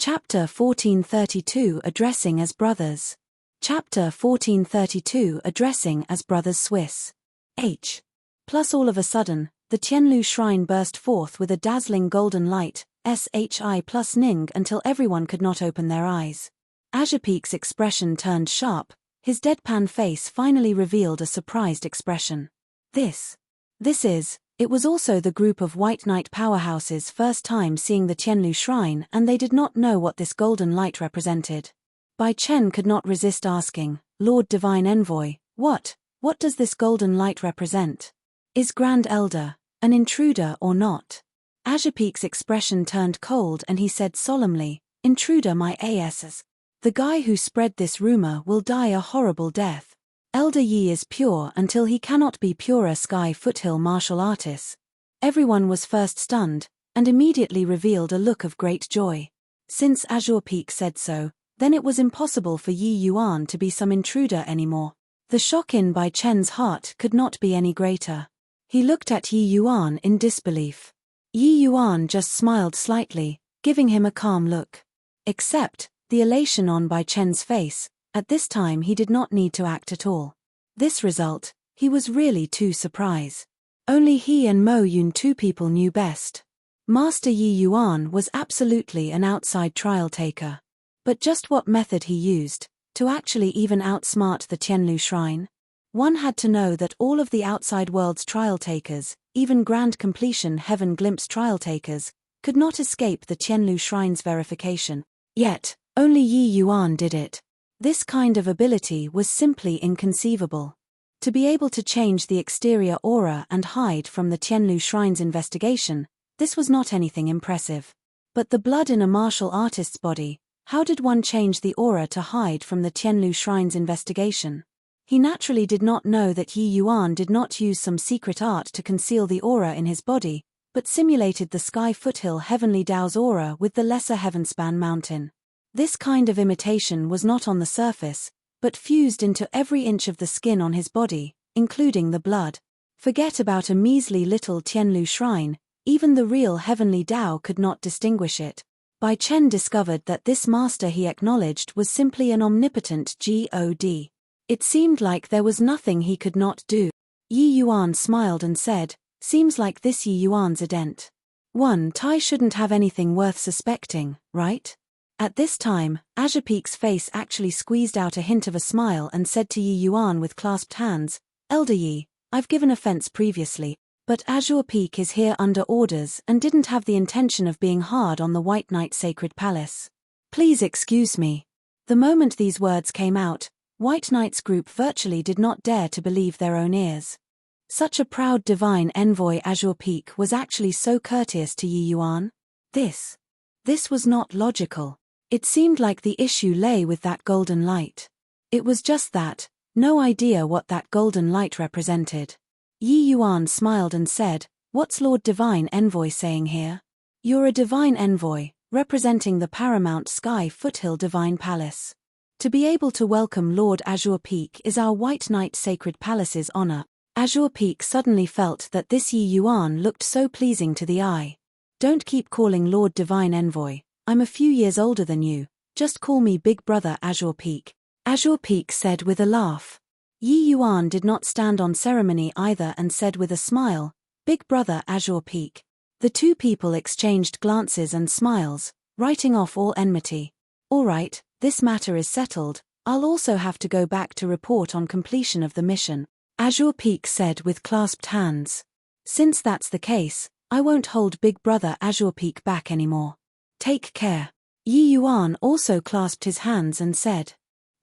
Chapter 1432 Addressing as Brothers. Chapter 1432 Addressing as Brothers Swiss. H. Plus all of a sudden, the Tianlu shrine burst forth with a dazzling golden light, SHI plus Ning, until everyone could not open their eyes. Ajopeek's expression turned sharp, his deadpan face finally revealed a surprised expression. It was also the group of White Knight powerhouses' first time seeing the Tianlu shrine, and they did not know what this golden light represented. Bai Chen could not resist asking, "Lord Divine Envoy, what does this golden light represent? Is Grand Elder an intruder or not?" Ajopeek's expression turned cold and he said solemnly, "Intruder my asses. The guy who spread this rumor will die a horrible death. Elder Yi is pure until he cannot be purer." Sky Foothill martial artists. Everyone was first stunned, and immediately revealed a look of great joy. Since Ajopeek said so, then it was impossible for Yi Yuan to be some intruder anymore. The shock in Bai Chen's heart could not be any greater. He looked at Yi Yuan in disbelief. Yi Yuan just smiled slightly, giving him a calm look. Except the elation on Bai Chen's face. At this time he did not need to act at all. This result, he was really too surprised. Only he and Mo Yun, two people, knew best. Master Yi Yuan was absolutely an outside trial taker. But just what method he used to actually even outsmart the Tianlu shrine? One had to know that all of the outside world's trial takers, even Grand Completion Heaven Glimpse trial takers, could not escape the Tianlu shrine's verification. Yet, only Yi Yuan did it. This kind of ability was simply inconceivable. To be able to change the exterior aura and hide from the Tianlu shrine's investigation, this was not anything impressive. But the blood in a martial artist's body, how did one change the aura to hide from the Tianlu shrine's investigation? He naturally did not know that Yi Yuan did not use some secret art to conceal the aura in his body, but simulated the Sky Foothill Heavenly Dao's aura with the lesser Heavenspan mountain. This kind of imitation was not on the surface, but fused into every inch of the skin on his body, including the blood. Forget about a measly little Tianlu shrine, even the real Heavenly Dao could not distinguish it. Bai Chen discovered that this master he acknowledged was simply an omnipotent god. It seemed like there was nothing he could not do. Yi Yuan smiled and said, "Seems like this Yi Yuan's a dent. Tai shouldn't have anything worth suspecting, right?" At this time, Ajopeek's face actually squeezed out a hint of a smile and said to Yi Yuan with clasped hands, "Elder Yi, I've given offense previously, but Ajopeek is here under orders and didn't have the intention of being hard on the White Knight Sacred Palace. Please excuse me." The moment these words came out, White Knight's group virtually did not dare to believe their own ears. Such a proud divine envoy Ajopeek was actually so courteous to Yi Yuan? This was not logical. It seemed like the issue lay with that golden light. It was just that, no idea what that golden light represented. Yi Yuan smiled and said, "What's Lord Divine Envoy saying here? You're a divine envoy, representing the paramount Sky Foothill Divine Palace. To be able to welcome Lord Ajopeek is our White Knight Sacred Palace's honor." Ajopeek suddenly felt that this Yi Yuan looked so pleasing to the eye. "Don't keep calling Lord Divine Envoy. I'm a few years older than you, just call me Big Brother Ajopeek," Ajopeek said with a laugh. Yi Yuan did not stand on ceremony either and said with a smile, "Big Brother Ajopeek." The two people exchanged glances and smiles, writing off all enmity. "All right, this matter is settled. I'll also have to go back to report on completion of the mission," Ajopeek said with clasped hands. "Since that's the case, I won't hold Big Brother Ajopeek back anymore. Take care." Yi Yuan also clasped his hands and said,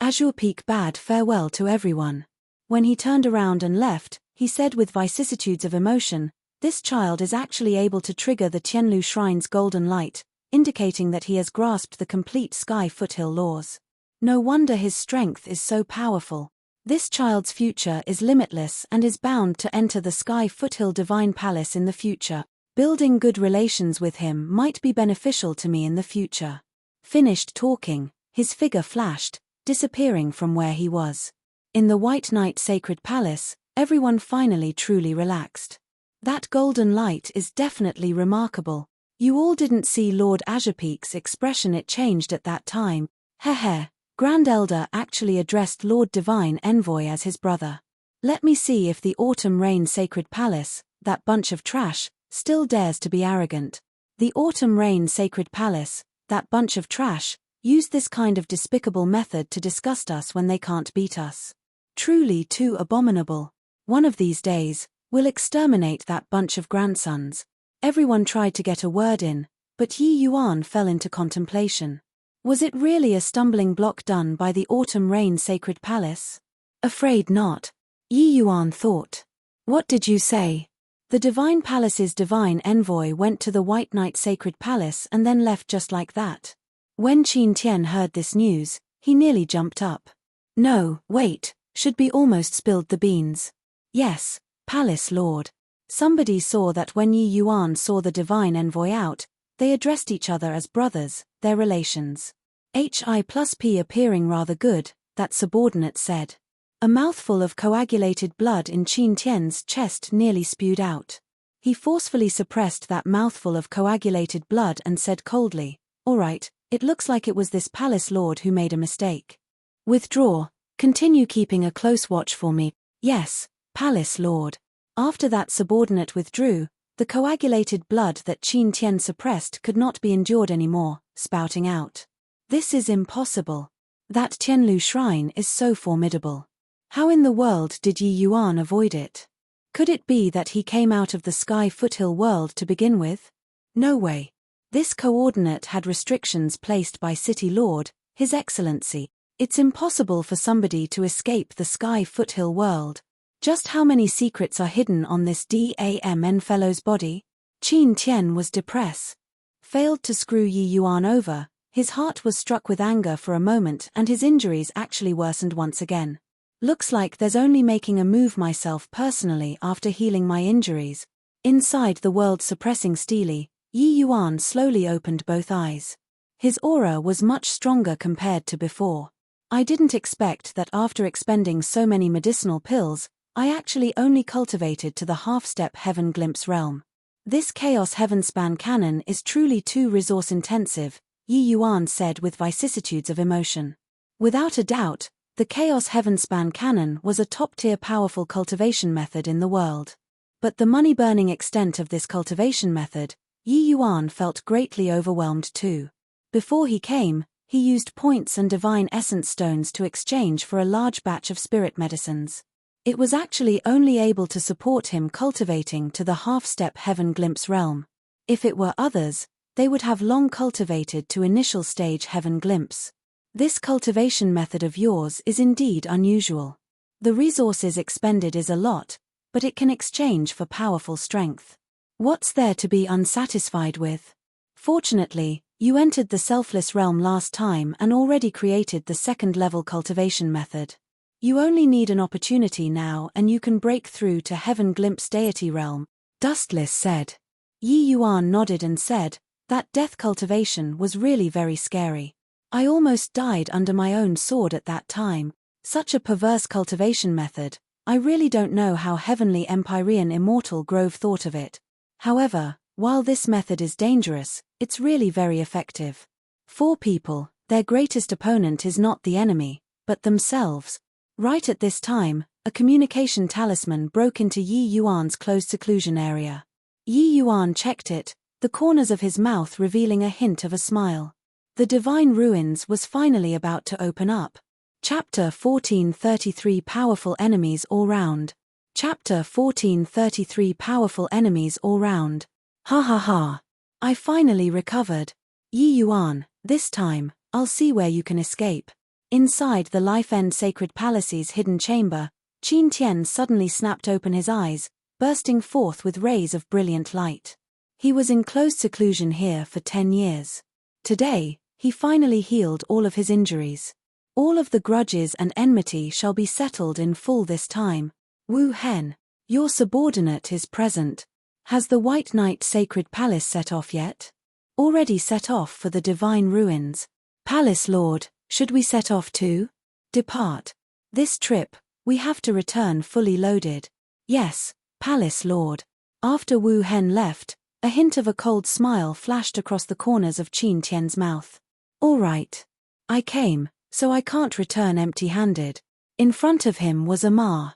"Ajopeek bade farewell to everyone." When he turned around and left, he said with vicissitudes of emotion, "This child is actually able to trigger the Tianlu shrine's golden light, indicating that he has grasped the complete Sky Foothill laws. No wonder his strength is so powerful. This child's future is limitless and is bound to enter the Sky Foothill Divine Palace in the future. Building good relations with him might be beneficial to me in the future." Finished talking, his figure flashed, disappearing from where he was. In the White Knight Sacred Palace, everyone finally truly relaxed. That golden light is definitely remarkable. You all didn't see Lord Azurpeak's expression, it changed at that time. Heh. Grand Elder actually addressed Lord Divine Envoy as his brother. Let me see if the Autumn Rain Sacred Palace, that bunch of trash, still dares to be arrogant. The Autumn Rain Sacred Palace, that bunch of trash, use this kind of despicable method to disgust us when they can't beat us. Truly too abominable. One of these days, we'll exterminate that bunch of grandsons. Everyone tried to get a word in, but Yi Yuan fell into contemplation. Was it really a stumbling block done by the Autumn Rain Sacred Palace? Afraid not. Yi Yuan thought. What did you say? The Divine Palace's Divine Envoy went to the White Knight Sacred Palace and then left just like that. When Qin Tian heard this news, he nearly jumped up. No, wait, should be almost spilled the beans. Yes, Palace Lord. Somebody saw that when Yi Yuan saw the Divine Envoy out, they addressed each other as brothers, their relations. Hi+P appearing rather good, that subordinate said. A mouthful of coagulated blood in Qin Tian's chest nearly spewed out. He forcefully suppressed that mouthful of coagulated blood and said coldly, "All right, it looks like it was this palace lord who made a mistake. Withdraw, continue keeping a close watch for me." Yes, Palace Lord. After that subordinate withdrew, the coagulated blood that Qin Tian suppressed could not be endured anymore, spouting out. This is impossible. That Tianlu shrine is so formidable. How in the world did Yi Yuan avoid it? Could it be that he came out of the sky foothill world to begin with? No way. This coordinate had restrictions placed by City Lord, His Excellency. It's impossible for somebody to escape the sky foothill world. Just how many secrets are hidden on this DAMN fellow's body? Qin Tian was depressed. Failed to screw Yi Yuan over, his heart was struck with anger for a moment and his injuries actually worsened once again. Looks like there's only making a move myself personally after healing my injuries. Inside the world suppressing Steely, Yi Yuan slowly opened both eyes. His aura was much stronger compared to before. I didn't expect that after expending so many medicinal pills, I actually only cultivated to the half-step Heaven Glimpse realm. This Chaos Heavenspan cannon is truly too resource-intensive, Yi Yuan said with vicissitudes of emotion. Without a doubt, the Chaos Heavenspan cannon was a top-tier powerful cultivation method in the world. But the money-burning extent of this cultivation method, Yi Yuan felt greatly overwhelmed too. Before he came, he used points and divine essence stones to exchange for a large batch of spirit medicines. It was actually only able to support him cultivating to the half-step Heaven Glimpse realm. If it were others, they would have long cultivated to initial stage Heaven Glimpse. This cultivation method of yours is indeed unusual. The resources expended is a lot, but it can exchange for powerful strength. What's there to be unsatisfied with? Fortunately, you entered the selfless realm last time and already created the second-level cultivation method. You only need an opportunity now and you can break through to Heaven Glimpse deity realm, Dustless said. Yi Yuan nodded and said, that death cultivation was really very scary. I almost died under my own sword at that time. Such a perverse cultivation method, I really don't know how Heavenly Empyrean Immortal Grove thought of it. However, while this method is dangerous, it's really very effective. For people, their greatest opponent is not the enemy, but themselves. Right at this time, a communication talisman broke into Yi Yuan's closed seclusion area. Yi Yuan checked it, the corners of his mouth revealing a hint of a smile. The Divine Ruins was finally about to open up. Chapter 1433 Powerful Enemies All Round. Chapter 1433 Powerful Enemies All Round. Ha ha ha. I finally recovered. Yi Yuan, this time, I'll see where you can escape. Inside the Life End Sacred Palace's hidden chamber, Qin Tian suddenly snapped open his eyes, bursting forth with rays of brilliant light. He was in closed seclusion here for 10 years. Today, he finally healed all of his injuries. All of the grudges and enmity shall be settled in full this time. Wu Hen, your subordinate is present. Has the White Knight Sacred Palace set off yet? Already set off for the Divine Ruins. Palace Lord, should we set off too? Depart. This trip, we have to return fully loaded. Yes, Palace Lord. After Wu Hen left, A hint of a cold smile flashed across the corners of Qin Tian's mouth. All right. I came, so I can't return empty-handed. In front of him was a Ma's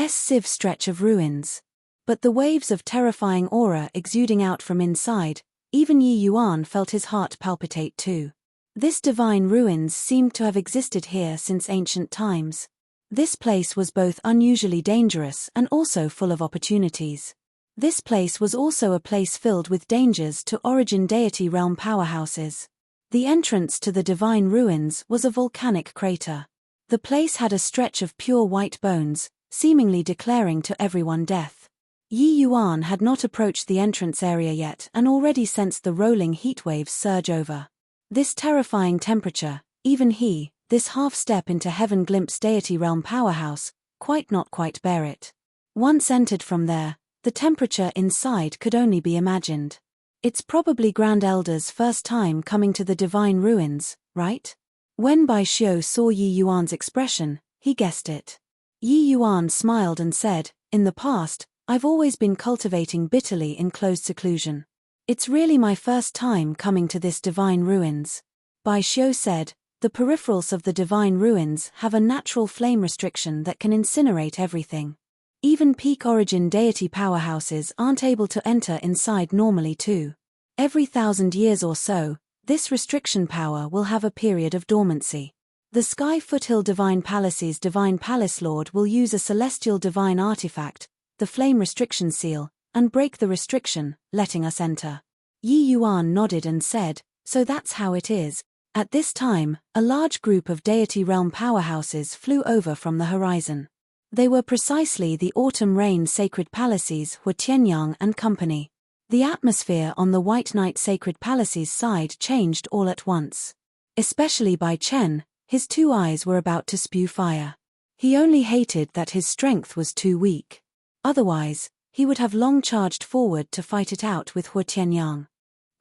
sieve stretch of ruins. But the waves of terrifying aura exuding out from inside, even Yi Yuan felt his heart palpitate too. This divine ruins seemed to have existed here since ancient times. This place was both unusually dangerous and also full of opportunities. This place was also a place filled with dangers to origin deity realm powerhouses. The entrance to the divine ruins was a volcanic crater. The place had a stretch of pure white bones, seemingly declaring to everyone death. Yi Yuan had not approached the entrance area yet and already sensed the rolling heat waves surge over. This terrifying temperature, even he, this half step into heaven glimpse deity realm powerhouse, not quite bear it. Once entered from there, the temperature inside could only be imagined. It's probably Grand Elder's first time coming to the divine ruins, right? When Bai Xiu saw Yi Yuan's expression, he guessed it. Yi Yuan smiled and said, "In the past, I've always been cultivating bitterly in closed seclusion. It's really my first time coming to this divine ruins." Bai Xiu said, "The peripherals of the divine ruins have a natural flame restriction that can incinerate everything. Even peak origin deity powerhouses aren't able to enter inside normally too. Every 1,000 years or so, this restriction power will have a period of dormancy. The Sky Foothill Divine Palace's Divine Palace Lord will use a celestial divine artifact, the Flame Restriction Seal, and break the restriction, letting us enter." Yi Yuan nodded and said, "So that's how it is." At this time, a large group of deity realm powerhouses flew over from the horizon. They were precisely the Autumn Rain Sacred Palaces Hu Tianyang and Company. The atmosphere on the White Knight Sacred Palace's side changed all at once. Especially Bai Chen, his two eyes were about to spew fire. He only hated that his strength was too weak. Otherwise, he would have long charged forward to fight it out with Hu Tianyang.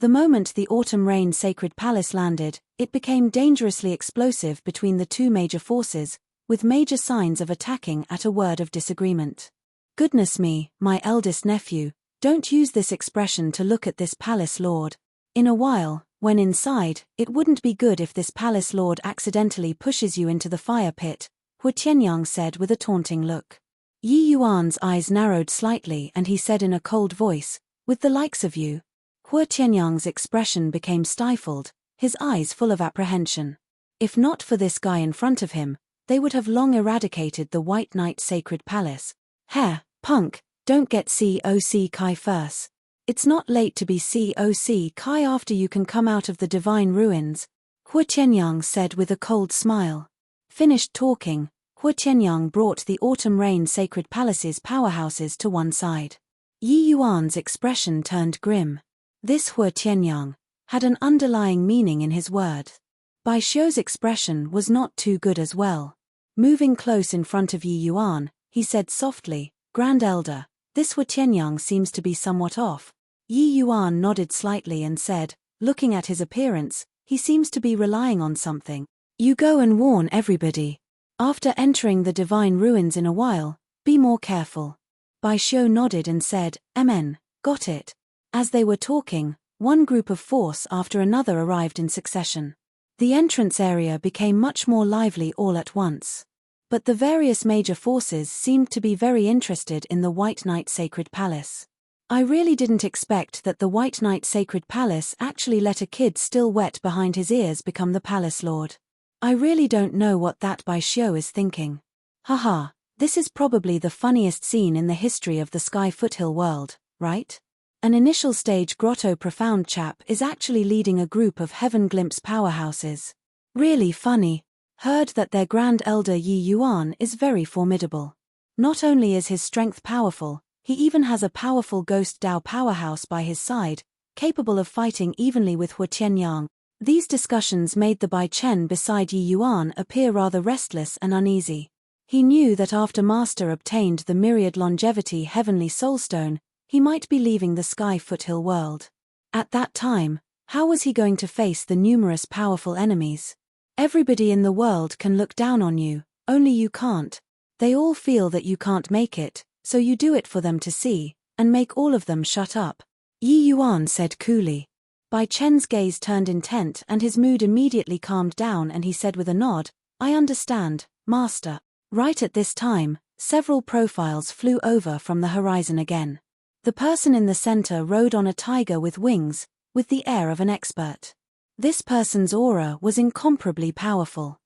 The moment the Autumn Rain Sacred Palace landed, it became dangerously explosive between the two major forces, with major signs of attacking at a word of disagreement. "Goodness me, my eldest nephew, don't use this expression to look at this palace lord. In a while, when inside, it wouldn't be good if this palace lord accidentally pushes you into the fire pit," Hu Tianyang said with a taunting look. Yi Yuan's eyes narrowed slightly and he said in a cold voice, "With the likes of you." Hu Tianyang's expression became stifled, his eyes full of apprehension. If not for this guy in front of him, they would have long eradicated the White Knight Sacred Palace. "Heh, punk, don't get COC Kai first. It's not late to be COC Kai after you can come out of the divine ruins," Hu Tianyang said with a cold smile. Finished talking, Hu Tianyang brought the Autumn Rain Sacred Palace's powerhouses to one side. Yi Yuan's expression turned grim. This Hu Tianyang had an underlying meaning in his words. Bai Xiu's expression was not too good as well. Moving close in front of Yi Yuan, he said softly, "Grand Elder, this Hu Tianyang seems to be somewhat off." Yi Yuan nodded slightly and said, "Looking at his appearance, he seems to be relying on something. You go and warn everybody. After entering the divine ruins in a while, be more careful." Bai Xiu nodded and said, "Amen, got it." As they were talking, one group of force after another arrived in succession. The entrance area became much more lively all at once. But the various major forces seemed to be very interested in the White Knight Sacred Palace. "I really didn't expect that the White Knight Sacred Palace actually let a kid still wet behind his ears become the Palace Lord. I really don't know what that Bai Xiu is thinking. Haha, this is probably the funniest scene in the history of the Sky Foothill world, right? An initial stage grotto profound chap is actually leading a group of heaven glimpse powerhouses. Really funny. Heard that their Grand Elder Yi Yuan is very formidable. Not only is his strength powerful, he even has a powerful Ghost Dao powerhouse by his side, capable of fighting evenly with Hu Tianyang." These discussions made the Bai Chen beside Yi Yuan appear rather restless and uneasy. He knew that after Master obtained the myriad longevity heavenly soulstone, he might be leaving the Sky Foothill world. At that time, how was he going to face the numerous powerful enemies? Everybody in the world can look down on you, only you can't. They all feel that you can't make it, so you do it for them to see, and make all of them shut up. Yi Yuan said coolly. Bai Chen's gaze turned intent and his mood immediately calmed down and he said with a nod, I understand, master. Right at this time, several profiles flew over from the horizon again. The person in the center rode on a tiger with wings, with the air of an expert. This person's aura was incomparably powerful.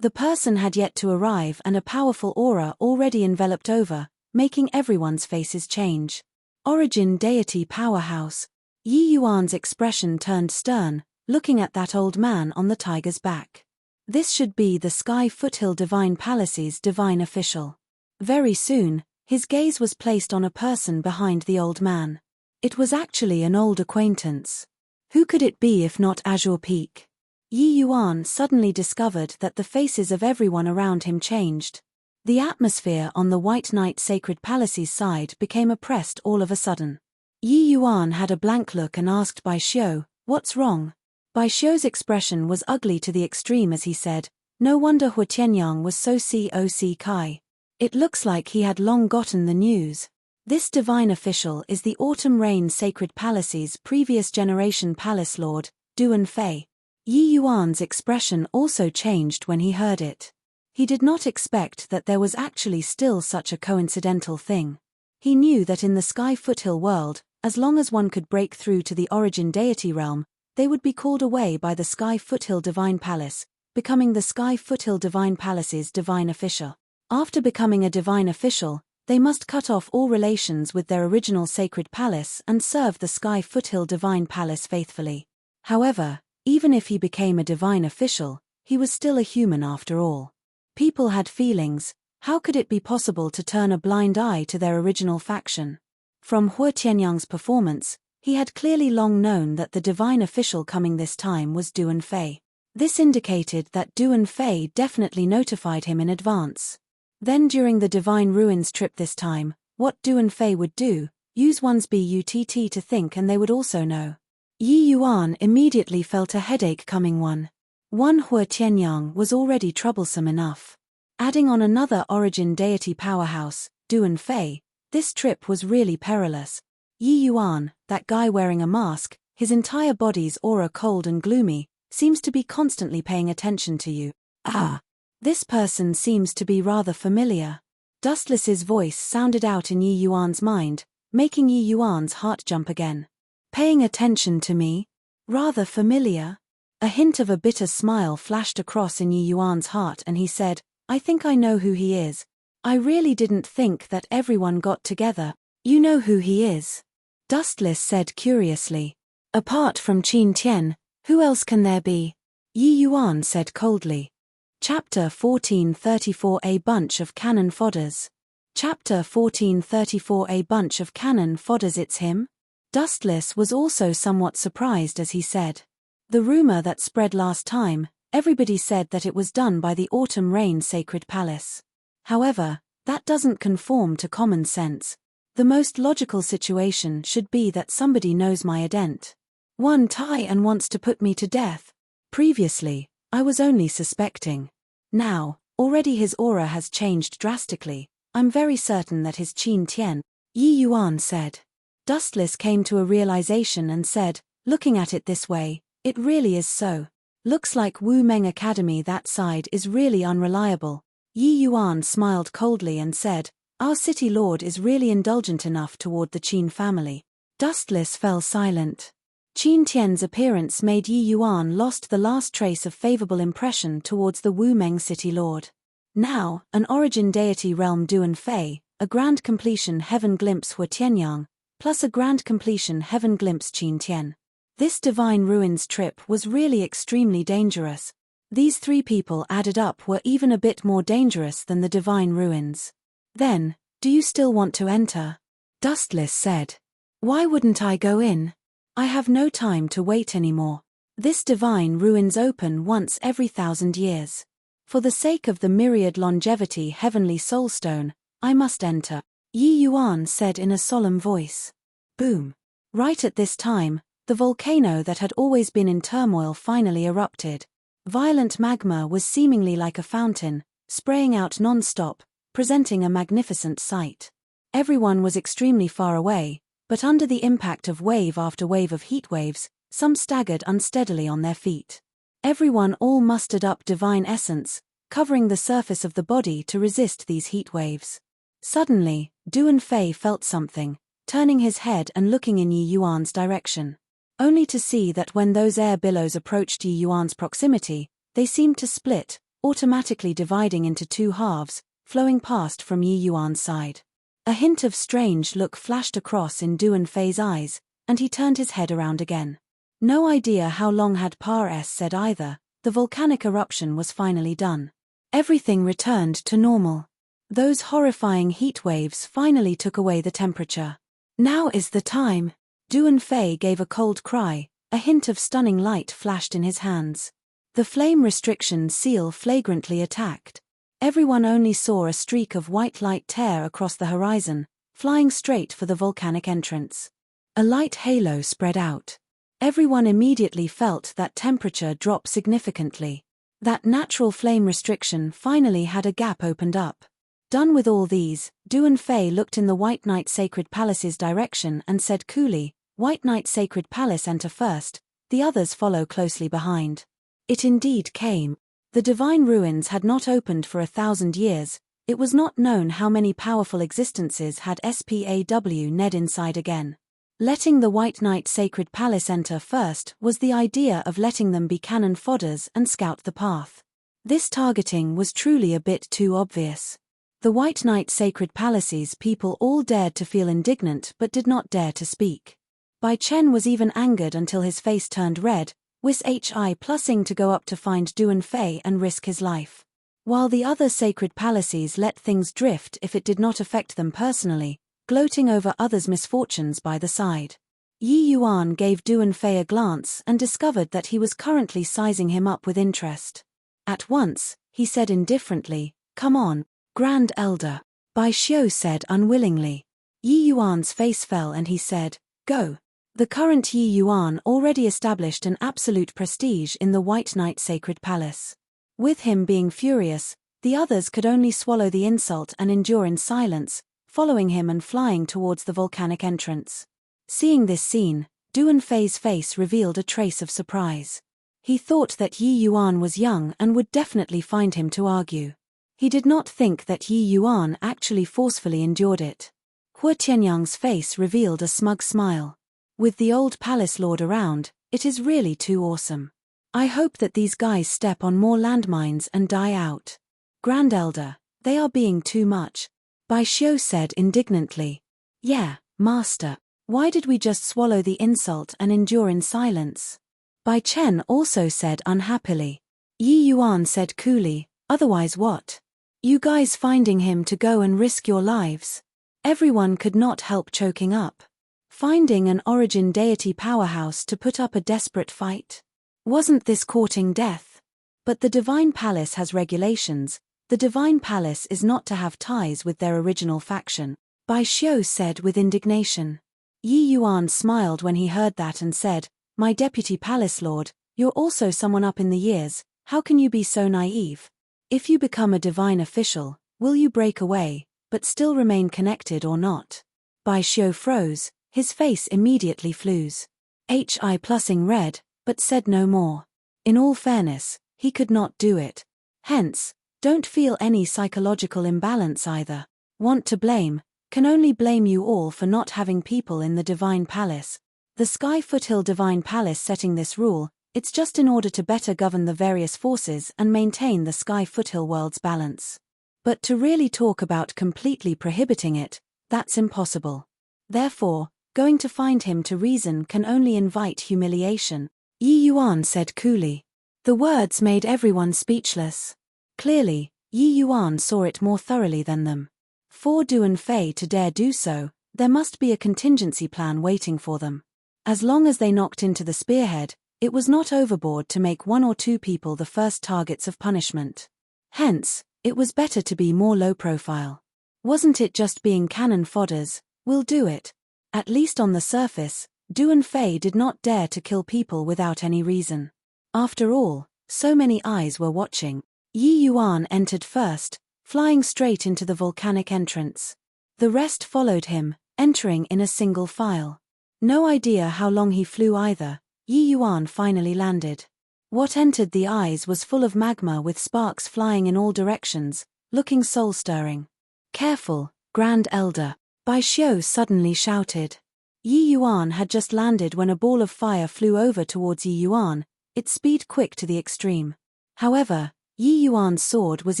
The person had yet to arrive and a powerful aura already enveloped over, making everyone's faces change. Origin deity powerhouse. Yi Yuan's expression turned stern, looking at that old man on the tiger's back. This should be the Sky Foothill Divine Palace's divine official. Very soon, his gaze was placed on a person behind the old man. It was actually an old acquaintance. Who could it be if not Azure Peak? Yi Yuan suddenly discovered that the faces of everyone around him changed. The atmosphere on the White Knight Sacred Palace's side became oppressed all of a sudden. Yi Yuan had a blank look and asked Bai Xiu, what's wrong? Bai Xiu's expression was ugly to the extreme as he said, no wonder Hua Tianyang was so COC Kai. It looks like he had long gotten the news. This divine official is the Autumn Rain Sacred Palace's previous generation palace lord, Duan Fei. Yi Yuan's expression also changed when he heard it. He did not expect that there was actually still such a coincidental thing. He knew that in the Sky Foothill world, as long as one could break through to the origin deity realm, they would be called away by the Sky Foothill Divine Palace, becoming the Sky Foothill Divine Palace's divine official. After becoming a divine official, they must cut off all relations with their original sacred palace and serve the Sky Foothill Divine Palace faithfully. However, even if he became a divine official, he was still a human after all. People had feelings. How could it be possible to turn a blind eye to their original faction? From Hua Tianyang's performance, he had clearly long known that the divine official coming this time was Duan Fei. This indicated that Duan Fei definitely notified him in advance. Then during the Divine Ruins trip this time, what Duan Fei would do, use one's BUTT to think and they would also know. Yi Yuan immediately felt a headache coming on. One Hua Tianyang was already troublesome enough. Adding on another origin deity powerhouse, Duan Fei, this trip was really perilous. Yi Yuan, that guy wearing a mask, his entire body's aura cold and gloomy, seems to be constantly paying attention to you. Ah! This person seems to be rather familiar. Dustless's voice sounded out in Yi Yuan's mind, making Yi Yuan's heart jump again. Paying attention to me? Rather familiar? A hint of a bitter smile flashed across in Yi Yuan's heart and he said, I think I know who he is. I really didn't think that everyone got together. You know who he is? Dustless said curiously. Apart from Qin Tian, who else can there be? Yi Yuan said coldly. Chapter 1434 A bunch of cannon fodders. Chapter 1434 A bunch of cannon fodders. It's him? Dustless was also somewhat surprised as he said. The rumor that spread last time, everybody said that it was done by the Autumn Rain Sacred Palace. However, that doesn't conform to common sense. The most logical situation should be that somebody knows my ident. One Tai and wants to put me to death. Previously, I was only suspecting. Now, already his aura has changed drastically. I'm very certain that his Qin Tian, Yi Yuan said. Dustless came to a realization and said, looking at it this way, it really is so. Looks like Wu Meng Academy that side is really unreliable. Yi Yuan smiled coldly and said, our city lord is really indulgent enough toward the Qin family. Dustless fell silent. Qin Tian's appearance made Yi Yuan lost the last trace of favorable impression towards the Wu Meng city lord. Now, an origin deity realm Duan Fei, a grand completion heaven glimpse Hua Tianyang, plus a grand completion heaven glimpse Qin Tian. This divine ruins trip was really extremely dangerous. These three people added up were even a bit more dangerous than the divine ruins. Then, do you still want to enter? Dustless said. Why wouldn't I go in? I have no time to wait anymore. This divine ruins open once every 1,000 years. For the sake of the myriad longevity heavenly soulstone, I must enter, Yi Yuan said in a solemn voice. Boom. Right at this time, the volcano that had always been in turmoil finally erupted. Violent magma was seemingly like a fountain, spraying out non-stop, presenting a magnificent sight. Everyone was extremely far away, But under the impact of wave after wave of heat waves, some staggered unsteadily on their feet. Everyone all mustered up divine essence, covering the surface of the body to resist these heat waves. Suddenly, Duanfei felt something, turning his head and looking in Yi Yuan's direction. Only to see that when those air billows approached Yi Yuan's proximity, they seemed to split, automatically dividing into two halves, flowing past from Yi Yuan's side. A hint of strange look flashed across in Duanfei's eyes, and he turned his head around again. No idea how long had Pa-S said either, the volcanic eruption was finally done. Everything returned to normal. Those horrifying heat waves finally took away the temperature. Now is the time. Duanfei gave a cold cry, a hint of stunning light flashed in his hands. The flame restriction seal flagrantly attacked. Everyone only saw a streak of white light tear across the horizon, flying straight for the volcanic entrance. A light halo spread out. Everyone immediately felt that temperature drop significantly. That natural flame restriction finally had a gap opened up. Done with all these, Duanfei looked in the White Knight Sacred Palace's direction and said coolly, "White Knight Sacred Palace enter first, the others follow closely behind." It indeed came. The divine ruins had not opened for 1,000 years, it was not known how many powerful existences had SPAW inside again. Letting the White Knight Sacred Palace enter first was the idea of letting them be cannon fodders and scout the path. This targeting was truly a bit too obvious. The White Knight Sacred Palace's people all dared to feel indignant but did not dare to speak. Bai Chen was even angered until his face turned red, plussing to go up to find Duanfei and risk his life. While the other sacred palaces let things drift if it did not affect them personally, gloating over others' misfortunes by the side. Yi Yuan gave Duanfei a glance and discovered that he was currently sizing him up with interest. At once, he said indifferently, "Come on, Grand Elder." Bai Xiu said unwillingly. Yi Yuan's face fell and he said, "Go." The current Yi Yuan already established an absolute prestige in the White Knight Sacred Palace. With him being furious, the others could only swallow the insult and endure in silence, following him and flying towards the volcanic entrance. Seeing this scene, Duanfei's face revealed a trace of surprise. He thought that Yi Yuan was young and would definitely find him to argue. He did not think that Yi Yuan actually forcefully endured it. Hua Tianyang's face revealed a smug smile. With the old palace lord around, it is really too awesome. I hope that these guys step on more landmines and die out. Grand Elder, they are being too much. Bai Xiu said indignantly. Yeah, Master. Why did we just swallow the insult and endure in silence? Bai Chen also said unhappily. Yi Yuan said coolly, otherwise what? You guys finding him to go and risk your lives? Everyone could not help choking up. Finding an origin deity powerhouse to put up a desperate fight? Wasn't this courting death? But the Divine Palace has regulations. The Divine Palace is not to have ties with their original faction, Bai Xiu said with indignation. Yi Yuan smiled when he heard that and said, My deputy palace lord, you're also someone up in the years, how can you be so naive? If you become a divine official, will you break away, but still remain connected or not? Bai Xiu froze. His face immediately flues. Plussing red, but said no more. In all fairness, he could not do it. Hence, don't feel any psychological imbalance either. Want to blame, can only blame you all for not having people in the Divine Palace. The Sky Foothill Divine Palace setting this rule, it's just in order to better govern the various forces and maintain the Sky Foothill world's balance. But to really talk about completely prohibiting it, that's impossible. Therefore, going to find him to reason can only invite humiliation, Yi Yuan said coolly. The words made everyone speechless. Clearly, Yi Yuan saw it more thoroughly than them. For Duanfei to dare do so, there must be a contingency plan waiting for them. As long as they knocked into the spearhead, it was not overboard to make one or two people the first targets of punishment. Hence, it was better to be more low profile. Wasn't it just being cannon fodders? We'll do it. At least on the surface, Duanfei did not dare to kill people without any reason. After all, so many eyes were watching. Yi Yuan entered first, flying straight into the volcanic entrance. The rest followed him, entering in a single file. No idea how long he flew either. Yi Yuan finally landed. What entered the eyes was full of magma with sparks flying in all directions, looking soul-stirring. "Careful, Grand Elder," Bai Xiu suddenly shouted. Yi Yuan had just landed when a ball of fire flew over towards Yi Yuan, its speed quick to the extreme. However, Yi Yuan's sword was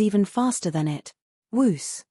even faster than it. Whoosh!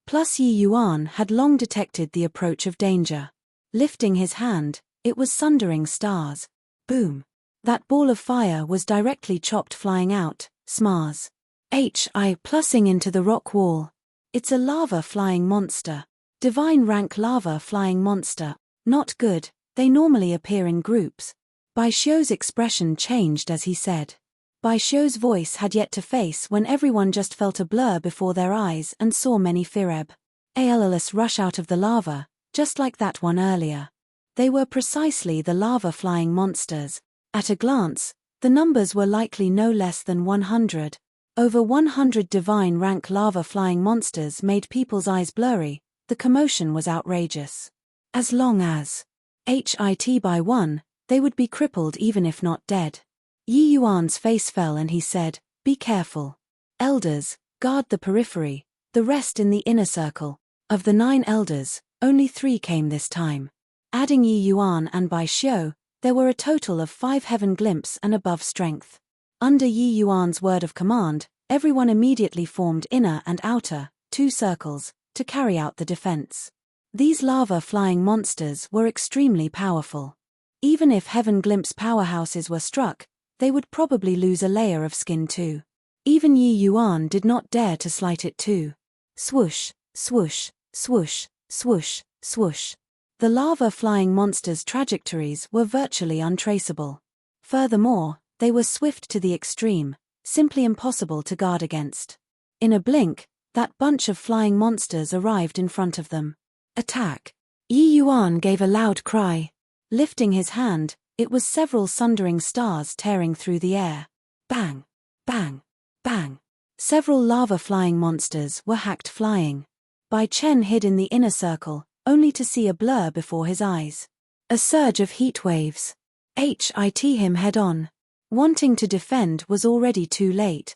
Plus Yi Yuan had long detected the approach of danger. Lifting his hand, it was sundering stars. Boom! That ball of fire was directly chopped flying out, smars. Plussing into the rock wall. It's a lava flying monster. Divine rank lava flying monster. Not good, they normally appear in groups. Bai Xiu's expression changed as he said. Bai Xiu's voice had yet to face when everyone just felt a blur before their eyes and saw many Fireb Alls rush out of the lava, just like that one earlier. They were precisely the lava-flying monsters. At a glance, the numbers were likely no less than 100. Over 100 divine rank lava-flying monsters made people's eyes blurry. The commotion was outrageous. As long as hit by one, they would be crippled even if not dead. Yi Yuan's face fell and he said, "Be careful. Elders, guard the periphery, the rest in the inner circle." Of the 9 elders, only 3 came this time. Adding Yi Yuan and Bai Xiu, there were a total of 5 heaven glimpse and above strength. Under Yi Yuan's word of command, everyone immediately formed inner and outer, 2 circles, to carry out the defense. These lava-flying monsters were extremely powerful. Even if heaven glimpse powerhouses were struck, they would probably lose a layer of skin too. Even Yi Yuan did not dare to slight it too. Swoosh, swoosh, swoosh, swoosh, swoosh. The lava-flying monsters' trajectories were virtually untraceable. Furthermore, they were swift to the extreme, simply impossible to guard against. In a blink, that bunch of flying monsters arrived in front of them. Attack! Yi Yuan gave a loud cry. Lifting his hand, it was several sundering stars tearing through the air. Bang! Bang! Bang! Several lava-flying monsters were hacked flying. Bai Chen hid in the inner circle, only to see a blur before his eyes. A surge of heat waves. Hit him head-on. Wanting to defend was already too late.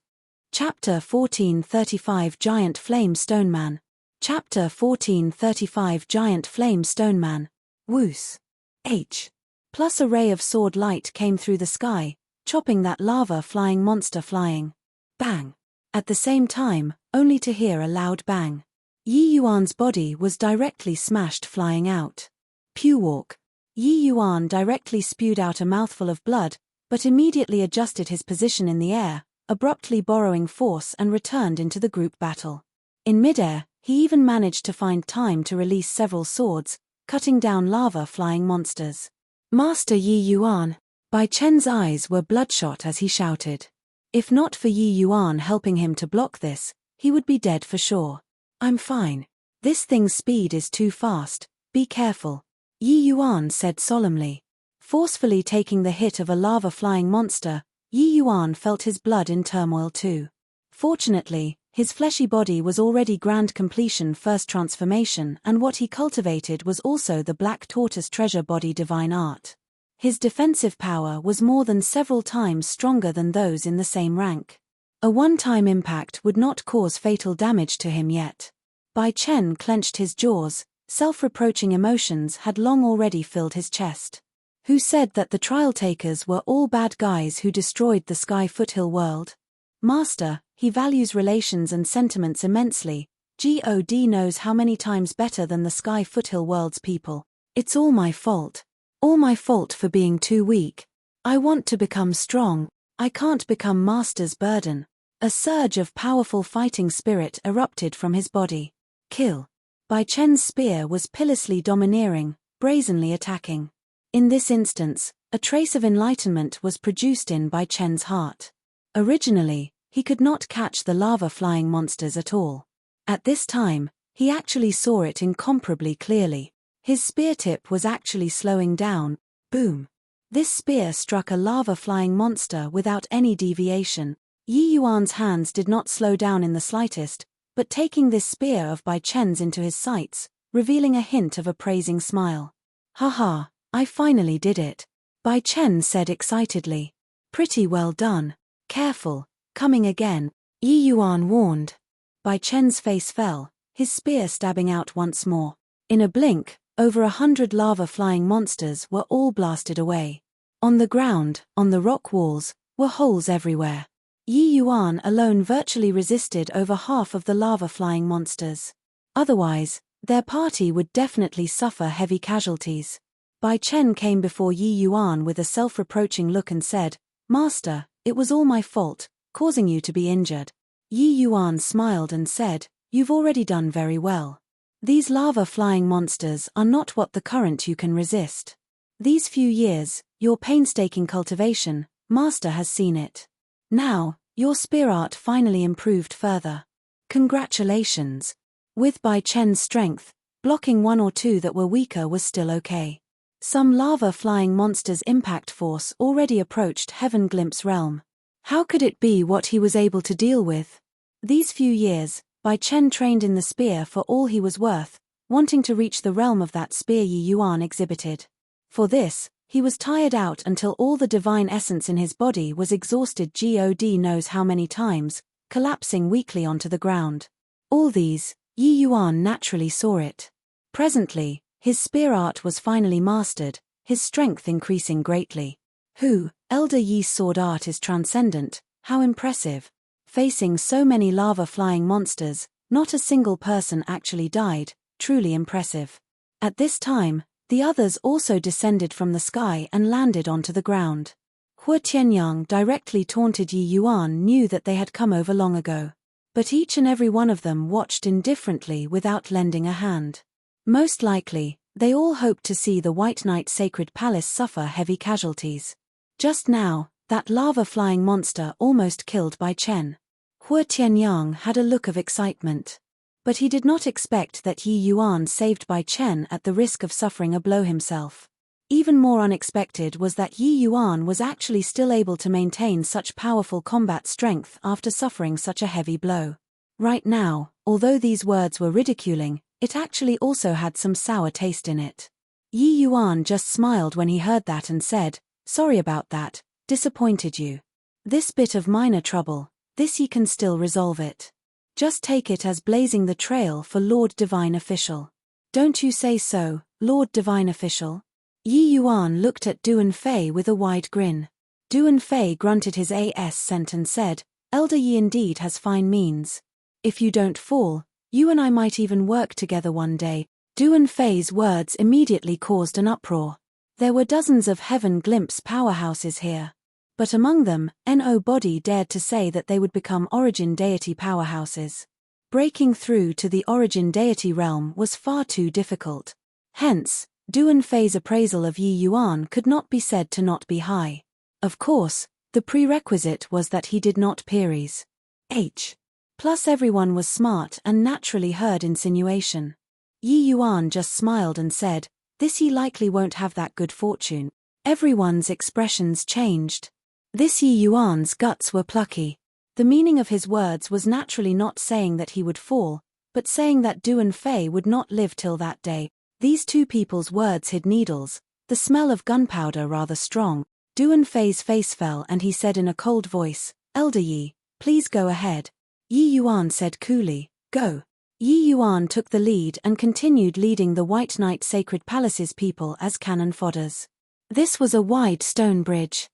Chapter 1435 Giant Flame Stoneman. Chapter 1435 Giant Flame Stoneman. Whoosh! Plus a ray of sword light came through the sky, chopping that lava-flying monster flying. Bang! At the same time, only to hear a loud bang. Yi Yuan's body was directly smashed flying out. Pewalk! Yi Yuan directly spewed out a mouthful of blood, but immediately adjusted his position in the air, abruptly borrowing force and returned into the group battle. In midair, he even managed to find time to release several swords, cutting down lava-flying monsters. "Master Yi Yuan!" Bai Chen's eyes were bloodshot as he shouted. If not for Yi Yuan helping him to block this, he would be dead for sure. "I'm fine. This thing's speed is too fast, be careful," Yi Yuan said solemnly. Forcefully taking the hit of a lava-flying monster, Yi Yuan felt his blood in turmoil too. Fortunately, his fleshy body was already grand completion first transformation, and what he cultivated was also the black tortoise treasure body divine art. His defensive power was more than several times stronger than those in the same rank. A one-time impact would not cause fatal damage to him yet. Bai Chen clenched his jaws, self-reproaching emotions had long already filled his chest. Who said that the trial takers were all bad guys who destroyed the Sky Foothill world? Master, he values relations and sentiments immensely. God knows how many times better than the Sky Foothill world's people. It's all my fault. All my fault for being too weak. I want to become strong. I can't become Master's burden. A surge of powerful fighting spirit erupted from his body. Kill. Bai Chen's spear was pitilessly domineering, brazenly attacking. In this instance, a trace of enlightenment was produced in Bai Chen's heart. Originally, he could not catch the lava-flying monsters at all. At this time, he actually saw it incomparably clearly. His spear tip was actually slowing down. Boom! This spear struck a lava-flying monster without any deviation. Yi Yuan's hands did not slow down in the slightest, but taking this spear of Bai Chen's into his sights, revealing a hint of a praising smile. Haha, I finally did it. Bai Chen said excitedly. Pretty well done. Careful, coming again, Yi Yuan warned. Bai Chen's face fell, his spear stabbing out once more. In a blink, over 100 lava-flying monsters were all blasted away. On the ground, on the rock walls, were holes everywhere. Yi Yuan alone virtually resisted over half of the lava-flying monsters. Otherwise, their party would definitely suffer heavy casualties. Bai Chen came before Yi Yuan with a self-reproaching look and said, Master, it was all my fault, causing you to be injured. Yi Yuan smiled and said, You've already done very well. These lava-flying monsters are not what the current you can resist. These few years, your painstaking cultivation, Master has seen it. Now, your spear art finally improved further. Congratulations. With Bai Chen's strength, blocking one or two that were weaker was still okay. Some lava-flying monsters' impact force already approached Heaven Glimpse realm. How could it be what he was able to deal with? These few years, Bai Chen trained in the spear for all he was worth, wanting to reach the realm of that spear Yi Yuan exhibited. For this, he was tired out until all the divine essence in his body was exhausted God knows how many times, collapsing weakly onto the ground. All these, Yi Yuan naturally saw it. Presently, his spear art was finally mastered, his strength increasing greatly. Elder Yi's sword art is transcendent, how impressive. Facing so many lava-flying monsters, not a single person actually died, truly impressive. At this time, the others also descended from the sky and landed onto the ground. Hua Tianyang directly taunted Yi Yuan knew that they had come over long ago. But each and every one of them watched indifferently without lending a hand. Most likely, they all hoped to see the White Knight Sacred Palace suffer heavy casualties. Just now, that lava-flying monster almost killed Bai Chen. Hua Tianyang had a look of excitement. But he did not expect that Yi Yuan saved Bai Chen at the risk of suffering a blow himself. Even more unexpected was that Yi Yuan was actually still able to maintain such powerful combat strength after suffering such a heavy blow. Right now, although these words were ridiculing, it actually also had some sour taste in it. Yi Yuan just smiled when he heard that and said, Sorry about that, disappointed you. This bit of minor trouble, this ye can still resolve it. Just take it as blazing the trail for Lord Divine Official. Don't you say so, Lord Divine Official? Yi Yuan looked at Duan Fei with a wide grin. Duan Fei grunted his assent and said, Elder Yi indeed has fine means. If you don't fall, you and I might even work together one day. Duan Fei's words immediately caused an uproar. There were dozens of Heaven Glimpse powerhouses here. But among them, No Body dared to say that they would become Origin Deity powerhouses. Breaking through to the Origin Deity realm was far too difficult. Hence, Duan Fei's appraisal of Yi Yuan could not be said to not be high. Of course, the prerequisite was that he did not peries. Plus everyone was smart and naturally heard insinuation. Yi Yuan just smiled and said, This he likely won't have that good fortune. Everyone's expressions changed. This Yi Yuan's guts were plucky. The meaning of his words was naturally not saying that he would fall, but saying that Duan Fei would not live till that day. These two people's words hid needles, the smell of gunpowder rather strong. Duan Fei's face fell and he said in a cold voice, Elder Yi, please go ahead. Yi Yuan said coolly, Go. Yi Yuan took the lead and continued leading the White Knight Sacred Palace's people as cannon fodders. This was a wide stone bridge.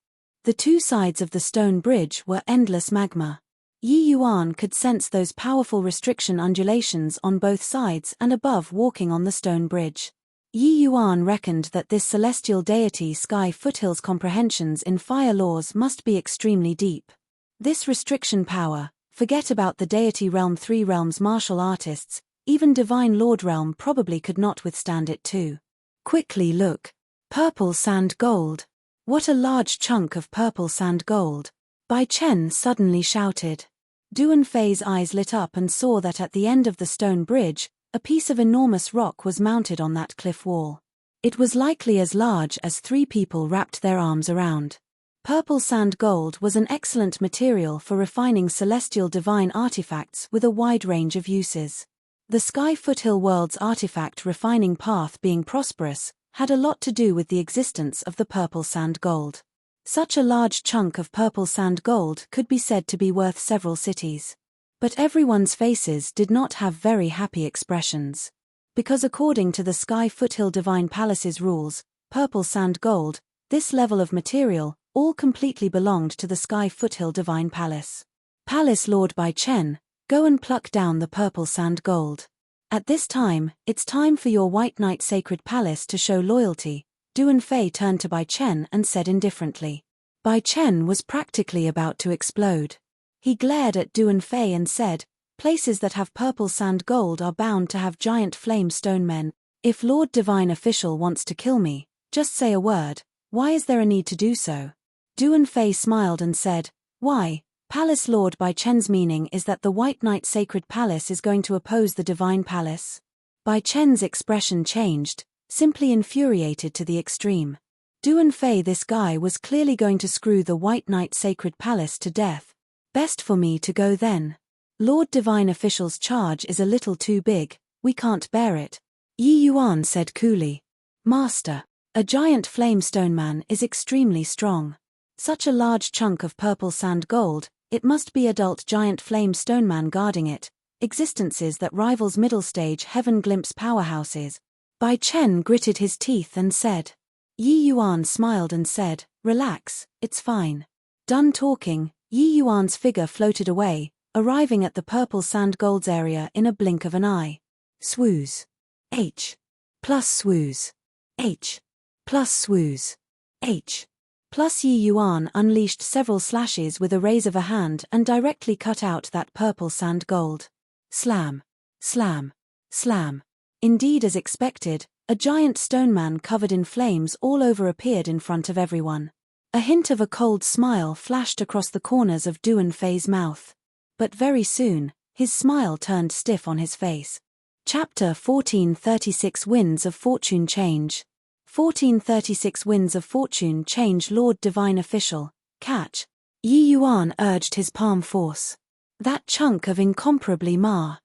The two sides of the stone bridge were endless magma. Yi Yuan could sense those powerful restriction undulations on both sides and above walking on the stone bridge. Yi Yuan reckoned that this celestial deity Sky Foothill's comprehensions in fire laws must be extremely deep. This restriction power, forget about the deity realm 3 realms martial artists, even divine lord realm probably could not withstand it too. Quickly look. Purple sand gold. What a large chunk of purple sand gold. Bai Chen suddenly shouted. Duan Fei's eyes lit up and saw that at the end of the stone bridge, a piece of enormous rock was mounted on that cliff wall. It was likely as large as 3 people wrapped their arms around. Purple sand gold was an excellent material for refining celestial divine artifacts with a wide range of uses. The Sky Foothill World's artifact refining path being prosperous had a lot to do with the existence of the purple sand gold. Such a large chunk of purple sand gold could be said to be worth several cities. But everyone's faces did not have very happy expressions. Because according to the Sky Foothill Divine Palace's rules, purple sand gold, this level of material, all completely belonged to the Sky Foothill Divine Palace. Palace Lord Bai Chen, go and pluck down the purple sand gold. At this time, it's time for your White Knight Sacred Palace to show loyalty. Duan Fei turned to Bai Chen and said indifferently. Bai Chen was practically about to explode. He glared at Duan Fei and said, places that have purple sand gold are bound to have giant flame stone men. If Lord Divine Official wants to kill me, just say a word. Why is there a need to do so? Duan Fei smiled and said, why? Palace Lord Bai Chen's meaning is that the White Knight Sacred Palace is going to oppose the Divine Palace. Bai Chen's expression changed, simply infuriated to the extreme. Duan Fei, this guy was clearly going to screw the White Knight Sacred Palace to death. Best for me to go then. Lord Divine Official's charge is a little too big, we can't bear it. Yi Yuan said coolly. Master, a giant flame stone man is extremely strong. Such a large chunk of purple sand gold, it must be adult giant flame stone man guarding it, existences that rivals middle stage heaven glimpse powerhouses. Bai Chen gritted his teeth and said. Yi Yuan smiled and said, relax, it's fine. Done talking, Yi Yuan's figure floated away, arriving at the purple sand gold's area in a blink of an eye. Swooze. H. Plus swooze. H. Plus swooze. H. Plus Yi Yuan unleashed several slashes with a raise of a hand and directly cut out that purple sand gold. Slam. Slam. Slam. Indeed, as expected, a giant stone man covered in flames all over appeared in front of everyone. A hint of a cold smile flashed across the corners of Duan Fei's mouth. But very soon, his smile turned stiff on his face. Chapter 1436 Winds of Fortune Change. 1436 Winds of Fortune Change. Lord Divine Official, catch. Yi Yuan urged his palm force. That chunk of incomparably Ma's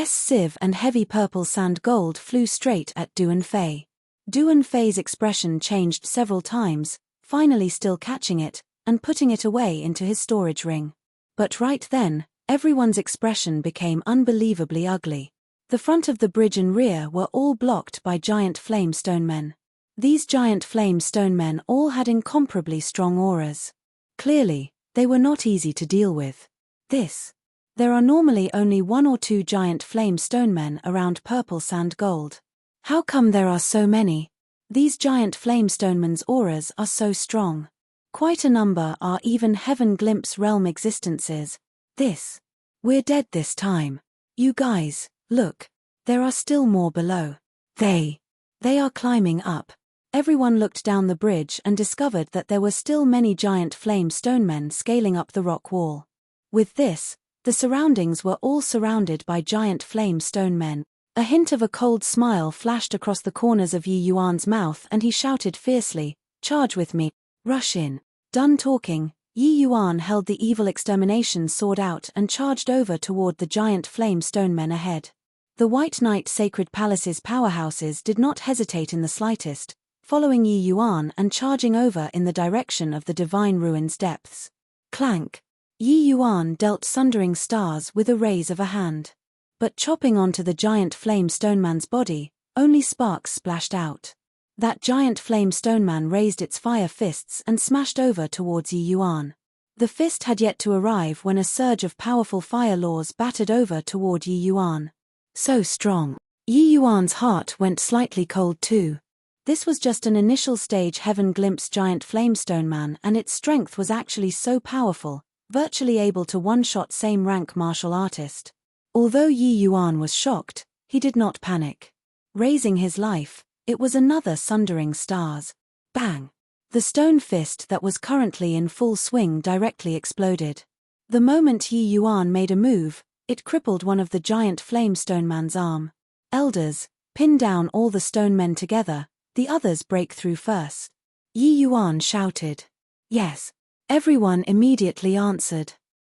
sieve and heavy purple sand gold flew straight at Duan Fei. Duan Fei's expression changed several times, finally still catching it, and putting it away into his storage ring. But right then, everyone's expression became unbelievably ugly. The front of the bridge and rear were all blocked by giant flame stone men. These giant flame stone men all had incomparably strong auras. Clearly, they were not easy to deal with. There are normally only one or two giant flame stone men around purple sand gold. How come there are so many? These giant flame stone men's auras are so strong. Quite a number are even heaven glimpse realm existences. We're dead this time. You guys, look. There are still more below. They are climbing up. Everyone looked down the bridge and discovered that there were still many giant flame stone men scaling up the rock wall. With this, the surroundings were all surrounded by giant flame stone men. A hint of a cold smile flashed across the corners of Yi Yuan's mouth and he shouted fiercely, charge with me, rush in. Done talking, Yi Yuan held the evil extermination sword out and charged over toward the giant flame stone men ahead. The White Knight Sacred Palace's powerhouses did not hesitate in the slightest, following Yi Yuan and charging over in the direction of the Divine Ruin's depths. Clank! Yi Yuan dealt sundering stars with a raise of a hand. But chopping onto the giant flame stone man's body, only sparks splashed out. That giant flame stone man raised its fire fists and smashed over towards Yi Yuan. The fist had yet to arrive when a surge of powerful fire laws battered over toward Yi Yuan. So strong. Yi Yuan's heart went slightly cold too. This was just an initial stage heaven glimpse giant flamestone man and its strength was actually so powerful, virtually able to one-shot same rank martial artist. Although Yi Yuan was shocked, he did not panic. Raising his life, it was another sundering stars. Bang! The stone fist that was currently in full swing directly exploded. The moment Yi Yuan made a move, it crippled one of the giant flamestone man's arm. Elders, pin down all the stone men together, the others break through first. Yi Yuan shouted. Yes. Everyone immediately answered.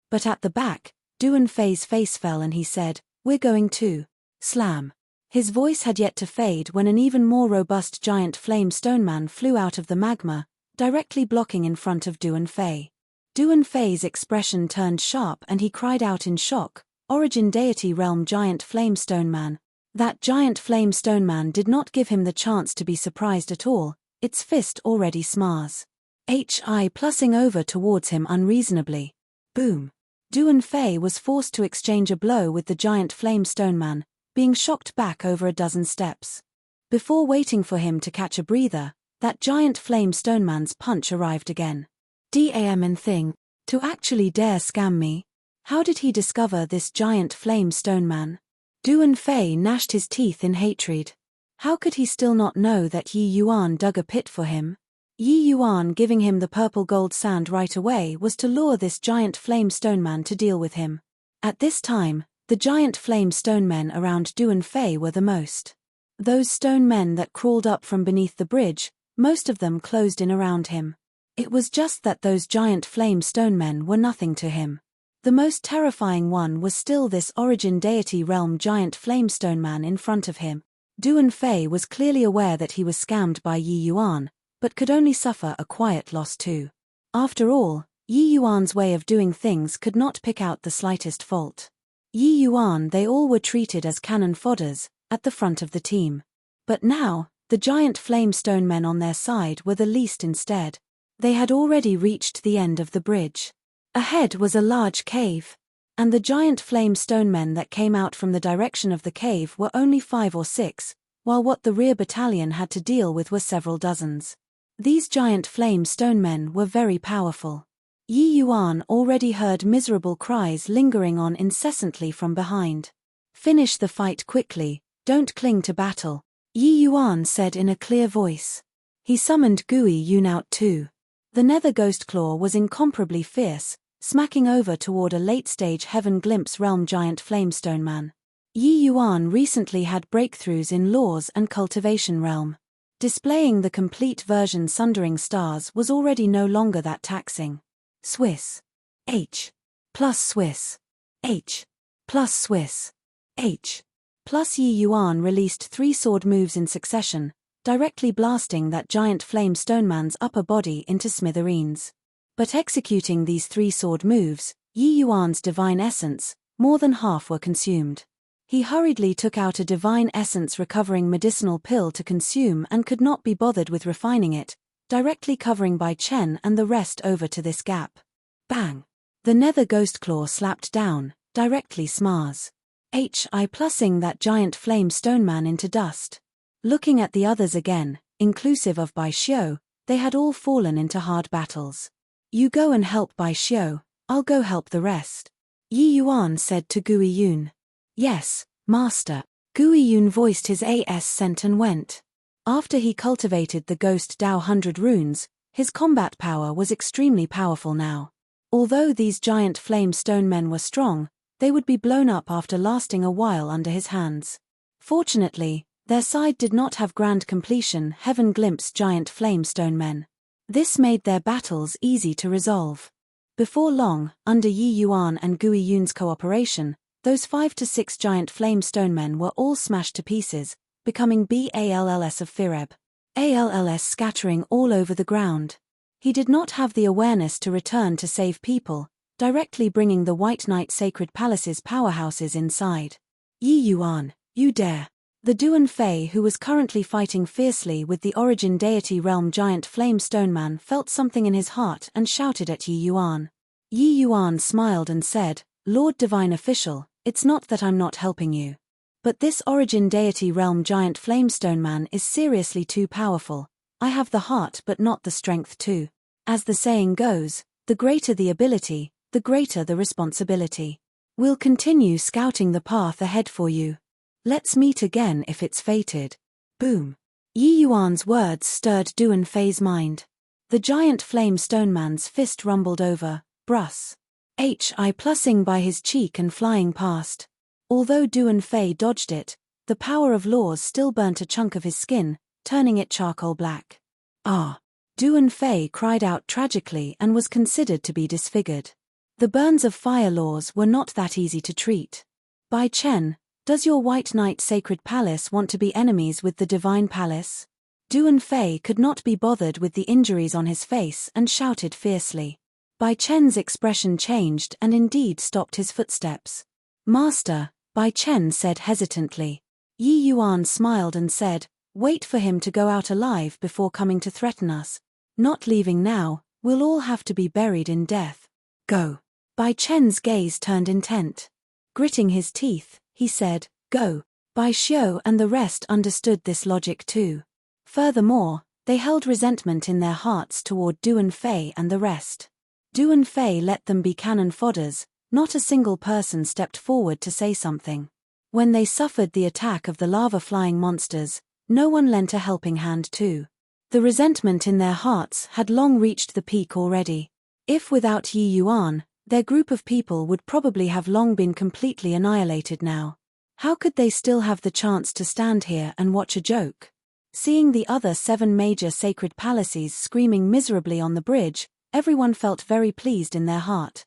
But at the back, Duan Fei's face fell and he said, we're going too. Slam. His voice had yet to fade when an even more robust giant flame stone man flew out of the magma, directly blocking in front of Duan Fei. Duan Fei's expression turned sharp and he cried out in shock, "Origin Deity Realm Giant Flame Stone Man." That giant flame stone man did not give him the chance to be surprised at all, its fist already smars. Hi plussing over towards him unreasonably. Boom. Duan Fei was forced to exchange a blow with the giant flame stone man, being shocked back over a dozen steps. Before waiting for him to catch a breather, that giant flame stone man's punch arrived again. Damn and thing, to actually dare scam me? How did he discover this giant flame stone man? Duan Fei gnashed his teeth in hatred. How could he still not know that Yi Yuan dug a pit for him? Yi Yuan giving him the purple gold sand right away was to lure this giant flame stone man to deal with him. At this time, the giant flame stone men around Duan Fei were the most. Those stone men that crawled up from beneath the bridge, most of them closed in around him. It was just that those giant flame stone men were nothing to him. The most terrifying one was still this Origin Deity Realm giant flame stone man in front of him. Duan Fei was clearly aware that he was scammed by Yi Yuan, but could only suffer a quiet loss too. After all, Yi Yuan's way of doing things could not pick out the slightest fault. Yi Yuan they all were treated as cannon fodders, at the front of the team. But now, the giant flame stone men on their side were the least instead. They had already reached the end of the bridge. Ahead was a large cave, and the giant flame stone men that came out from the direction of the cave were only 5 or 6, while what the rear battalion had to deal with were several dozens. These giant flame stone men were very powerful. Yi Yuan already heard miserable cries lingering on incessantly from behind. "Finish the fight quickly, don't cling to battle," Yi Yuan said in a clear voice. He summoned Gui Yun out too. The Nether Ghost Claw was incomparably fierce, smacking over toward a late-stage Heaven Glimpse Realm giant flamestone man. Yi Yuan recently had breakthroughs in Laws and Cultivation Realm. Displaying the complete version Sundering Stars was already no longer that taxing. Swiss. H. Plus Swiss. H. Plus Swiss. H. Plus Yi Yuan released 3 sword moves in succession, directly blasting that giant flame stone man's upper body into smithereens. But executing these 3 sword moves, Yi Yuan's divine essence, more than half were consumed. He hurriedly took out a divine essence recovering medicinal pill to consume and could not be bothered with refining it, directly covering Bai Chen and the rest over to this gap. Bang! The Nether Ghost Claw slapped down, directly smars. Hi plussing that giant flame stone man into dust. Looking at the others again, inclusive of Bai Xiu, they had all fallen into hard battles. "You go and help Bai Xiu, I'll go help the rest," Yi Yuan said to Gui Yun. "Yes, master." Gui Yun voiced his assent and went. After he cultivated the Ghost Dao 100 runes, his combat power was extremely powerful now. Although these giant flame stone men were strong, they would be blown up after lasting a while under his hands. Fortunately, their side did not have grand completion Heaven Glimpse giant flame stone men. This made their battles easy to resolve. Before long, under Yi Yuan and Gui Yun's cooperation, those 5 to 6 giant flame stone men were all smashed to pieces, becoming balls of Fireb. Alls scattering all over the ground. He did not have the awareness to return to save people, directly bringing the White Knight Sacred Palace's powerhouses inside. "Yi Yuan, you dare." The Duan Fei, who was currently fighting fiercely with the Origin Deity Realm giant flame stone man, felt something in his heart and shouted at Yi Yuan. Yi Yuan smiled and said, "Lord Divine Official, it's not that I'm not helping you. But this Origin Deity Realm giant flamestone man is seriously too powerful. I have the heart but not the strength too. As the saying goes, the greater the ability, the greater the responsibility. We'll continue scouting the path ahead for you. Let's meet again if it's fated." Boom. Yi Yuan's words stirred Duan Fei's mind. The giant flame stone man's fist rumbled over, brus. Hi plussing by his cheek and flying past. Although Duan Fei dodged it, the power of laws still burnt a chunk of his skin, turning it charcoal black. Ah! Duan Fei cried out tragically and was considered to be disfigured. The burns of fire laws were not that easy to treat. Bai Chen, Does your White Knight Sacred Palace want to be enemies with the Divine Palace? Duan Fei could not be bothered with the injuries on his face and shouted fiercely. Bai Chen's expression changed and indeed stopped his footsteps. Master, Bai Chen said hesitantly. Yi Yuan smiled and said, wait for him to go out alive before coming to threaten us. Not leaving now, we'll all have to be buried in death. Go. Bai Chen's gaze turned intent. Gritting his teeth, he said, go. Bai Xiu and the rest understood this logic too. Furthermore, they held resentment in their hearts toward Duan Fei and the rest. Duan Fei let them be cannon fodders, not a single person stepped forward to say something. When they suffered the attack of the lava-flying monsters, no one lent a helping hand too. The resentment in their hearts had long reached the peak already. If without Yi Yuan, their group of people would probably have long been completely annihilated now. How could they still have the chance to stand here and watch a joke? Seeing the other 7 major sacred palaces screaming miserably on the bridge, everyone felt very pleased in their heart.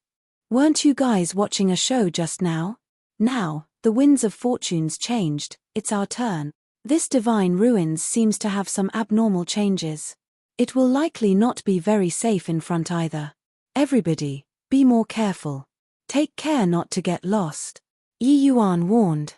Weren't you guys watching a show just now? Now, the winds of fortunes changed, it's our turn. This divine ruins seems to have some abnormal changes. It will likely not be very safe in front either. Everybody, be more careful. Take care not to get lost. Yi Yuan warned.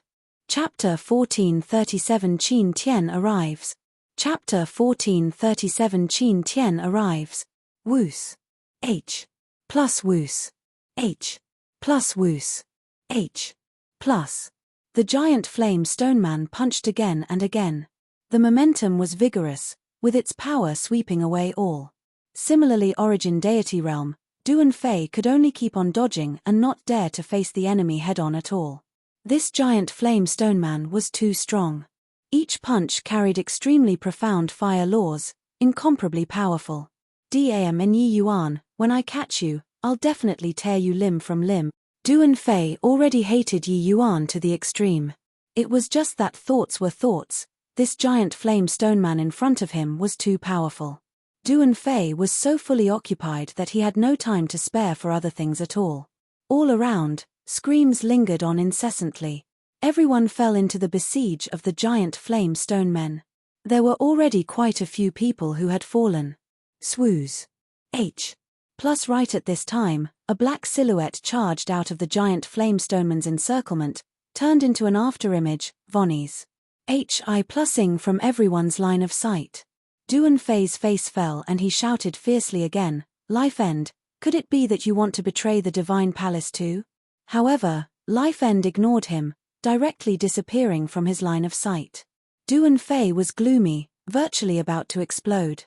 Chapter 1437 Qin Tian arrives. Chapter 1437 Qin Tian arrives. Woos. H. Plus woos. H. Plus woos. H. Plus. The giant flame stoneman punched again and again. The momentum was vigorous, with its power sweeping away all. Similarly, Origin Deity Realm, Duan Fei could only keep on dodging and not dare to face the enemy head-on at all. This giant flame stoneman was too strong. Each punch carried extremely profound fire laws, incomparably powerful. Dam and Yi Yuan, when I catch you, I'll definitely tear you limb from limb. Duan Fei already hated Yi Yuan to the extreme. It was just that thoughts were thoughts, this giant flame stoneman in front of him was too powerful. Duan Fei was so fully occupied that he had no time to spare for other things at all. All around, screams lingered on incessantly. Everyone fell into the besiege of the giant flame stone men. There were already quite a few people who had fallen. Swoos. H. Plus right at this time, a black silhouette charged out of the giant flamestoneman's encirclement, turned into an afterimage, Vonnie's. Hi plussing from everyone's line of sight. Duan Fei's face fell and he shouted fiercely again, Life End, could it be that you want to betray the Divine Palace too? However, Life End ignored him, directly disappearing from his line of sight. Duan Fei was gloomy, virtually about to explode.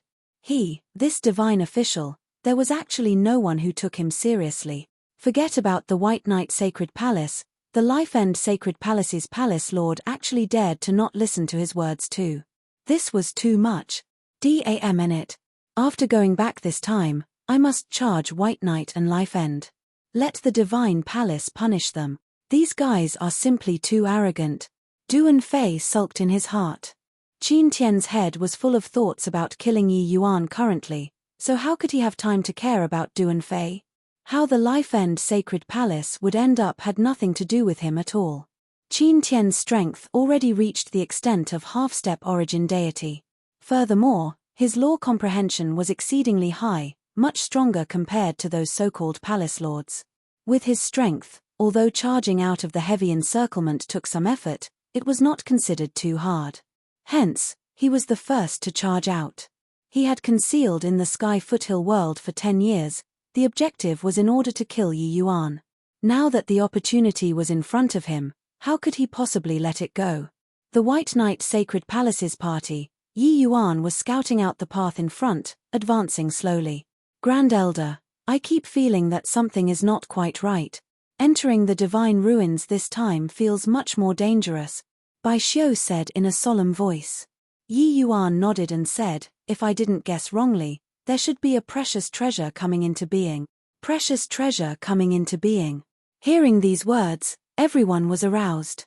This divine official, there was actually no one who took him seriously. Forget about the White Knight Sacred Palace, the Life End Sacred Palace's Palace Lord actually dared to not listen to his words too. This was too much. Damn it. After going back this time, I must charge White Knight and Life End. Let the Divine Palace punish them. These guys are simply too arrogant. Duan Fei sulked in his heart. Qin Tian's head was full of thoughts about killing Yi Yuan currently, so how could he have time to care about Duan Fei? How the Life End Sacred Palace would end up had nothing to do with him at all. Qin Tian's strength already reached the extent of half-step origin deity. Furthermore, his law comprehension was exceedingly high, much stronger compared to those so-called palace lords. With his strength, although charging out of the heavy encirclement took some effort, it was not considered too hard. Hence, he was the first to charge out. He had concealed in the Sky Foothill world for 10 years, the objective was in order to kill Yi Yuan. Now that the opportunity was in front of him, how could he possibly let it go? The White Knight Sacred Palace's party, Yi Yuan was scouting out the path in front, advancing slowly. Grand Elder, I keep feeling that something is not quite right. Entering the divine ruins this time feels much more dangerous, Bai Xiu said in a solemn voice. Yi Yuan nodded and said, if I didn't guess wrongly, there should be a precious treasure coming into being. Precious treasure coming into being. Hearing these words, everyone was aroused.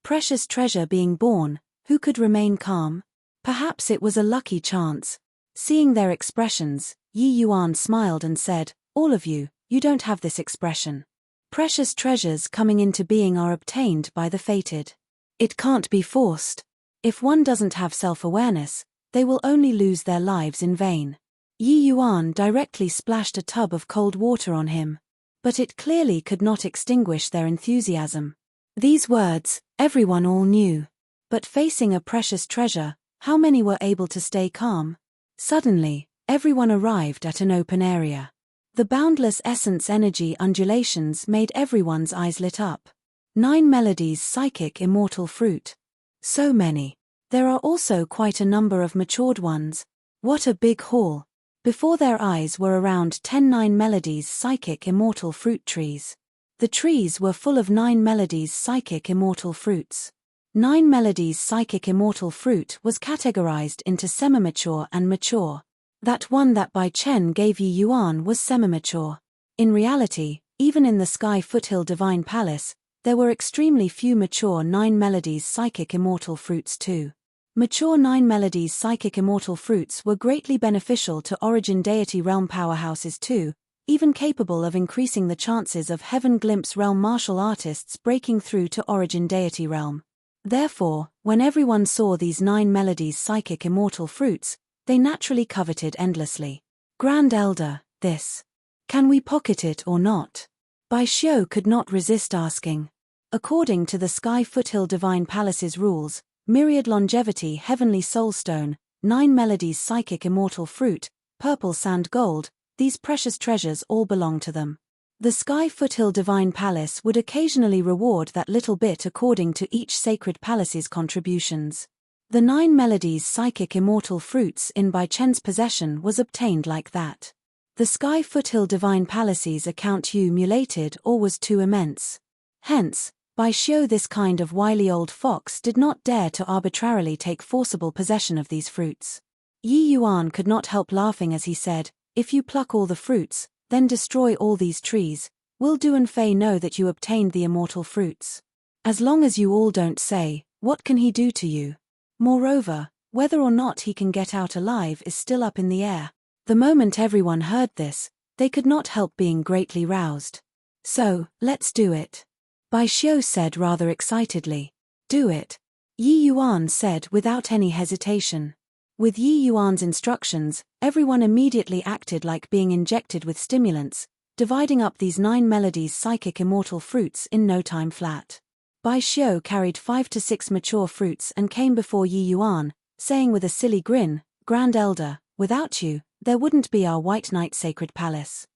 Precious treasure being born, who could remain calm? Perhaps it was a lucky chance. Seeing their expressions, Yi Yuan smiled and said, all of you, you don't have this expression. Precious treasures coming into being are obtained by the fated. It can't be forced. If one doesn't have self-awareness, they will only lose their lives in vain. Yi Yuan directly splashed a tub of cold water on him. But it clearly could not extinguish their enthusiasm. These words, everyone all knew. But facing a precious treasure, how many were able to stay calm? Suddenly, everyone arrived at an open area. The boundless essence energy undulations made everyone's eyes lit up. 9 melodies psychic immortal fruit. So many. There are also quite a number of matured ones. What a big haul. Before their eyes were around 10 9 melodies psychic immortal fruit trees. The trees were full of 9 melodies psychic immortal fruits. 9 melodies psychic immortal fruit was categorized into semi-mature and mature. That one that Bai Chen gave Yi Yuan was semi-mature. In reality, even in the Sky Foothill Divine Palace, there were extremely few mature 9 melodies psychic immortal fruits too. Mature 9 melodies psychic immortal fruits were greatly beneficial to Origin Deity Realm powerhouses too, even capable of increasing the chances of Heaven Glimpse Realm martial artists breaking through to Origin Deity Realm. Therefore, when everyone saw these 9 melodies psychic immortal fruits, they naturally coveted endlessly. Grand Elder, this. Can we pocket it or not? Bai Xiu could not resist asking. According to the Sky Foothill Divine Palace's rules, Myriad Longevity Heavenly Soulstone, 9 melodies psychic immortal fruit, purple sand gold, these precious treasures all belong to them. The Sky Foothill Divine Palace would occasionally reward that little bit according to each sacred palace's contributions. The 9 melodies psychic immortal fruits in Bai Chen's possession was obtained like that. The Sky Foothill Divine Palace's account mulated or was too immense. Hence, Bai Xiu, this kind of wily old fox, did not dare to arbitrarily take forcible possession of these fruits. Yi Yuan could not help laughing as he said, "If you pluck all the fruits, then destroy all these trees, will Du Fei know that you obtained the immortal fruits? As long as you all don't say, what can he do to you? Moreover, whether or not he can get out alive is still up in the air." The moment everyone heard this, they could not help being greatly roused. "So, let's do it," Bai Xiu said rather excitedly. "Do it," Yi Yuan said without any hesitation. With Yi Yuan's instructions, everyone immediately acted like being injected with stimulants, dividing up these 9 melodies psychic immortal fruits in no time flat. Bai Xiu carried 5 to 6 mature fruits and came before Yi Yuan, saying with a silly grin, "Grand Elder, without you, there wouldn't be our White Knight Sacred Palace.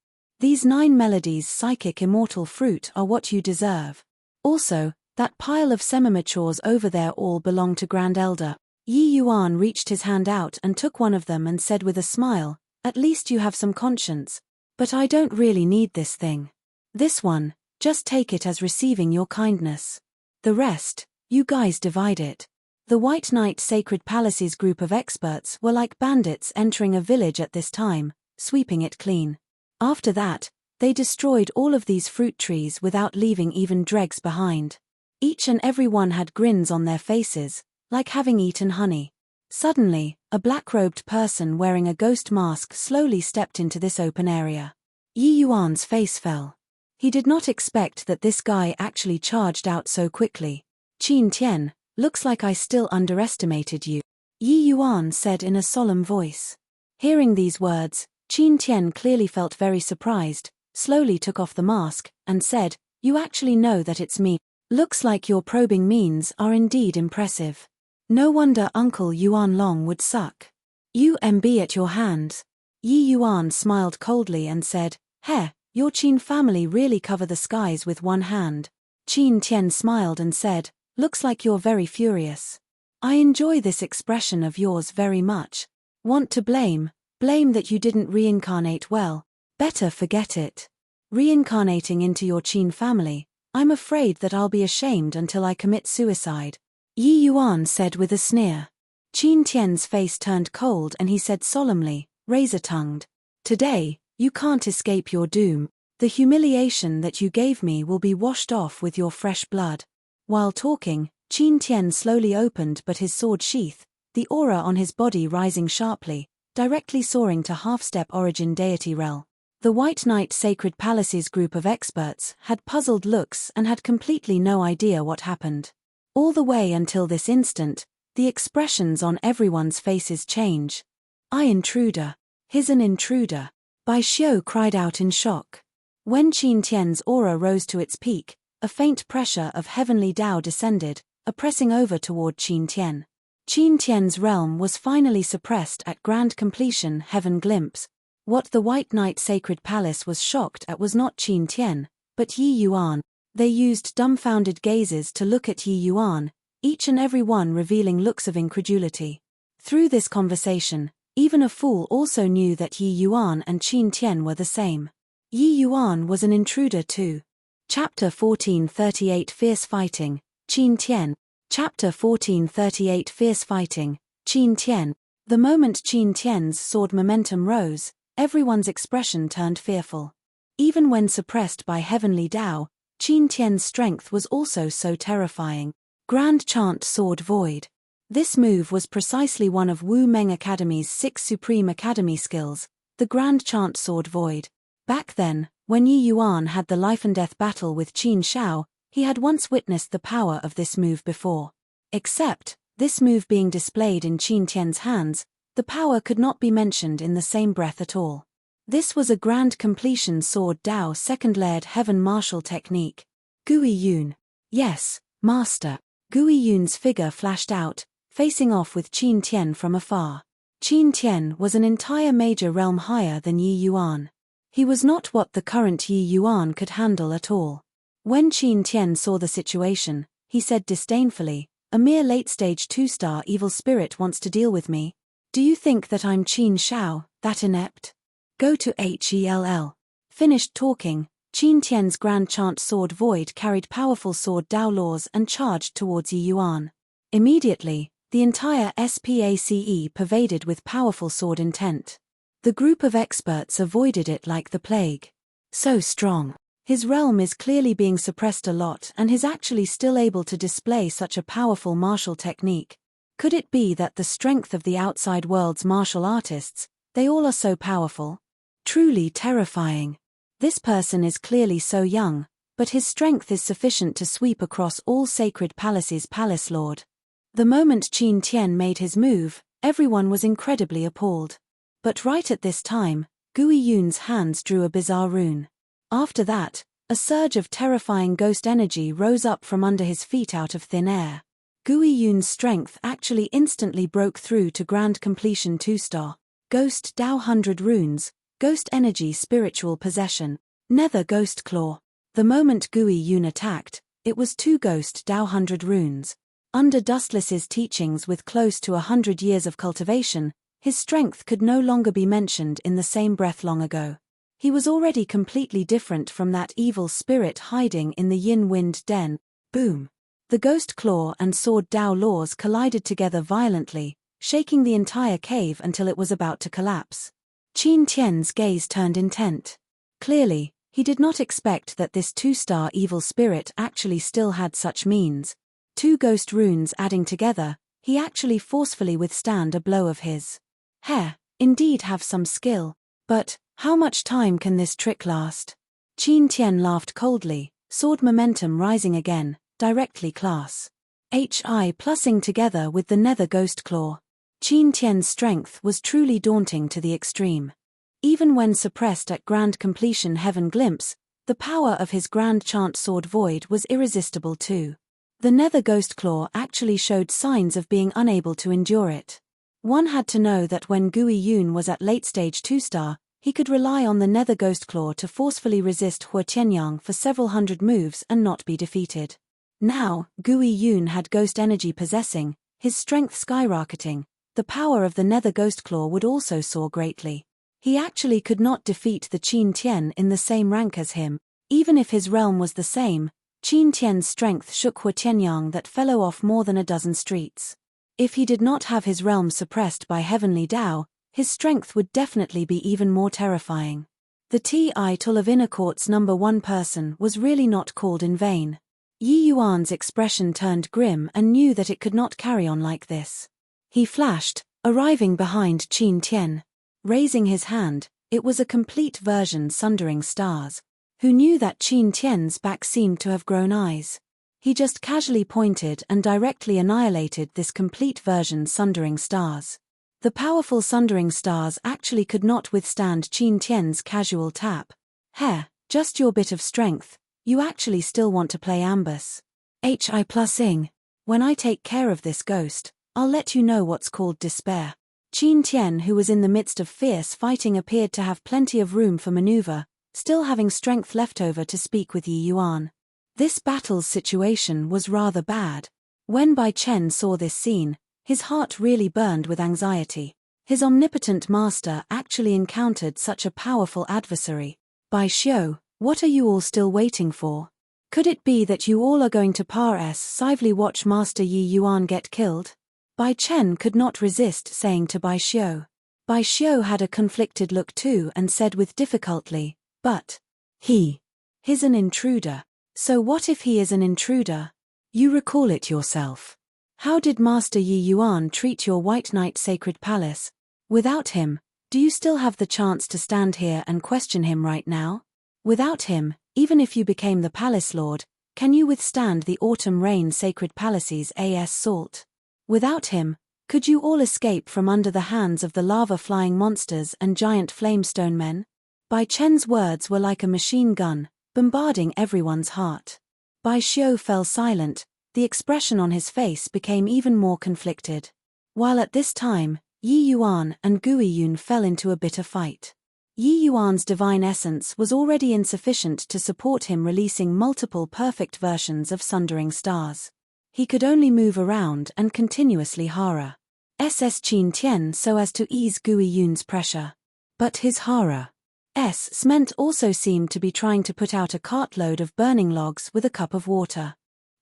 These 9 melodies psychic immortal fruit are what you deserve. Also, that pile of semi-matures over there all belong to Grand Elder." Yi Yuan reached his hand out and took one of them and said with a smile, "At least you have some conscience. But I don't really need this thing. This one, just take it as receiving your kindness. The rest, you guys divide it." The White Knight Sacred Palace's group of experts were like bandits entering a village at this time, sweeping it clean. After that, they destroyed all of these fruit trees without leaving even dregs behind. Each and every one had grins on their faces, like having eaten honey. Suddenly, a black-robed person wearing a ghost mask slowly stepped into this open area. Yi Yuan's face fell. He did not expect that this guy actually charged out so quickly. "Qin Tian, looks like I still underestimated you," Yi Yuan said in a solemn voice. Hearing these words, Qin Tian clearly felt very surprised, slowly took off the mask, and said, "You actually know that it's me. Looks like your probing means are indeed impressive. No wonder Uncle Yuan Long would suck. UMB at your hands." Yi Yuan smiled coldly and said, "Heh, your Qin family really cover the skies with one hand." Qin Tian smiled and said, "Looks like you're very furious. I enjoy this expression of yours very much. Want to blame that you didn't reincarnate well? Better forget it. Reincarnating into your Qin family, I'm afraid that I'll be ashamed until I commit suicide," Yi Yuan said with a sneer. Qin Tian's face turned cold and he said solemnly, razor-tongued, "Today, you can't escape your doom. The humiliation that you gave me will be washed off with your fresh blood." While talking, Qin Tian slowly opened but his sword sheath, the aura on his body rising sharply, directly soaring to half-step Origin Deity Realm. The White Knight Sacred Palace's group of experts had puzzled looks and had completely no idea what happened. All the way until this instant, the expressions on everyone's faces change. Intruder. He's an intruder. Bai Xiu cried out in shock. When Qin Tian's aura rose to its peak, a faint pressure of heavenly Tao descended, pressing over toward Qin Tian. Qin Tian's realm was finally suppressed at grand completion. Heaven glimpse. What the White Knight Sacred Palace was shocked at was not Qin Tian, but Yi Yuan. They used dumbfounded gazes to look at Yi Yuan, each and every one revealing looks of incredulity. Through this conversation, even a fool also knew that Yi Yuan and Qin Tian were the same. Yi Yuan was an intruder too. Chapter 1438 Fierce Fighting, Qin Tian. Chapter 1438 Fierce Fighting, Qin Tian. The moment Qin Tian's sword momentum rose, everyone's expression turned fearful. Even when suppressed by heavenly Tao, Qin Tian's strength was also so terrifying. Grand Chant Sword Void. This move was precisely one of Wu Meng Academy's 6 Supreme Academy skills, the Grand Chant Sword Void. Back then, when Yi Yuan had the life-and-death battle with Qin Shao, he had once witnessed the power of this move before. Except, this move being displayed in Qin Tian's hands, the power could not be mentioned in the same breath at all. This was a grand completion sword Dao second-layered heaven martial technique. Gui Yun. Yes, master. Gui Yun's figure flashed out, facing off with Qin Tian from afar. Qin Tian was an entire major realm higher than Yi Yuan. He was not what the current Yi Yuan could handle at all. When Qin Tian saw the situation, he said disdainfully, "A mere late-stage 2-star evil spirit wants to deal with me. Do you think that I'm Qin Shao, that inept? Go to Hell." Finished talking, Qin Tian's Grand Chant Sword Void carried powerful sword Dao laws and charged towards Yi Yuan. Immediately, the entire SPACE pervaded with powerful sword intent. The group of experts avoided it like the plague. So strong. His realm is clearly being suppressed a lot and he's actually still able to display such a powerful martial technique. Could it be that the strength of the outside world's martial artists, they all are so powerful? Truly terrifying. This person is clearly so young, but his strength is sufficient to sweep across all sacred palaces. Palace Lord. The moment Qin Tian made his move, everyone was incredibly appalled. But right at this time, Gui Yun's hands drew a bizarre rune. After that, a surge of terrifying ghost energy rose up from under his feet out of thin air. Gui Yun's strength actually instantly broke through to grand completion 2-star. Ghost Dao 100 runes, Ghost Energy Spiritual Possession, Nether Ghost Claw. The moment Gui Yun attacked, it was 2 Ghost Dao 100 runes. Under Dustless's teachings with close to 100 years of cultivation, his strength could no longer be mentioned in the same breath long ago. He was already completely different from that evil spirit hiding in the Yin Wind Den. Boom! The Ghost Claw and Sword Dao laws collided together violently, shaking the entire cave until it was about to collapse. Qin Tian's gaze turned intent. Clearly, he did not expect that this 2-star evil spirit actually still had such means. 2 ghost runes adding together, he actually forcefully withstand a blow of his. Indeed have some skill. But, how much time can this trick last? Qin Tian laughed coldly, sword momentum rising again, directly class. HI plussing together with the Nether Ghost Claw. Qin Tian's strength was truly daunting to the extreme. Even when suppressed at grand completion heaven glimpse, the power of his Grand Chant Sword Void was irresistible too. The Nether Ghost Claw actually showed signs of being unable to endure it. One had to know that when Gui Yun was at late stage 2-star, he could rely on the Nether Ghost Claw to forcefully resist Hua Tianyang for several hundred moves and not be defeated. Now, Gui Yun had ghost energy possessing, his strength skyrocketing. The power of the Nether Ghost Claw would also soar greatly. He actually could not defeat the Qin Tian in the same rank as him. Even if his realm was the same, Qin Tian's strength shook Hua Tianyang that fellow off more than a dozen streets. If he did not have his realm suppressed by heavenly Tao, his strength would definitely be even more terrifying. The title of Inner Court's #1 person was really not called in vain. Yi Yuan's expression turned grim and knew that it could not carry on like this. He flashed, arriving behind Qin Tian. Raising his hand, it was a complete version sundering stars. Who knew that Qin Tian's back seemed to have grown eyes? He just casually pointed and directly annihilated this complete version sundering stars. The powerful sundering stars actually could not withstand Qin Tian's casual tap. "Heh, just your bit of strength, you actually still want to play ambush. Hi+ing. When I take care of this ghost, I'll let you know what's called despair." Qin Tian, who was in the midst of fierce fighting, appeared to have plenty of room for maneuver, still having strength left over to speak with Yi Yuan. This battle's situation was rather bad. When Bai Chen saw this scene, his heart really burned with anxiety. His omnipotent master actually encountered such a powerful adversary. "Bai Xiu, what are you all still waiting for? Could it be that you all are going to passively watch Master Yi Yuan get killed?" Bai Chen could not resist saying to Bai Xiu. Bai Xiu had a conflicted look too and said with difficulty, "But he's an intruder." "So what if he is an intruder? You recall it yourself. How did Master Yi Yuan treat your White Knight Sacred Palace? Without him, do you still have the chance to stand here and question him right now? Without him, even if you became the Palace Lord, can you withstand the autumn rain Sacred Palace's assault? Without him, could you all escape from under the hands of the lava-flying monsters and giant flamestone men?" Bai Chen's words were like a machine gun, bombarding everyone's heart. Bai Xiu fell silent, the expression on his face became even more conflicted. While at this time, Yi Yuan and Gui Yun fell into a bitter fight. Yi Yuan's divine essence was already insufficient to support him releasing multiple perfect versions of sundering stars. He could only move around and continuously hara Qin Tian so as to ease Gui Yun's pressure. But his hara meant also seemed to be trying to put out a cartload of burning logs with a cup of water.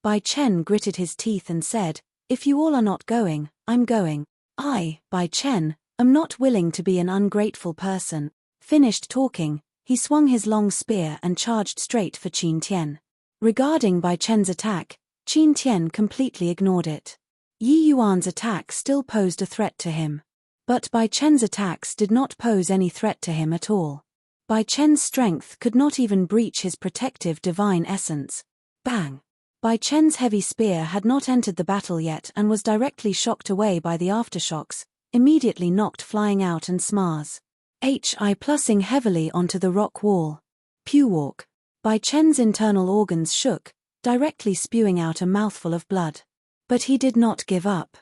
Bai Chen gritted his teeth and said, "If you all are not going, I'm going. I, Bai Chen, am not willing to be an ungrateful person." Finished talking, he swung his long spear and charged straight for Qin Tian. Regarding Bai Chen's attack, Qin Tian completely ignored it. Yi Yuan's attack still posed a threat to him. But Bai Chen's attacks did not pose any threat to him at all. Bai Chen's strength could not even breach his protective divine essence. Bang! Bai Chen's heavy spear had not entered the battle yet and was directly shocked away by the aftershocks, immediately knocked flying out and smars. Hi+ing heavily onto the rock wall. Pewalk. Bai Chen's internal organs shook, directly spewing out a mouthful of blood. But he did not give up.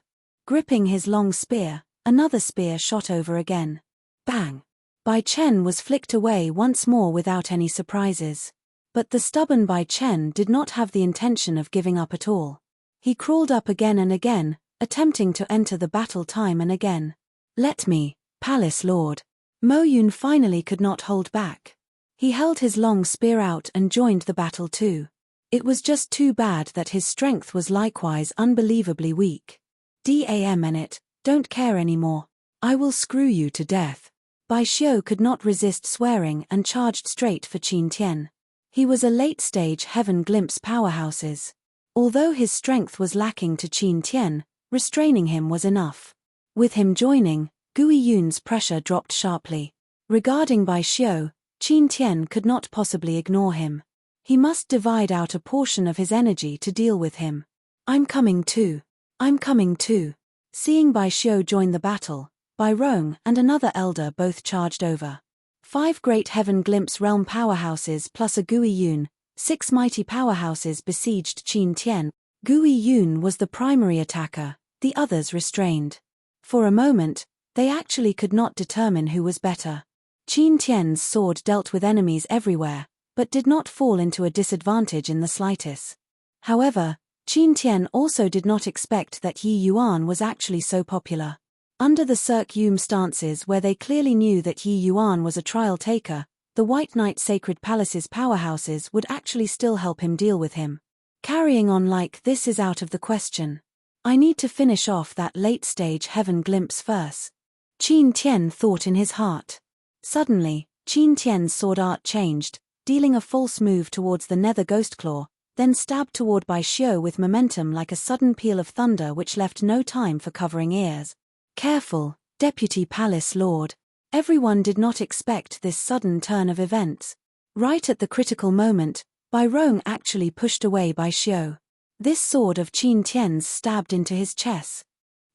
Gripping his long spear, another spear shot over again. Bang! Bai Chen was flicked away once more without any surprises. But the stubborn Bai Chen did not have the intention of giving up at all. He crawled up again and again, attempting to enter the battle time and again. "Let me, Palace Lord." Mo Yun finally could not hold back. He held his long spear out and joined the battle too. It was just too bad that his strength was likewise unbelievably weak. "Damn it, don't care anymore. I will screw you to death." Bai Xiu could not resist swearing and charged straight for Qin Tian. He was a late-stage Heaven Glimpse powerhouses. Although his strength was lacking to Qin Tian, restraining him was enough. With him joining, Gui Yun's pressure dropped sharply. Regarding Bai Xiu, Qin Tian could not possibly ignore him. He must divide out a portion of his energy to deal with him. "I'm coming too. I'm coming too." Seeing Bai Xiu join the battle, Bai Rong and another elder both charged over. 5 great Heaven Glimpse realm powerhouses plus a Gui Yun, 6 mighty powerhouses besieged Qin Tian. Gui Yun was the primary attacker, the others restrained. For a moment, they actually could not determine who was better. Qin Tian's sword dealt with enemies everywhere, but did not fall into a disadvantage in the slightest. However, Qin Tian also did not expect that Yi Yuan was actually so popular. Under the circumstances where they clearly knew that Yi Yuan was a trial taker, the White Knight Sacred Palace's powerhouses would actually still help him deal with him. Carrying on like this is out of the question. I need to finish off that late-stage Heaven Glimpse first. Qin Tian thought in his heart. Suddenly, Qin Tian's sword art changed, dealing a false move towards the Nether Ghostclaw, then stabbed toward Bai Xiu with momentum like a sudden peal of thunder which left no time for covering ears. "Careful, Deputy Palace Lord." Everyone did not expect this sudden turn of events. Right at the critical moment, Bai Rong actually pushed away Bai Xiu. This sword of Qin Tian's stabbed into his chest.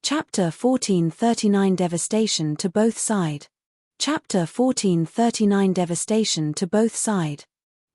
Chapter 1439 Devastation to both side. Chapter 1439 Devastation to both side.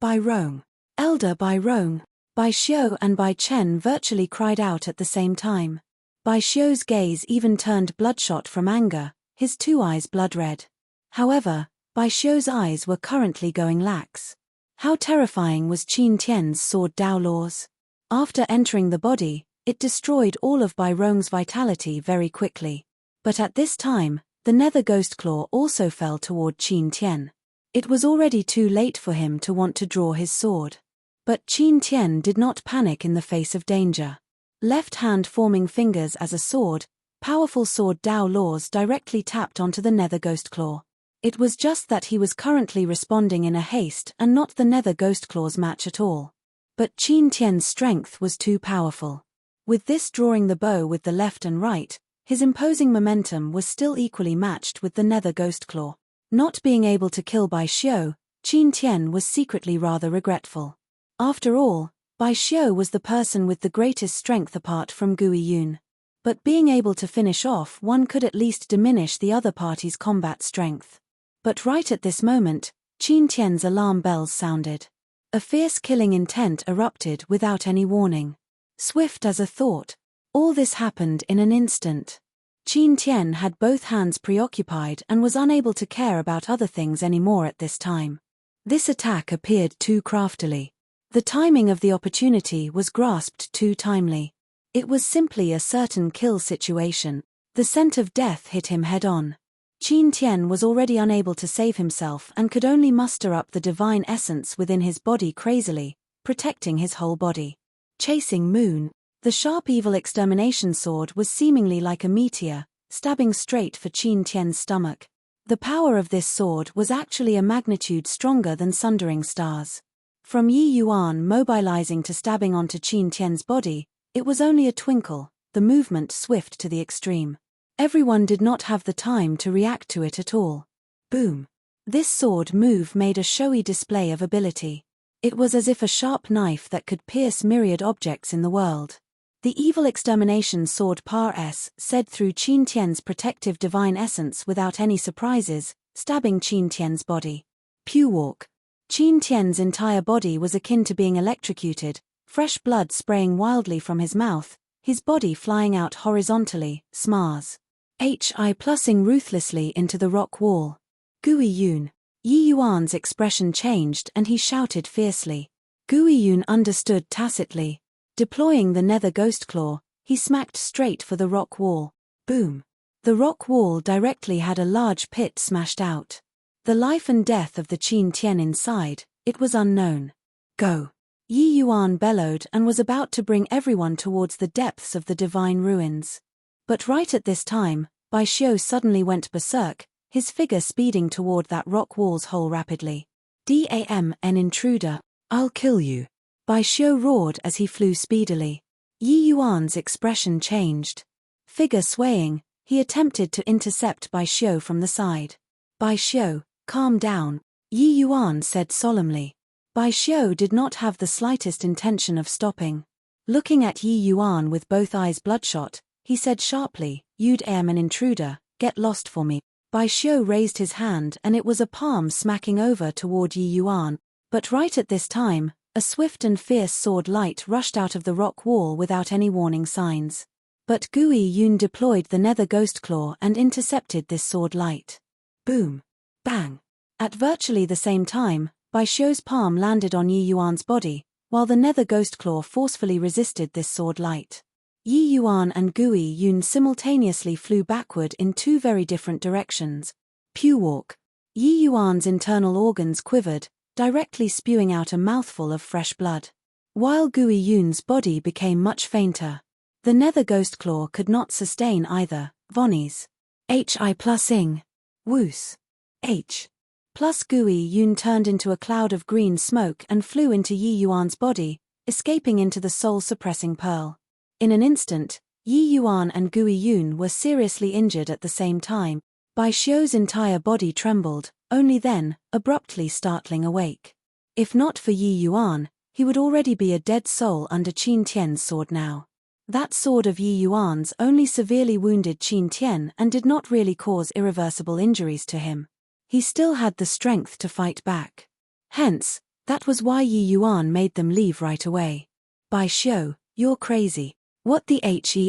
Bai Rong. Elder Bai Rong, Bai Xiu and Bai Chen virtually cried out at the same time. Bai Xiu's gaze even turned bloodshot from anger, his two eyes blood red. However, Bai Xiu's eyes were currently going lax. How terrifying was Qin Tian's sword Dao Laws? After entering the body, it destroyed all of Bai Rong's vitality very quickly. But at this time, the nether ghost claw also fell toward Qin Tian. It was already too late for him to want to draw his sword. But Qin Tian did not panic in the face of danger. Left hand forming fingers as a sword, powerful sword Dao Laws directly tapped onto the nether ghost claw. It was just that he was currently responding in a haste and not the nether ghost claw's match at all. But Qin Tian's strength was too powerful. With this drawing the bow with the left and right, his imposing momentum was still equally matched with the nether ghost claw. Not being able to kill Bai Xiu, Qin Tian was secretly rather regretful. After all, Bai Xiu was the person with the greatest strength apart from Gui Yun. But being able to finish off one could at least diminish the other party's combat strength. But right at this moment, Qin Tian's alarm bells sounded. A fierce killing intent erupted without any warning. Swift as a thought. All this happened in an instant. Qin Tian had both hands preoccupied and was unable to care about other things anymore at this time. This attack appeared too craftily. The timing of the opportunity was grasped too timely. It was simply a certain kill situation. The scent of death hit him head-on. Qin Tian was already unable to save himself and could only muster up the divine essence within his body crazily, protecting his whole body. Chasing Moon. The sharp evil extermination sword was seemingly like a meteor, stabbing straight for Qin Tian's stomach. The power of this sword was actually a magnitude stronger than sundering stars. From Yi Yuan mobilizing to stabbing onto Qin Tian's body, it was only a twinkle, the movement swift to the extreme. Everyone did not have the time to react to it at all. Boom. This sword move made a showy display of ability. It was as if a sharp knife that could pierce myriad objects in the world. The evil extermination sword Par S said through Qin Tian's protective divine essence without any surprises, stabbing Qin Tian's body. Pew walk. Qin Tian's entire body was akin to being electrocuted, fresh blood spraying wildly from his mouth, his body flying out horizontally, smars. Hi plussing ruthlessly into the rock wall. Gui Yun. Yi Yuan's expression changed and he shouted fiercely. Gui Yun understood tacitly. Deploying the nether ghost claw, he smacked straight for the rock wall. Boom. The rock wall directly had a large pit smashed out. The life and death of the Qin Tian inside, it was unknown. Go. Yi Yuan bellowed and was about to bring everyone towards the depths of the divine ruins. But right at this time, Bai Xiu suddenly went berserk, his figure speeding toward that rock wall's hole rapidly. Damn, an intruder. I'll kill you. Bai Xiu roared as he flew speedily. Yi Yuan's expression changed. Figure swaying, he attempted to intercept Bai Xiu from the side. Bai Xiu, calm down, Yi Yuan said solemnly. Bai Xiu did not have the slightest intention of stopping. Looking at Yi Yuan with both eyes bloodshot, he said sharply, "You'd am an intruder, get lost for me." Bai Xiu raised his hand and it was a palm smacking over toward Yi Yuan, but right at this time, a swift and fierce sword light rushed out of the rock wall without any warning signs. But Gui Yun deployed the nether ghost claw and intercepted this sword light. Boom. Bang. At virtually the same time, Bai Xiu's palm landed on Yi Yuan's body, while the nether ghost claw forcefully resisted this sword light. Yi Yuan and Gui Yun simultaneously flew backward in two very different directions. Pew walk. Yi Yuan's internal organs quivered, directly spewing out a mouthful of fresh blood. While Gui Yun's body became much fainter. The nether ghost claw could not sustain either. Vonnies. Hi plus ing. Woos. H. Plus Gui Yun turned into a cloud of green smoke and flew into Yi Yuan's body, escaping into the soul-suppressing pearl. In an instant, Yi Yuan and Gui Yun were seriously injured at the same time. Bai Xiu's entire body trembled, only then, abruptly startling awake. If not for Yi Yuan, he would already be a dead soul under Qin Tian's sword now. That sword of Yi Yuan's only severely wounded Qin Tian and did not really cause irreversible injuries to him. He still had the strength to fight back. Hence, that was why Yi Yuan made them leave right away. Bai Xiu, you're crazy. What the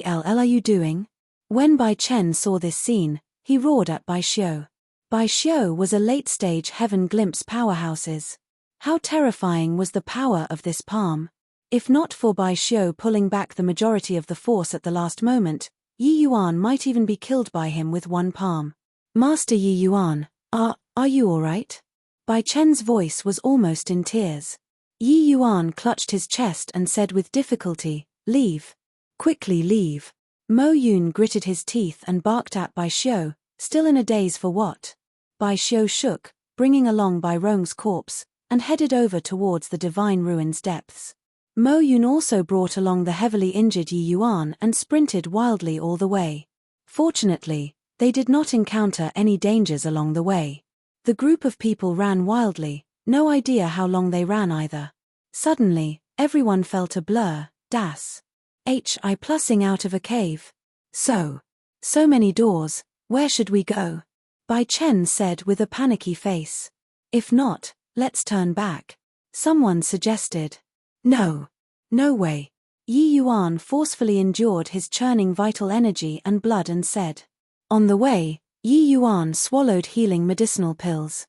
hell are you doing? When Bai Chen saw this scene, he roared at Bai Xiu. Bai Xiu was a late-stage heaven glimpse powerhouses. How terrifying was the power of this palm? If not for Bai Xiu pulling back the majority of the force at the last moment, Yi Yuan might even be killed by him with one palm. Master Yi Yuan, are you alright? Bai Chen's voice was almost in tears. Yi Yuan clutched his chest and said with difficulty, leave. Quickly leave. Mo Yun gritted his teeth and barked at Bai Xiu, still in a daze for what? Bai Xiu shook, bringing along Bai Rong's corpse, and headed over towards the divine ruins depths. Mo Yun also brought along the heavily injured Yi Yuan and sprinted wildly all the way. Fortunately, they did not encounter any dangers along the way. The group of people ran wildly, no idea how long they ran either. Suddenly, everyone felt a blur, I plussing out of a cave. So many doors, where should we go? Bai Chen said with a panicky face. If not, let's turn back. Someone suggested. No way. Yi Yuan forcefully endured his churning vital energy and blood and said. On the way, Yi Yuan swallowed healing medicinal pills.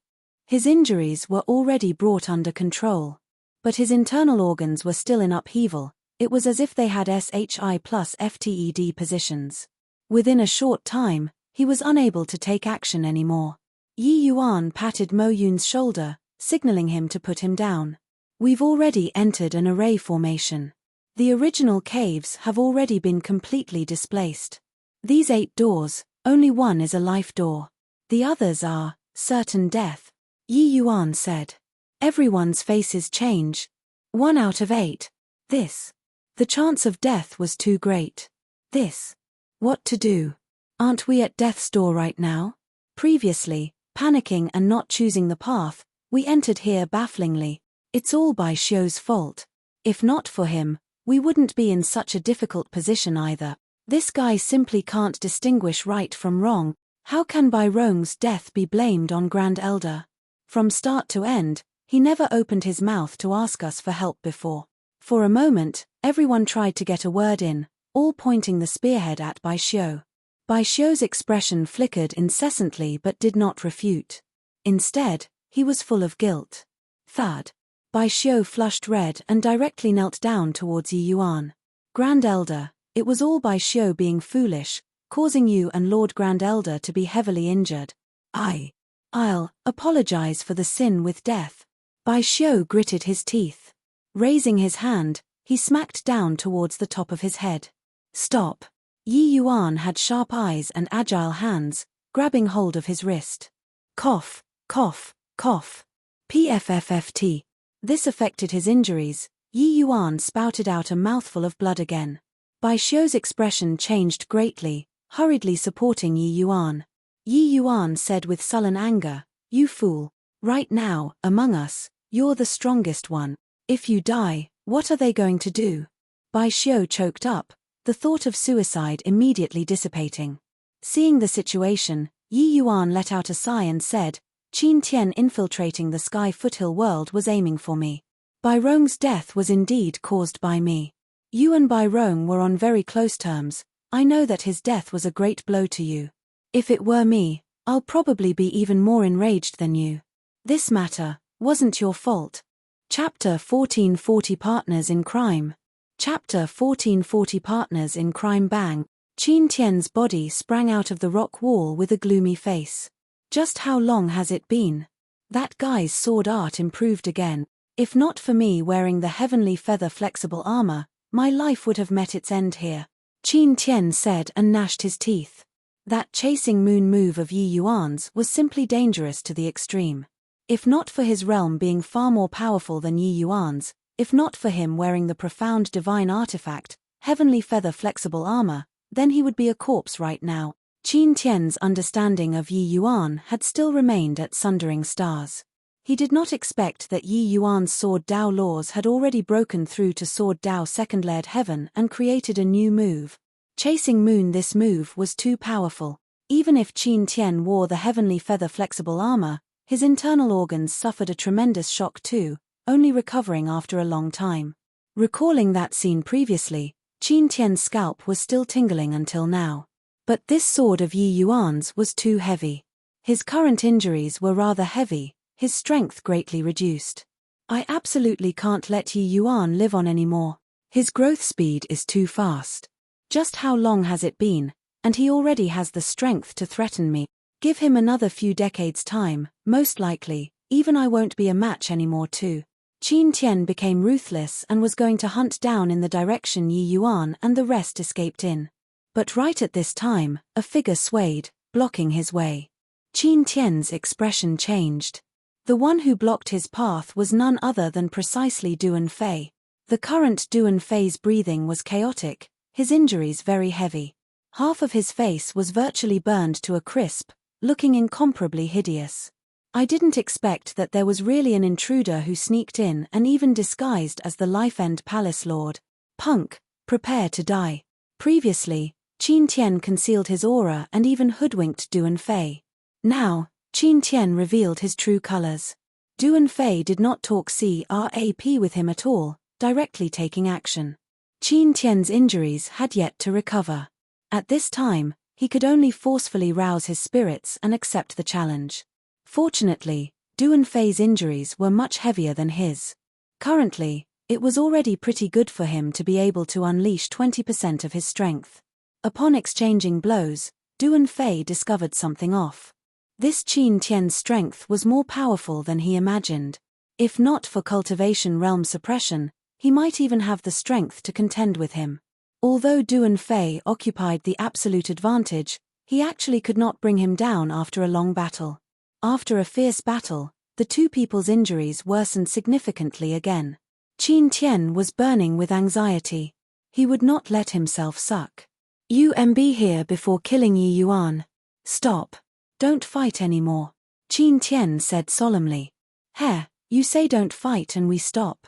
His injuries were already brought under control. But his internal organs were still in upheaval. It was as if they had SHI plus FTED positions. Within a short time, he was unable to take action anymore. Yi Yuan patted Mo Yun's shoulder, signaling him to put him down. We've already entered an array formation. The original caves have already been completely displaced. These 8 doors, only one is a life door. The others are certain death. Yi Yuan said. Everyone's faces change. 1 out of 8. The chance of death was too great. What to do? Aren't we at death's door right now? Previously, panicking and not choosing the path, we entered here bafflingly. It's all Bai Xiu's fault. If not for him, we wouldn't be in such a difficult position either. This guy simply can't distinguish right from wrong. How can Bai Rong's death be blamed on Grand Elder? From start to end, he never opened his mouth to ask us for help before. For a moment, everyone tried to get a word in, all pointing the spearhead at Bai Xiu. Bai Xiu's expression flickered incessantly but did not refute. Instead, he was full of guilt. Thud. Bai Xiu flushed red and directly knelt down towards Yi Yuan. Grand Elder, it was all Bai Xiu being foolish, causing you and Lord Grand Elder to be heavily injured. I'll apologize for the sin with death. Bai Xiu gritted his teeth. Raising his hand, he smacked down towards the top of his head. Stop. Yi Yuan had sharp eyes and agile hands, grabbing hold of his wrist. Cough, cough, cough. PFFFT. This affected his injuries. Yi Yuan spouted out a mouthful of blood again. Bai Xiu's expression changed greatly, hurriedly supporting Yi Yuan. Yi Yuan said with sullen anger, you fool. Right now, among us, you're the strongest one. If you die, what are they going to do? Bai Xiu choked up, the thought of suicide immediately dissipating. Seeing the situation, Yi Yuan let out a sigh and said, Qin Tian infiltrating the Sky Foothill world was aiming for me. Bai Rong's death was indeed caused by me. You and Bai Rong were on very close terms. I know that his death was a great blow to you. If it were me, I'll probably be even more enraged than you. This matter wasn't your fault. Chapter 1440 Partners in Crime. Chapter 1440 Partners in Crime. Bang. Qin Tian's body sprang out of the rock wall with a gloomy face. Just how long has it been? That guy's sword art improved again. If not for me wearing the heavenly feather flexible armor, my life would have met its end here. Qin Tian said and gnashed his teeth. That chasing moon move of Yi Yuan's was simply dangerous to the extreme. If not for his realm being far more powerful than Yi Yuan's, if not for him wearing the profound divine artifact, heavenly feather flexible armor, then he would be a corpse right now. Qin Tian's understanding of Yi Yuan had still remained at sundering stars. He did not expect that Yi Yuan's Sword Dao laws had already broken through to Sword Dao second-layered heaven and created a new move. Chasing Moon. This move was too powerful. Even if Qin Tian wore the heavenly feather flexible armor, his internal organs suffered a tremendous shock too, only recovering after a long time. Recalling that scene previously, Qin Tian's scalp was still tingling until now. But this sword of Yi Yuan's was too heavy. His current injuries were rather heavy, his strength greatly reduced. I absolutely can't let Yi Yuan live on anymore. His growth speed is too fast. Just how long has it been, and he already has the strength to threaten me. Give him another few decades' time, most likely, even I won't be a match anymore too. Qin Tian became ruthless and was going to hunt down in the direction Yi Yuan and the rest escaped in. But right at this time, a figure swayed, blocking his way. Qin Tian's expression changed. The one who blocked his path was none other than precisely Duan Fei. The current Duan Fei's breathing was chaotic, his injuries very heavy. Half of his face was virtually burned to a crisp, looking incomparably hideous. I didn't expect that there was really an intruder who sneaked in and even disguised as the Life-End Palace Lord. Punk, prepare to die. Previously, Qin Tian concealed his aura and even hoodwinked Duan Fei. Now, Qin Tian revealed his true colors. Duan Fei did not talk crap with him at all, directly taking action. Qin Tian's injuries had yet to recover. At this time, he could only forcefully rouse his spirits and accept the challenge. Fortunately, Duan Fei's injuries were much heavier than his. Currently, it was already pretty good for him to be able to unleash 20% of his strength. Upon exchanging blows, Duan Fei discovered something off. This Qin Tian's strength was more powerful than he imagined. If not for cultivation realm suppression, he might even have the strength to contend with him. Although Duan Fei occupied the absolute advantage, he actually could not bring him down after a long battle. After a fierce battle, the two people's injuries worsened significantly again. Qin Tian was burning with anxiety. He would not let himself suck. Be here before killing Yi Yuan. Stop. Don't fight anymore. Qin Tian said solemnly. You say don't fight and we stop.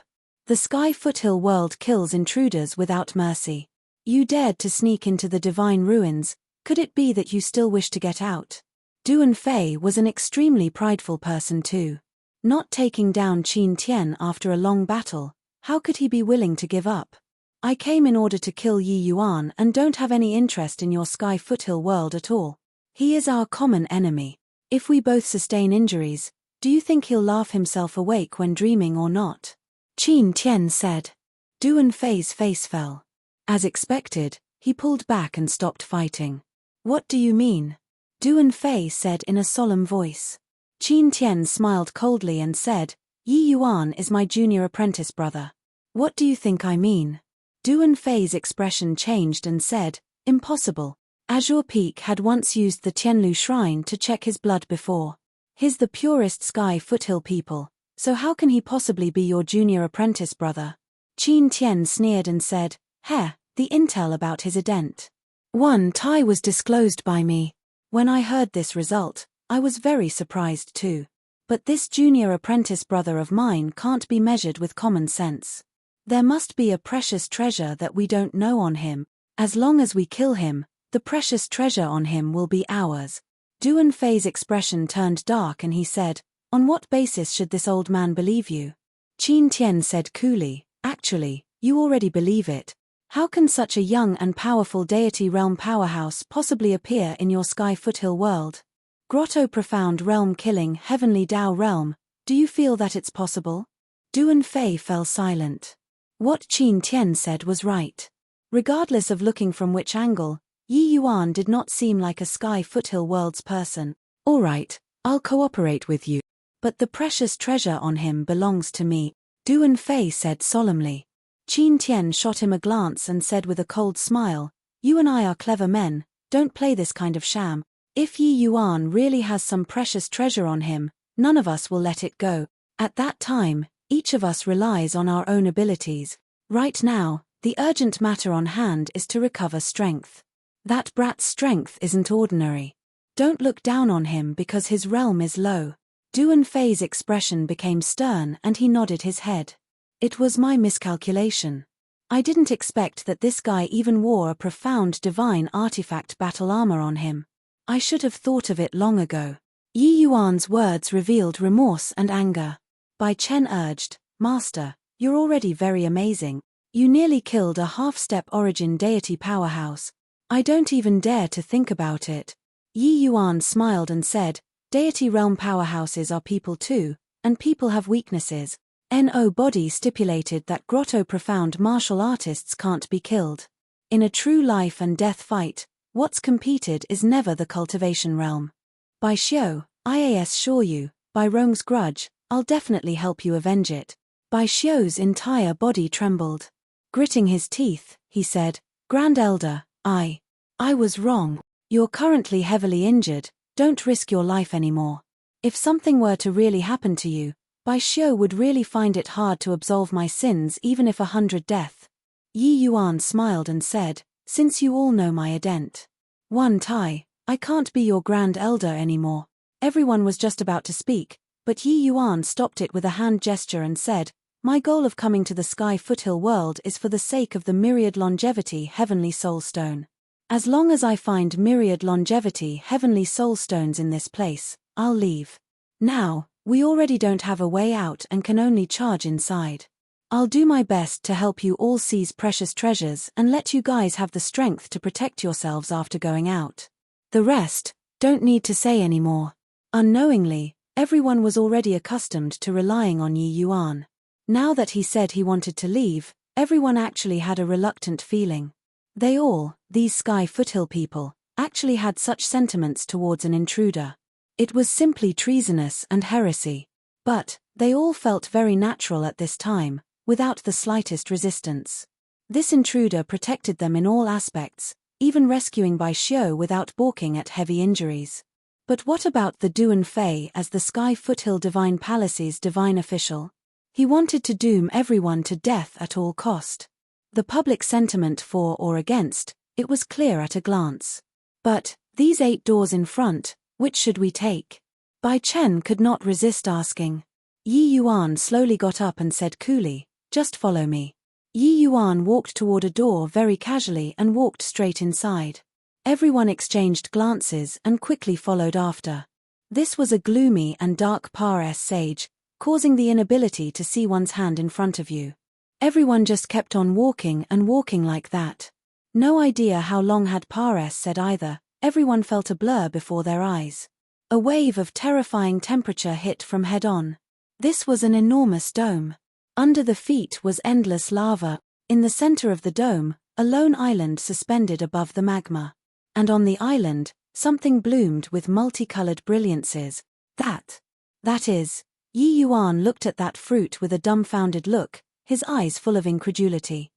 The Sky Foothill world kills intruders without mercy. You dared to sneak into the divine ruins, could it be that you still wish to get out? Duan Fei was an extremely prideful person too. Not taking down Qin Tian after a long battle, how could he be willing to give up? I came in order to kill Yi Yuan and don't have any interest in your Sky Foothill world at all. He is our common enemy. If we both sustain injuries, do you think he'll laugh himself awake when dreaming or not? Qin Tian said. Duan Fei's face fell. As expected, he pulled back and stopped fighting. What do you mean? Duan Fei said in a solemn voice. Qin Tian smiled coldly and said, Yi Yuan is my junior apprentice brother. What do you think I mean? Duan Fei's expression changed and said, impossible. Azure Peak had once used the Tianlu Shrine to check his blood before. He's the purest Sky Foothill people, so how can he possibly be your junior apprentice brother? Qin Tian sneered and said, the intel about his ident. One tie was disclosed by me. When I heard this result, I was very surprised too. But this junior apprentice brother of mine can't be measured with common sense. There must be a precious treasure that we don't know on him. As long as we kill him, the precious treasure on him will be ours. Duan Fei's expression turned dark and he said, on what basis should this old man believe you? Qin Tian said coolly, actually, you already believe it. How can such a young and powerful deity realm powerhouse possibly appear in your Sky Foothill world? Grotto Profound Realm killing Heavenly Dao Realm, do you feel that it's possible? Duan Fei fell silent. What Qin Tian said was right. Regardless of looking from which angle, Yi Yuan did not seem like a Sky Foothill world's person. All right, I'll cooperate with you. But the precious treasure on him belongs to me, Duan Fei said solemnly. Qin Tian shot him a glance and said with a cold smile, you and I are clever men, don't play this kind of sham. If Yi Yuan really has some precious treasure on him, none of us will let it go. At that time, each of us relies on our own abilities. Right now, the urgent matter on hand is to recover strength. That brat's strength isn't ordinary. Don't look down on him because his realm is low. Duan Fei's expression became stern and he nodded his head. It was my miscalculation. I didn't expect that this guy even wore a profound divine artifact battle armor on him. I should have thought of it long ago. Yi Yuan's words revealed remorse and anger. Bai Chen urged, Master, you're already very amazing. You nearly killed a half-step origin deity powerhouse. I don't even dare to think about it. Yi Yuan smiled and said, Deity realm powerhouses are people too, and people have weaknesses. No body stipulated that grotto profound martial artists can't be killed. In a true life and death fight, what's competed is never the cultivation realm. By Xiao, I assure you, by Rong's grudge, I'll definitely help you avenge it. Bai Xiu's entire body trembled. Gritting his teeth, he said, Grand Elder, I was wrong. You're currently heavily injured, don't risk your life anymore. If something were to really happen to you, Bai Xiu would really find it hard to absolve my sins even if 100 death. Yi Yuan smiled and said, Since you all know my ident. One Tai, I can't be your Grand Elder anymore. Everyone was just about to speak, but Yi Yuan stopped it with a hand gesture and said, My goal of coming to the Sky Foothill world is for the sake of the Myriad Longevity Heavenly Soul Stone. As long as I find Myriad Longevity Heavenly Soul Stones in this place, I'll leave. Now, we already don't have a way out and can only charge inside. I'll do my best to help you all seize precious treasures and let you guys have the strength to protect yourselves after going out. The rest, don't need to say anymore. Unknowingly, everyone was already accustomed to relying on Yi Yuan. Now that he said he wanted to leave, everyone actually had a reluctant feeling. They all, these Sky Foothill people, actually had such sentiments towards an intruder. It was simply treasonous and heresy. But, they all felt very natural at this time, without the slightest resistance. This intruder protected them in all aspects, even rescuing Bai Xiu without balking at heavy injuries. But what about the Duan Fei as the Sky Foothill Divine Palace's divine official? He wanted to doom everyone to death at all cost. The public sentiment for or against, it was clear at a glance. But, these 8 doors in front, which should we take? Bai Chen could not resist asking. Yi Yuan slowly got up and said coolly, Just follow me. Yi Yuan walked toward a door very casually and walked straight inside. Everyone exchanged glances and quickly followed after. This was a gloomy and dark passage, causing the inability to see one's hand in front of you. Everyone just kept on walking and walking like that. No idea how long had said either. Everyone felt a blur before their eyes. A wave of terrifying temperature hit from head-on. This was an enormous dome. Under the feet was endless lava. In the center of the dome, a lone island suspended above the magma. And on the island, something bloomed with multicolored brilliances. That is. Yi Yuan looked at that fruit with a dumbfounded look, his eyes full of incredulity.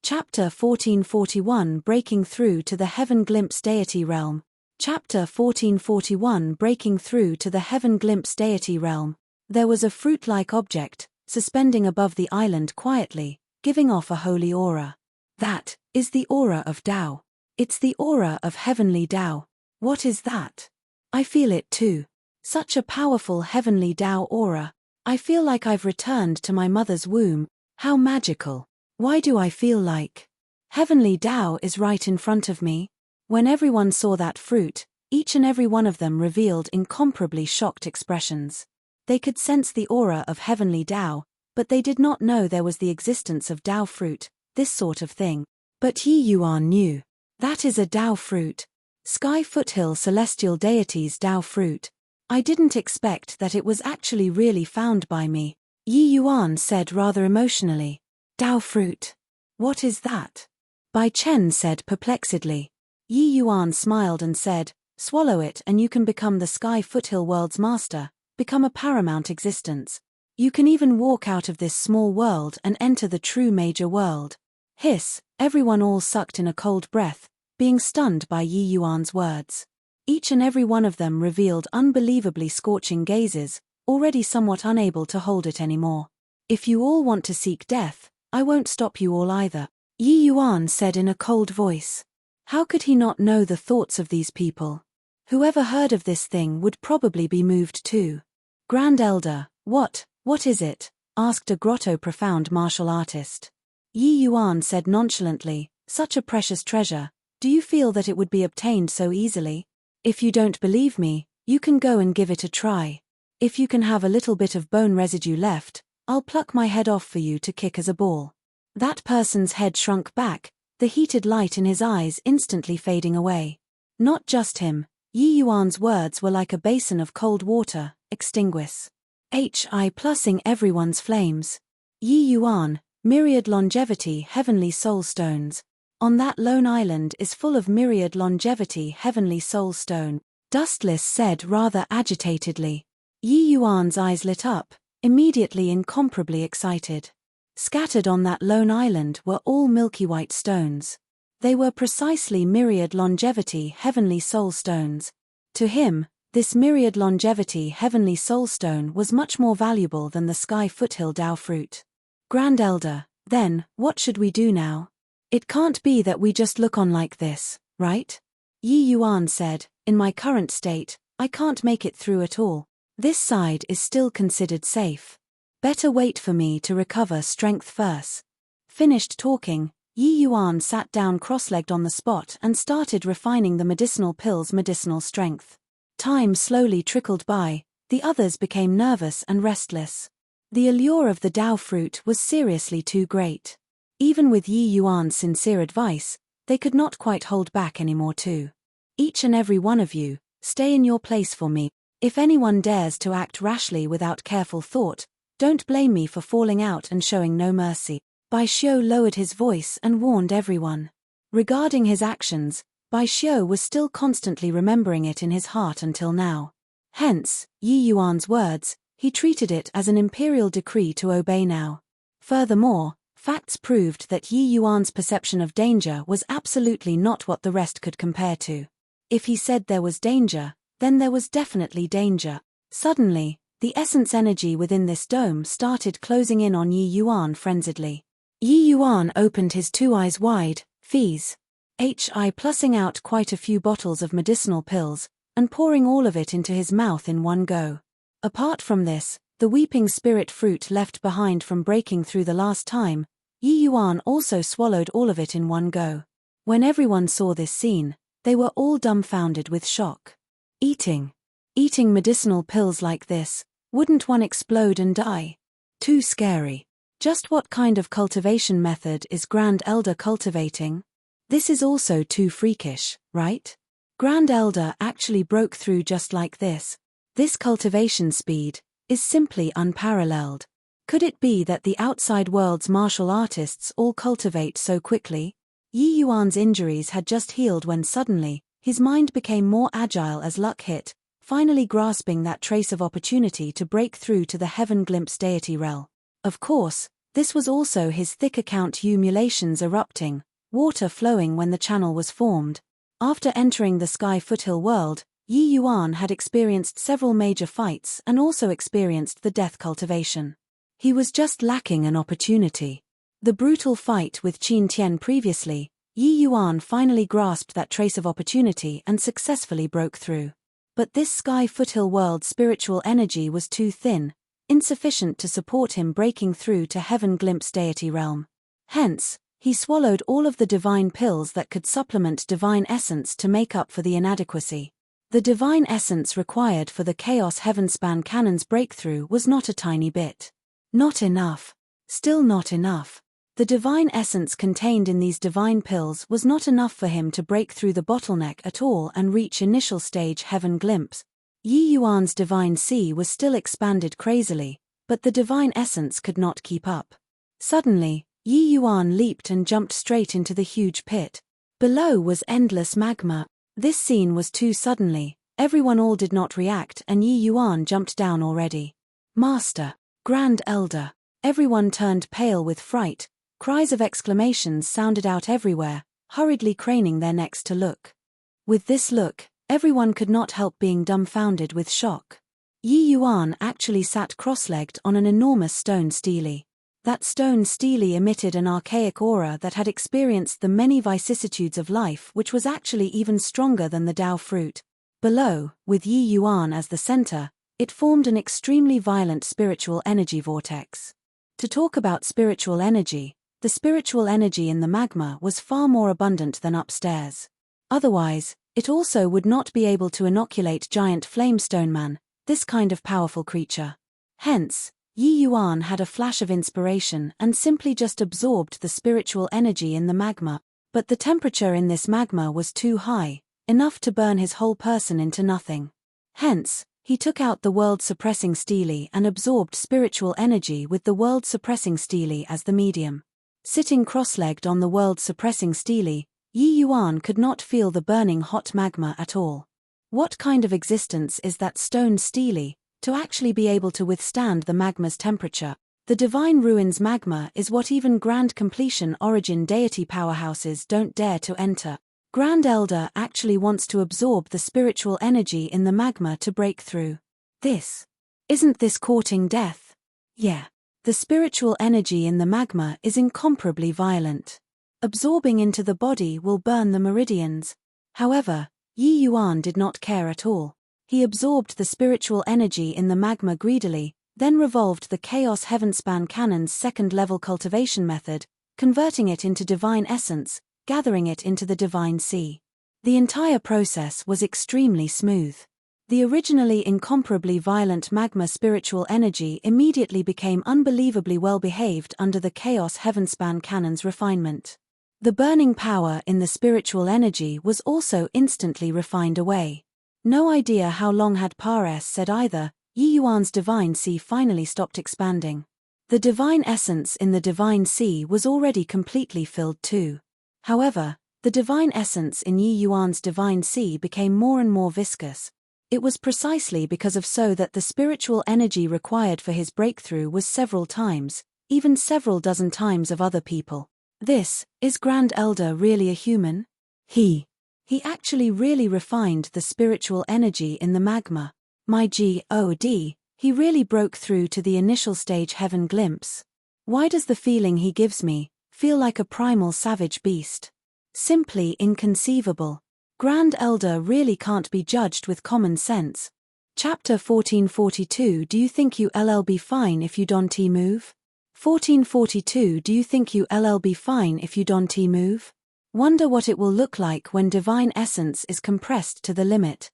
Chapter 1441 Breaking Through to the Heaven Glimpse Deity Realm. Chapter 1441 Breaking Through to the Heaven Glimpse Deity Realm. There was a fruit-like object, suspending above the island quietly, giving off a holy aura. That is the aura of Tao. It's the aura of heavenly Tao. What is that? I feel it too. Such a powerful heavenly Tao aura. I feel like I've returned to my mother's womb. How magical. Why do I feel like heavenly Tao is right in front of me? When everyone saw that fruit, each and every one of them revealed incomparably shocked expressions. They could sense the aura of heavenly Tao, but they did not know there was the existence of Tao fruit, this sort of thing. But Yi Yuan knew. That is a Tao fruit. Sky Foothill Celestial Deity's Tao fruit. I didn't expect that it was actually really found by me, Yi Yuan said rather emotionally. Tao fruit. What is that? Bai Chen said perplexedly. Yi Yuan smiled and said, Swallow it and you can become the Sky Foothill world's master, become a paramount existence. You can even walk out of this small world and enter the true major world. Hiss, everyone all sucked in a cold breath, being stunned by Yi Yuan's words. Each and every one of them revealed unbelievably scorching gazes, already somewhat unable to hold it anymore. If you all want to seek death, I won't stop you all either, Yi Yuan said in a cold voice. How could he not know the thoughts of these people? Whoever heard of this thing would probably be moved too. Grand Elder, what is it? Asked a grotto-profound martial artist. Yi Yuan said nonchalantly, such a precious treasure, do you feel that it would be obtained so easily? If you don't believe me, you can go and give it a try. If you can have a little bit of bone residue left, I'll pluck my head off for you to kick as a ball. That person's head shrunk back, the heated light in his eyes instantly fading away. Not just him, Yi Yuan's words were like a basin of cold water, extinguish. Plussing everyone's flames. Yi Yuan, myriad longevity heavenly soul stones. On that lone island is full of myriad longevity heavenly soul stone, Dustless said rather agitatedly. Yi Yuan's eyes lit up, immediately incomparably excited. Scattered on that lone island were all milky white stones. They were precisely myriad longevity heavenly soul stones. To him, this myriad longevity heavenly soul stone was much more valuable than the sky foothill Dao fruit. Grand Elder, then, what should we do now? It can't be that we just look on like this, right? Yi Yuan said, in my current state, I can't make it through at all. This side is still considered safe. Better wait for me to recover strength first. Finished talking, Yi Yuan sat down cross-legged on the spot and started refining the medicinal pill's medicinal strength. Time slowly trickled by, the others became nervous and restless. The allure of the Dao fruit was seriously too great. Even with Yi Yuan's sincere advice, they could not quite hold back anymore too. Each and every one of you, stay in your place for me. If anyone dares to act rashly without careful thought, don't blame me for falling out and showing no mercy. Bai Xiu lowered his voice and warned everyone. Regarding his actions, Bai Xiu was still constantly remembering it in his heart until now. Hence, Yi Yuan's words, he treated it as an imperial decree to obey now. Furthermore, facts proved that Yi Yuan's perception of danger was absolutely not what the rest could compare to. If he said there was danger, then there was definitely danger. Suddenly, the essence energy within this dome started closing in on Yi Yuan frenziedly. Yi Yuan opened his two eyes wide, plussing out quite a few bottles of medicinal pills, and pouring all of it into his mouth in one go. Apart from this, the weeping spirit fruit left behind from breaking through the last time, Yi Yuan also swallowed all of it in one go. When everyone saw this scene, they were all dumbfounded with shock. Eating medicinal pills like this, wouldn't one explode and die? Too scary. Just what kind of cultivation method is Grand Elder cultivating? This is also too freakish, right? Grand Elder actually broke through just like this. This cultivation speed is simply unparalleled. Could it be that the outside world's martial artists all cultivate so quickly? Yi Yuan's injuries had just healed when suddenly, his mind became more agile as luck hit, finally grasping that trace of opportunity to break through to the heaven glimpse deity realm. Of course, this was also his thick account emulations erupting, water flowing when the channel was formed. After entering the sky foothill world, Yi Yuan had experienced several major fights and also experienced the death cultivation. He was just lacking an opportunity. The brutal fight with Qin Tian previously, Yi Yuan finally grasped that trace of opportunity and successfully broke through. But this sky foothill world spiritual energy was too thin, insufficient to support him breaking through to heaven glimpse deity realm. Hence, he swallowed all of the divine pills that could supplement divine essence to make up for the inadequacy. The divine essence required for the Chaos Heavenspan Cannon's breakthrough was not a tiny bit. Not enough. Still not enough. The divine essence contained in these divine pills was not enough for him to break through the bottleneck at all and reach initial stage heaven glimpse. Yi Yuan's divine sea was still expanded crazily, but the divine essence could not keep up. Suddenly, Yi Yuan leaped and jumped straight into the huge pit. Below was endless magma. This scene was too suddenly, everyone all did not react and Yi Yuan jumped down already. Master! Grand Elder! Everyone turned pale with fright, cries of exclamations sounded out everywhere, hurriedly craning their necks to look. With this look, everyone could not help being dumbfounded with shock. Yi Yuan actually sat cross-legged on an enormous stone stele. That stone stele emitted an archaic aura that had experienced the many vicissitudes of life which was actually even stronger than the Dao fruit. Below, with Yi Yuan as the center, It formed an extremely violent spiritual energy vortex. To talk about spiritual energy, the spiritual energy in the magma was far more abundant than upstairs. Otherwise, it also would not be able to inoculate giant flamestone man, this kind of powerful creature. Hence, Yi Yuan had a flash of inspiration and simply just absorbed the spiritual energy in the magma, but the temperature in this magma was too high, enough to burn his whole person into nothing. Hence, he took out the world-suppressing stele and absorbed spiritual energy with the world-suppressing stele as the medium. Sitting cross-legged on the world-suppressing stele, Yi Yuan could not feel the burning hot magma at all. What kind of existence is that stone stele, to actually be able to withstand the magma's temperature? The divine ruins magma is what even grand completion origin deity powerhouses don't dare to enter. Grand Elder actually wants to absorb the spiritual energy in the magma to break through. Isn't this courting death? Yeah. The spiritual energy in the magma is incomparably violent. Absorbing into the body will burn the meridians. However, Yi Yuan did not care at all. He absorbed the spiritual energy in the magma greedily, then revolved the Chaos Heavenspan Cannon's second-level cultivation method, converting it into divine essence, gathering it into the divine sea. The entire process was extremely smooth. The originally incomparably violent magma spiritual energy immediately became unbelievably well-behaved under the Chaos Heavenspan Cannon's refinement. The burning power in the spiritual energy was also instantly refined away. No idea how long had Pares said either, Yi Yuan's divine sea finally stopped expanding. The divine essence in the divine sea was already completely filled too. However, the divine essence in Yi Yuan's divine sea became more and more viscous. It was precisely because of so that the spiritual energy required for his breakthrough was several times, even several dozen times of other people. Is Grand Elder really a human? He actually really refined the spiritual energy in the magma. My God, he really broke through to the initial stage heaven glimpse. Why does the feeling he gives me feel like a primal savage beast? Simply inconceivable. Grand Elder really can't be judged with common sense. Chapter 1442. Do you think you'll be fine if you don't move? 1442. Do you think you'll be fine if you don't move? Wonder what it will look like when divine essence is compressed to the limit.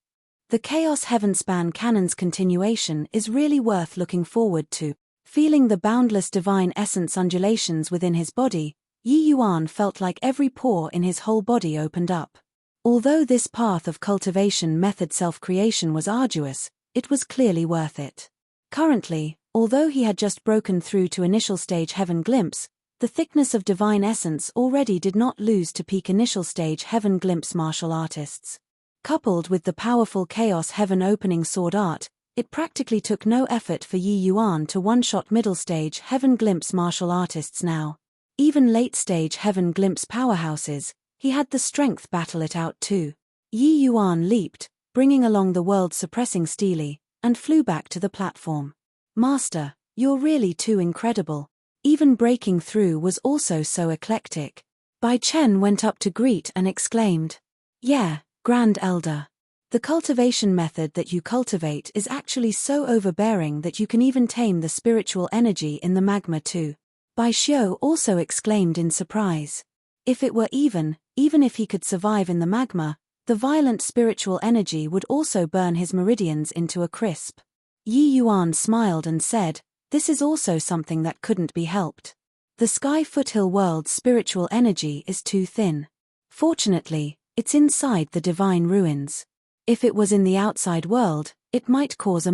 The Chaos Heavenspan Cannon's continuation is really worth looking forward to. Feeling the boundless divine essence undulations within his body, Yi Yuan felt like every pore in his whole body opened up. Although this path of cultivation method self-creation was arduous, it was clearly worth it. Currently, although he had just broken through to initial stage heaven glimpse, the thickness of divine essence already did not lose to peak initial stage heaven glimpse martial artists. Coupled with the powerful chaos heaven opening sword art, it practically took no effort for Yi Yuan to one-shot middle stage heaven glimpse martial artists now. Even late stage heaven glimpse powerhouses, he had the strength battle it out too. Yi Yuan leaped, bringing along the world-suppressing stele, and flew back to the platform. Master, you're really too incredible. Even breaking through was also so eclectic. Bai Chen went up to greet and exclaimed, "Yeah, Grand Elder. The cultivation method that you cultivate is actually so overbearing that you can even tame the spiritual energy in the magma too." Bai Xiu also exclaimed in surprise. If it were even if he could survive in the magma, the violent spiritual energy would also burn his meridians into a crisp. Yi Yuan smiled and said, "This is also something that couldn't be helped. The Sky Foothill world's spiritual energy is too thin. Fortunately, it's inside the divine ruins. If it was in the outside world, it might cause a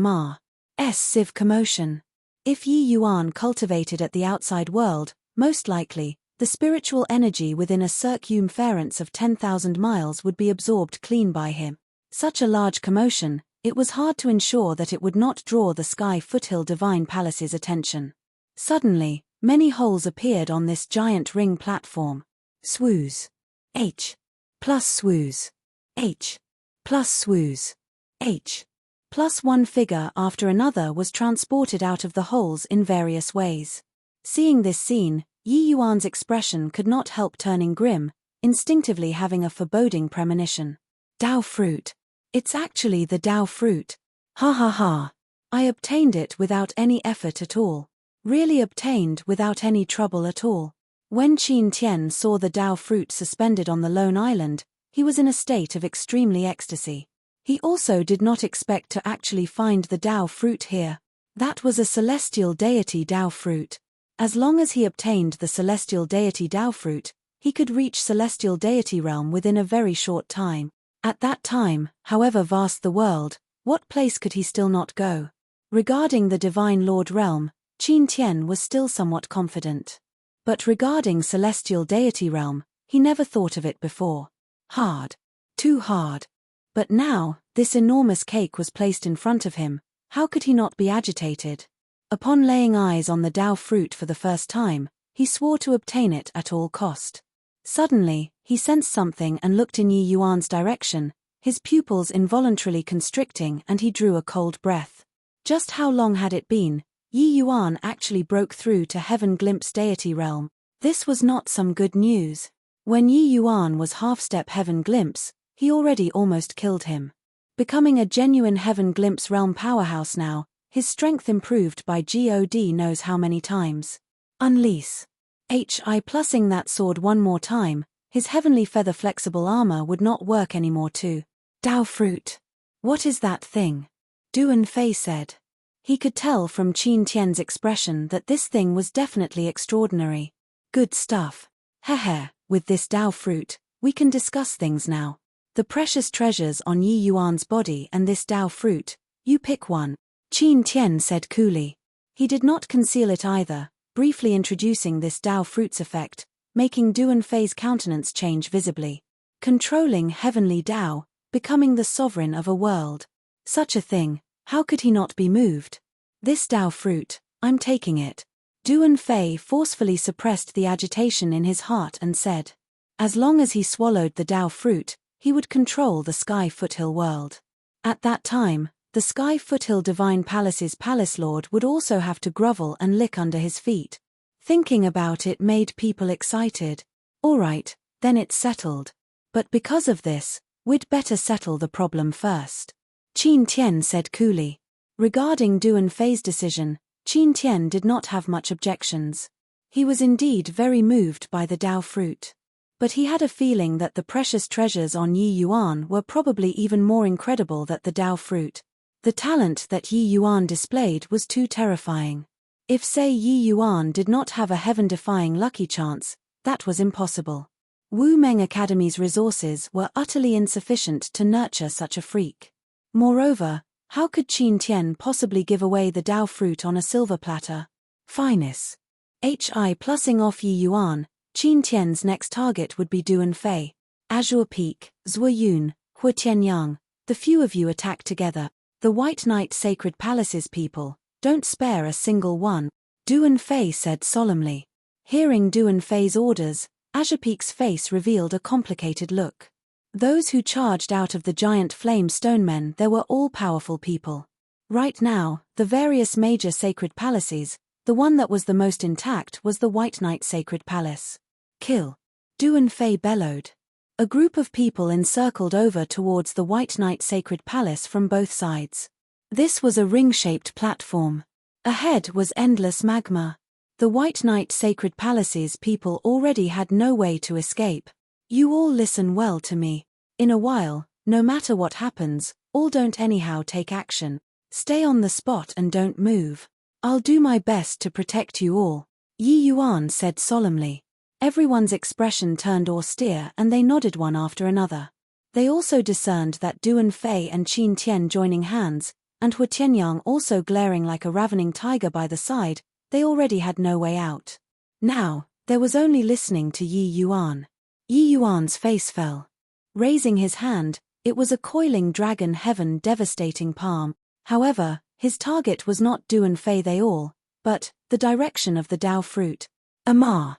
massive commotion. If Yi Yuan cultivated at the outside world, most likely, the spiritual energy within a circumference of 10,000 miles would be absorbed clean by him. Such a large commotion, it was hard to ensure that it would not draw the Sky Foothill Divine Palace's attention. Suddenly, many holes appeared on this giant ring platform. Swooze. H. Plus swooze. H. Plus swooze. H. Plus one figure after another was transported out of the holes in various ways. Seeing this scene, Yi Yuan's expression could not help turning grim, instinctively having a foreboding premonition. Dao fruit. It's actually the Dao fruit. Ha ha ha. I obtained it without any effort at all. Really obtained without any trouble at all. When Qin Tian saw the Dao fruit suspended on the lone island, he was in a state of extremely ecstasy. He also did not expect to actually find the Dao fruit here. That was a celestial deity Dao fruit. As long as he obtained the celestial deity Dao fruit, he could reach celestial deity realm within a very short time. At that time, however vast the world, what place could he still not go? Regarding the Divine Lord realm, Qin Tian was still somewhat confident. But regarding celestial deity realm, he never thought of it before. Hard. Too hard. But now, this enormous cake was placed in front of him. How could he not be agitated? Upon laying eyes on the Dao fruit for the first time, he swore to obtain it at all cost. Suddenly, he sensed something and looked in Yi Yuan's direction, his pupils involuntarily constricting, and he drew a cold breath. Just how long had it been? Yi Yuan actually broke through to Heaven Glimpse deity realm. This was not some good news. When Yi Yuan was half-step Heaven Glimpse, he already almost killed him. Becoming a genuine Heaven Glimpse realm powerhouse now, his strength improved by God knows how many times. Unleash. Plussing that sword one more time, his heavenly feather flexible armor would not work anymore too. Dao fruit. What is that thing? Duan Fei said. He could tell from Qin Tian's expression that this thing was definitely extraordinary. Good stuff. Hehe, with this Dao fruit, we can discuss things now. The precious treasures on Yi Yuan's body and this Dao fruit, you pick one. Qin Tian said coolly. He did not conceal it either, briefly introducing this Dao fruit's effect, making Duan Fei's countenance change visibly. Controlling heavenly Dao, becoming the sovereign of a world. Such a thing, how could he not be moved? This Dao fruit, I'm taking it. Duan Fei forcefully suppressed the agitation in his heart and said. As long as he swallowed the Dao fruit, he would control the Sky Foothill world. At that time, the Sky Foothill Divine Palace's Palace Lord would also have to grovel and lick under his feet. Thinking about it made people excited. Alright, then it's settled. But because of this, we'd better settle the problem first. Qin Tian said coolly. Regarding Duan Fei's decision, Qin Tian did not have much objections. He was indeed very moved by the Dao fruit. But he had a feeling that the precious treasures on Yi Yuan were probably even more incredible than the Dao fruit. The talent that Yi Yuan displayed was too terrifying. If say Yi Yuan did not have a heaven-defying lucky chance, that was impossible. Wu Meng Academy's resources were utterly insufficient to nurture such a freak. Moreover, how could Qin Tian possibly give away the Dao fruit on a silver platter? Fineness. Plussing off Yi Yuan, Qin Tian's next target would be Duan Fei. Azure Peak, Zhuoyun, Huatianyang, the few of you attack together. The White Knight Sacred Palace's people, don't spare a single one, Duan Fei said solemnly. Hearing Duan Fei's orders, Azure Peak's face revealed a complicated look. Those who charged out of the giant flame stone men, they were all powerful people. Right now, the various major sacred palaces, the one that was the most intact was the White Knight Sacred Palace. Kill. Duan Fei bellowed. A group of people encircled over towards the White Knight Sacred Palace from both sides. This was a ring-shaped platform. Ahead was endless magma. The White Knight Sacred Palace's people already had no way to escape. You all listen well to me. In a while, no matter what happens, all don't anyhow take action. Stay on the spot and don't move. I'll do my best to protect you all, Yi Yuan said solemnly. Everyone's expression turned austere and they nodded one after another. They also discerned that Duan Fei and Qin Tian joining hands, and Huatianyang also glaring like a ravening tiger by the side, they already had no way out. Now, there was only listening to Yi Yuan. Yi Yuan's face fell. Raising his hand, it was a coiling dragon heaven devastating palm. However, his target was not Duan Fei they all, but the direction of the Dao fruit. Amar.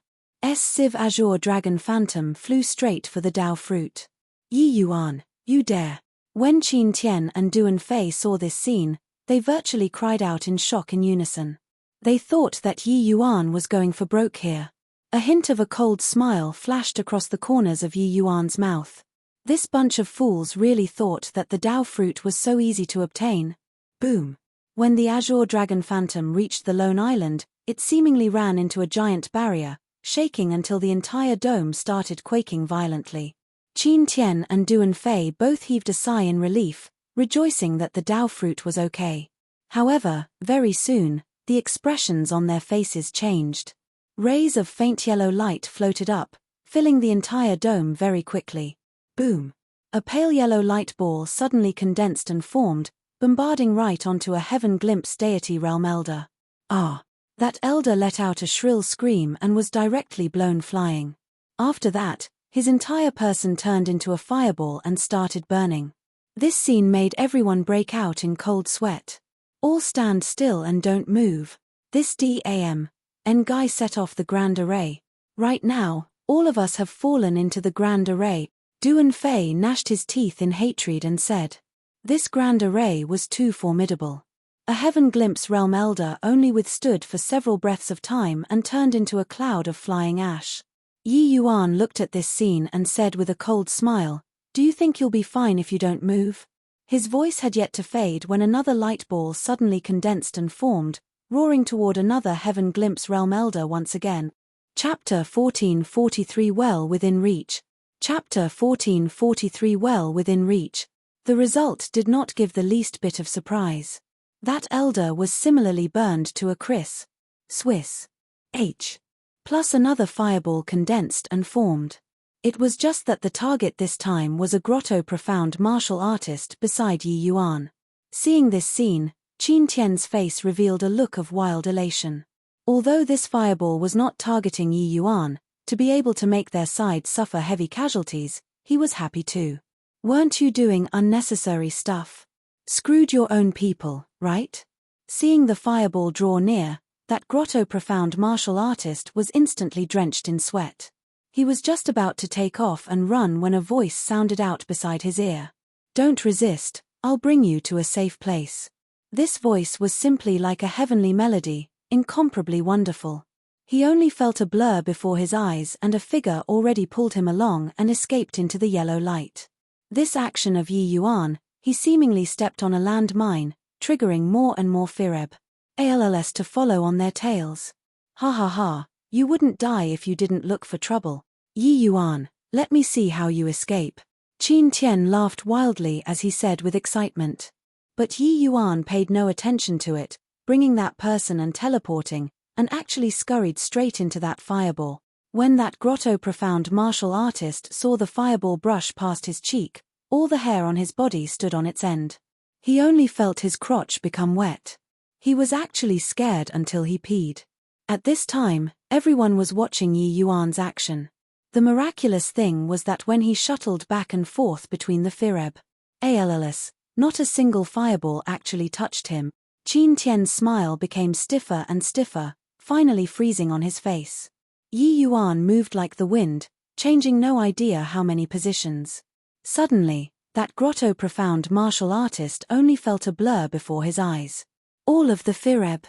Civ Azure Dragon Phantom flew straight for the Dao fruit. Yi Yuan, you dare. When Qin Tian and Duan Fei saw this scene, they virtually cried out in shock in unison. They thought that Yi Yuan was going for broke here. A hint of a cold smile flashed across the corners of Yi Yuan's mouth. This bunch of fools really thought that the Dao fruit was so easy to obtain. Boom. When the Azure Dragon Phantom reached the lone island, it seemingly ran into a giant barrier, shaking until the entire dome started quaking violently. Qin Tian and Duan Fei both heaved a sigh in relief, rejoicing that the Dao fruit was okay. However, very soon, the expressions on their faces changed. Rays of faint yellow light floated up, filling the entire dome very quickly. Boom! A pale yellow light ball suddenly condensed and formed, bombarding right onto a Heaven Glimpse deity realm elder. Ah! That elder let out a shrill scream and was directly blown flying. After that, his entire person turned into a fireball and started burning. This scene made everyone break out in cold sweat. All stand still and don't move. This DAM. Ngai set off the Grand Array. Right now, all of us have fallen into the Grand Array. Duan Fei gnashed his teeth in hatred and said. This Grand Array was too formidable. A Heaven Glimpse realm elder only withstood for several breaths of time and turned into a cloud of flying ash. Yi Yuan looked at this scene and said with a cold smile, "Do you think you'll be fine if you don't move?" His voice had yet to fade when another light ball suddenly condensed and formed, roaring toward another Heaven Glimpse realm elder once again. Chapter 1443 Well Within Reach. Chapter 1443 Well Within Reach. The result did not give the least bit of surprise. That elder was similarly burned to a crisp. Swiss. H. Plus another fireball condensed and formed. It was just that the target this time was a grotto profound martial artist beside Yi Yuan. Seeing this scene, Qin Tian's face revealed a look of wild elation. Although this fireball was not targeting Yi Yuan, to be able to make their side suffer heavy casualties, he was happy too. Weren't you doing unnecessary stuff? Screwed your own people, right? Seeing the fireball draw near, that grotto profound martial artist was instantly drenched in sweat. He was just about to take off and run when a voice sounded out beside his ear. Don't resist, I'll bring you to a safe place. This voice was simply like a heavenly melody, incomparably wonderful. He only felt a blur before his eyes and a figure already pulled him along and escaped into the yellow light. This action of Yi Yuan, he seemingly stepped on a landmine, triggering more and more Fireb. ALLS to follow on their tails. Ha ha ha, you wouldn't die if you didn't look for trouble. Yi Yuan, let me see how you escape. Qin Tian laughed wildly as he said with excitement. But Yi Yuan paid no attention to it, bringing that person and teleporting, and actually scurried straight into that fireball. When that grotto profound martial artist saw the fireball brush past his cheek, all the hair on his body stood on its end. He only felt his crotch become wet. He was actually scared until he peed. At this time, everyone was watching Yi Yuan's action. The miraculous thing was that when he shuttled back and forth between the Fireb, ALLS, not a single fireball actually touched him. Qin Tian's smile became stiffer and stiffer, finally freezing on his face. Yi Yuan moved like the wind, changing no idea how many positions. Suddenly, that grotto profound martial artist only felt a blur before his eyes. All of the Fireb,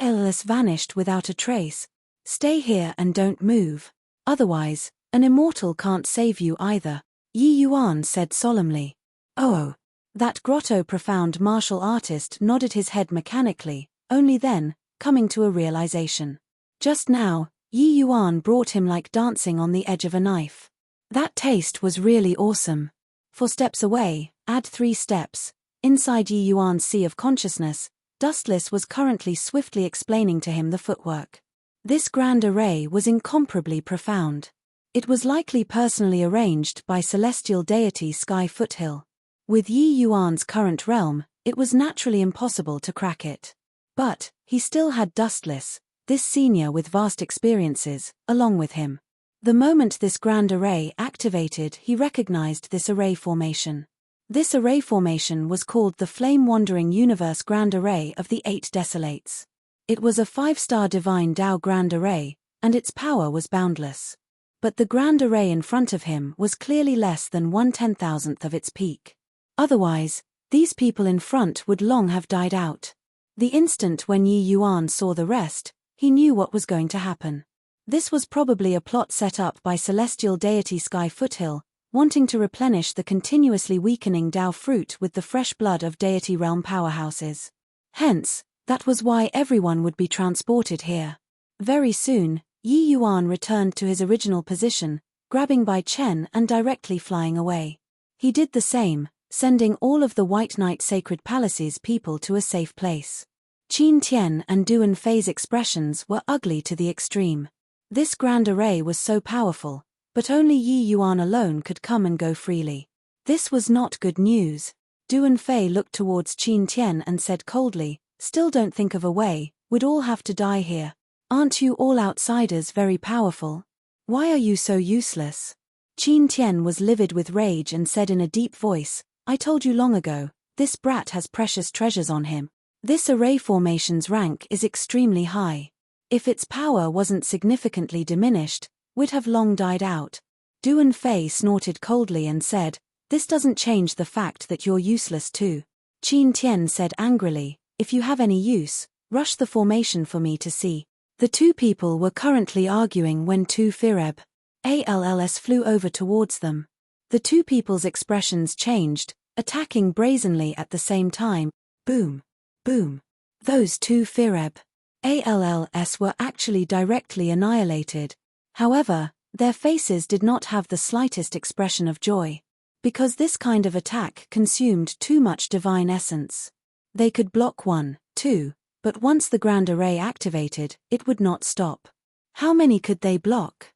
ALLS vanished without a trace. Stay here and don't move. Otherwise, an immortal can't save you either, Yi Yuan said solemnly. Oh. That grotto profound martial artist nodded his head mechanically, only then, coming to a realization. Just now, Yi Yuan brought him like dancing on the edge of a knife. That taste was really awesome. 4 steps away, add 3 steps, inside Yi Yuan's sea of consciousness, Dustless was currently swiftly explaining to him the footwork. This grand array was incomparably profound. It was likely personally arranged by celestial deity Sky Foothill. With Yi Yuan's current realm, it was naturally impossible to crack it. But, he still had Dustless, this senior with vast experiences, along with him. The moment this grand array activated, he recognized this array formation. This array formation was called the Flame-Wandering Universe Grand Array of the 8 Desolates. It was a 5-star Divine Tao Grand Array, and its power was boundless. But the Grand Array in front of him was clearly less than 1/10,000th of its peak. Otherwise, these people in front would long have died out. The instant when Yi Yuan saw the rest, he knew what was going to happen. This was probably a plot set up by celestial deity Sky Foothill, wanting to replenish the continuously weakening Tao fruit with the fresh blood of deity realm powerhouses. Hence, that was why everyone would be transported here. Very soon, Yi Yuan returned to his original position, grabbing Bai Chen and directly flying away. He did the same, sending all of the White Knight Sacred Palace's people to a safe place. Qin Tian and Duan Fei's expressions were ugly to the extreme. This grand array was so powerful, but only Yi Yuan alone could come and go freely. This was not good news. Duan Fei looked towards Qin Tian and said coldly, "Still don't think of a way, we'd all have to die here. Aren't you all outsiders very powerful? Why are you so useless?" Qin Tian was livid with rage and said in a deep voice, "I told you long ago, this brat has precious treasures on him. This array formation's rank is extremely high. If its power wasn't significantly diminished, we'd have long died out." Duan Fei snorted coldly and said, "This doesn't change the fact that you're useless too." Qin Tian said angrily, "If you have any use, rush the formation for me to see." The two people were currently arguing when two Fireb ALLs flew over towards them. The two people's expressions changed, attacking brazenly at the same time. Boom. Boom. Those two Fireb ALLs were actually directly annihilated. However, their faces did not have the slightest expression of joy. Because this kind of attack consumed too much divine essence. They could block 1, 2, but once the Grand Array activated, it would not stop. How many could they block?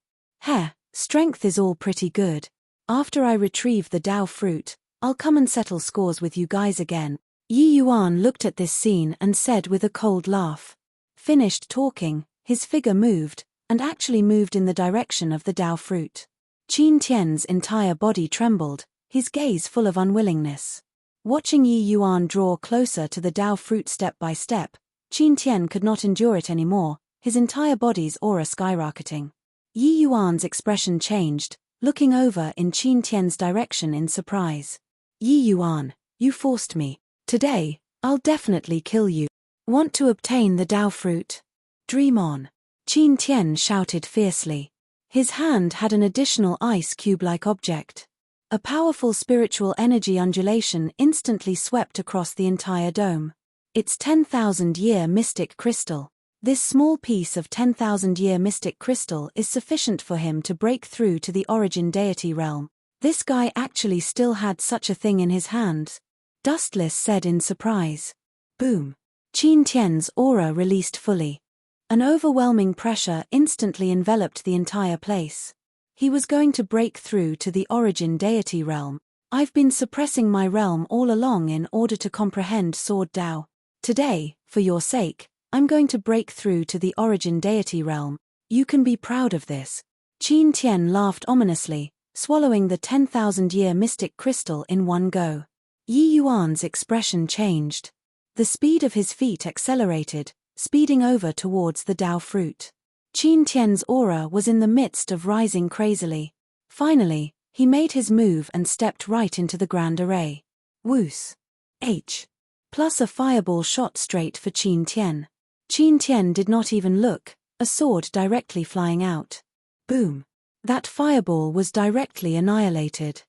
Strength is all pretty good. After I retrieve the Dao fruit, I'll come and settle scores with you guys again. Yi Yuan looked at this scene and said with a cold laugh. Finished talking, his figure moved, and actually moved in the direction of the Dao fruit. Qin Tian's entire body trembled, his gaze full of unwillingness. Watching Yi Yuan draw closer to the Dao fruit step by step, Qin Tian could not endure it anymore, his entire body's aura skyrocketing. Yi Yuan's expression changed, looking over in Qin Tian's direction in surprise. "Yi Yuan, you forced me. Today, I'll definitely kill you. Want to obtain the Dao fruit? Dream on." Qin Tian shouted fiercely. His hand had an additional ice cube-like object. A powerful spiritual energy undulation instantly swept across the entire dome. It's 10,000-year mystic crystal. This small piece of 10,000-year mystic crystal is sufficient for him to break through to the origin deity realm. This guy actually still had such a thing in his hands. Dustless said in surprise. Boom. Qin Tian's aura released fully. An overwhelming pressure instantly enveloped the entire place. He was going to break through to the origin deity realm. "I've been suppressing my realm all along in order to comprehend Sword Dao. Today, for your sake, I'm going to break through to the origin deity realm. You can be proud of this." Qin Tian laughed ominously, swallowing the 10,000-year mystic crystal in one go. Yi Yuan's expression changed. The speed of his feet accelerated, speeding over towards the Dao fruit. Qin Tian's aura was in the midst of rising crazily. Finally, he made his move and stepped right into the Grand Array. Whoos. Plus a fireball shot straight for Qin Tian. Qin Tian did not even look, a sword directly flying out. Boom. That fireball was directly annihilated.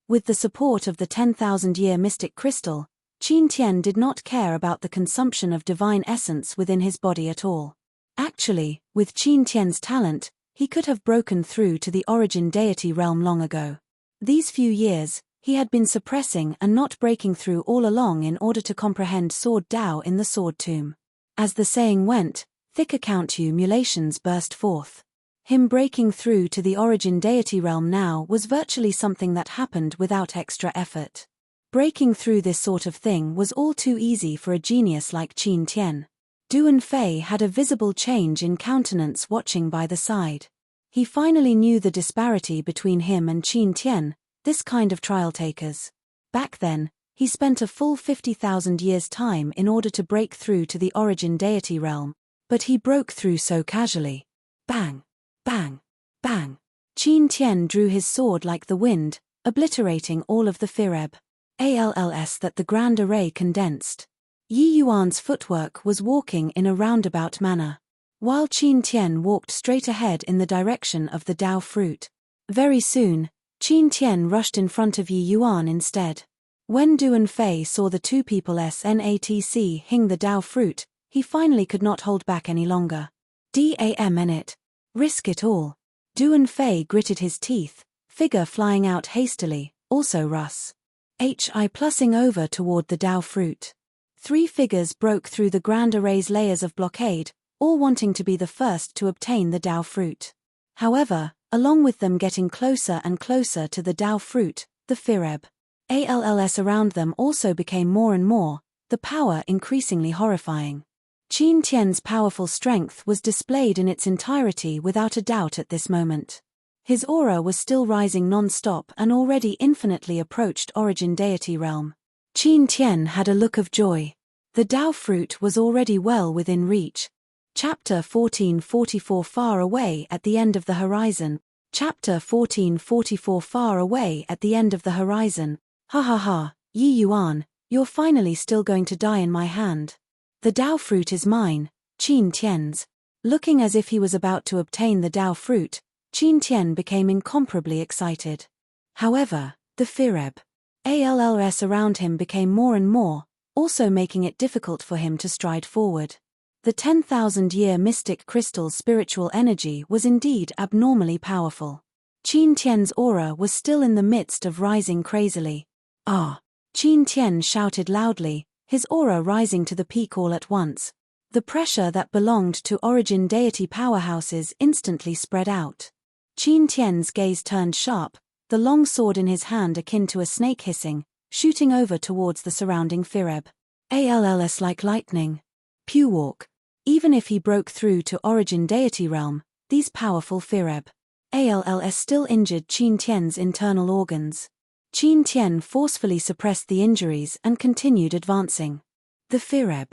With the support of the 10,000-year mystic crystal, Qin Tian did not care about the consumption of divine essence within his body at all. Actually, with Qin Tian's talent, he could have broken through to the origin deity realm long ago. These few years, he had been suppressing and not breaking through all along in order to comprehend Sword Dao in the Sword Tomb. As the saying went, thick accumulations burst forth. Him breaking through to the origin deity realm now was virtually something that happened without extra effort. Breaking through this sort of thing was all too easy for a genius like Qin Tian. Duan Fei had a visible change in countenance watching by the side. He finally knew the disparity between him and Qin Tian, this kind of trial takers. Back then, he spent a full 50,000 years' time in order to break through to the origin deity realm, but he broke through so casually. Bang! Bang! Bang! Qin Tian drew his sword like the wind, obliterating all of the Fireb ALLs that the Grand Array condensed. Yi Yuan's footwork was walking in a roundabout manner, while Qin Tian walked straight ahead in the direction of the Dao fruit. Very soon, Qin Tian rushed in front of Yi Yuan instead. When Du Fei saw the two people snatching the Dao fruit, he finally could not hold back any longer. Damn it. Risk it all. Du Fei gritted his teeth, figure flying out hastily, also Russ. Hi plussing over toward the Dao fruit. Three figures broke through the grand array's layers of blockade, all wanting to be the first to obtain the Dao fruit. However, along with them getting closer and closer to the Dao fruit, the Fireb alls around them also became more and more, the power increasingly horrifying. Qin Tian's powerful strength was displayed in its entirety without a doubt at this moment. His aura was still rising non-stop and already infinitely approached origin deity realm. Qin Tian had a look of joy. The Dao fruit was already well within reach. Chapter 1444 Far away at the end of the horizon. Chapter 1444 Far away at the end of the horizon. Ha ha ha, Yi Yuan, you're finally still going to die in my hand. The Dao fruit is mine, Qin Tian's. Looking as if he was about to obtain the Dao fruit, Qin Tian became incomparably excited. However, the Fireb alls around him became more and more, also making it difficult for him to stride forward. The 10,000-year mystic crystal's spiritual energy was indeed abnormally powerful. Qin Tian's aura was still in the midst of rising crazily. Ah! Qin Tian shouted loudly, his aura rising to the peak all at once. The pressure that belonged to origin deity powerhouses instantly spread out. Qin Tian's gaze turned sharp, the long sword in his hand akin to a snake hissing, shooting over towards the surrounding Fireb alls like lightning. Pewalk. Even if he broke through to origin deity realm, these powerful Fireb alls still injured Qin Tian's internal organs. Qin Tian forcefully suppressed the injuries and continued advancing. The Fireb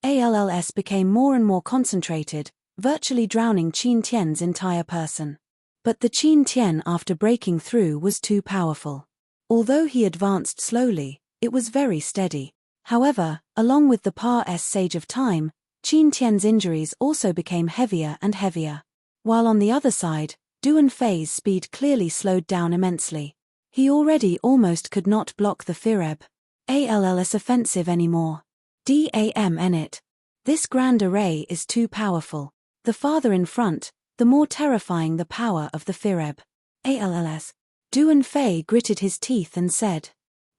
alls became more and more concentrated, virtually drowning Qin Tian's entire person. But the Qin Tian after breaking through was too powerful. Although he advanced slowly, it was very steady. However, along with the Par's Sage of Time, Qin Tian's injuries also became heavier and heavier. While on the other side, Du Fei's speed clearly slowed down immensely. He already almost could not block the Fireb alls offensive anymore. Damn it. This grand array is too powerful. The farther in front, the more terrifying the power of the Fireb alls. Du Fei gritted his teeth and said,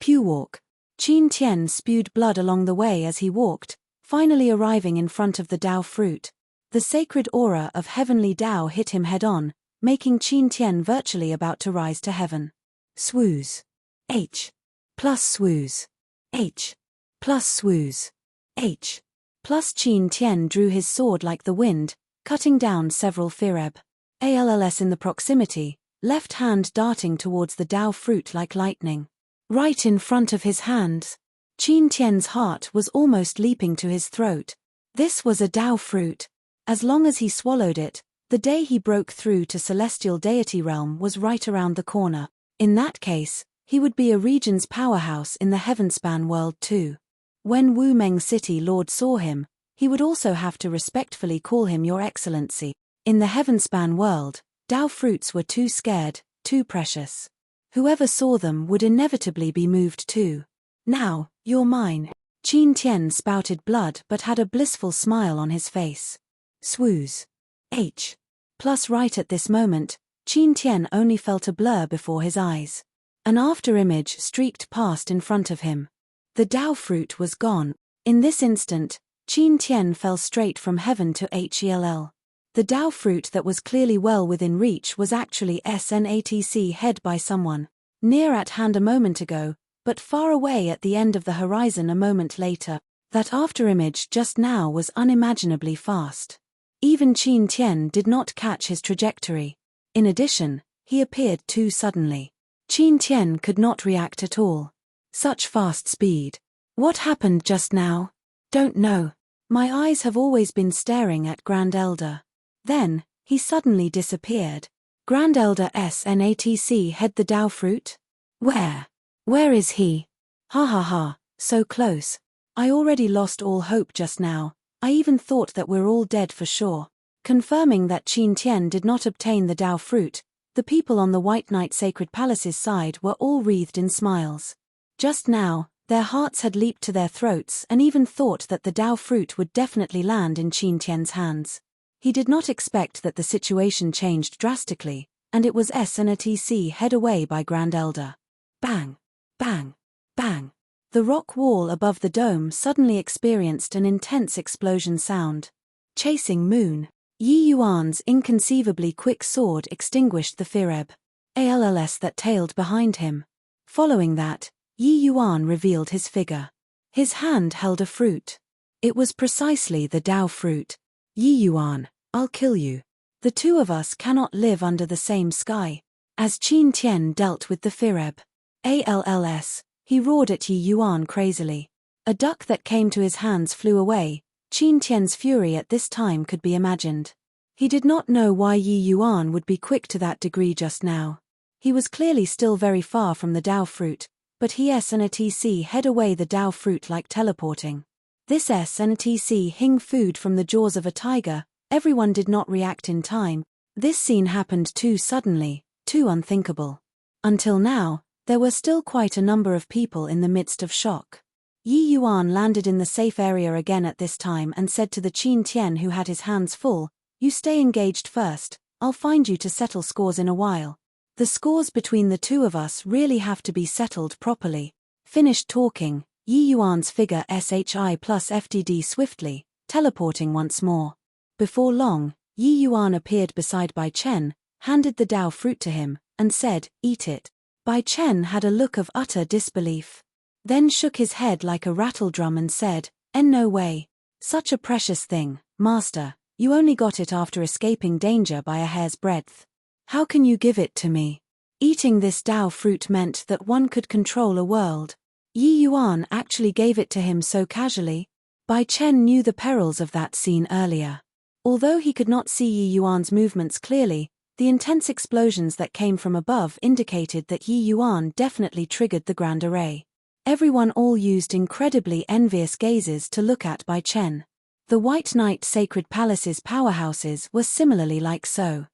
Pewalk. Qin Tian spewed blood along the way as he walked, finally arriving in front of the Dao fruit. The sacred aura of heavenly Dao hit him head-on, making Qin Tian virtually about to rise to heaven. Swooze. H. Plus swooze. H. Plus swooze. H. Plus Qin Tian drew his sword like the wind, cutting down several Fireb alls in the proximity, left hand darting towards the Dao fruit like lightning. Right in front of his hands. Qin Tian's heart was almost leaping to his throat. This was a Dao fruit. As long as he swallowed it, the day he broke through to celestial deity realm was right around the corner. In that case, he would be a region's powerhouse in the Heavenspan world too. When Wu Meng City Lord saw him, he would also have to respectfully call him Your Excellency. In the Heavenspan world, Dao fruits were too scared, too precious. Whoever saw them would inevitably be moved too. Now, you're mine. Qin Tian spouted blood but had a blissful smile on his face. Swooze. H. Plus right at this moment, Qin Tian only felt a blur before his eyes. An after-image streaked past in front of him. The Dao fruit was gone. In this instant, Qin Tian fell straight from heaven to Hell. The Dao fruit that was clearly well within reach was actually snatched head by someone, near at hand a moment ago, but far away at the end of the horizon a moment later. That after-image just now was unimaginably fast. Even Qin Tian did not catch his trajectory. In addition, he appeared too suddenly. Qin Tian could not react at all. Such fast speed. What happened just now? Don't know. My eyes have always been staring at Grand Elder. Then, he suddenly disappeared. Grand Elder snatch head the Dao fruit? Where? Where is he? Ha ha ha, so close. I already lost all hope just now. I even thought that we're all dead for sure. Confirming that Qin Tian did not obtain the Dao fruit, the people on the White Knight Sacred Palace's side were all wreathed in smiles. Just now, their hearts had leaped to their throats and even thought that the Dao fruit would definitely land in Qin Tian's hands. He did not expect that the situation changed drastically, and it was snatc head away by Grand Elder. Bang! Bang! Bang! The rock wall above the dome suddenly experienced an intense explosion sound. Chasing Moon, Yi Yuan's inconceivably quick sword extinguished the Fireb ALLS that tailed behind him. Following that, Yi Yuan revealed his figure. His hand held a fruit. It was precisely the Dao fruit. Yi Yuan, I'll kill you. The two of us cannot live under the same sky. As Qin Tian dealt with the Fireb ALLS, he roared at Yi Yuan crazily. A duck that came to his hands flew away. Qin Tian's fury at this time could be imagined. He did not know why Yi Yuan would be quick to that degree just now. He was clearly still very far from the Dao fruit, but he snatc head away the Dao fruit like teleporting. This snatc hing food from the jaws of a tiger. Everyone did not react in time. This scene happened too suddenly, too unthinkable. Until now, there were still quite a number of people in the midst of shock. Yi Yuan landed in the safe area again at this time and said to the Qin Tian who had his hands full, "You stay engaged first, I'll find you to settle scores in a while. The scores between the two of us really have to be settled properly." Finished talking, Yi Yuan's figure SHI plus FDD swiftly, teleporting once more. Before long, Yi Yuan appeared beside Bai Chen, handed the Dao fruit to him, and said, "Eat it." Bai Chen had a look of utter disbelief. Then shook his head like a rattledrum and said, No way. Such a precious thing, master, you only got it after escaping danger by a hair's breadth. How can you give it to me?" Eating this Dao fruit meant that one could control a world. Yi Yuan actually gave it to him so casually. Bai Chen knew the perils of that scene earlier. Although he could not see Yi Yuan's movements clearly, the intense explosions that came from above indicated that Yi Yuan definitely triggered the Grand Array. Everyone all used incredibly envious gazes to look at Bai Chen. The White Knight Sacred Palace's powerhouses were similarly like so.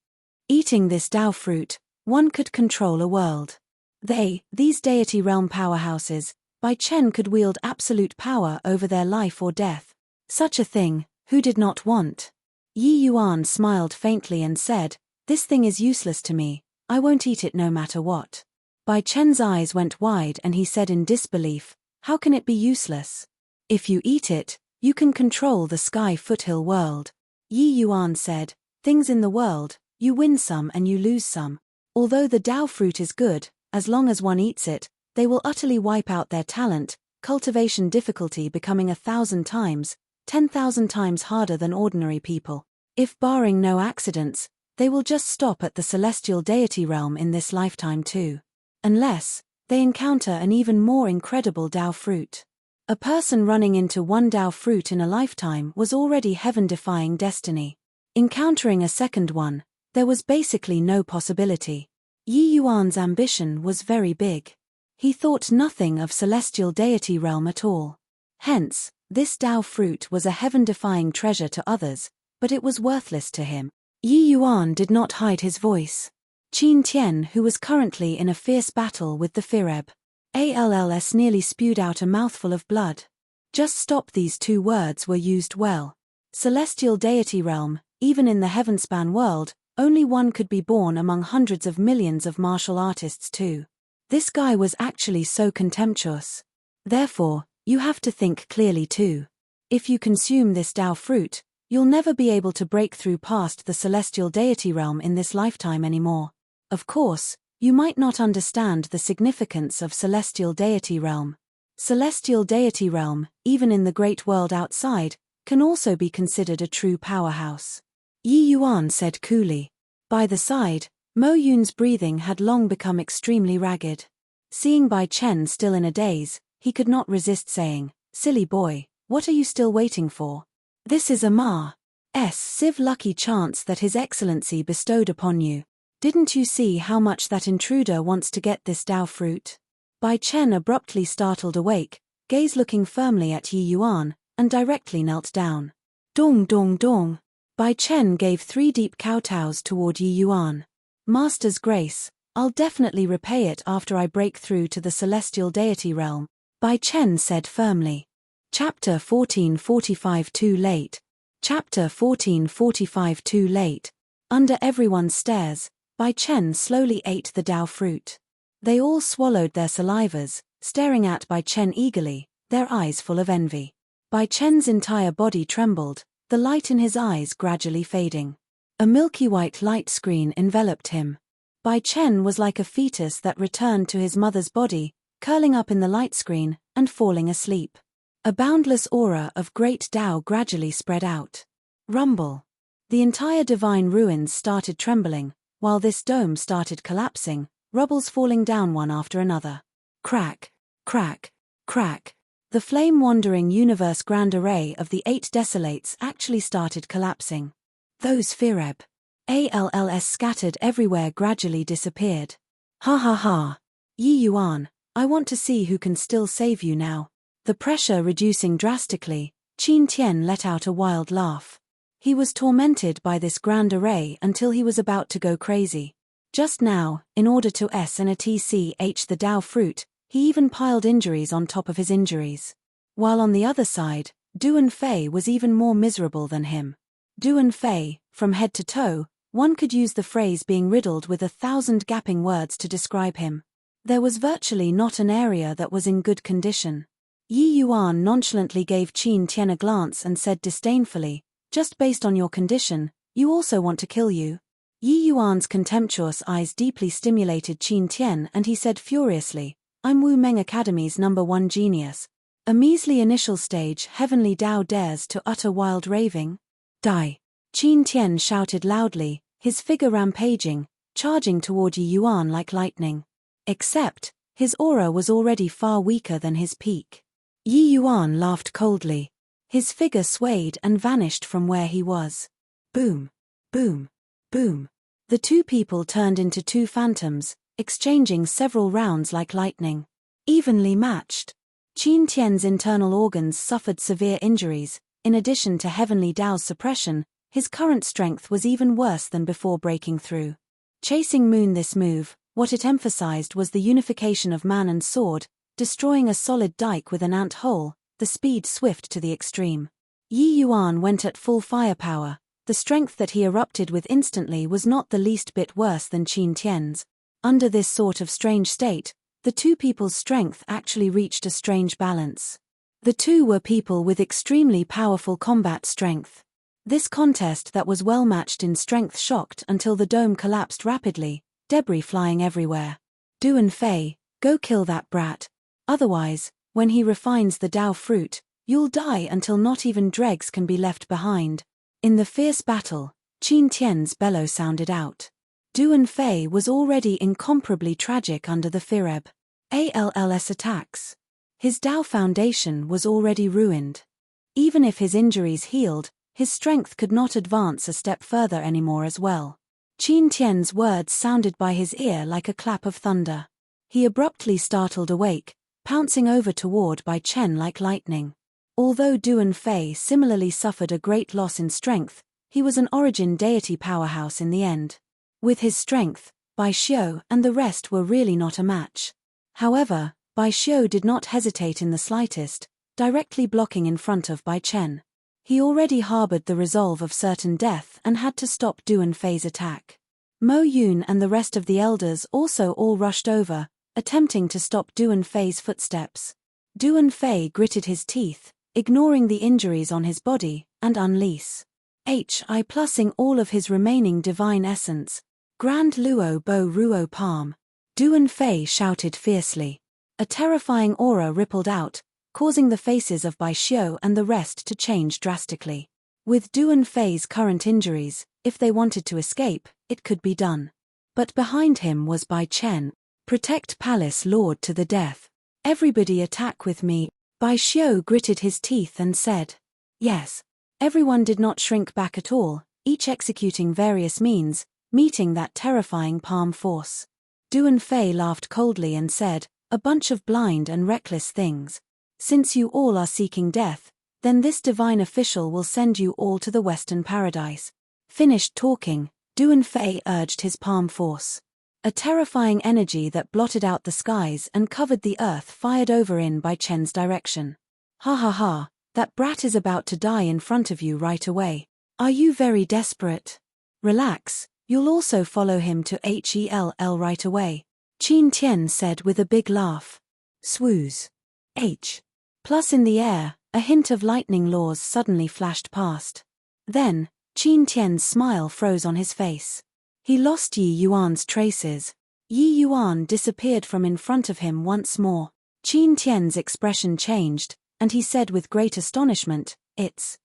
Eating this Dao fruit, one could control a world. These deity realm powerhouses, Bai Chen could wield absolute power over their life or death. Such a thing, who did not want? Yi Yuan smiled faintly and said, "This thing is useless to me, I won't eat it no matter what." Bai Chen's eyes went wide and he said in disbelief, "How can it be useless? If you eat it, you can control the sky foothill world." Yi Yuan said, "Things in the world, you win some and you lose some. Although the Dao fruit is good, as long as one eats it, they will utterly wipe out their talent, cultivation difficulty becoming 1,000 times, 10,000 times harder than ordinary people. If barring no accidents, they will just stop at the celestial deity realm in this lifetime too. Unless they encounter an even more incredible Dao fruit. A person running into one Dao fruit in a lifetime was already heaven-defying destiny. Encountering a second one, there was basically no possibility. Yi Yuan's ambition was very big. He thought nothing of celestial deity realm at all. Hence, this Dao fruit was a heaven-defying treasure to others, but it was worthless to him. Yi Yuan did not hide his voice. Qin Tian, who was currently in a fierce battle with the Fireb ALLS, nearly spewed out a mouthful of blood. Just stop, these two words were used well. Celestial deity realm, even in the heavenspan world, only one could be born among hundreds of millions of martial artists too. This guy was actually so contemptuous. Therefore, you have to think clearly too. If you consume this Dao fruit, you'll never be able to break through past the celestial deity realm in this lifetime anymore. Of course, you might not understand the significance of celestial deity realm. Celestial deity realm, even in the great world outside, can also be considered a true powerhouse. Yi Yuan said coolly. By the side, Mo Yun's breathing had long become extremely ragged. Seeing Bai Chen still in a daze, he could not resist saying, "Silly boy, what are you still waiting for? This is a Ma's sieve lucky chance that His Excellency bestowed upon you. Didn't you see how much that intruder wants to get this Dao fruit?" Bai Chen abruptly startled awake, gaze looking firmly at Yi Yuan, and directly knelt down. Dong dong dong. Bai Chen gave 3 deep kowtows toward Yi Yuan. "Master's grace, I'll definitely repay it after I break through to the celestial deity realm, Bai Chen said firmly. Chapter 1445 Too late. Chapter 1445 Too late. Under everyone's stares, Bai Chen slowly ate the Dao fruit. They all swallowed their salivas, staring at Bai Chen eagerly, their eyes full of envy. Bai Chen's entire body trembled, the light in his eyes gradually fading. A milky white light screen enveloped him. Bai Chen was like a fetus that returned to his mother's body, curling up in the light screen and falling asleep. A boundless aura of great Tao gradually spread out. Rumble. The entire divine ruins started trembling, while this dome started collapsing, rubbles falling down one after another. Crack, crack, crack. The flame-wandering universe grand array of the 8 desolates actually started collapsing. Those Fireb ALLs scattered everywhere gradually disappeared. Ha ha ha. Yi Yuan, I want to see who can still save you now. The pressure reducing drastically, Qin Tian let out a wild laugh. He was tormented by this grand array until he was about to go crazy. Just now, in order to SNATCH the Dao fruit, he even piled injuries on top of his injuries. While on the other side, Duan Fei was even more miserable than him. Duan Fei, from head to toe, one could use the phrase being riddled with 1,000 gapping words to describe him. There was virtually not an area that was in good condition. Yi Yuan nonchalantly gave Qin Tian a glance and said disdainfully, just based on your condition, you also want to kill you? Yi Yuan's contemptuous eyes deeply stimulated Qin Tian and he said furiously, I'm Wu Meng Academy's #1 genius. A measly initial stage heavenly Dao dares to utter wild raving? Die! Qin Tian shouted loudly, his figure rampaging, charging toward Yi Yuan like lightning. Except, his aura was already far weaker than his peak. Yi Yuan laughed coldly. His figure swayed and vanished from where he was. Boom! Boom! Boom! The two people turned into two phantoms, exchanging several rounds like lightning. Evenly matched. Qin Tian's internal organs suffered severe injuries. In addition to heavenly Dao's suppression, his current strength was even worse than before breaking through. Chasing Moon this move, what it emphasized was the unification of man and sword, destroying a solid dike with an ant hole, the speed swift to the extreme. Yi Yuan went at full firepower. The strength that he erupted with instantly was not the least bit worse than Qin Tian's. Under this sort of strange state, the two people's strength actually reached a strange balance. The two were people with extremely powerful combat strength. This contest that was well matched in strength shocked until the dome collapsed rapidly, debris flying everywhere. Duan Fei, go kill that brat. Otherwise, when he refines the Dao fruit, you'll die until not even dregs can be left behind. In the fierce battle, Qin Tian's bellow sounded out. Duan Fei was already incomparably tragic under the Fireb ALLs attacks. His Dao foundation was already ruined. Even if his injuries healed, his strength could not advance a step further anymore as well. Qin Tian's words sounded by his ear like a clap of thunder. He abruptly startled awake, pouncing over toward Bai Chen like lightning. Although Duan Fei similarly suffered a great loss in strength, he was an origin deity powerhouse in the end. With his strength, Bai Xiu and the rest were really not a match. However, Bai Xiu did not hesitate in the slightest, directly blocking in front of Bai Chen. He already harbored the resolve of certain death and had to stop Duan Fei's attack. Mo Yun and the rest of the elders also all rushed over, attempting to stop Duan Fei's footsteps. Duan Fei gritted his teeth, ignoring the injuries on his body, and unleash HI plussing all of his remaining divine essence. Grand Luo Bo Ruo Palm. Duan Fei shouted fiercely. A terrifying aura rippled out, causing the faces of Bai Xiu and the rest to change drastically. With Duan Fei's current injuries, if they wanted to escape, it could be done. But behind him was Bai Chen. Protect Palace Lord to the death. Everybody attack with me. Bai Xiu gritted his teeth and said. Yes. Everyone did not shrink back at all, each executing various means, meeting that terrifying palm force. Duan Fei laughed coldly and said, a bunch of blind and reckless things. Since you all are seeking death, then this divine official will send you all to the Western Paradise. Finished talking, Duan Fei urged his palm force. A terrifying energy that blotted out the skies and covered the earth fired over in by Chen's direction. Ha ha ha, that brat is about to die in front of you right away. Are you very desperate? Relax, you'll also follow him to Hell right away. Qin Tian said with a big laugh. Swooze. H. Plus in the air, a hint of lightning laws suddenly flashed past. Then, Qin Tian's smile froze on his face. He lost Yi Yuan's traces. Yi Yuan disappeared from in front of him once more. Qin Tian's expression changed, and he said with great astonishment, It's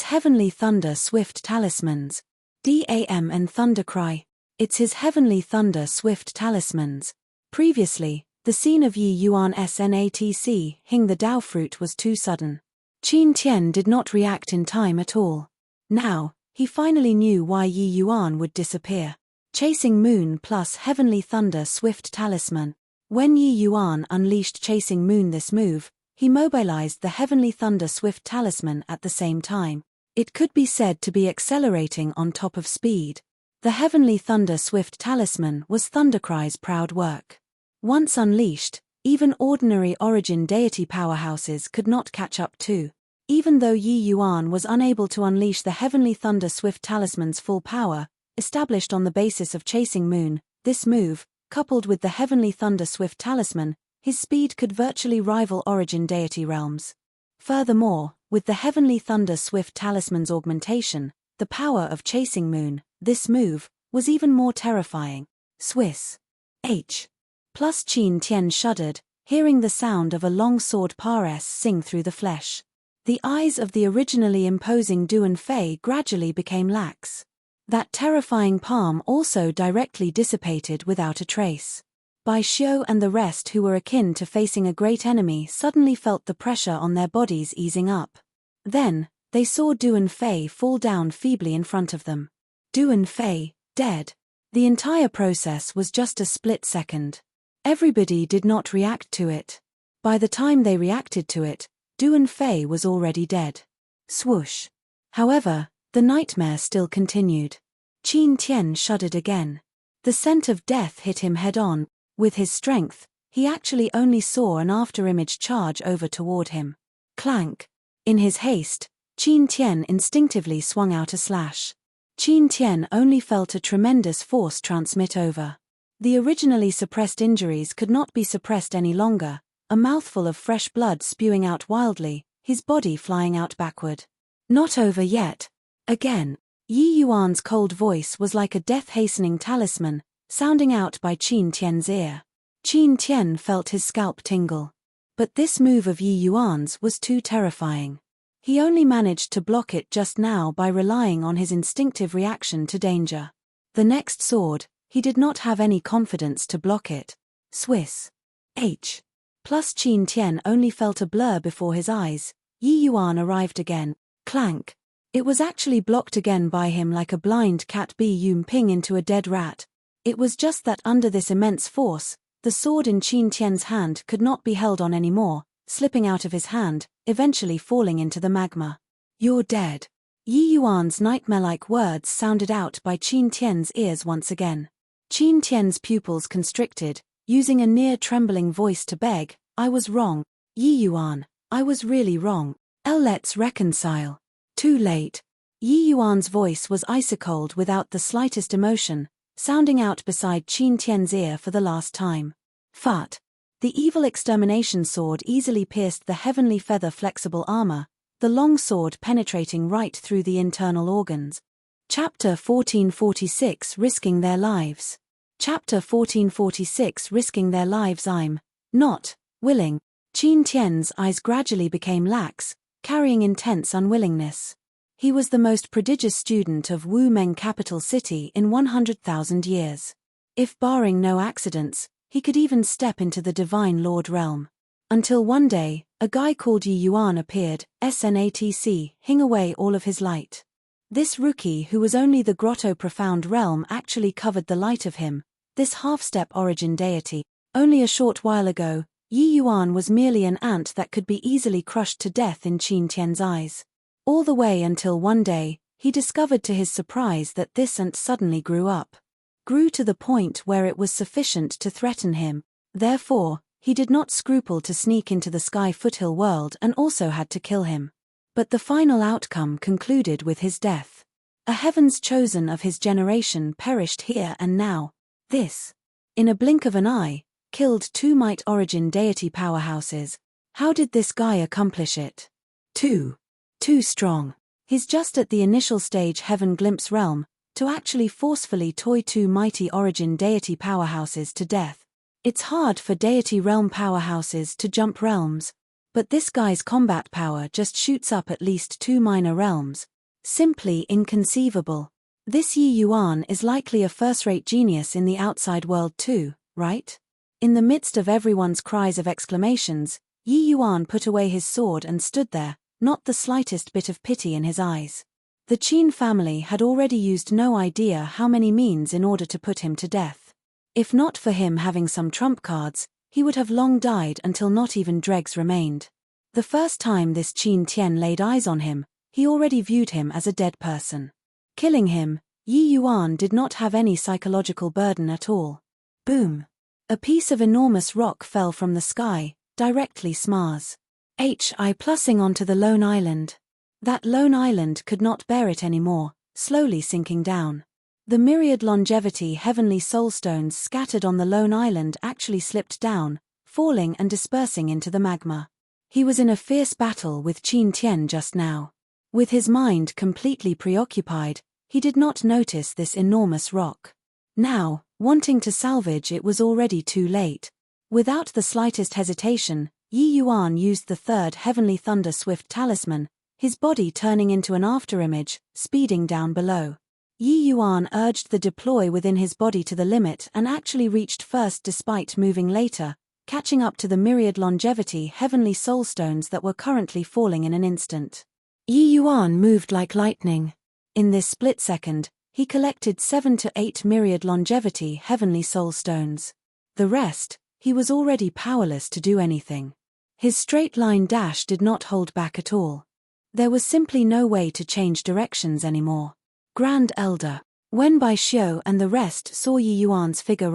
Heavenly Thunder Swift Talismans. DAM and Thundercry. It's his Heavenly Thunder Swift Talismans. Previously, the scene of Yi Yuan snatc hing the Dao fruit was too sudden. Qin Tian did not react in time at all. Now, he finally knew why Yi Yuan would disappear. Chasing Moon plus Heavenly Thunder Swift Talisman. When Yi Yuan unleashed Chasing Moon this move, he mobilized the Heavenly Thunder Swift Talisman at the same time. It could be said to be accelerating on top of speed. The Heavenly Thunder Swift Talisman was Thundercry's proud work. Once unleashed, even ordinary origin deity powerhouses could not catch up to. Even though Yi Yuan was unable to unleash the Heavenly Thunder Swift Talisman's full power, established on the basis of Chasing Moon, this move, coupled with the Heavenly Thunder Swift Talisman, his speed could virtually rival origin deity realms. Furthermore, with the Heavenly Thunder Swift Talisman's augmentation, the power of Chasing Moon, this move, was even more terrifying. Swiss. H. Plus Qin Tian shuddered, hearing the sound of a long sword pares sing through the flesh. The eyes of the originally imposing Duan Fei gradually became lax. That terrifying palm also directly dissipated without a trace. Bai Xiu and the rest who were akin to facing a great enemy suddenly felt the pressure on their bodies easing up. Then, they saw Duan Fei fall down feebly in front of them. Duan Fei, dead. The entire process was just a split second. Everybody did not react to it. By the time they reacted to it, Duan Fei was already dead. Swoosh. However, the nightmare still continued. Qin Tian shuddered again. The scent of death hit him head-on. With his strength, he actually only saw an afterimage charge over toward him. Clank. In his haste, Qin Tian instinctively swung out a slash. Qin Tian only felt a tremendous force transmit over. The originally suppressed injuries could not be suppressed any longer, a mouthful of fresh blood spewing out wildly, his body flying out backward. Not over yet. Again. Yi Yuan's cold voice was like a death-hastening talisman, sounding out by Qin Tian's ear. Qin Tian felt his scalp tingle. But this move of Yi Yuan's was too terrifying. He only managed to block it just now by relying on his instinctive reaction to danger. The next sword, he did not have any confidence to block it. Swiss. H. Plus Qin Tian only felt a blur before his eyes. Yi Yuan arrived again. Clank. It was actually blocked again by him like a blind cat yum ping into a dead rat. It was just that under this immense force, the sword in Qin Tian's hand could not be held on anymore, slipping out of his hand, eventually falling into the magma. You're dead. Yi Yuan's nightmare-like words sounded out by Qin Tian's ears once again. Qin Tian's pupils constricted, using a near-trembling voice to beg, I was wrong. Yi Yuan, I was really wrong. Let's reconcile. Too late. Yi Yuan's voice was ice-cold without the slightest emotion, sounding out beside Qin Tian's ear for the last time. Fat. The evil extermination sword easily pierced the heavenly feather flexible armor, the long sword penetrating right through the internal organs. Chapter 1446 Risking Their Lives. Chapter 1446 Risking Their Lives. I'm not willing. Qin Tian's eyes gradually became lax, carrying intense unwillingness. He was the most prodigious student of Wu Meng capital city in 100,000 years. If barring no accidents, he could even step into the Divine Lord realm. Until one day, a guy called Yi Yuan appeared, snatc, hing away all of his light. This rookie who was only the grotto profound realm actually covered the light of him, this half-step origin deity. Only a short while ago, Yi Yuan was merely an ant that could be easily crushed to death in Qin Tian's eyes. All the way until one day, he discovered to his surprise that this ant suddenly grew up. grew to the point where it was sufficient to threaten him. Therefore, he did not scruple to sneak into the Sky Foothill world and also had to kill him. But the final outcome concluded with his death. A heaven's chosen of his generation perished here and now. This, in a blink of an eye, killed 2 Might Origin deity powerhouses. How did this guy accomplish it? Too strong. He's just at the initial stage Heaven Glimpse realm, to actually forcefully toy 2 mighty Origin deity powerhouses to death. It's hard for deity realm powerhouses to jump realms, but this guy's combat power just shoots up at least 2 minor realms. Simply inconceivable. This Yi Yuan is likely a first-rate genius in the outside world too, right? In the midst of everyone's cries of exclamations, Yi Yuan put away his sword and stood there, not the slightest bit of pity in his eyes. The Qin family had already used no idea how many means in order to put him to death. If not for him having some trump cards, he would have long died until not even dregs remained. The first time this Qin Tian laid eyes on him, he already viewed him as a dead person. Killing him, Yi Yuan did not have any psychological burden at all. Boom! A piece of enormous rock fell from the sky, directly Smars. Plussing onto the lone island. That lone island could not bear it anymore, slowly sinking down. The myriad longevity heavenly soulstones scattered on the lone island actually slipped down, falling and dispersing into the magma. He was in a fierce battle with Qin Tian just now. With his mind completely preoccupied, he did not notice this enormous rock. Now, wanting to salvage it was already too late. Without the slightest hesitation, Yi Yuan used the 3rd Heavenly Thunder Swift Talisman, his body turning into an afterimage, speeding down below. Yi Yuan urged the deploy within his body to the limit and actually reached first despite moving later, catching up to the myriad longevity heavenly soulstones that were currently falling in an instant. Yi Yuan moved like lightning. In this split second, he collected 7 to 8 myriad longevity heavenly soulstones. The rest, he was already powerless to do anything. His straight-line dash did not hold back at all. There was simply no way to change directions anymore. Grand Elder. When Bai Xiu and the rest saw Yi Yuan's figure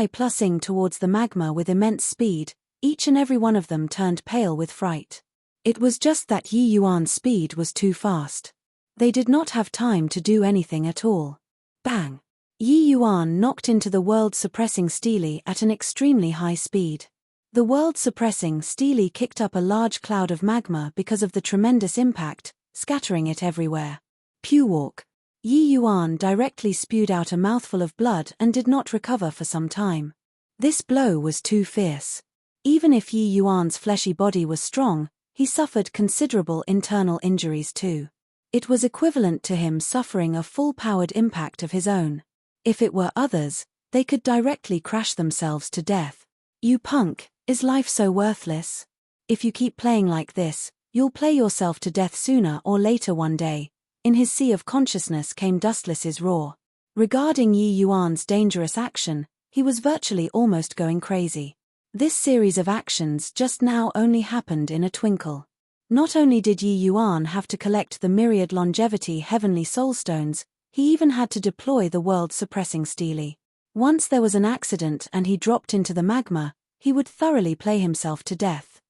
plussing towards the magma with immense speed, each and every one of them turned pale with fright. It was just that Yi Yuan's speed was too fast. They did not have time to do anything at all. Bang! Yi Yuan knocked into the world-suppressing stele at an extremely high speed. The world-suppressing stele kicked up a large cloud of magma because of the tremendous impact, scattering it everywhere. Pewalk. Yi Yuan directly spewed out a mouthful of blood and did not recover for some time. This blow was too fierce. Even if Yi Yuan's fleshy body was strong, he suffered considerable internal injuries too. It was equivalent to him suffering a full-powered impact of his own. If it were others, they could directly crash themselves to death. You punk, is life so worthless? If you keep playing like this, you'll play yourself to death sooner or later one day. In his sea of consciousness came Dustless's roar. Regarding Yi Yuan's dangerous action, he was virtually almost going crazy. This series of actions just now only happened in a twinkle. Not only did Yi Yuan have to collect the myriad longevity heavenly soulstones, he even had to deploy the world-suppressing stele. Once there was an accident and he dropped into the magma, he would thoroughly play himself to death.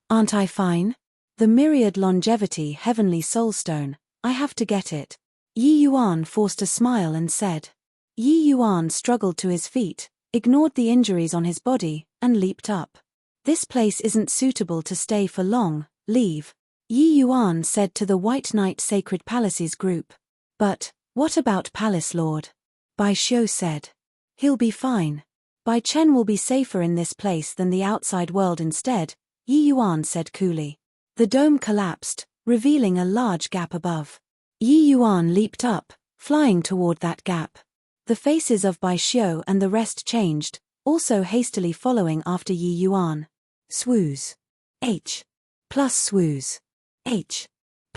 Aren't I fine? The myriad longevity heavenly soulstone, I have to get it. Yi Yuan forced a smile and said. Yi Yuan struggled to his feet, ignored the injuries on his body, and leaped up. This place isn't suitable to stay for long, leave. Yi Yuan said to the White Knight Sacred Palaces group. But, what about Palace Lord? Bai Xiu said. He'll be fine. Bai Chen will be safer in this place than the outside world instead, Yi Yuan said coolly. The dome collapsed, revealing a large gap above. Yi Yuan leaped up, flying toward that gap. The faces of Bai Xiu and the rest changed, also hastily following after Yi Yuan. Swooze. Swooze.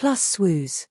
Swooze.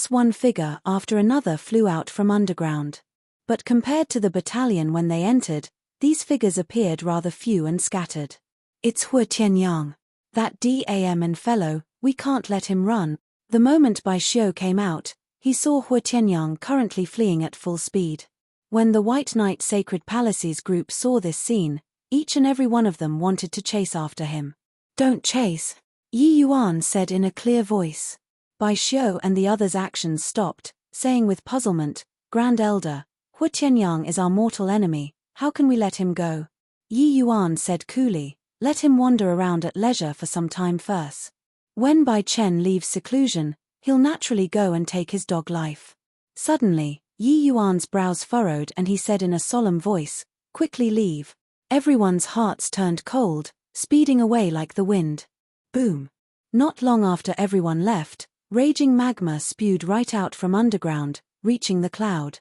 One figure after another flew out from underground. But compared to the battalion when they entered, these figures appeared rather few and scattered. It's Hu Tianyang. That DAM and fellow, we can't let him run. The moment Bai Xiu came out, he saw Hu Tianyang currently fleeing at full speed. When the White Knight Sacred Palaces group saw this scene, each and every one of them wanted to chase after him. "Don't chase," Yi Yuan said in a clear voice. Bai Xiu and the others' actions stopped, saying with puzzlement, "Grand Elder, Hu Tianyang is our mortal enemy, how can we let him go?" Yi Yuan said coolly, "Let him wander around at leisure for some time first. When Bai Chen leaves seclusion, he'll naturally go and take his dog life." Suddenly, Yi Yuan's brows furrowed and he said in a solemn voice, "Quickly leave." Everyone's hearts turned cold, speeding away like the wind. Boom! Not long after everyone left, raging magma spewed right out from underground, reaching the cloud.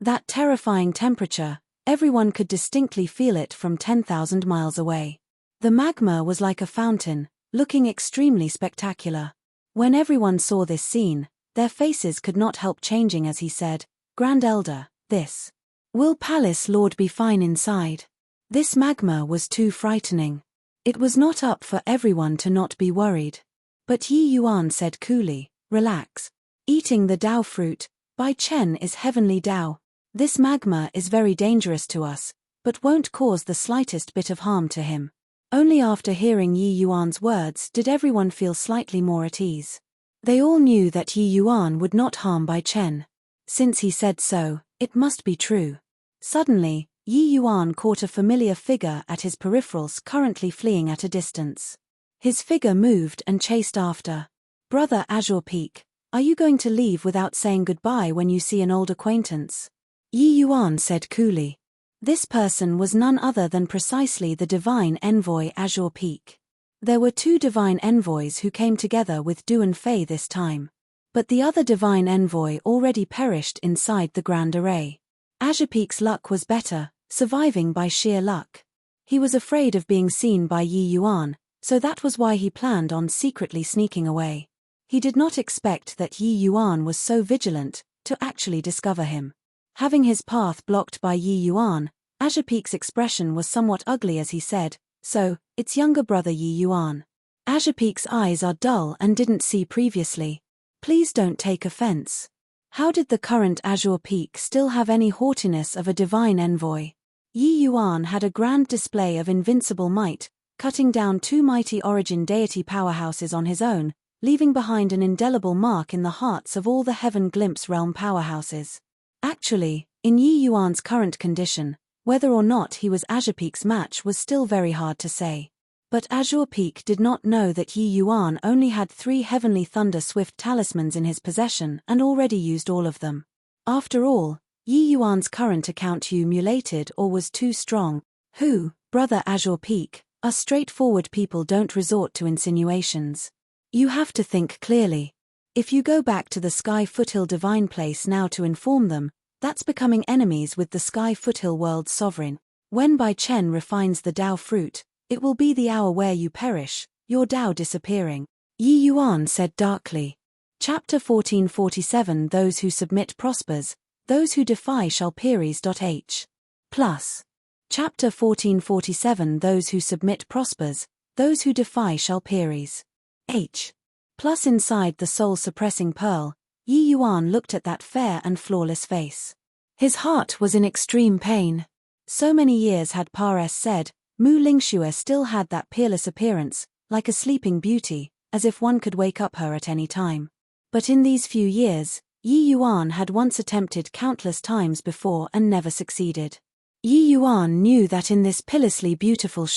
That terrifying temperature, everyone could distinctly feel it from 10,000 miles away. The magma was like a fountain, looking extremely spectacular. When everyone saw this scene, their faces could not help changing as he said, "Grand Elder, this. Will Palace Lord be fine inside?" This magma was too frightening. It was not up for everyone to not be worried. But Yi Yuan said coolly, "Relax. Eating the Dao fruit, Bai Chen is heavenly Dao. This magma is very dangerous to us, but won't cause the slightest bit of harm to him." Only after hearing Yi Yuan's words did everyone feel slightly more at ease. They all knew that Yi Yuan would not harm Bai Chen. Since he said so, it must be true. Suddenly, Yi Yuan caught a familiar figure at his peripherals currently fleeing at a distance. His figure moved and chased after. "Brother Azure Peak, are you going to leave without saying goodbye when you see an old acquaintance?" Yi Yuan said coolly. This person was none other than precisely the divine envoy Azure Peak. There were two divine envoys who came together with Duan Fei this time. But the other divine envoy already perished inside the Grand Array. Azure Peak's luck was better, surviving by sheer luck. He was afraid of being seen by Yi Yuan, so that was why he planned on secretly sneaking away. He did not expect that Yi Yuan was so vigilant to actually discover him. Having his path blocked by Yi Yuan, Azure Peak's expression was somewhat ugly as he said, "So, it's younger brother Yi Yuan." Azure Peak's eyes are dull and didn't see previously. Please don't take offense. How did the current Azure Peak still have any haughtiness of a divine envoy? Yi Yuan had a grand display of invincible might, cutting down two mighty origin deity powerhouses on his own, leaving behind an indelible mark in the hearts of all the Heaven Glimpse realm powerhouses. Actually, in Yi Yuan's current condition, whether or not he was Azure Peak's match was still very hard to say. But Azure Peak did not know that Yi Yuan only had 3 Heavenly Thunder Swift talismans in his possession and already used all of them. After all, Yi Yuan's current account mulated or was too strong. Who, brother Azure Peak, us straightforward people don't resort to insinuations. You have to think clearly. If you go back to the Sky Foothill Divine Place now to inform them, that's becoming enemies with the Sky Foothill World's sovereign. When Bai Chen refines the Dao fruit, it will be the hour where you perish, your Dao disappearing. Yi Yuan said darkly. Chapter 1447 Those who submit prospers, those who defy shall perish. H. Plus. Chapter 1447 Those who submit prospers, those who defy shall perish. H. Plus inside the soul-suppressing pearl, Yi Yuan looked at that fair and flawless face. His heart was in extreme pain. So many years had Pares said, Mu Lingxue still had that peerless appearance, like a sleeping beauty, as if one could wake up her at any time. But in these few years, Yi Yuan had once attempted countless times before and never succeeded. Yi Yuan knew that in this pitilessly beautiful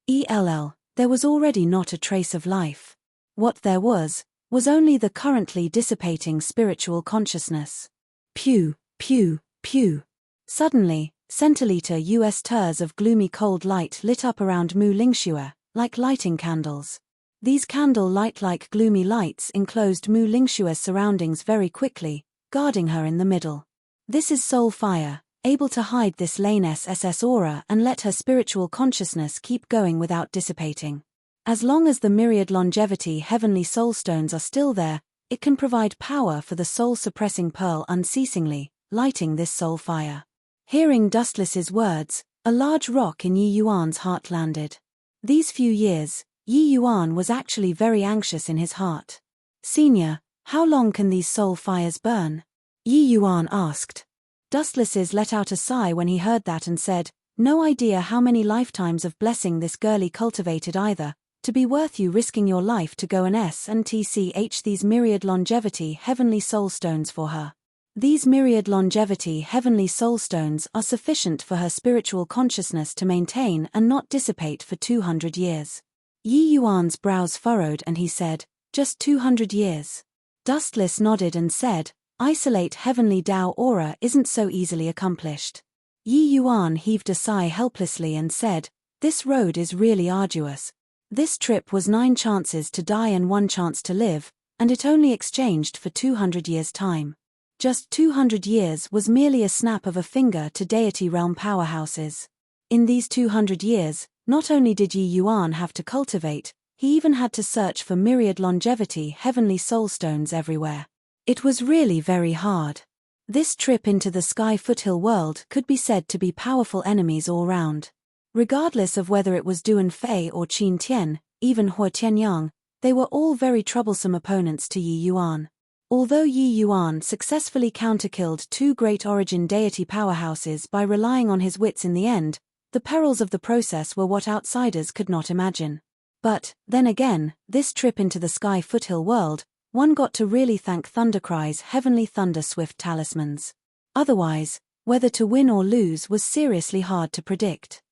ELL, there was already not a trace of life. What there was only the currently dissipating spiritual consciousness. Pew, pew, pew. Suddenly, centiliter US of gloomy cold light lit up around Mu Lingxue, like lighting candles. These candle light-like gloomy lights enclosed Mu Lingxue's surroundings very quickly, guarding her in the middle. This is soul fire, able to hide this Lane SS aura and let her spiritual consciousness keep going without dissipating. As long as the myriad longevity heavenly soulstones are still there, it can provide power for the soul-suppressing pearl unceasingly, lighting this soul fire. Hearing Dustless's words, a large rock in Yi Yuan's heart landed. These few years, Yi Yuan was actually very anxious in his heart. Senior, How long can these soul fires burn? Yi Yuan asked. Dustlesses let out a sigh when he heard that and said, no idea how many lifetimes of blessing this girlie cultivated either, to be worth you risking your life to go and tch these myriad longevity heavenly soul stones for her. These myriad longevity heavenly soul stones are sufficient for her spiritual consciousness to maintain and not dissipate for 200 years. Yi Yuan's brows furrowed and he said, just 200 years. Dustless nodded and said, isolate heavenly Tao aura isn't so easily accomplished. Yi Yuan heaved a sigh helplessly and said, this road is really arduous. This trip was 9 chances to die and 1 chance to live, and it only exchanged for 200 years' time. Just 200 years was merely a snap of a finger to deity realm powerhouses. In these 200 years, not only did Yi Yuan have to cultivate, he even had to search for myriad longevity heavenly soul stones everywhere. It was really very hard. This trip into the sky foothill world could be said to be powerful enemies all round. Regardless of whether it was Duan Fei or Qin Tian, even Hua Tianyang, they were all very troublesome opponents to Yi Yuan. Although Yi Yuan successfully counterkilled 2 great origin deity powerhouses by relying on his wits in the end, the perils of the process were what outsiders could not imagine. But, then again, this trip into the sky foothill world, one got to really thank Thundercry's heavenly thunder swift talismans. Otherwise, whether to win or lose was seriously hard to predict.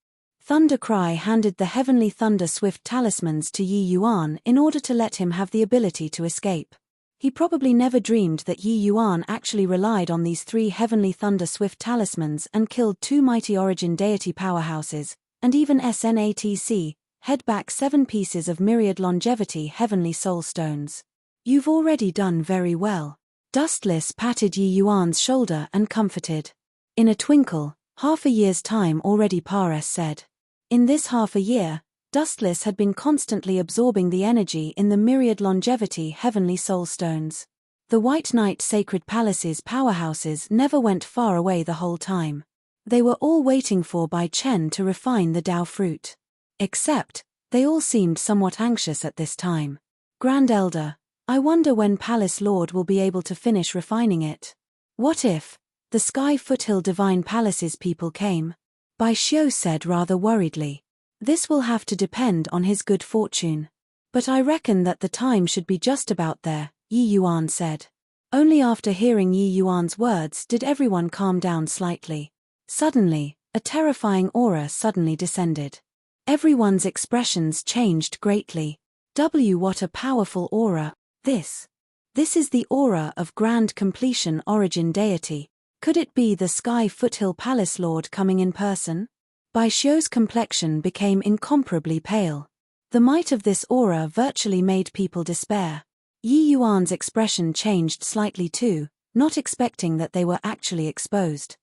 Thundercry handed the heavenly thunder swift talismans to Yi Yuan in order to let him have the ability to escape. He probably never dreamed that Yi Yuan actually relied on these 3 heavenly thunder swift talismans and killed 2 mighty origin deity powerhouses, and even snatc, head back 7 pieces of myriad longevity heavenly soul stones. You've already done very well. Dustless patted Yi Yuan's shoulder and comforted. In a twinkle, half a year's time already Pares said. In this half a year, Dustless had been constantly absorbing the energy in the myriad longevity heavenly soul stones. The White Knight Sacred Palace's powerhouses never went far away the whole time. They were all waiting for Bai Chen to refine the Tao fruit. Except, they all seemed somewhat anxious at this time. Grand Elder, I wonder when Palace Lord will be able to finish refining it. What if the Sky Foothill Divine Palace's people came? Bai Xiu said rather worriedly. This will have to depend on his good fortune. But I reckon that the time should be just about there, Yi Yuan said. Only after hearing Yi Yuan's words did everyone calm down slightly. Suddenly, a terrifying aura suddenly descended. Everyone's expressions changed greatly. What a powerful aura. This is the aura of grand completion origin deity. Could it be the Sky Foothill Palace Lord coming in person? Bai Xiu's complexion became incomparably pale. The might of this aura virtually made people despair. Yi Yuan's expression changed slightly too, not expecting that they were actually exposed.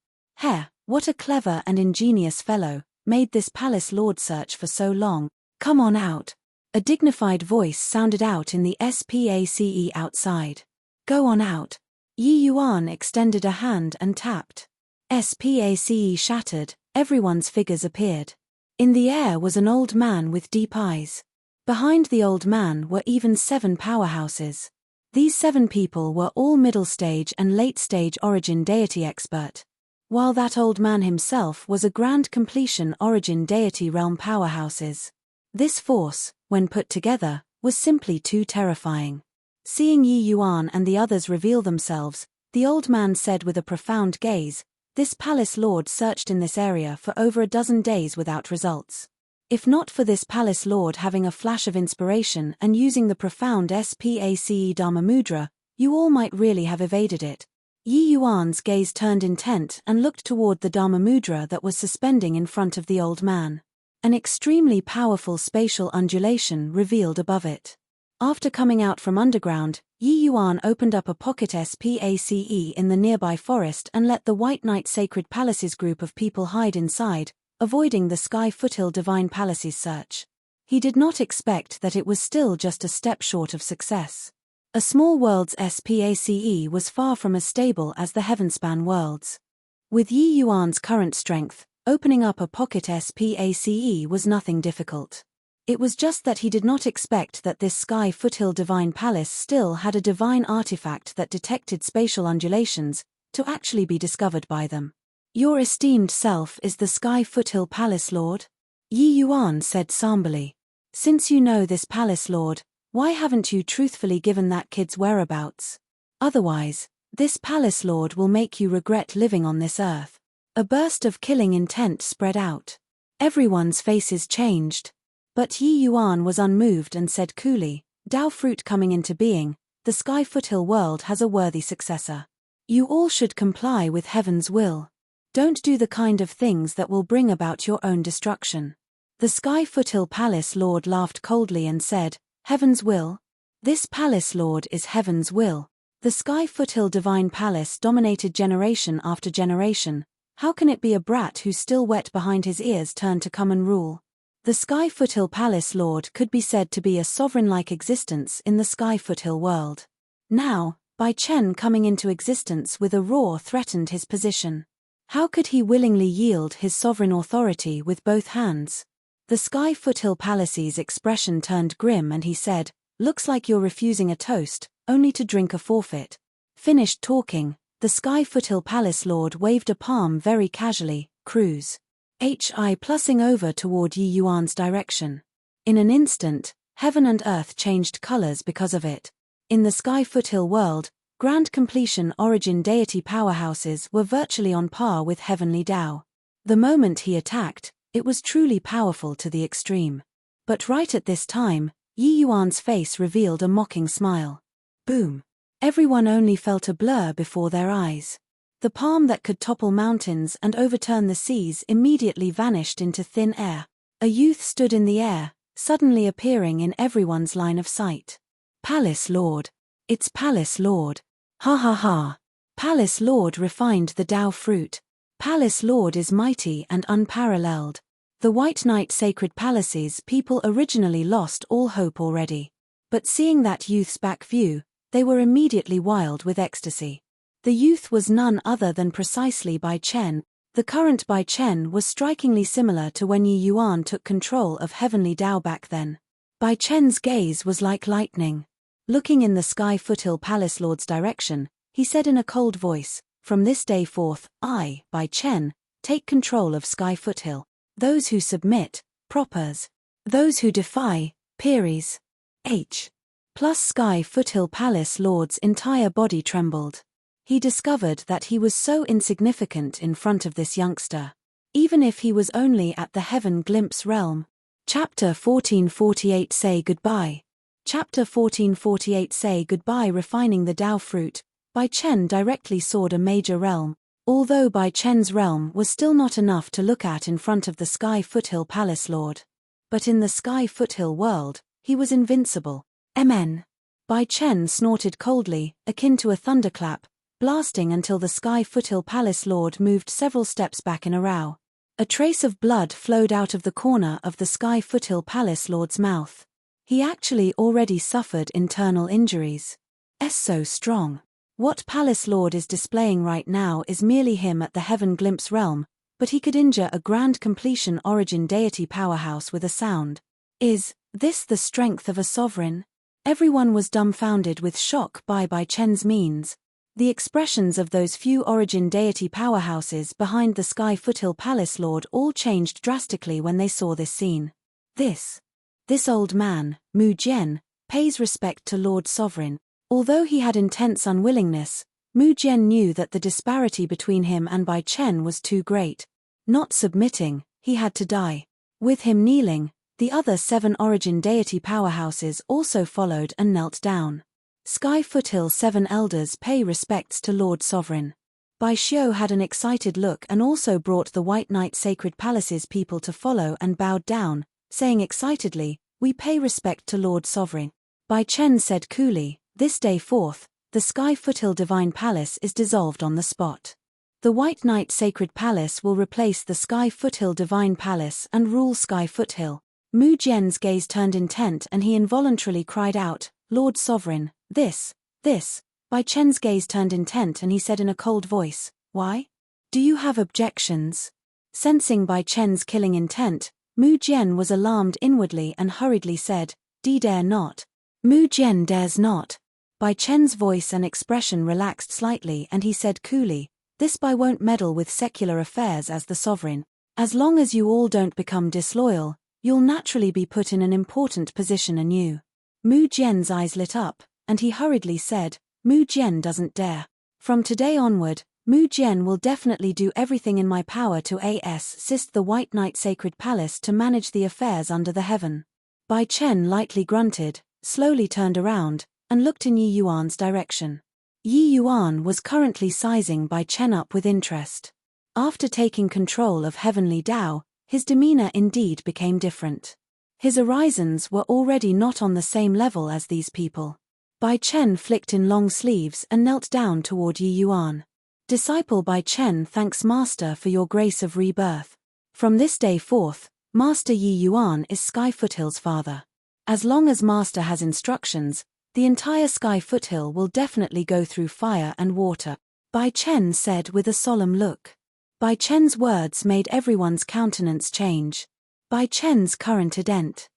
What a clever and ingenious fellow, made this Palace Lord search for so long. Come on out. A dignified voice sounded out in the space outside. Go on out. Yi Yuan extended a hand and tapped. Space shattered, everyone's figures appeared. In the air was an old man with deep eyes. Behind the old man were even 7 powerhouses. These 7 people were all middle stage and late stage origin deity expert. While that old man himself was a grand completion origin deity realm powerhouses. This force, when put together, was simply too terrifying. Seeing Yi Yuan and the others reveal themselves, the old man said with a profound gaze, this Palace Lord searched in this area for over a dozen days without results. If not for this Palace Lord having a flash of inspiration and using the profound space Dharma Mudra, you all might really have evaded it. Yi Yuan's gaze turned intent and looked toward the Dharma Mudra that was suspending in front of the old man. An extremely powerful spatial undulation revealed above it. After coming out from underground, Yi Yuan opened up a pocket space in the nearby forest and let the White Knight Sacred Palace's group of people hide inside, avoiding the Sky Foothill Divine Palace's search. He did not expect that it was still just a step short of success. A small world's space was far from as stable as the Heavenspan worlds. With Yi Yuan's current strength, opening up a pocket space was nothing difficult. It was just that he did not expect that this Sky Foothill Divine Palace still had a divine artifact that detected spatial undulations, to actually be discovered by them. Your esteemed self is the Sky Foothill Palace Lord? Yi Yuan said somberly. Since you know this Palace Lord, why haven't you truthfully given that kid's whereabouts? Otherwise, this Palace Lord will make you regret living on this earth. A burst of killing intent spread out. Everyone's faces changed. But Yi Yuan was unmoved and said coolly, Dao fruit coming into being, the Sky Foothill world has a worthy successor. You all should comply with heaven's will. Don't do the kind of things that will bring about your own destruction. The Sky Foothill Palace Lord laughed coldly and said, Heaven's will? This Palace Lord is heaven's will. The Sky Foothill Divine Palace dominated generation after generation. How can it be a brat who's still wet behind his ears turn to come and rule? The Sky Foothill Palace Lord could be said to be a sovereign-like existence in the Sky Foothill world. Now, Bai Chen coming into existence with a roar threatened his position. How could he willingly yield his sovereign authority with both hands? The Sky Foothill Palace's expression turned grim and he said, Looks like you're refusing a toast, only to drink a forfeit. Finished talking, the Sky Foothill Palace Lord waved a palm very casually, cruise. Plussing over toward Yi Yuan's direction. In an instant, heaven and earth changed colors because of it. In the Sky Foothill world, grand completion origin deity powerhouses were virtually on par with heavenly Dao. The moment he attacked, it was truly powerful to the extreme. But right at this time, Yi Yuan's face revealed a mocking smile. Boom. Everyone only felt a blur before their eyes. The palm that could topple mountains and overturn the seas immediately vanished into thin air. A youth stood in the air, suddenly appearing in everyone's line of sight. Palace Lord. It's Palace Lord. Ha ha ha. Palace Lord refined the Dao fruit. Palace Lord is mighty and unparalleled. The White Knight Sacred Palace's people originally lost all hope already. But seeing that youth's back view, they were immediately wild with ecstasy. The youth was none other than precisely Bai Chen. The current Bai Chen was strikingly similar to when Yi Yuan took control of Heavenly Dao back then. Bai Chen's gaze was like lightning. Looking in the Sky Foothill Palace Lord's direction, he said in a cold voice, From this day forth, I, Bai Chen, take control of Sky Foothill. Those who submit, propers. Those who defy, peries. Plus Sky Foothill Palace Lord's entire body trembled. He discovered that he was so insignificant in front of this youngster. Even if he was only at the Heaven Glimpse realm. Chapter 1448 Say Goodbye. Chapter 1448 Say Goodbye. Refining the Dao fruit, Bai Chen directly sought a major realm, although Bai Chen's realm was still not enough to look at in front of the Sky Foothill Palace Lord. But in the Sky Foothill world, he was invincible. Amen. Bai Chen snorted coldly, akin to a thunderclap, blasting until the Sky Foothill Palace Lord moved several steps back in a row. A trace of blood flowed out of the corner of the Sky Foothill Palace Lord's mouth. He actually already suffered internal injuries. So strong. What Palace Lord is displaying right now is merely him at the Heaven Glimpse realm, but he could injure a grand completion origin deity powerhouse with a sound. Is this the strength of a sovereign? Everyone was dumbfounded with shock by Bai Chen's means. The expressions of those few origin deity powerhouses behind the Sky Foothill Palace Lord all changed drastically when they saw this scene. This old man, Mu Jian, pays respect to Lord Sovereign. Although he had intense unwillingness, Mu Jian knew that the disparity between him and Bai Chen was too great. Not submitting, he had to die. With him kneeling, the other 7 origin deity powerhouses also followed and knelt down. Sky Foothill 7 elders pay respects to Lord Sovereign. Bai Xiu had an excited look and also brought the White Knight Sacred Palace's people to follow and bowed down, saying excitedly, We pay respect to Lord Sovereign. Bai Chen said coolly, This day forth, the Sky Foothill Divine Palace is dissolved on the spot. The White Knight Sacred Palace will replace the Sky Foothill Divine Palace and rule Sky Foothill. Mu Jian's gaze turned intent and he involuntarily cried out, Lord Sovereign, this. Bai Chen's gaze turned intent and he said in a cold voice, Why? Do you have objections? Sensing Bai Chen's killing intent, Mu Jian was alarmed inwardly and hurriedly said, dare not. Mu Jian dares not. Bai Chen's voice and expression relaxed slightly and he said coolly, this Bai won't meddle with secular affairs as the sovereign. As long as you all don't become disloyal, you'll naturally be put in an important position anew. Mu Jian's eyes lit up, and he hurriedly said, Mu Jian doesn't dare. From today onward, Mu Jian will definitely do everything in my power to assist the White Knight Sacred Palace to manage the affairs under the heaven. Bai Chen lightly grunted, slowly turned around, and looked in Yi Yuan's direction. Yi Yuan was currently sizing Bai Chen up with interest. After taking control of Heavenly Tao, his demeanor indeed became different. His orisons were already not on the same level as these people. Bai Chen flicked in long sleeves and knelt down toward Yi Yuan. Disciple Bai Chen thanks Master for your grace of rebirth. From this day forth, Master Yi Yuan is Sky Foothill's father. As long as Master has instructions, the entire Sky Foothill will definitely go through fire and water, Bai Chen said with a solemn look. Bai Chen's words made everyone's countenance change. Bai Chen's current ident.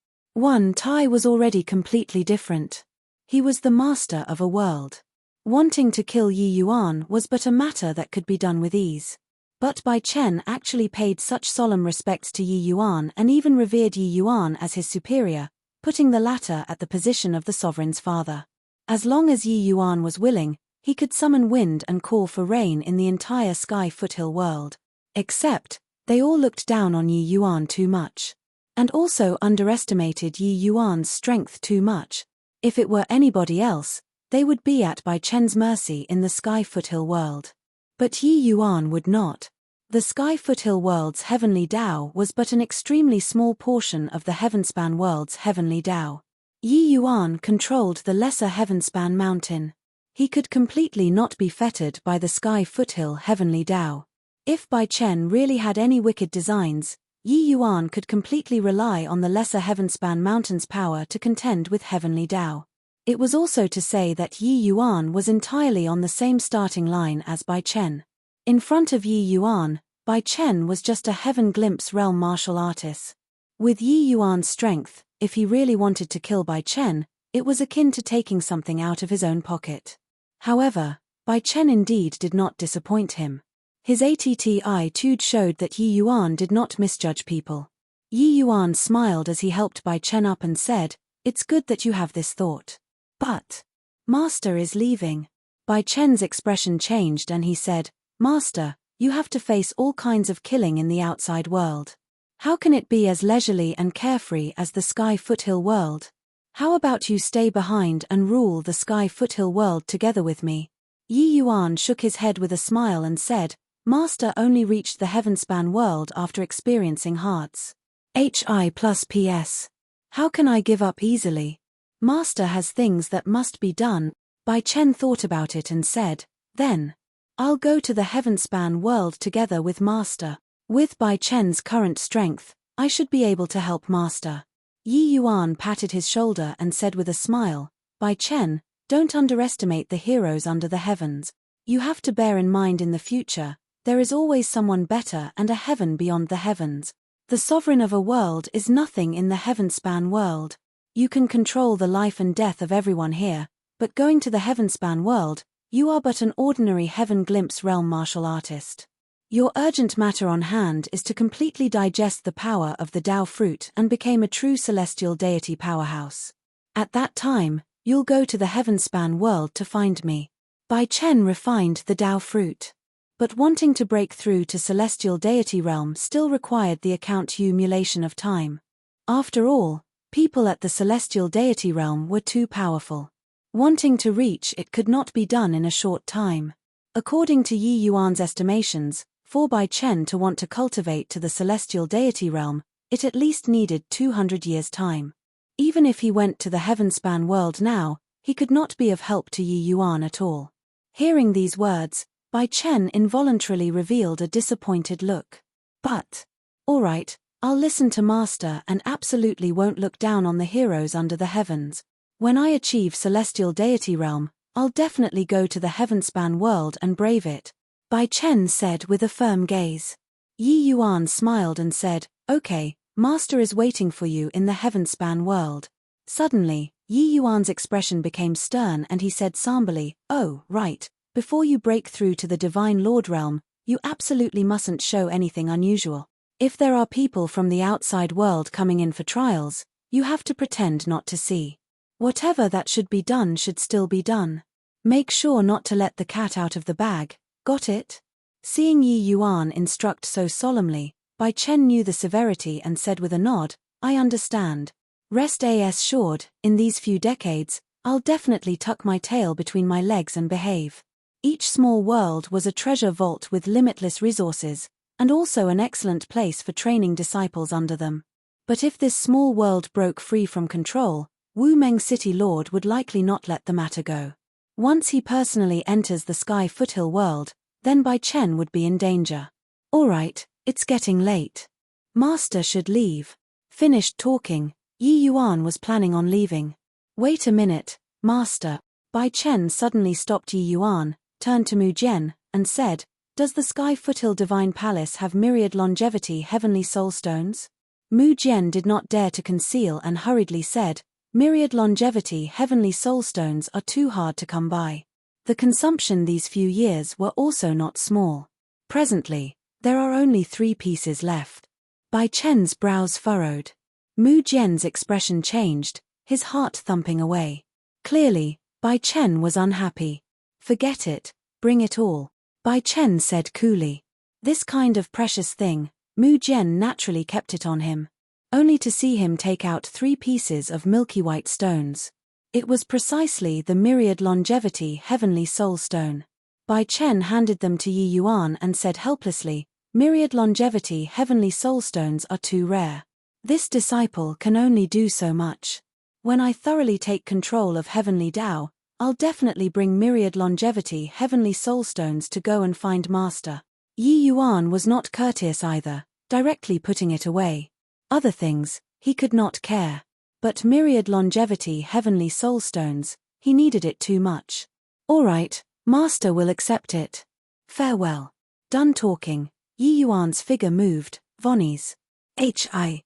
Tai was already completely different. He was the master of a world. Wanting to kill Yi Yuan was but a matter that could be done with ease. But Bai Chen actually paid such solemn respects to Yi Yuan and even revered Yi Yuan as his superior, putting the latter at the position of the sovereign's father. As long as Yi Yuan was willing, he could summon wind and call for rain in the entire Sky Foothill world. Except, they all looked down on Yi Yuan too much. And also underestimated Yi Yuan's strength too much. If it were anybody else, they would be at Bai Chen's mercy in the Sky Foothill world. But Yi Yuan would not. The Sky Foothill world's heavenly Tao was but an extremely small portion of the Heavenspan world's heavenly Tao. Yi Yuan controlled the lesser Heavenspan mountain. He could completely not be fettered by the Sky Foothill heavenly Tao. If Bai Chen really had any wicked designs, Yi Yuan could completely rely on the lesser Heavenspan mountain's power to contend with heavenly Tao. It was also to say that Yi Yuan was entirely on the same starting line as Bai Chen. In front of Yi Yuan, Bai Chen was just a heaven glimpse realm martial artist. With Yi Yuan's strength, if he really wanted to kill Bai Chen, it was akin to taking something out of his own pocket. However, Bai Chen indeed did not disappoint him. His attitude showed that Yi Yuan did not misjudge people. Yi Yuan smiled as he helped Bai Chen up and said, "It's good that you have this thought. But Master is leaving." Bai Chen's expression changed and he said, "Master, you have to face all kinds of killing in the outside world. How can it be as leisurely and carefree as the Sky Foothill world? How about you stay behind and rule the Sky Foothill world together with me?" Yi Yuan shook his head with a smile and said, "Master only reached the Heavenspan world after experiencing hearts. HI plus PS. How can I give up easily? Master has things that must be done." Bai Chen thought about it and said, "Then I'll go to the Heavenspan world together with Master. With Bai Chen's current strength, I should be able to help Master." Yi Yuan patted his shoulder and said with a smile, "Bai Chen, don't underestimate the heroes under the heavens. You have to bear in mind in the future, there is always someone better and a heaven beyond the heavens. The sovereign of a world is nothing in the Heavenspan world. You can control the life and death of everyone here, but going to the Heavenspan world, you are but an ordinary heaven glimpse realm martial artist. Your urgent matter on hand is to completely digest the power of the Tao fruit and become a true celestial deity powerhouse. At that time, you'll go to the Heavenspan world to find me." Bai Chen refined the Tao fruit. But wanting to break through to celestial deity realm still required the accumulation of time. After all, people at the celestial deity realm were too powerful. Wanting to reach it could not be done in a short time. According to Yi Yuan's estimations, for Bai Chen to want to cultivate to the celestial deity realm, it at least needed 200 years' time. Even if he went to the Heavenspan world now, he could not be of help to Yi Yuan at all. Hearing these words, Bai Chen involuntarily revealed a disappointed look. "But, all right, I'll listen to Master and absolutely won't look down on the heroes under the heavens. When I achieve celestial deity realm, I'll definitely go to the Heavenspan world and brave it," Bai Chen said with a firm gaze. Yi Yuan smiled and said, "Okay, Master is waiting for you in the heavenspan world. Suddenly, Yi Yuan's expression became stern and he said somberly, "Oh, right, before you break through to the Divine Lord realm, you absolutely mustn't show anything unusual. If there are people from the outside world coming in for trials, you have to pretend not to see. Whatever that should be done should still be done. Make sure not to let the cat out of the bag, got it?" Seeing Yi Yuan instruct so solemnly, Bai Chen knew the severity and said with a nod, "I understand. Rest assured, in these few decades, I'll definitely tuck my tail between my legs and behave." Each small world was a treasure vault with limitless resources, and also an excellent place for training disciples under them. But if this small world broke free from control, Wu Meng City Lord would likely not let the matter go. Once he personally enters the Sky Foothill world, then Bai Chen would be in danger. "Alright, it's getting late. Master should leave." Finished talking, Yi Yuan was planning on leaving. "Wait a minute, Master." Bai Chen suddenly stopped Yi Yuan, turned to Mu Jian, and said, "Does the Sky Foothill Divine Palace have myriad longevity heavenly soul stones?" Mu Jian did not dare to conceal and hurriedly said, "Myriad longevity heavenly soul stones are too hard to come by. The consumption these few years were also not small. Presently, there are only 3 pieces left." Bai Chen's brows furrowed. Mu Jian's expression changed, his heart thumping away. Clearly, Bai Chen was unhappy. "Forget it, bring it all," Bai Chen said coolly. This kind of precious thing, Mu Jian naturally kept it on him. Only to see him take out 3 pieces of milky white stones. It was precisely the myriad longevity heavenly soul stone. Bai Chen handed them to Yi Yuan and said helplessly, "Myriad longevity heavenly soul stones are too rare. This disciple can only do so much. When I thoroughly take control of heavenly Tao, I'll definitely bring myriad longevity heavenly soul stones to go and find Master." Yi Yuan was not courteous either, directly putting it away. Other things, he could not care. But myriad longevity heavenly soul stones, he needed it too much. "Alright, Master will accept it. Farewell." Done talking, Yi Yuan's figure moved, Vonnies. Hi.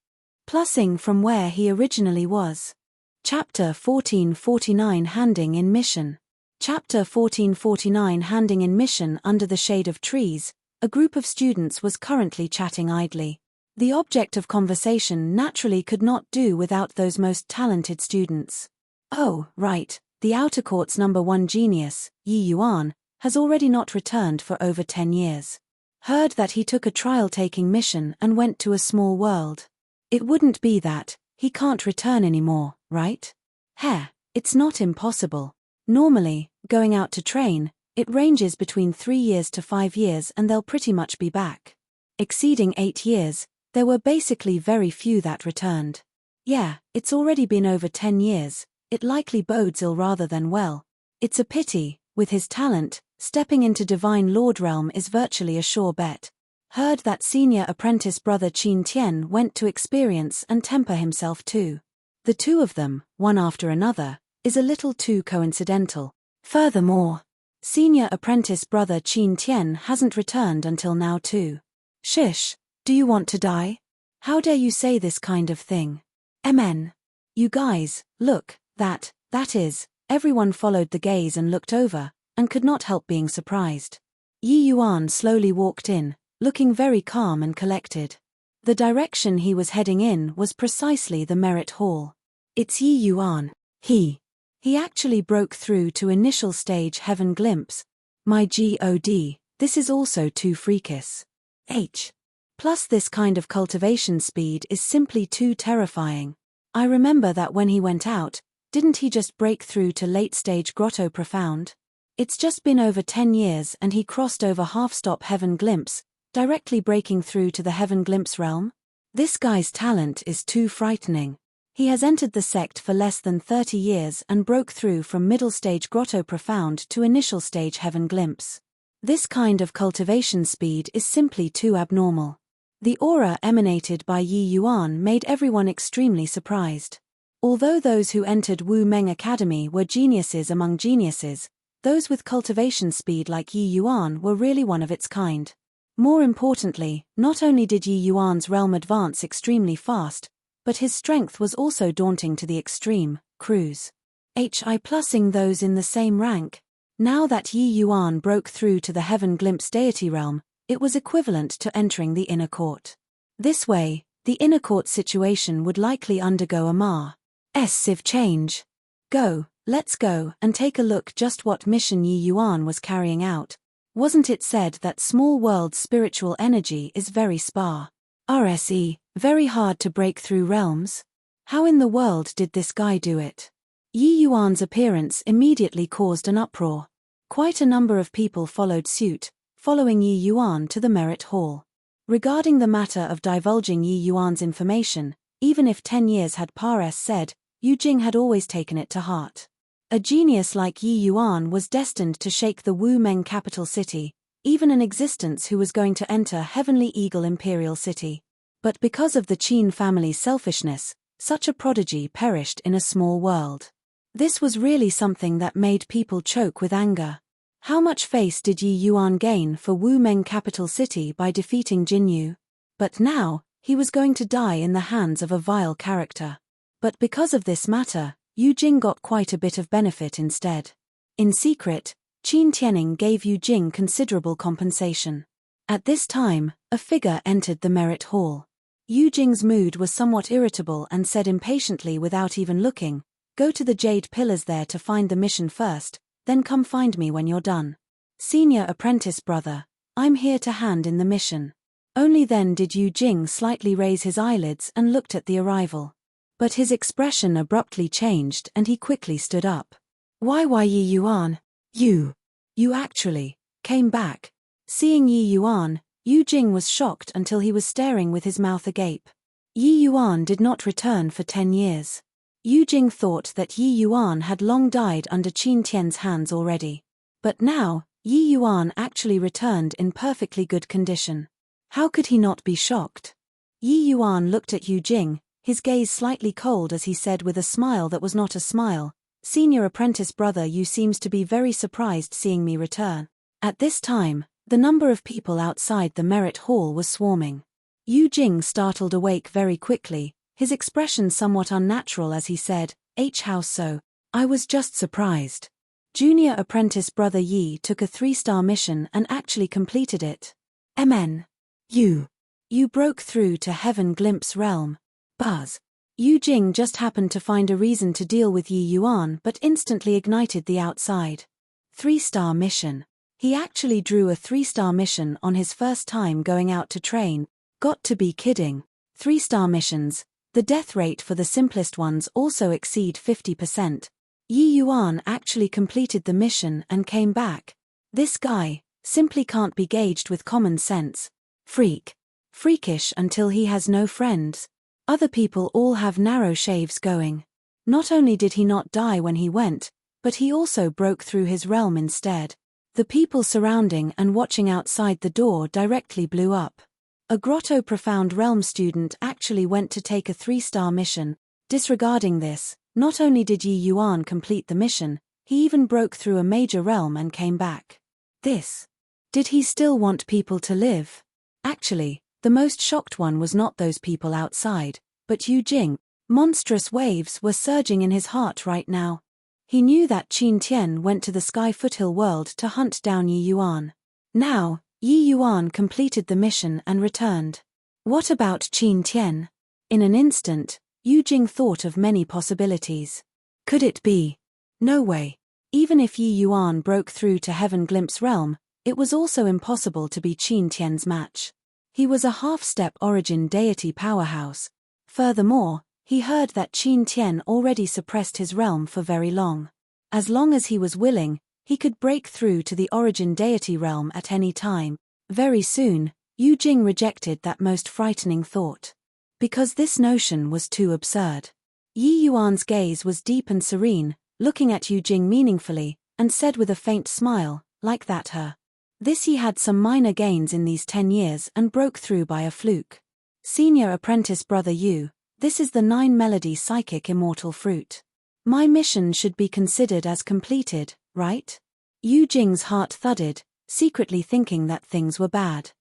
Plussing from where he originally was. Chapter 1449 Handing in Mission. Chapter 1449 Handing in Mission. Under the shade of trees, a group of students was currently chatting idly. The object of conversation naturally could not do without those most talented students. "Oh, right, the Outer Court's #1 genius, Yi Yuan, has already not returned for over 10 years. Heard that he took a trial-taking mission and went to a small world. It wouldn't be that, he can't return anymore, right? Heh, it's not impossible. Normally, going out to train, it ranges between 3 years to 5 years and they'll pretty much be back. Exceeding 8 years, there were basically very few that returned. Yeah, it's already been over 10 years, it likely bodes ill rather than well. It's a pity, with his talent, stepping into Divine Lord realm is virtually a sure bet. Heard that senior apprentice brother Qin Tian went to experience and temper himself too. The 2 of them, one after another, is a little too coincidental. Furthermore, senior apprentice brother Qin Tian hasn't returned until now too. Shish. Do you want to die? How dare you say this kind of thing? MN. You guys, look, that is, everyone followed the gaze and looked over, and could not help being surprised. Yi Yuan slowly walked in, looking very calm and collected. The direction he was heading in was precisely the Merit Hall. It's Yi Yuan. He actually broke through to initial stage Heaven Glimpse. My God, this is also too freakish. Plus this kind of cultivation speed is simply too terrifying. I remember that when he went out, didn't he just break through to late-stage Grotto Profound? It's just been over 10 years and he crossed over half-stop Heaven Glimpse, directly breaking through to the Heaven Glimpse realm? This guy's talent is too frightening. He has entered the sect for less than 30 years and broke through from middle-stage Grotto Profound to initial-stage Heaven Glimpse. This kind of cultivation speed is simply too abnormal. The aura emanated by Yi Yuan made everyone extremely surprised. Although those who entered Wu Meng Academy were geniuses among geniuses, those with cultivation speed like Yi Yuan were really one of its kind. More importantly, not only did Yi Yuan's realm advance extremely fast, but his strength was also daunting to the extreme. Cruise. Hi plusing those in the same rank. Now that Yi Yuan broke through to the Heaven Glimpse deity realm, it was equivalent to entering the inner court. This way, the inner court situation would likely undergo a massive change. Let's go and take a look just what mission Yi Yuan was carrying out. Wasn't it said that small world's spiritual energy is very very hard to break through realms? How in the world did this guy do it? Yi Yuan's appearance immediately caused an uproar. Quite a number of people followed suit, following Yi Yuan to the merit hall. Regarding the matter of divulging Yi Yuan's information, even if 10 years had passed, Yu Jing had always taken it to heart. A genius like Yi Yuan was destined to shake the Wu Meng capital city, even an existence who was going to enter Heavenly Eagle Imperial City. But because of the Qin family's selfishness, such a prodigy perished in a small world. This was really something that made people choke with anger. How much face did Yi Yuan gain for Wu Meng capital city by defeating Jin Yu? But now, he was going to die in the hands of a vile character. But because of this matter, Yu Jing got quite a bit of benefit instead. In secret, Qin Tianning gave Yu Jing considerable compensation. At this time, a figure entered the merit hall. Yu Jing's mood was somewhat irritable and said impatiently without even looking, "Go to the jade pillars there to find the mission first, then come find me when you're done. Senior apprentice brother, I'm here to hand in the mission." Only then did Yu Jing slightly raise his eyelids and looked at the arrival. But his expression abruptly changed and he quickly stood up. Why Yi Yuan? You actually came back." Seeing Yi Yuan, Yu Jing was shocked until he was staring with his mouth agape. Yi Yuan did not return for 10 years. Yu Jing thought that Yi Yuan had long died under Qin Tian's hands already. But now, Yi Yuan actually returned in perfectly good condition. How could he not be shocked? Yi Yuan looked at Yu Jing, his gaze slightly cold as he said with a smile that was not a smile, "Senior apprentice brother, you seems to be very surprised seeing me return." At this time, the number of people outside the merit hall was swarming. Yu Jing startled awake very quickly, his expression somewhat unnatural as he said, "How so? I was just surprised. Junior apprentice brother Yi took a 3-star mission and actually completed it. MN. You broke through to Heaven Glimpse realm. Buzz." Yu Jing just happened to find a reason to deal with Yi Yuan but instantly ignited the outside. 3-star mission. He actually drew a 3-star mission on his first time going out to train. Got to be kidding. 3-star missions, the death rate for the simplest ones also exceed 50%. Yi Yuan actually completed the mission and came back. This guy simply can't be gauged with common sense. Freakish until he has no friends. Other people all have narrow shaves going. Not only did he not die when he went, but he also broke through his realm instead. The people surrounding and watching outside the door directly blew up. A Grotto Profound Realm student actually went to take a 3-star mission. Disregarding this, not only did Yi Yuan complete the mission, he even broke through a major realm and came back. Did he still want people to live? Actually, the most shocked one was not those people outside, but Yu Jing. Monstrous waves were surging in his heart right now. He knew that Qin Tian went to the Sky Foothill world to hunt down Yi Yuan. Now, Yi Yuan completed the mission and returned. What about Qin Tian? In an instant, Yu Jing thought of many possibilities. Could it be? No way. Even if Yi Yuan broke through to Heaven Glimpse realm, it was also impossible to be Qin Tian's match. He was a half-step origin deity powerhouse. Furthermore, he heard that Qin Tian already suppressed his realm for very long. As long as he was willing, he could break through to the origin deity realm at any time. Very soon, Yu Jing rejected that most frightening thought. Because this notion was too absurd. Yi Yuan's gaze was deep and serene, looking at Yu Jing meaningfully, and said with a faint smile, "Like that her. This he had some minor gains in these 10 years and broke through by a fluke. Senior apprentice brother Yu, this is the 9-melody psychic immortal fruit. My mission should be considered as completed, right?" Yu Jing's heart thudded, secretly thinking that things were bad.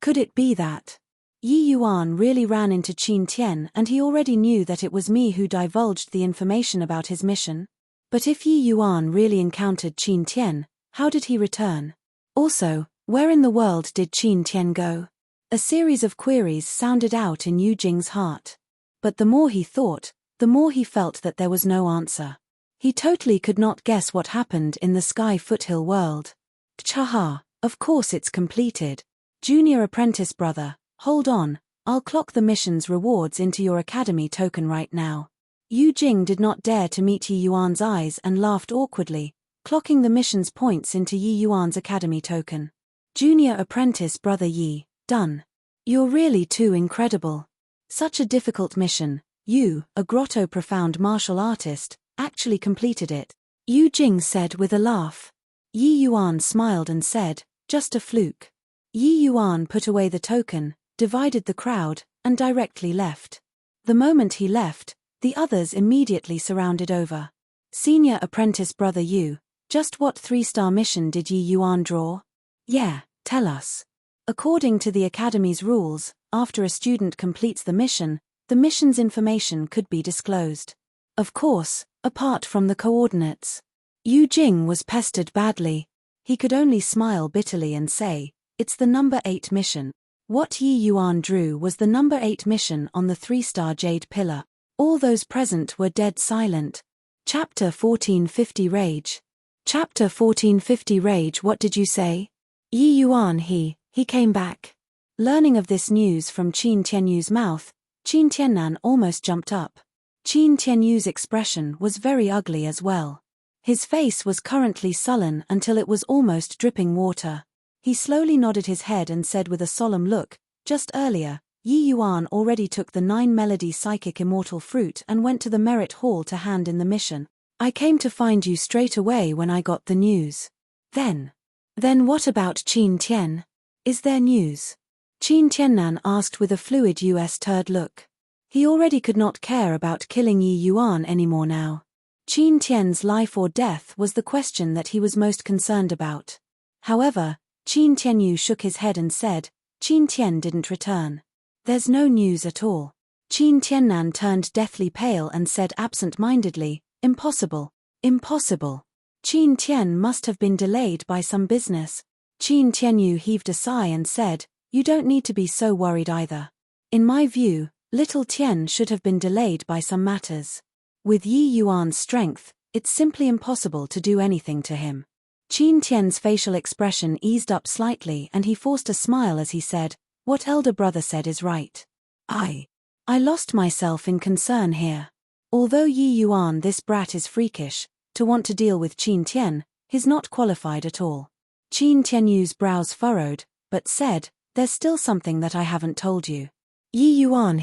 Could it be that Yi Yuan really ran into Qin Tian and he already knew that it was me who divulged the information about his mission? But if Yi Yuan really encountered Qin Tian, how did he return? Also, where in the world did Qin Tian go? A series of queries sounded out in Yu Jing's heart. But the more he thought, the more he felt that there was no answer. He totally could not guess what happened in the Sky Foothill world. Chaha, of course it's completed. Junior apprentice brother, hold on, I'll clock the mission's rewards into your academy token right now. Yu Jing did not dare to meet Yi Yuan's eyes and laughed awkwardly, clocking the mission's points into Yi Yuan's academy token. Junior apprentice brother Yi, done. You're really too incredible. Such a difficult mission, you, a grotto profound martial artist, actually completed it. Yu Jing said with a laugh. Yi Yuan smiled and said, just a fluke. Yi Yuan put away the token, divided the crowd, and directly left. The moment he left, the others immediately surrounded over. Senior apprentice brother Yu, just what 3-star mission did Yi Yuan draw? Yeah, tell us. According to the Academy's rules, after a student completes the mission's information could be disclosed. Of course, apart from the coordinates. Yu Jing was pestered badly. He could only smile bitterly and say, it's the number 8 mission. What Yi Yuan drew was the number 8 mission on the 3-star jade pillar. All those present were dead silent. Chapter 1450 Rage. Chapter 1450 Rage. What did you say? Yi Yuan he came back. Learning of this news from Qin Tianyu's mouth, Qin Tiannan almost jumped up. Qin Tianyu's expression was very ugly as well. His face was currently sullen until it was almost dripping water. He slowly nodded his head and said with a solemn look, just earlier, Yi Yuan already took the 9-melody psychic immortal fruit and went to the merit hall to hand in the mission. I came to find you straight away when I got the news. Then what about Qin Tian? Is there news? Qin Tiannan asked with a fluid US turd look. He already could not care about killing Yi Yuan anymore now. Qin Tian's life or death was the question that he was most concerned about. However, Qin Tianyu shook his head and said, Qin Tian didn't return. There's no news at all. Qin Tiannan turned deathly pale and said absent-mindedly, impossible, impossible. Qin Tian must have been delayed by some business. Qin Tianyu heaved a sigh and said, you don't need to be so worried either. In my view, little Tian should have been delayed by some matters. With Yi Yuan's strength, it's simply impossible to do anything to him. Qin Tian's facial expression eased up slightly and he forced a smile as he said, what elder brother said is right. I lost myself in concern here. Although Yi Yuan this brat is freakish, to want to deal with Qin Tian, he's not qualified at all. Qin Tianyu's brows furrowed, but said, there's still something that I haven't told you. Yi Yuan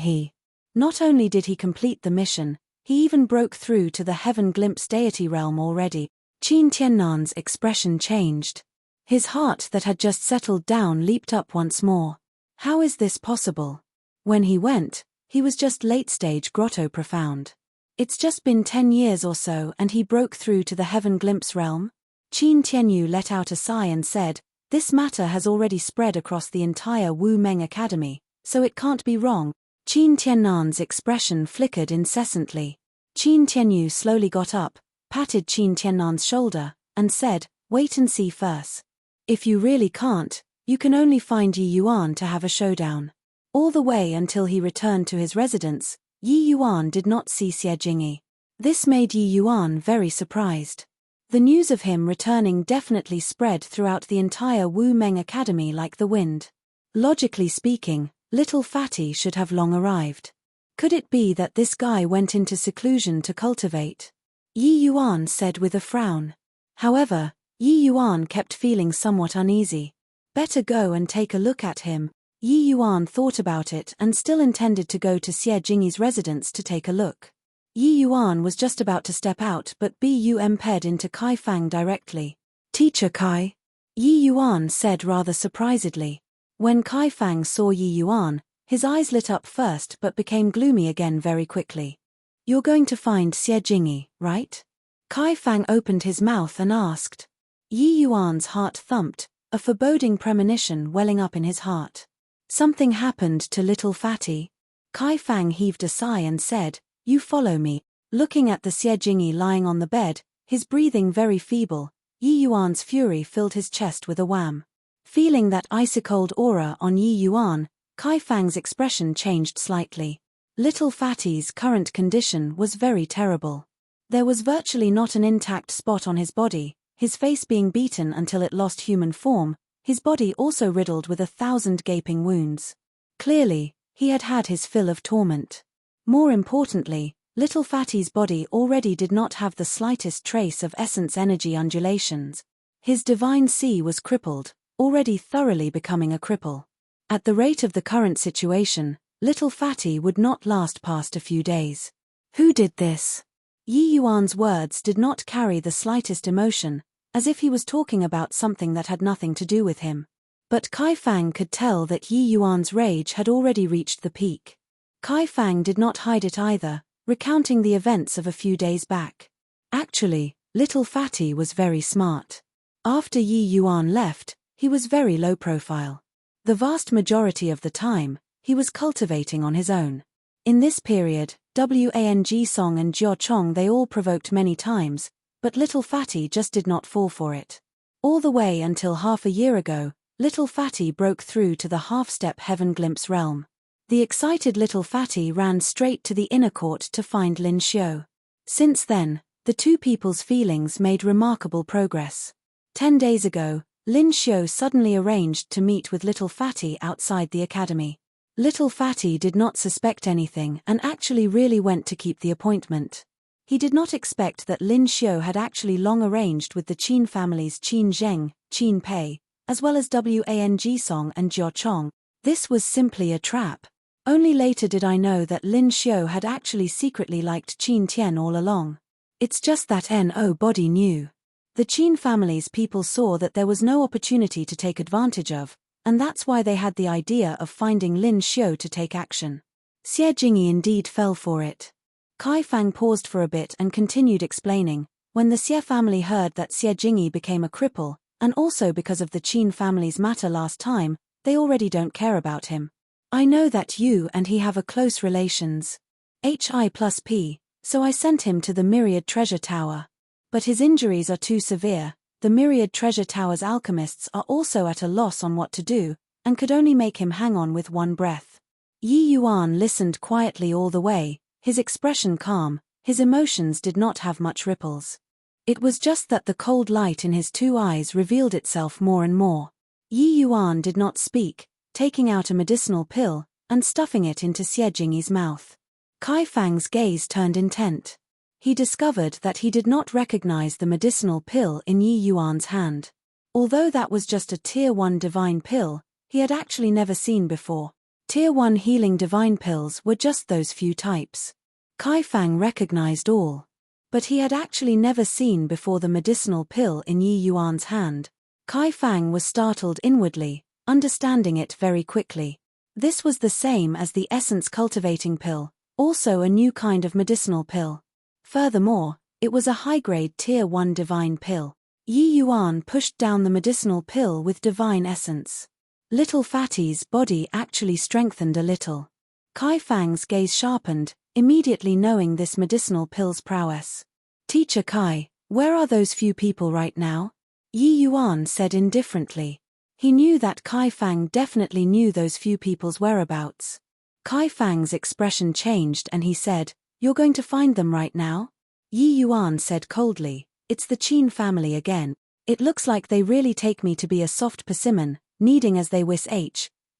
not only did he complete the mission, he even broke through to the Heaven Glimpse deity realm already. Qin Tiannan's expression changed. His heart that had just settled down leaped up once more. How is this possible? When he went, he was just late-stage grotto profound. It's just been 10 years or so and he broke through to the Heaven Glimpse realm? Qin Tianyu let out a sigh and said, this matter has already spread across the entire Wu Meng Academy, so it can't be wrong. Qin Tiannan's expression flickered incessantly. Qin Tianyu slowly got up, patted Qin Tiannan's shoulder, and said, wait and see first. If you really can't, you can only find Yi Yuan to have a showdown. All the way until he returned to his residence, Yi Yuan did not see Xie Jingyi. This made Yi Yuan very surprised. The news of him returning definitely spread throughout the entire Wu Meng Academy like the wind. Logically speaking, little Fatty should have long arrived. Could it be that this guy went into seclusion to cultivate? Yi Yuan said with a frown. However, Yi Yuan kept feeling somewhat uneasy. Better go and take a look at him. Yi Yuan thought about it and still intended to go to Xie Jingyi's residence to take a look. Yi Yuan was just about to step out but Bu-Mped into Kai Fang directly. Teacher Kai? Yi Yuan said rather surprisedly. When Kai Fang saw Yi Yuan, his eyes lit up first but became gloomy again very quickly. You're going to find Xie Jingyi, right? Kai Fang opened his mouth and asked. Yi Yuan's heart thumped, a foreboding premonition welling up in his heart. Something happened to little Fatty. Kai Fang heaved a sigh and said, "You follow me." Looking at the Xie Jingyi lying on the bed, his breathing very feeble, Yi Yuan's fury filled his chest with a wham. Feeling that icy-cold aura on Yi Yuan, Kai Fang's expression changed slightly. Little Fatty's current condition was very terrible. There was virtually not an intact spot on his body, his face being beaten until it lost human form, his body also riddled with 1,000 gaping wounds. Clearly, he had had his fill of torment. More importantly, little Fatty's body already did not have the slightest trace of essence energy undulations. His divine C was crippled, already thoroughly becoming a cripple. At the rate of the current situation, little Fatty would not last past a few days. Who did this? Yi Yuan's words did not carry the slightest emotion, as if he was talking about something that had nothing to do with him. But Kai Fang could tell that Yi Yuan's rage had already reached the peak. Kai Fang did not hide it either, recounting the events of a few days back. Actually, little Fatty was very smart. After Yi Yuan left, he was very low profile. The vast majority of the time, he was cultivating on his own. In this period, Wang Song and Jiao Chong they all provoked many times, but little Fatty just did not fall for it. All the way until half a year ago, little Fatty broke through to the half-step Heaven Glimpse realm. The excited little Fatty ran straight to the inner court to find Lin Xiu. Since then, the two people's feelings made remarkable progress. 10 days ago, Lin Xiu suddenly arranged to meet with little Fatty outside the academy. Little Fatty did not suspect anything and actually really went to keep the appointment. He did not expect that Lin Xiu had actually long arranged with the Qin families Qin Zheng, Qin Pei, as well as Wang Song and Jiao Chong. This was simply a trap. Only later did I know that Lin Xiu had actually secretly liked Qin Tian all along. It's just that nobody knew. The Qin family's people saw that there was no opportunity to take advantage of, and that's why they had the idea of finding Lin Xiu to take action. Xie Jingyi indeed fell for it. Kai Fang paused for a bit and continued explaining, when the Xie family heard that Xie Jingyi became a cripple, and also because of the Qin family's matter last time, they already don't care about him. I know that you and he have a close relations. Hi+P, so I sent him to the Myriad Treasure Tower. But his injuries are too severe. The Myriad Treasure Tower's alchemists are also at a loss on what to do, and could only make him hang on with one breath. Yi Yuan listened quietly all the way, his expression calm, his emotions did not have much ripples. It was just that the cold light in his two eyes revealed itself more and more. Yi Yuan did not speak, taking out a medicinal pill, and stuffing it into Xie Jingyi's mouth. Kai Fang's gaze turned intent. He discovered that he did not recognize the medicinal pill in Yi Yuan's hand. Although that was just a Tier 1 divine pill, he had actually never seen before. Tier 1 healing divine pills were just those few types. Kai Fang recognized all. But he had actually never seen before the medicinal pill in Yi Yuan's hand. Kai Fang was startled inwardly, understanding it very quickly. This was the same as the essence cultivating pill, also a new kind of medicinal pill. Furthermore, it was a high-grade Tier 1 divine pill. Yi Yuan pushed down the medicinal pill with divine essence. Little Fatty's body actually strengthened a little. Kai Fang's gaze sharpened, immediately knowing this medicinal pill's prowess. "Teacher Kai, where are those few people right now?" Yi Yuan said indifferently. He knew that Kai Fang definitely knew those few people's whereabouts. Kai Fang's expression changed and he said, "You're going to find them right now?" Yi Yuan said coldly, "It's the Qin family again. It looks like they really take me to be a soft persimmon, needing as they wish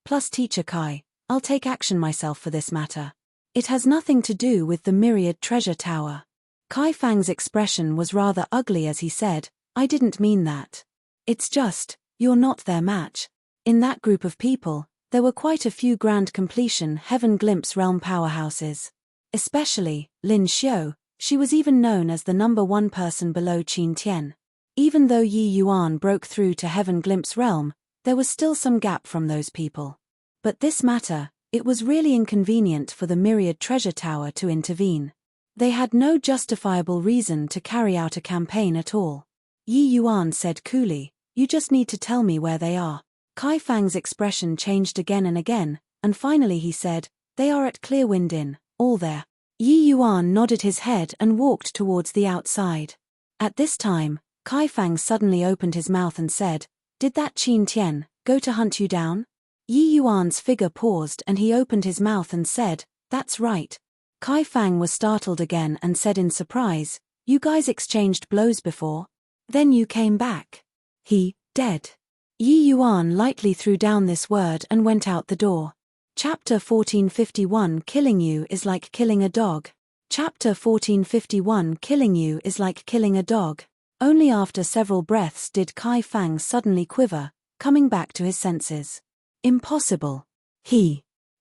plus Teacher Kai, I'll take action myself for this matter. It has nothing to do with the Myriad Treasure Tower." Kai Fang's expression was rather ugly as he said, "I didn't mean that. It's just, you're not their match." In that group of people, there were quite a few grand completion Heaven Glimpse realm powerhouses. Especially, Lin Xiu, she was even known as the #1 person below Qin Tian. Even though Yi Yuan broke through to Heaven Glimpse realm, there was still some gap from those people. But this matter, it was really inconvenient for the Myriad Treasure Tower to intervene. They had no justifiable reason to carry out a campaign at all. Yi Yuan said coolly, "You just need to tell me where they are." Kai Fang's expression changed again and again, and finally he said, "They are at Clearwind Inn, all there." Yi Yuan nodded his head and walked towards the outside. At this time, Kai Fang suddenly opened his mouth and said, "Did that Qin Tian go to hunt you down?" Yi Yuan's figure paused and he opened his mouth and said, "That's right." Kai Fang was startled again and said in surprise, "You guys exchanged blows before? Then you came back. He, dead." Yi Yuan lightly threw down this word and went out the door. Chapter 1451 Killing you is like killing a dog. Chapter 1451 Killing you is like killing a dog. Only after several breaths did Kai Fang suddenly quiver, coming back to his senses. Impossible.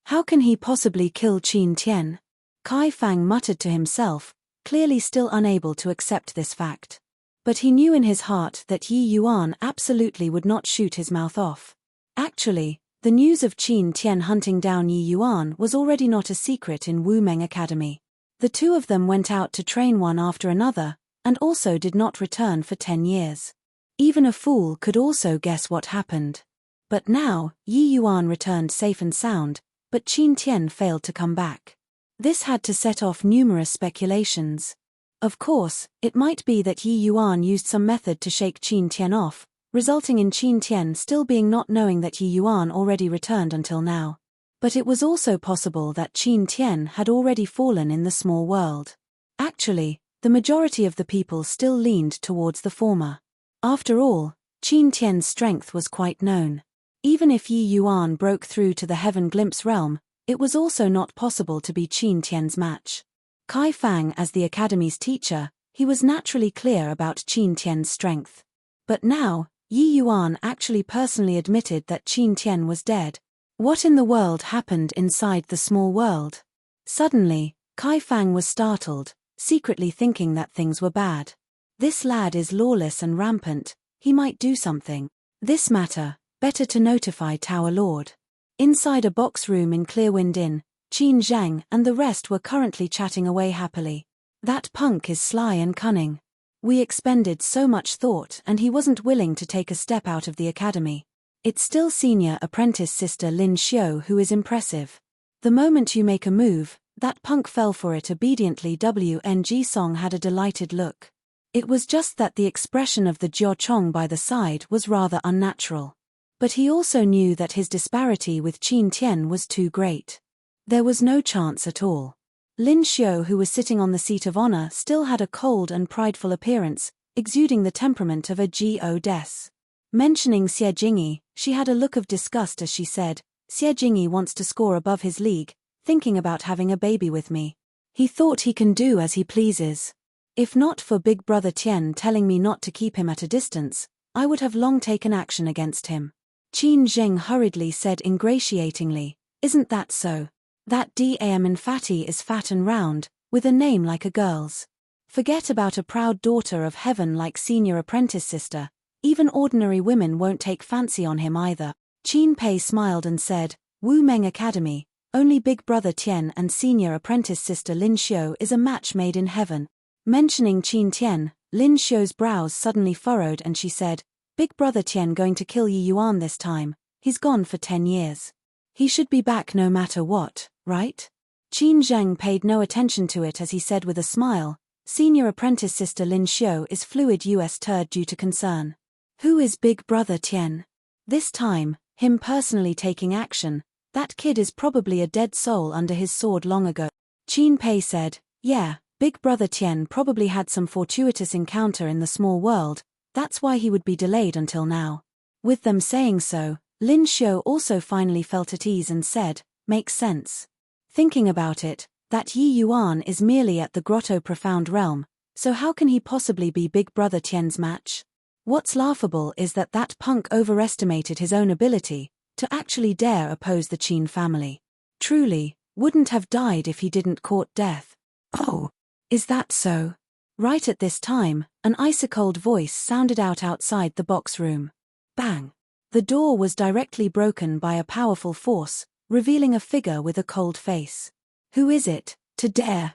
How can he possibly kill Qin Tian? Kai Fang muttered to himself, clearly still unable to accept this fact. But he knew in his heart that Yi Yuan absolutely would not shoot his mouth off. Actually, the news of Qin Tian hunting down Yi Yuan was already not a secret in Wu Meng Academy. The two of them went out to train one after another, and also did not return for 10 years. Even a fool could also guess what happened. But now, Yi Yuan returned safe and sound, but Qin Tian failed to come back. This had to set off numerous speculations. Of course, it might be that Yi Yuan used some method to shake Qin Tian off, resulting in Qin Tian still being not knowing that Yi Yuan already returned until now. But it was also possible that Qin Tian had already fallen in the small world. Actually, the majority of the people still leaned towards the former. After all, Qin Tian's strength was quite known. Even if Yi Yuan broke through to the Heaven Glimpse realm, it was also not possible to be Qin Tian's match. Kai Fang as the academy's teacher, he was naturally clear about Qin Tian's strength. But now, Yi Yuan actually personally admitted that Qin Tian was dead. What in the world happened inside the small world? Suddenly, Kai Fang was startled, secretly thinking that things were bad. This lad is lawless and rampant, he might do something. This matter, better to notify Tower Lord. Inside a box room in Clearwind Inn, Qin Zhang and the rest were currently chatting away happily. That punk is sly and cunning. We expended so much thought and he wasn't willing to take a step out of the academy. It's still senior apprentice sister Lin Xiu who is impressive. The moment you make a move, that punk fell for it obediently. WNG Song had a delighted look. It was just that the expression of the Jiao Chong by the side was rather unnatural. But he also knew that his disparity with Qin Tian was too great. There was no chance at all. Lin Xiu, who was sitting on the seat of honor, still had a cold and prideful appearance, exuding the temperament of a goddess. Mentioning Xie Jingyi, she had a look of disgust as she said, "Xie Jingyi wants to score above his league, thinking about having a baby with me. He thought he can do as he pleases. If not for Big Brother Tian telling me not to keep him at a distance, I would have long taken action against him." Qin Zheng hurriedly said ingratiatingly, "Isn't that so? That damn Infati is fat and round, with a name like a girl's. Forget about a proud daughter of heaven like senior apprentice sister, even ordinary women won't take fancy on him either." Qin Pei smiled and said, "Wu Meng Academy, only Big Brother Tian and senior apprentice sister Lin Xiu is a match made in heaven." Mentioning Qin Tian, Lin Xiu's brows suddenly furrowed and she said, "Big Brother Tian going to kill Yi Yuan this time, he's gone for 10 years. He should be back no matter what, right?" Qin Zheng paid no attention to it as he said with a smile, "Senior apprentice sister Lin Xiu is fluid US turd due to concern. Who is Big Brother Tian? This time, him personally taking action, that kid is probably a dead soul under his sword long ago." Qin Pei said, "Yeah, Big Brother Tian probably had some fortuitous encounter in the small world, that's why he would be delayed until now." With them saying so, Lin Xiu also finally felt at ease and said, "Makes sense. Thinking about it, that Yi Yuan is merely at the Grotto Profound realm, so how can he possibly be Big Brother Tian's match? What's laughable is that that punk overestimated his own ability to actually dare oppose the Qin family. Truly, wouldn't have died if he didn't court death." "Oh, is that so?" Right at this time, an ice-cold voice sounded out outside the box room. Bang! The door was directly broken by a powerful force, revealing a figure with a cold face. "Who is it, to dare?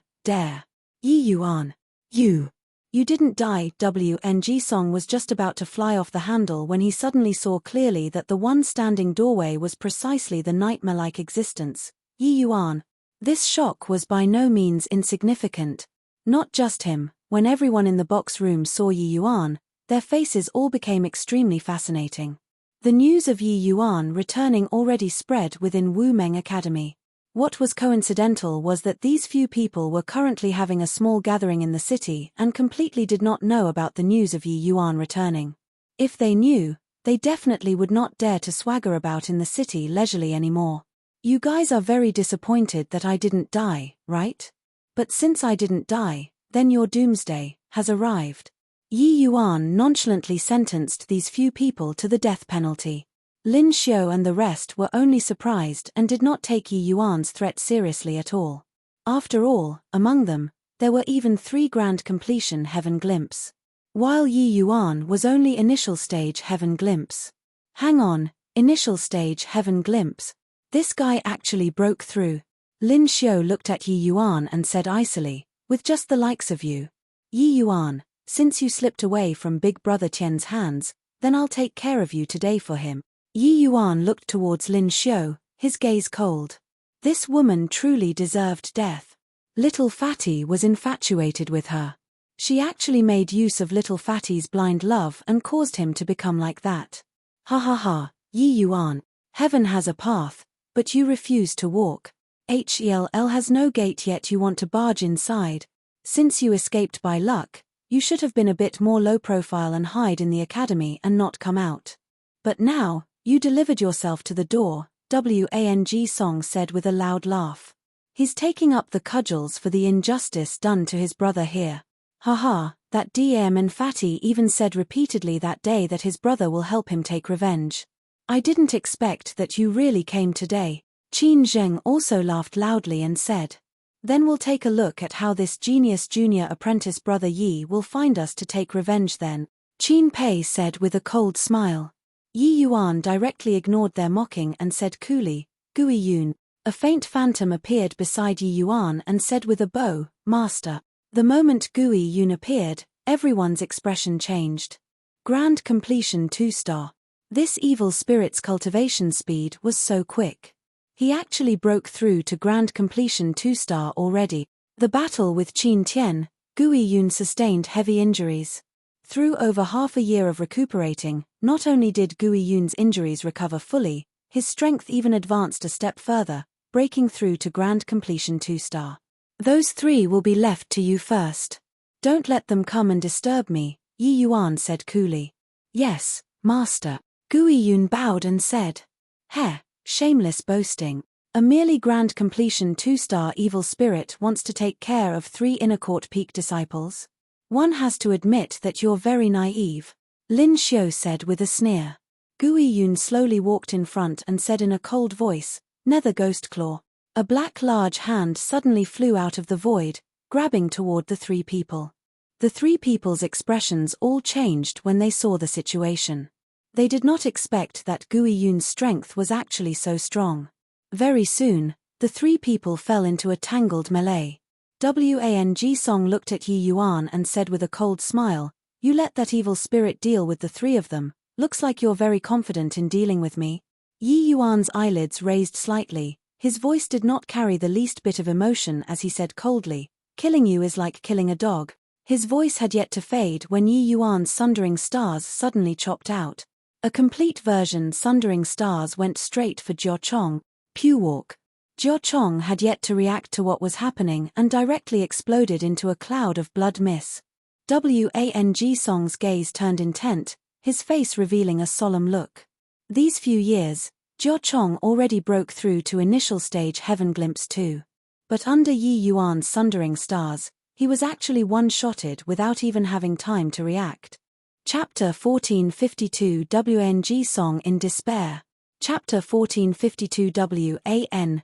Yi Yuan. You." You didn't die. WNG Song was just about to fly off the handle when he suddenly saw clearly that the one standing doorway was precisely the nightmare-like existence, Yi Yuan. This shock was by no means insignificant. Not just him, when everyone in the box room saw Yi Yuan, their faces all became extremely fascinating. The news of Yi Yuan returning already spread within Wu Meng Academy. What was coincidental was that these few people were currently having a small gathering in the city and completely did not know about the news of Yi Yuan returning. If they knew, they definitely would not dare to swagger about in the city leisurely anymore. You guys are very disappointed that I didn't die, right? But since I didn't die, then your doomsday has arrived. Yi Yuan nonchalantly sentenced these few people to the death penalty. Lin Xiu and the rest were only surprised and did not take Yi Yuan's threat seriously at all. After all, among them, there were even 3 grand completion heaven glimpse. While Yi Yuan was only initial stage heaven glimpse. Hang on, initial stage heaven glimpse. This guy actually broke through. Lin Xiu looked at Yi Yuan and said icily, with just the likes of you. Yi Yuan, since you slipped away from Big Brother Tian's hands, then I'll take care of you today for him. Yi Yuan looked towards Lin Xiu, his gaze cold. This woman truly deserved death. Little Fatty was infatuated with her. She actually made use of Little Fatty's blind love and caused him to become like that. Ha ha ha, Yi Yuan. Heaven has a path, but you refuse to walk. HELL has no gate yet you want to barge inside. Since you escaped by luck, you should have been a bit more low profile and hide in the academy and not come out. But now, you delivered yourself to the door, Wang Song said with a loud laugh. He's taking up the cudgels for the injustice done to his brother here. Haha, that DM and Fatty even said repeatedly that day that his brother will help him take revenge. I didn't expect that you really came today. Qin Zheng also laughed loudly and said. Then we'll take a look at how this genius junior apprentice brother Yi will find us to take revenge then. Qin Pei said with a cold smile. Yi Yuan directly ignored their mocking and said coolly, Gui Yun. A faint phantom appeared beside Yi Yuan and said with a bow, Master. The moment Gui Yun appeared, everyone's expression changed. Grand completion 2-star. This evil spirit's cultivation speed was so quick. He actually broke through to grand completion 2-star already. The battle with Qin Tian, Gui Yun sustained heavy injuries. Through over half a year of recuperating, not only did Gui Yun's injuries recover fully, his strength even advanced a step further, breaking through to grand completion 2-star. Those 3 will be left to you first. Don't let them come and disturb me, Yi Yuan said coolly. Yes, Master. Gui Yun bowed and said. Heh, shameless boasting. A merely grand completion 2-star evil spirit wants to take care of 3 inner court peak disciples? One has to admit that you're very naive. Lin Xiu said with a sneer. Gui Yun slowly walked in front and said in a cold voice, Nether Ghost Claw. A black large hand suddenly flew out of the void, grabbing toward the 3 people. The 3 people's expressions all changed when they saw the situation. They did not expect that Gui Yun's strength was actually so strong. Very soon, the 3 people fell into a tangled melee. Wang Song looked at Yi Yuan and said with a cold smile, You let that evil spirit deal with the 3 of them, looks like you're very confident in dealing with me. Yi Yuan's eyelids raised slightly, his voice did not carry the least bit of emotion as he said coldly, Killing you is like killing a dog. His voice had yet to fade when Yi Yuan's Sundering Stars suddenly chopped out. A complete version Sundering Stars went straight for Jiao Chong, Pew Walk. Jiao Chong had yet to react to what was happening and directly exploded into a cloud of blood mist. Wang Song's gaze turned intent, his face revealing a solemn look. These few years, Jiao Chong already broke through to initial stage Heaven Glimpse 2. But under Yi Yuan's Sundering Stars, he was actually one-shotted without even having time to react. Chapter 1452 Wang Song in Despair. Chapter 1452 Wang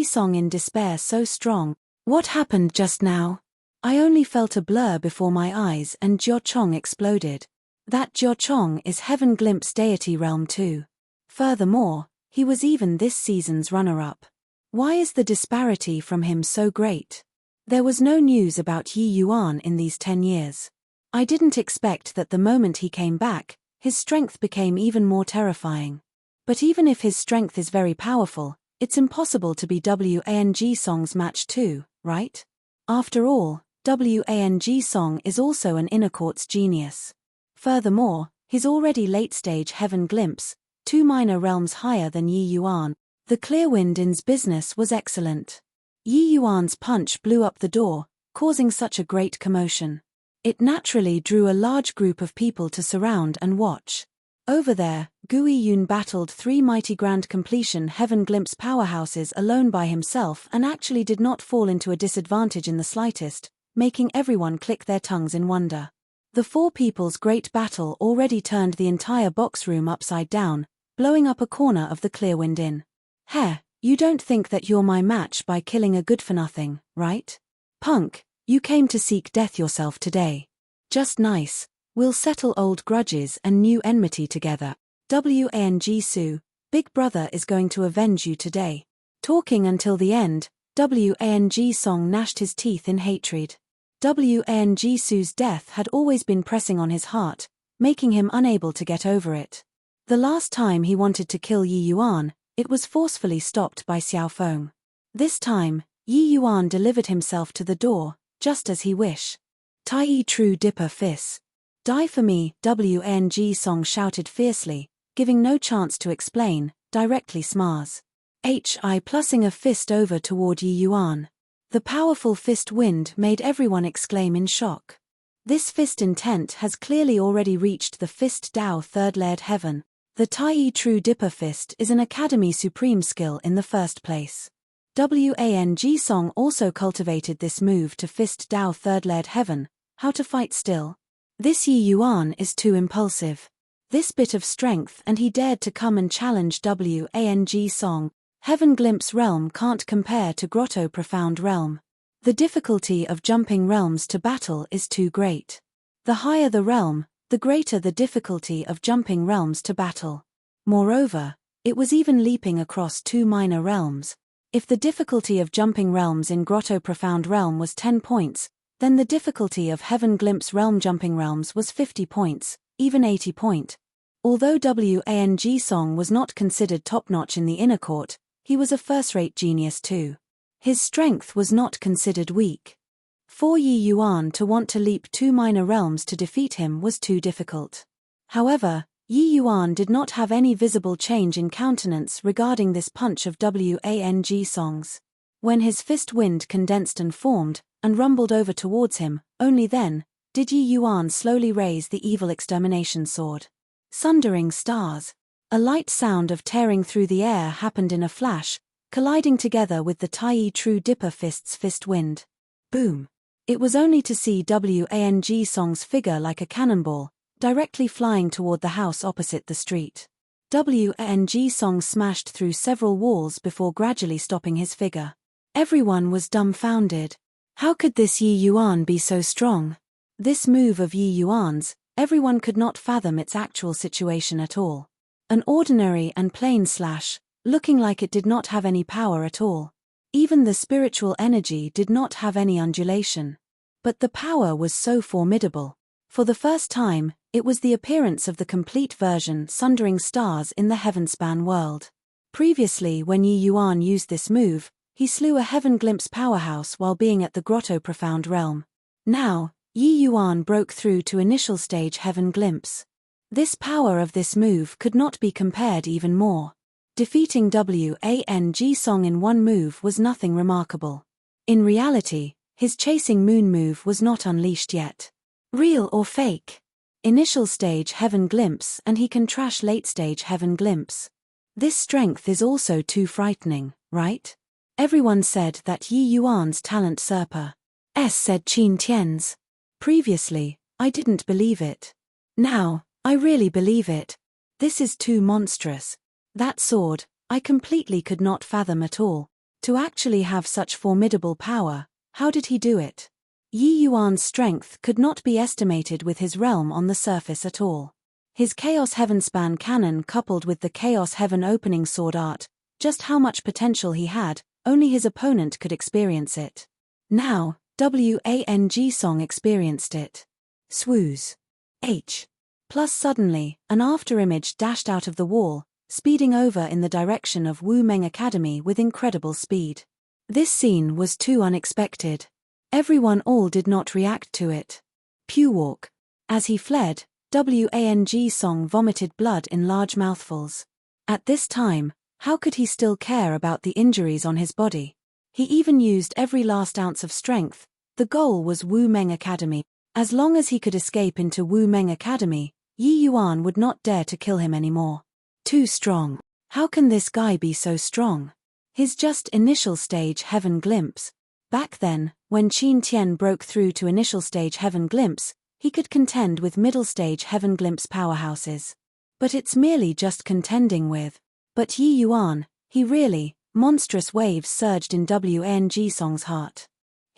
Song in Despair so strong. What happened just now? I only felt a blur before my eyes and Jiao Chong exploded. That Jiao Chong is Heaven Glimpse Deity Realm 2. Furthermore, he was even this season's runner-up. Why is the disparity from him so great? There was no news about Yi Yuan in these 10 years. I didn't expect that the moment he came back, his strength became even more terrifying. But even if his strength is very powerful, it's impossible to be Wang Song's match too, right? After all, Wang Song is also an inner court's genius. Furthermore, his already late-stage heaven glimpse, 2 minor realms higher than Yi Yuan, the clear wind in's business was excellent. Yi Yuan's punch blew up the door, causing such a great commotion. It naturally drew a large group of people to surround and watch. Over there, Gui Yun battled 3 mighty grand completion heaven glimpse powerhouses alone by himself and actually did not fall into a disadvantage in the slightest, making everyone click their tongues in wonder. The 4 people's great battle already turned the entire box room upside down, blowing up a corner of the Clearwind Inn. Heh, you don't think that you're my match by killing a good-for-nothing, right? Punk, you came to seek death yourself today. Just nice. We'll settle old grudges and new enmity together. Wang Su, Big Brother is going to avenge you today. Talking until the end, Wang Song gnashed his teeth in hatred. Wang Su's death had always been pressing on his heart, making him unable to get over it. The last time he wanted to kill Yi Yuan, it was forcefully stopped by Xiao Feng. This time, Yi Yuan delivered himself to the door, just as he wished. Tai True Dipper Fist. Die for me, Wang Song shouted fiercely, giving no chance to explain, directly smars. Hi plussing a fist over toward Yi Yuan. The powerful fist wind made everyone exclaim in shock. This fist intent has clearly already reached the fist Dao third-layered heaven. The Tai True Dipper Fist is an Academy Supreme skill in the first place. Wang Song also cultivated this move to fist Dao third-layered heaven. How to fight still? This Yi Yuan is too impulsive. This bit of strength and he dared to come and challenge Wang Song. Heaven Glimpse Realm can't compare to Grotto Profound Realm. The difficulty of jumping realms to battle is too great. The higher the realm, the greater the difficulty of jumping realms to battle. Moreover, it was even leaping across 2 minor realms. If the difficulty of jumping realms in Grotto Profound Realm was 10 points, then the difficulty of Heaven Glimpse Realm jumping realms was 50 points, even 80 point. Although Wang Song was not considered top-notch in the inner court, he was a first-rate genius too. His strength was not considered weak. For Yi Yuan to want to leap 2 minor realms to defeat him was too difficult. However, Yi Yuan did not have any visible change in countenance regarding this punch of Wang Song's. When his fist wind condensed and formed, and rumbled over towards him, only then did Yi Yuan slowly raise the evil extermination sword. Sundering stars. A light sound of tearing through the air happened in a flash, colliding together with the Tai True Dipper Fist's fist wind. Boom. It was only to see Wang Song's figure like a cannonball, directly flying toward the house opposite the street. Wang Song smashed through several walls before gradually stopping his figure. Everyone was dumbfounded. How could this Yi Yuan be so strong? This move of Yi Yuan's, everyone could not fathom its actual situation at all. An ordinary and plain slash, looking like it did not have any power at all. Even the spiritual energy did not have any undulation. But the power was so formidable. For the first time, it was the appearance of the complete version Sundering Stars in the Heavenspan world. Previously, when Yi Yuan used this move, he slew a Heaven Glimpse powerhouse while being at the Grotto Profound Realm. Now, Yi Yuan broke through to initial stage Heaven Glimpse. This power of this move could not be compared even more. Defeating Wang Song in one move was nothing remarkable. In reality, his Chasing Moon move was not unleashed yet. Real or fake? Initial stage Heaven Glimpse and he can trash late stage Heaven Glimpse. This strength is also too frightening, right? Everyone said that Yi Yuan's talent surpassed, said Qin Tian's. Previously, I didn't believe it. Now, I really believe it. This is too monstrous. That sword, I completely could not fathom at all. To actually have such formidable power, how did he do it? Yi Yuan's strength could not be estimated with his realm on the surface at all. His Chaos Heavenspan cannon coupled with the Chaos Heaven opening sword art, just how much potential he had, only his opponent could experience it. Now, Wang Song experienced it. Swooze. H. Plus suddenly, an afterimage dashed out of the wall, speeding over in the direction of Wu Meng Academy with incredible speed. This scene was too unexpected. Everyone all did not react to it. Pew walk. As he fled, Wang Song vomited blood in large mouthfuls. At this time, how could he still care about the injuries on his body? He even used every last ounce of strength. The goal was Wu Meng Academy. As long as he could escape into Wu Meng Academy, Yi Yuan would not dare to kill him anymore. Too strong. How can this guy be so strong? His just initial stage heaven glimpse. Back then, when Qin Tian broke through to initial stage heaven glimpse, he could contend with middle stage heaven glimpse powerhouses. But it's merely just contending with. But Yi Yuan, he really, monstrous waves surged in Wang Song's heart.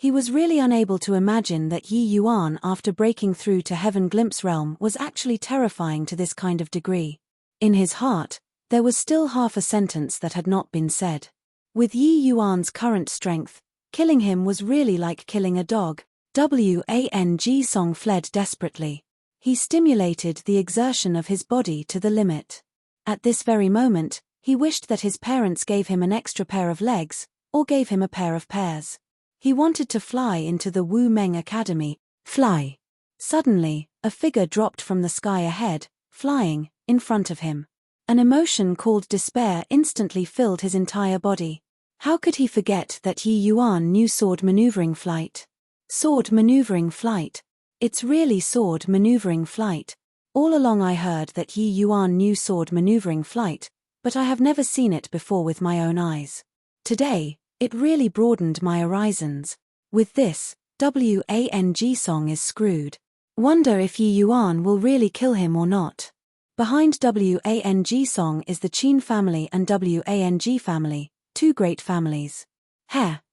He was really unable to imagine that Yi Yuan after breaking through to Heaven Glimpse realm was actually terrifying to this kind of degree. In his heart, there was still half a sentence that had not been said. With Yi Yuan's current strength, killing him was really like killing a dog. Wang Song fled desperately. He stimulated the exertion of his body to the limit. At this very moment, he wished that his parents gave him an extra pair of legs, or gave him a pair of pears. He wanted to fly into the Wu Meng Academy. Fly. Suddenly, a figure dropped from the sky ahead, flying, in front of him. An emotion called despair instantly filled his entire body. How could he forget that Yi Yuan knew sword maneuvering flight? Sword maneuvering flight. It's really sword maneuvering flight. All along I heard that Yi Yuan knew sword maneuvering flight, but I have never seen it before with my own eyes. Today, it really broadened my horizons. With this, Wang Song is screwed. Wonder if Yi Yuan will really kill him or not. Behind Wang Song is the Qin family and Wang family, two great families.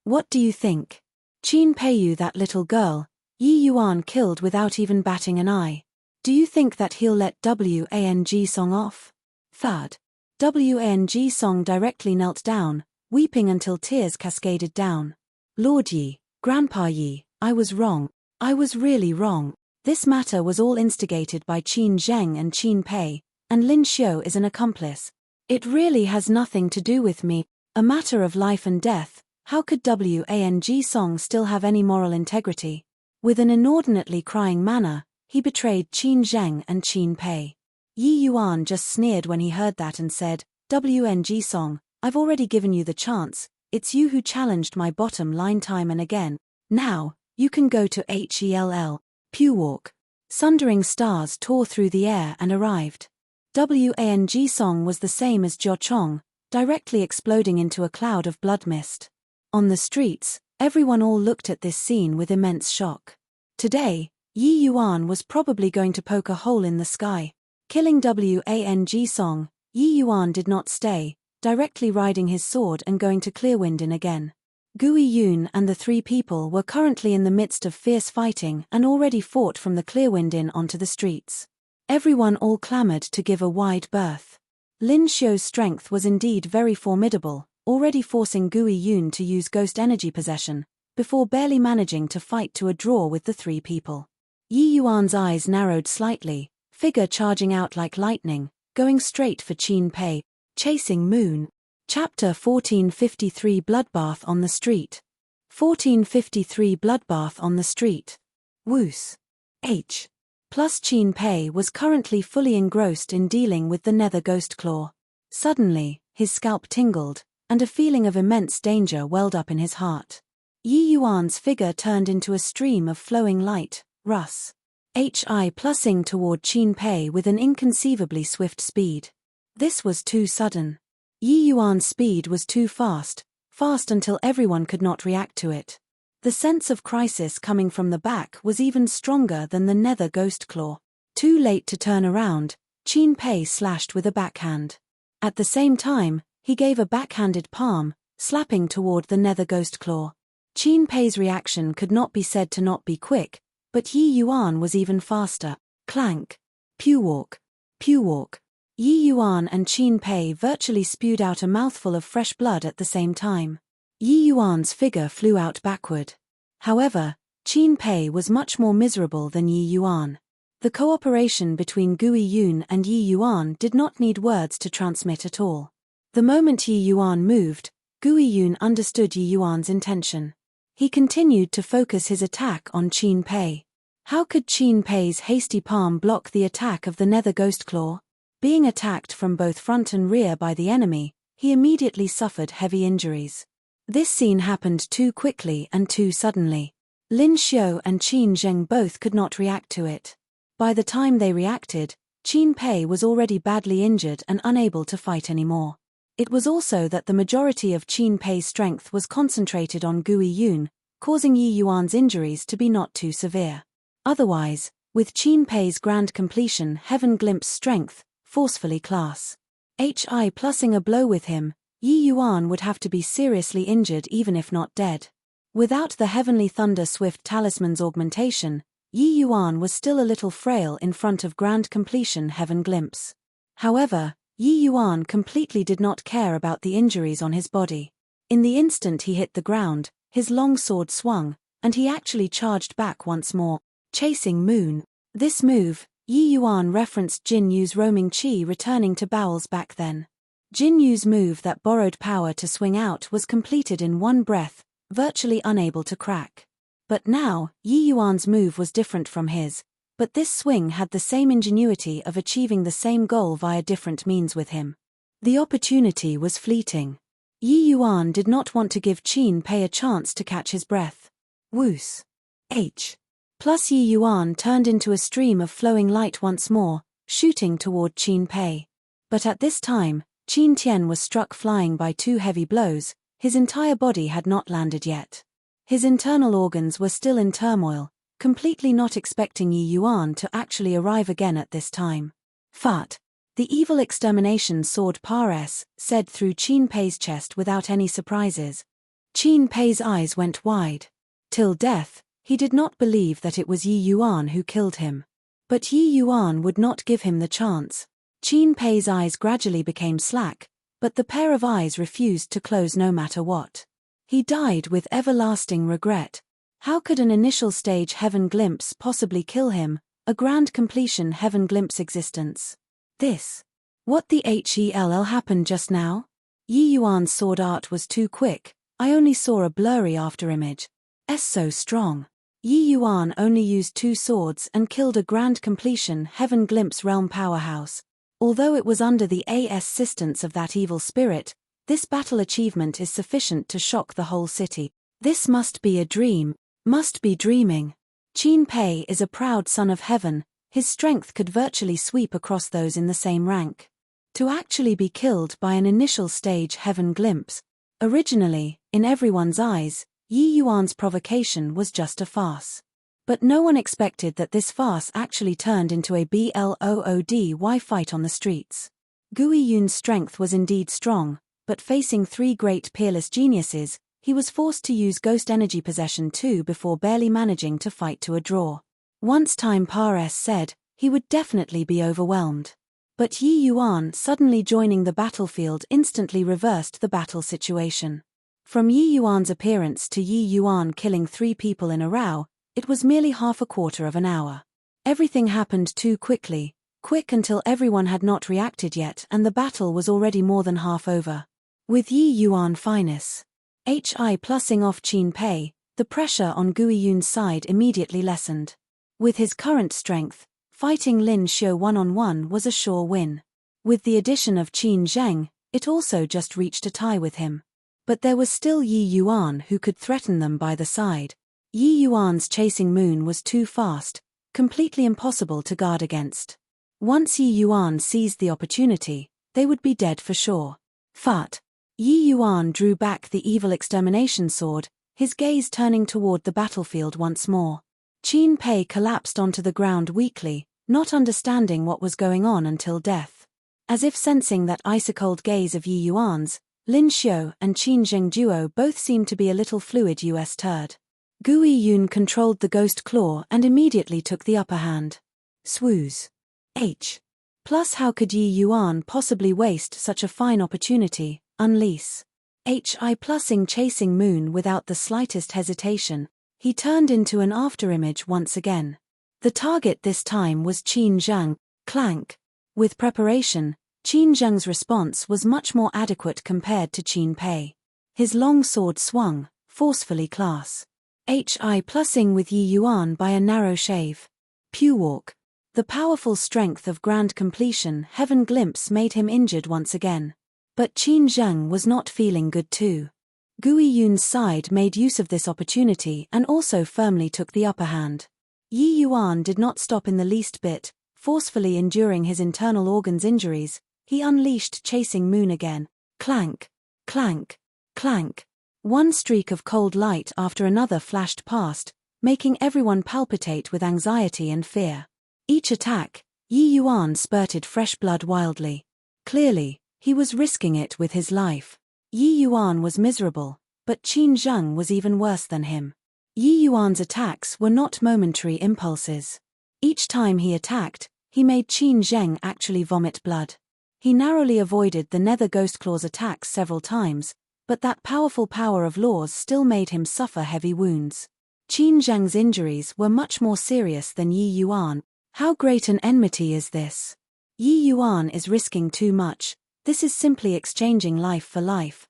What do you think? Qin Peiyu, that little girl, Yi Yuan killed without even batting an eye. Do you think that he'll let Wang Song off? Third. Wang Song directly knelt down, weeping until tears cascaded down. Lord Yi, Grandpa Yi, I was wrong. I was really wrong. This matter was all instigated by Qin Zheng and Qin Pei, and Lin Xiu is an accomplice. It really has nothing to do with me. A matter of life and death. How could Wang Song still have any moral integrity? With an inordinately crying manner, he betrayed Qin Zheng and Qin Pei. Yi Yuan just sneered when he heard that and said, Wang Song, I've already given you the chance. It's you who challenged my bottom line time and again. Now, you can go to Hell. Pew walk. Sundering stars tore through the air and arrived. Wang Song was the same as Jiao Chong, directly exploding into a cloud of blood mist. On the streets, everyone all looked at this scene with immense shock. Today, Yi Yuan was probably going to poke a hole in the sky. Killing Wang Song, Yi Yuan did not stay, directly riding his sword and going to Clearwind Inn again. Gui Yun and the three people were currently in the midst of fierce fighting and already fought from the Clearwind Inn onto the streets. Everyone all clamored to give a wide berth. Lin Xiu's strength was indeed very formidable, already forcing Gui Yun to use ghost energy possession, before barely managing to fight to a draw with the three people. Yi Yuan's eyes narrowed slightly, figure charging out like lightning, going straight for Qin Pei. Chasing Moon. Chapter 1453 Bloodbath on the Street. 1453 Bloodbath on the Street. Woos. H. Plus Qin Pei was currently fully engrossed in dealing with the Nether Ghost Claw. Suddenly, his scalp tingled, and a feeling of immense danger welled up in his heart. Yi Yuan's figure turned into a stream of flowing light, Russ. Hi plussing toward Qin Pei with an inconceivably swift speed. This was too sudden. Yi Yuan's speed was too fast until everyone could not react to it. The sense of crisis coming from the back was even stronger than the Nether Ghost Claw. Too late to turn around, Qin Pei slashed with a backhand. At the same time, he gave a backhanded palm, slapping toward the Nether Ghost Claw. Qin Pei's reaction could not be said to not be quick, but Yi Yuan was even faster. Clank. Pew walk. Pew walk. Yi Yuan and Qin Pei virtually spewed out a mouthful of fresh blood at the same time. Yi Yuan's figure flew out backward. However, Qin Pei was much more miserable than Yi Yuan. The cooperation between Gui Yun and Yi Yuan did not need words to transmit at all. The moment Yi Yuan moved, Gui Yun understood Yi Yuan's intention. He continued to focus his attack on Qin Pei. How could Qin Pei's hasty palm block the attack of the Nether Ghostclaw? Being attacked from both front and rear by the enemy, he immediately suffered heavy injuries. This scene happened too quickly and too suddenly. Lin Xiu and Qin Zheng both could not react to it. By the time they reacted, Qin Pei was already badly injured and unable to fight anymore. It was also that the majority of Qin Pei's strength was concentrated on Gui Yun, causing Yi Yuan's injuries to be not too severe. Otherwise, with Qin Pei's grand completion Heaven Glimpse strength, forcefully class HI plusing a blow with him, Yi Yuan would have to be seriously injured even if not dead. Without the Heavenly Thunder Swift Talisman's augmentation, Yi Yuan was still a little frail in front of grand completion Heaven Glimpse. However, Yi Yuan completely did not care about the injuries on his body. In the instant he hit the ground, his long sword swung, and he actually charged back once more, chasing Moon. This move, Yi Yuan referenced Jin Yu's roaming chi returning to bowels back then. Jin Yu's move that borrowed power to swing out was completed in one breath, virtually unable to crack. But now, Yi Yuan's move was different from his, but this swing had the same ingenuity of achieving the same goal via different means with him. The opportunity was fleeting. Yi Yuan did not want to give Qin Pei a chance to catch his breath. Whoosh! H. Plus Yi Yuan turned into a stream of flowing light once more, shooting toward Qin Pei. But at this time, Qin Tian was struck flying by two heavy blows. His entire body had not landed yet. His internal organs were still in turmoil, completely not expecting Yi Yuan to actually arrive again at this time. Fat. The evil extermination sword Pares said through Qin Pei's chest without any surprises. Qin Pei's eyes went wide. Till death, he did not believe that it was Yi Yuan who killed him. But Yi Yuan would not give him the chance. Qin Pei's eyes gradually became slack, but the pair of eyes refused to close no matter what. He died with everlasting regret. How could an initial stage Heaven Glimpse possibly kill him, a grand completion Heaven Glimpse existence? What the hell happened just now? Yi Yuan's sword art was too quick, I only saw a blurry after image. So strong. Yi Yuan only used two swords and killed a grand completion Heaven Glimpse realm powerhouse. Although it was under the assistance of that evil spirit, this battle achievement is sufficient to shock the whole city. This must be a dream, must be dreaming. Qin Pei is a proud son of heaven, his strength could virtually sweep across those in the same rank. To actually be killed by an initial stage Heaven Glimpse. Originally, in everyone's eyes, Yi Yuan's provocation was just a farce. But no one expected that this farce actually turned into a bloody fight on the streets. Gui Yun's strength was indeed strong, but facing three great peerless geniuses, he was forced to use ghost energy possession too before barely managing to fight to a draw. Once time Pares said, he would definitely be overwhelmed. But Yi Yuan suddenly joining the battlefield instantly reversed the battle situation. From Yi Yuan's appearance to Yi Yuan killing three people in a row, it was merely half a quarter of an hour. Everything happened too quickly, quick until everyone had not reacted yet and the battle was already more than half over. With Yi Yuan finesse HI plussing off Qin Pei, the pressure on Gui Yun's side immediately lessened. With his current strength, fighting Lin Xiu one-on-one was a sure win. With the addition of Qin Zheng, it also just reached a tie with him. But there was still Yi Yuan who could threaten them by the side. Yi Yuan's chasing moon was too fast, completely impossible to guard against. Once Yi Yuan seized the opportunity, they would be dead for sure. Fat. Yi Yuan drew back the evil extermination sword, his gaze turning toward the battlefield once more. Qin Pei collapsed onto the ground weakly, not understanding what was going on until death. As if sensing that ice-cold gaze of Yi Yuan's, Lin Xiu and Qin Zheng duo both seemed to be a little fluid turd. Gui Yun controlled the ghost claw and immediately took the upper hand. Swooze. H. Plus how could Yi Yuan possibly waste such a fine opportunity, unleash. HI plussing chasing moon without the slightest hesitation. He turned into an afterimage once again. The target this time was Qin Zhang. Clank. With preparation, Qin Zhang's response was much more adequate compared to Qin Pei. His long sword swung, forcefully class. Hi plusing with Yi Yuan by a narrow shave. Pew walk. The powerful strength of grand completion heaven glimpse made him injured once again. But Qin Zhang was not feeling good too. Gui Yun's side made use of this opportunity and also firmly took the upper hand. Yi Yuan did not stop in the least bit, forcefully enduring his internal organs' injuries. He unleashed Chasing Moon again. Clank, clank, clank. One streak of cold light after another flashed past, making everyone palpitate with anxiety and fear. Each attack, Yi Yuan spurted fresh blood wildly. Clearly, he was risking it with his life. Yi Yuan was miserable, but Qin Zhang was even worse than him. Yi Yuan's attacks were not momentary impulses. Each time he attacked, he made Qin Zhang actually vomit blood. He narrowly avoided the Nether Ghostclaw's attacks several times, but that powerful power of laws still made him suffer heavy wounds. Qin Zhang's injuries were much more serious than Yi Yuan. How great an enmity is this? Yi Yuan is risking too much. This is simply exchanging life for life.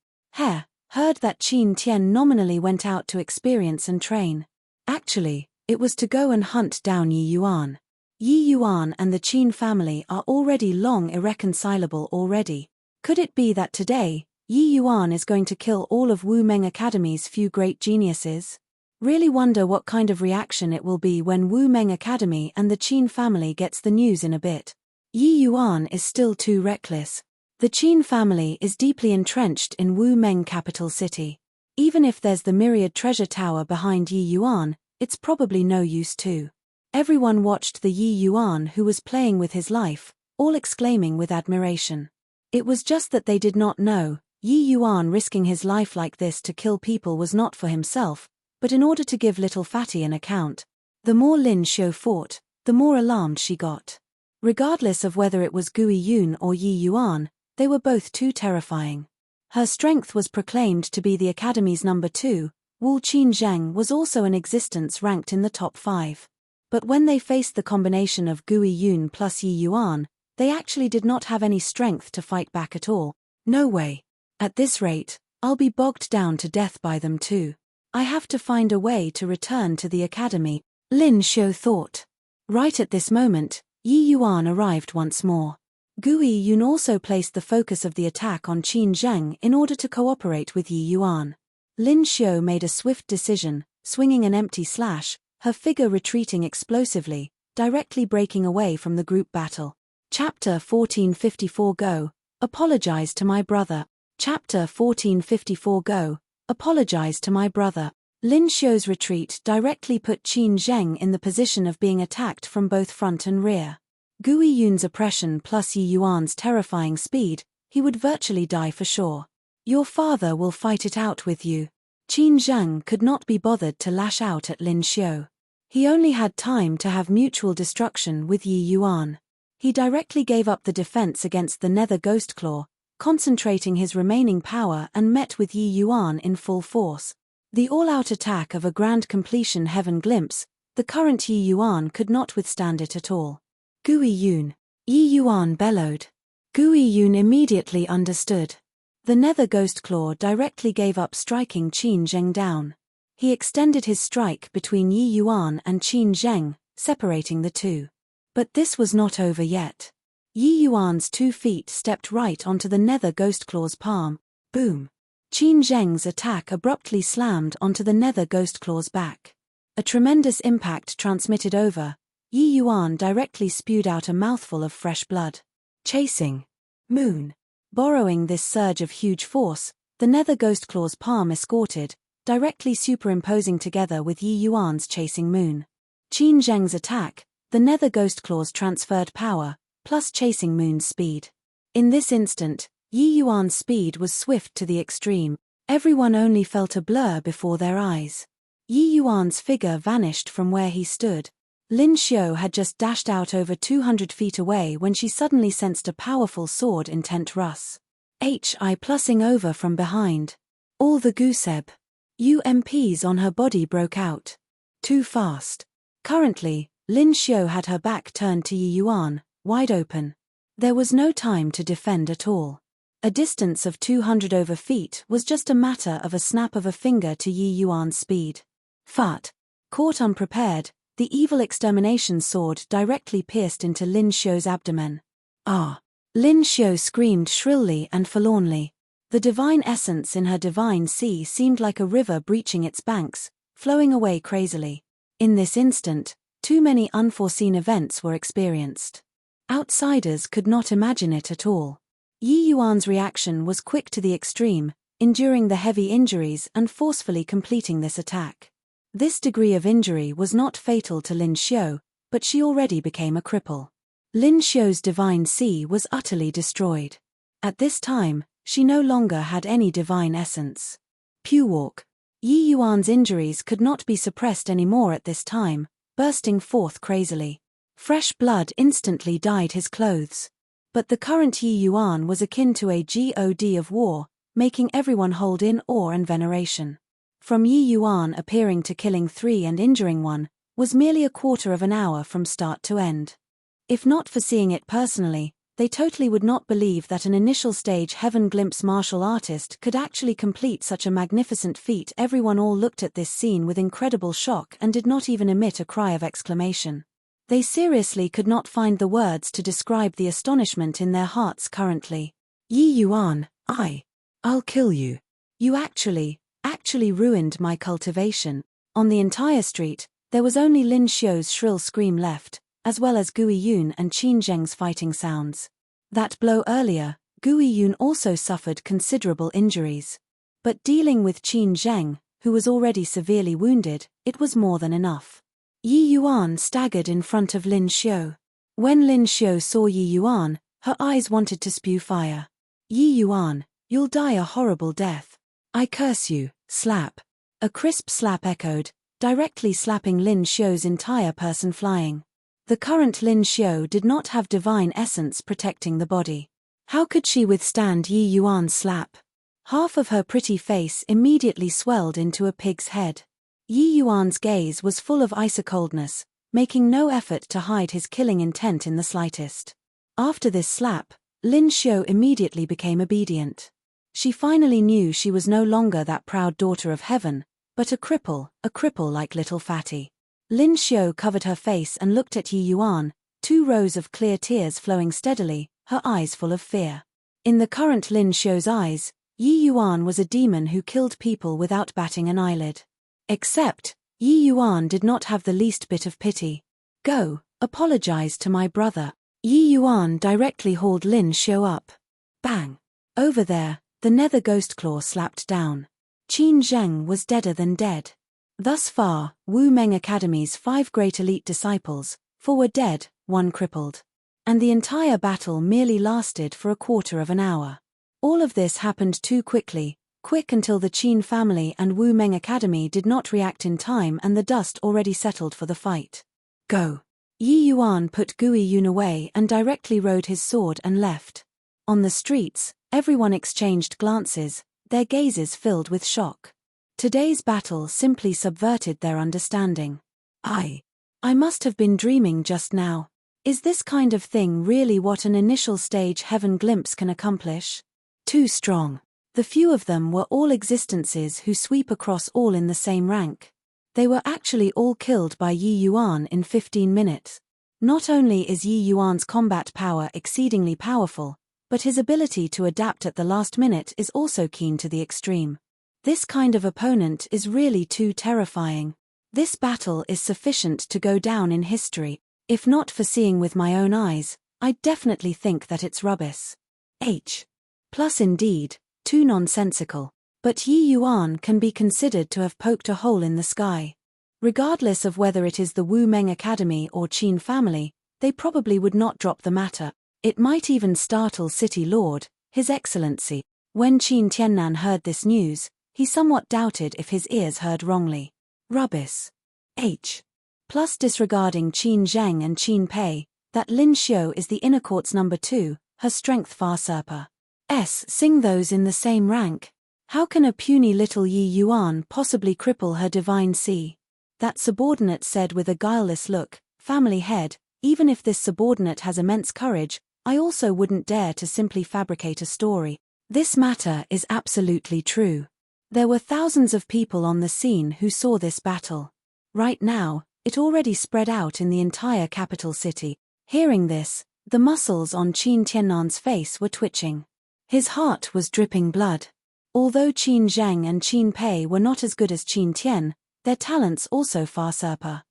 Heard that Qin Tian nominally went out to experience and train. Actually, it was to go and hunt down Yi Yuan. Yi Yuan and the Qin family are already long irreconcilable already. Could it be that today, Yi Yuan is going to kill all of Wu Meng Academy's few great geniuses? Really wonder what kind of reaction it will be when Wu Meng Academy and the Qin family gets the news in a bit. Yi Yuan is still too reckless. The Qin family is deeply entrenched in Wu Meng capital city. Even if there's the myriad treasure tower behind Yi Yuan, it's probably no use too. Everyone watched the Yi Yuan who was playing with his life, all exclaiming with admiration. It was just that they did not know, Yi Yuan risking his life like this to kill people was not for himself, but in order to give little Fatty an account. The more Lin Xiu fought, the more alarmed she got. Regardless of whether it was Gui Yun or Yi Yuan, they were both too terrifying. Her strength was proclaimed to be the Academy's number 2, Wu Qinzhang was also an existence ranked in the top 5. But when they faced the combination of Gui Yun plus Yi Yuan, they actually did not have any strength to fight back at all. No way. At this rate, I'll be bogged down to death by them too. I have to find a way to return to the Academy, Lin Xiu thought. Right at this moment, Yi Yuan arrived once more. Gui Yun also placed the focus of the attack on Qin Zhang in order to cooperate with Yi Yuan. Lin Xiu made a swift decision, swinging an empty slash, her figure retreating explosively, directly breaking away from the group battle. Chapter 1454 Go, Apologize to my brother. Chapter 1454 Go, Apologize to my brother. Lin Xiu's retreat directly put Qin Zheng in the position of being attacked from both front and rear. Gui Yun's oppression plus Yi Yuan's terrifying speed, he would virtually die for sure. Your father will fight it out with you. Qin Zheng could not be bothered to lash out at Lin Xiu. He only had time to have mutual destruction with Yi Yuan. He directly gave up the defense against the Nether Ghostclaw, concentrating his remaining power and met with Yi Yuan in full force. The all-out attack of a grand completion heaven glimpse, the current Yi Yuan could not withstand it at all. Gui Yun. Yi Yuan bellowed. Gui Yun immediately understood. The Nether Ghostclaw directly gave up striking Qin Zheng down. He extended his strike between Yi Yuan and Qin Zheng, separating the two. But this was not over yet. Yi Yuan's 2 feet stepped right onto the Nether Ghostclaw's palm. Boom. Qin Zheng's attack abruptly slammed onto the Nether Ghostclaw's back. A tremendous impact transmitted over. Yi Yuan directly spewed out a mouthful of fresh blood. Chasing Moon. Borrowing this surge of huge force, the Nether Ghostclaw's palm escorted, directly superimposing together with Yi Yuan's Chasing Moon. Qin Zheng's attack, the Nether Ghostclaw's transferred power, plus Chasing Moon's speed. In this instant, Yi Yuan's speed was swift to the extreme. Everyone only felt a blur before their eyes. Yi Yuan's figure vanished from where he stood. Lin Xiu had just dashed out over 200 feet away when she suddenly sensed a powerful sword intent Russ. Hi plussing over from behind. All the gooseb. UMPs on her body broke out. Too fast. Currently, Lin Xiu had her back turned to Yi Yuan, wide open. There was no time to defend at all. A distance of 200 over feet was just a matter of a snap of a finger to Yi Yuan's speed. Fat. Caught unprepared, the evil extermination sword directly pierced into Lin Xiu's abdomen. Ah! Lin Xiu screamed shrilly and forlornly. The divine essence in her divine sea seemed like a river breaching its banks, flowing away crazily. In this instant, too many unforeseen events were experienced. Outsiders could not imagine it at all. Yi Yuan's reaction was quick to the extreme, enduring the heavy injuries and forcefully completing this attack. This degree of injury was not fatal to Lin Xiu, but she already became a cripple. Lin Xiu's divine sea was utterly destroyed. At this time, she no longer had any divine essence. Pewalk. Yi Yuan's injuries could not be suppressed anymore at this time, bursting forth crazily. Fresh blood instantly dyed his clothes. But the current Yi Yuan was akin to a god of war, making everyone hold in awe and veneration. From Yi Yuan appearing to killing 3 and injuring 1, was merely a quarter of an hour from start to end. If not for seeing it personally, they totally would not believe that an initial stage Heaven Glimpse martial artist could actually complete such a magnificent feat. Everyone all looked at this scene with incredible shock and did not even emit a cry of exclamation. They seriously could not find the words to describe the astonishment in their hearts currently. Yi Yuan, I'll kill you. You actually ruined my cultivation. On the entire street, there was only Lin Xiu's shrill scream left, as well as Gui Yun and Qin Zheng's fighting sounds. That blow earlier, Gui Yun also suffered considerable injuries. But dealing with Qin Zheng, who was already severely wounded, it was more than enough. Yi Yuan staggered in front of Lin Xiu. When Lin Xiu saw Yi Yuan, her eyes wanted to spew fire. Yi Yuan, you'll die a horrible death. I curse you, slap. A crisp slap echoed, directly slapping Lin Xiu's entire person flying. The current Lin Xiu did not have divine essence protecting the body. How could she withstand Yi Yuan's slap? Half of her pretty face immediately swelled into a pig's head. Yi Yuan's gaze was full of ice-coldness, making no effort to hide his killing intent in the slightest. After this slap, Lin Xiu immediately became obedient. She finally knew she was no longer that proud daughter of heaven, but a cripple like little Fatty. Lin Xiu covered her face and looked at Yi Yuan, 2 rows of clear tears flowing steadily, her eyes full of fear. In the current Lin Xiu's eyes, Yi Yuan was a demon who killed people without batting an eyelid. Except, Yi Yuan did not have the least bit of pity. Go, apologize to my brother. Yi Yuan directly hauled Lin Xiu up. Bang! Over there, the nether ghostclaw slapped down. Qin Zheng was deader than dead. Thus far, Wu Meng Academy's 5 great elite disciples, 4 were dead, 1 crippled. And the entire battle merely lasted for a quarter of an hour. All of this happened too quickly, quick until the Qin family and Wu Meng Academy did not react in time and the dust already settled for the fight. Go! Yi Yuan put Gui Yun away and directly rode his sword and left. On the streets, everyone exchanged glances, their gazes filled with shock. Today's battle simply subverted their understanding. I must have been dreaming just now. Is this kind of thing really what an initial stage Heaven Glimpse can accomplish? Too strong. The few of them were all existences who sweep across all in the same rank. They were actually all killed by Yi Yuan in 15 minutes. Not only is Yi Yuan's combat power exceedingly powerful, but his ability to adapt at the last minute is also keen to the extreme. This kind of opponent is really too terrifying. This battle is sufficient to go down in history. If not for seeing with my own eyes, I'd definitely think that it's rubbish. Plus indeed, too nonsensical. But Yi Yuan can be considered to have poked a hole in the sky. Regardless of whether it is the Wu Meng Academy or Qin family, they probably would not drop the matter. It might even startle City Lord, His Excellency. When Qin Tiannan heard this news, he somewhat doubted if his ears heard wrongly. Rubbish. Plus disregarding Qin Zheng and Qin Pei, that Lin Xiu is the inner court's number 2, her strength far surpasses those in the same rank. How can a puny little Yi Yuan possibly cripple her divine C? That subordinate said with a guileless look, family head, even if this subordinate has immense courage, I also wouldn't dare to simply fabricate a story. This matter is absolutely true. There were thousands of people on the scene who saw this battle. Right now, it already spread out in the entire capital city. Hearing this, the muscles on Qin Tiannan's face were twitching. His heart was dripping blood. Although Qin Zheng and Qin Pei were not as good as Qin Tian, their talents also far surpass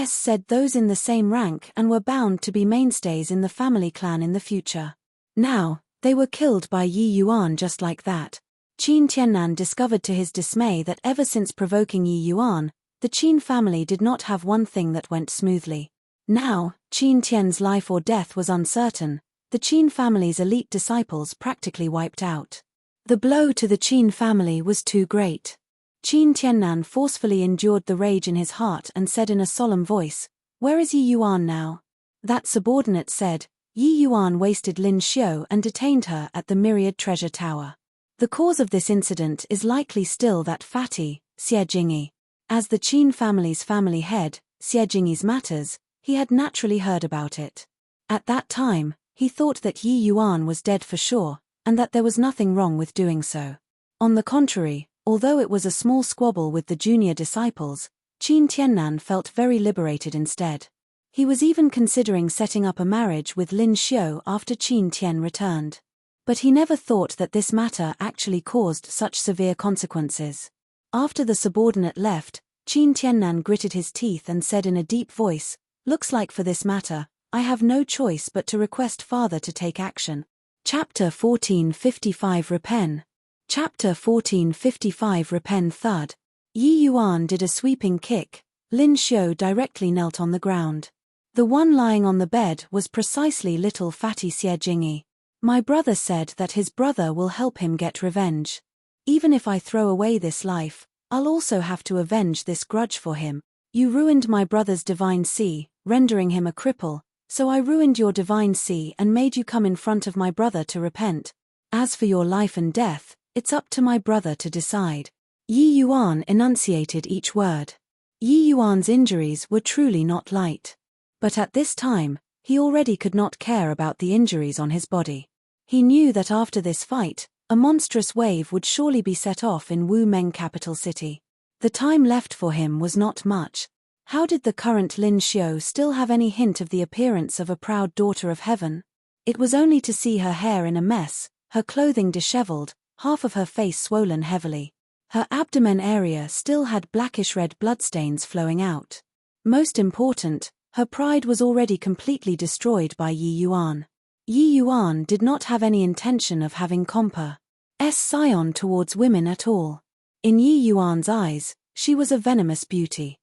said those in the same rank and were bound to be mainstays in the family clan in the future. Now, they were killed by Yi Yuan just like that. Qin Tiannan discovered to his dismay that ever since provoking Yi Yuan, the Qin family did not have one thing that went smoothly. Now, Qin Tian's life or death was uncertain, the Qin family's elite disciples practically wiped out. The blow to the Qin family was too great. Qin Tiannan forcefully endured the rage in his heart and said in a solemn voice, "Where is Yi Yuan now?" That subordinate said, "Yi Yuan wasted Lin Xiu and detained her at the Myriad Treasure Tower. The cause of this incident is likely still that fatty, Xie Jingyi." As the Qin family's family head, Xie Jingyi's matters, he had naturally heard about it. At that time, he thought that Yi Yuan was dead for sure, and that there was nothing wrong with doing so. On the contrary, although it was a small squabble with the junior disciples, Qin Tiannan felt very liberated instead. He was even considering setting up a marriage with Lin Xiu after Qin Tian returned. But he never thought that this matter actually caused such severe consequences. After the subordinate left, Qin Tiannan gritted his teeth and said in a deep voice, "Looks like for this matter, I have no choice but to request Father to take action." Chapter 1455 Repen. Chapter 1455 Repen Thud. Yi Yuan did a sweeping kick. Lin Xiu directly knelt on the ground. The one lying on the bed was precisely little fatty Xie Jingyi. My brother said that his brother will help him get revenge. Even if I throw away this life, I'll also have to avenge this grudge for him. You ruined my brother's divine C, rendering him a cripple, so I ruined your divine C and made you come in front of my brother to repent. As for your life and death, it's up to my brother to decide. Yi Yuan enunciated each word. Yi Yuan's injuries were truly not light. But at this time, he already could not care about the injuries on his body. He knew that after this fight, a monstrous wave would surely be set off in Wu Meng capital city. The time left for him was not much. How did the current Lin Xiu still have any hint of the appearance of a proud daughter of heaven? It was only to see her hair in a mess, her clothing disheveled, half of her face swollen heavily. Her abdomen area still had blackish-red bloodstains flowing out. Most important, her pride was already completely destroyed by Yi Yuan. Yi Yuan did not have any intention of having Comper's scion towards women at all. In Yi Yuan's eyes, she was a venomous beauty.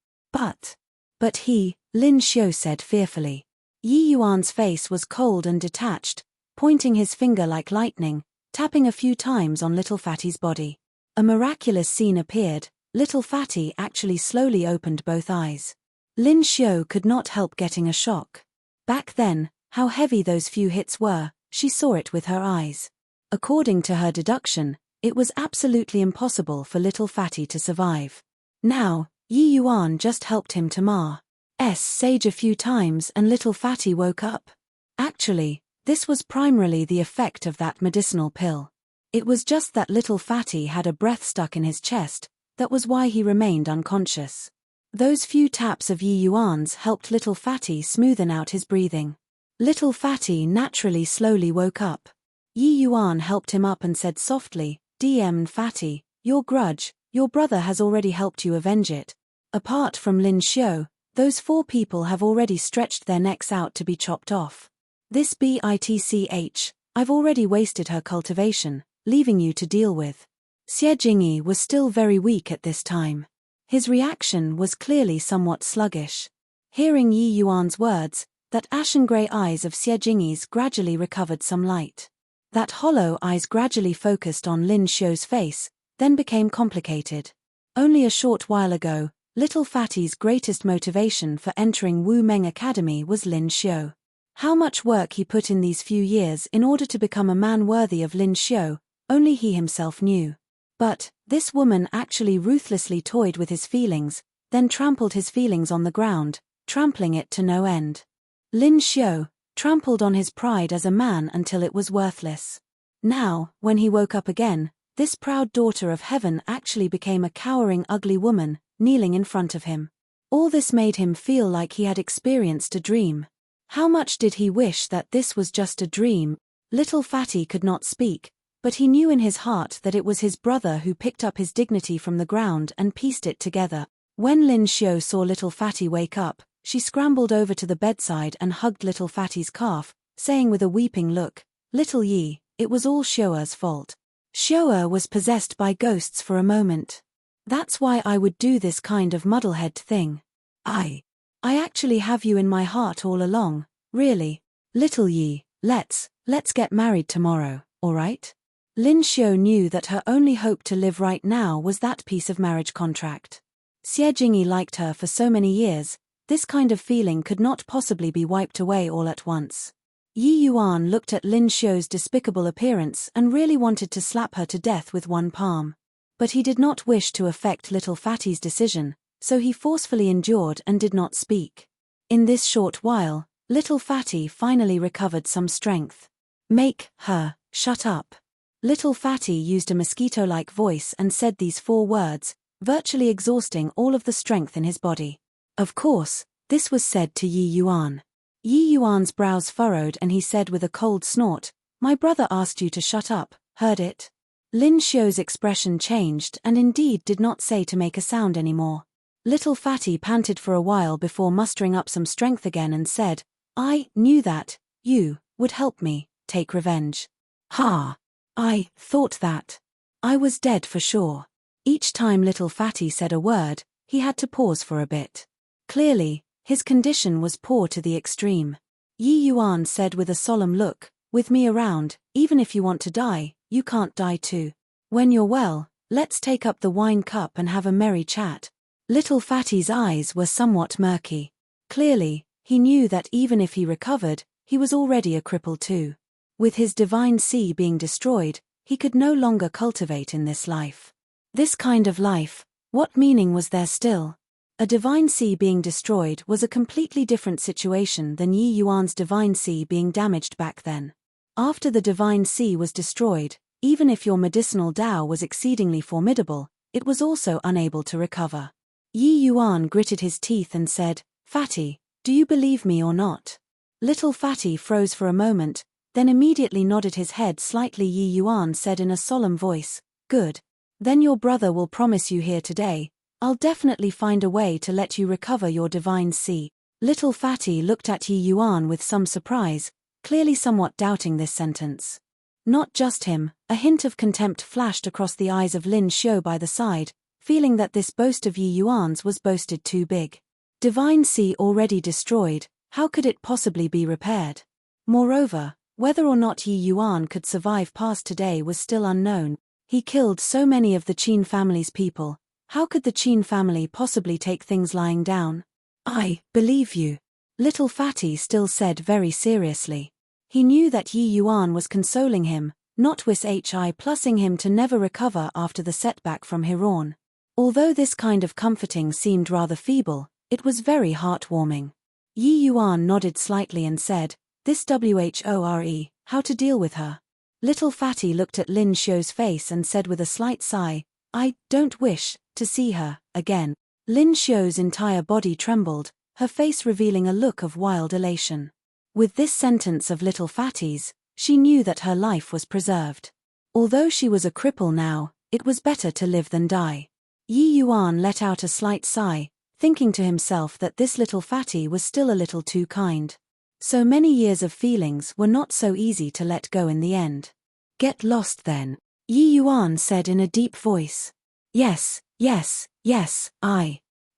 But he, Lin Xiu said fearfully. Yi Yuan's face was cold and detached, pointing his finger like lightning, tapping a few times on little Fatty's body. A miraculous scene appeared. Little Fatty actually slowly opened both eyes. Lin Xiu could not help getting a shock. Back then, how heavy those few hits were, she saw it with her eyes. According to her deduction, it was absolutely impossible for little Fatty to survive. Now, Yi Yuan just helped him to Ma's sage a few times and little Fatty woke up. Actually, this was primarily the effect of that medicinal pill. It was just that little Fatty had a breath stuck in his chest, that was why he remained unconscious. Those few taps of Yi Yuan's helped little Fatty smoothen out his breathing. Little Fatty naturally slowly woke up. Yi Yuan helped him up and said softly, "DM Fatty, your grudge, your brother has already helped you avenge it. Apart from Lin Xiu, those 4 people have already stretched their necks out to be chopped off. This bitch, I've already wasted her cultivation, leaving you to deal with." Xie Jingyi was still very weak at this time. His reaction was clearly somewhat sluggish. Hearing Yi Yuan's words, that ashen-grey eyes of Xie Jingyi's gradually recovered some light. That hollow eyes gradually focused on Lin Xiu's face, then became complicated. Only a short while ago, little Fatty's greatest motivation for entering Wu Meng Academy was Lin Xiu. How much work he put in these few years in order to become a man worthy of Lin Xiu, only he himself knew. But this woman actually ruthlessly toyed with his feelings, then trampled his feelings on the ground, trampling it to no end. Lin Xiu trampled on his pride as a man until it was worthless. Now, when he woke up again, this proud daughter of heaven actually became a cowering, ugly woman, kneeling in front of him. All this made him feel like he had experienced a dream. How much did he wish that this was just a dream? Little Fatty could not speak, but he knew in his heart that it was his brother who picked up his dignity from the ground and pieced it together. When Lin Xiu saw Little Fatty wake up, she scrambled over to the bedside and hugged Little Fatty's calf, saying with a weeping look, "Little Yi, it was all Xiu'er's fault. Xiu'er was possessed by ghosts for a moment. That's why I would do this kind of muddlehead thing. I actually have you in my heart all along, really. Little Yi, let's get married tomorrow, alright?" Lin Xiu knew that her only hope to live right now was that piece of marriage contract. Xie Jingyi liked her for so many years, this kind of feeling could not possibly be wiped away all at once. Yi Yuan looked at Lin Xiu's despicable appearance and really wanted to slap her to death with one palm. But he did not wish to affect Little Fatty's decision, so he forcefully endured and did not speak. In this short while, Little Fatty finally recovered some strength. "Make her shut up." Little Fatty used a mosquito-like voice and said these 4 words, virtually exhausting all of the strength in his body. Of course, this was said to Yi Yuan. Yi Yuan's brows furrowed and he said with a cold snort, "My brother asked you to shut up, heard it?" Lin Xiu's expression changed and indeed did not say to make a sound anymore. Little Fatty panted for a while before mustering up some strength again and said, "I knew that you would help me take revenge. Ha! I thought that I was dead for sure." Each time Little Fatty said a word, he had to pause for a bit. Clearly, his condition was poor to the extreme. Yi Yuan said with a solemn look, "With me around, even if you want to die, you can't die too. When you're well, let's take up the wine cup and have a merry chat." Little Fatty's eyes were somewhat murky. Clearly, he knew that even if he recovered, he was already a cripple too. With his divine sea being destroyed, he could no longer cultivate in this life. This kind of life, what meaning was there still? A divine sea being destroyed was a completely different situation than Yi Yuan's divine sea being damaged back then. After the divine sea was destroyed, even if your medicinal Tao was exceedingly formidable, it was also unable to recover. Yi Yuan gritted his teeth and said, "Fatty, do you believe me or not?" Little Fatty froze for a moment, then immediately nodded his head slightly. Yi Yuan said in a solemn voice, "Good. Then your brother will promise you here today, I'll definitely find a way to let you recover your divine sea." Little Fatty looked at Yi Yuan with some surprise, clearly somewhat doubting this sentence. Not just him, a hint of contempt flashed across the eyes of Lin Xiu by the side, feeling that this boast of Yi Yuan's was boasted too big. Divine sea already destroyed, how could it possibly be repaired? Moreover, whether or not Yi Yuan could survive past today was still unknown. He killed so many of the Qin family's people, how could the Qin family possibly take things lying down? "I believe you," Little Fatty still said very seriously. He knew that Yi Yuan was consoling him, not plussing him to never recover after the setback from Hiron. Although this kind of comforting seemed rather feeble, it was very heartwarming. Yi Yuan nodded slightly and said, "This WHORE, how to deal with her?" Little Fatty looked at Lin Xiu's face and said with a slight sigh, "I don't wish to see her again." Lin Xiu's entire body trembled, her face revealing a look of wild elation. With this sentence of Little Fatty's, she knew that her life was preserved. Although she was a cripple now, it was better to live than die. Yi Yuan let out a slight sigh, thinking to himself that this Little Fatty was still a little too kind. So many years of feelings were not so easy to let go in the end. "Get lost then," Yi Yuan said in a deep voice. Yes,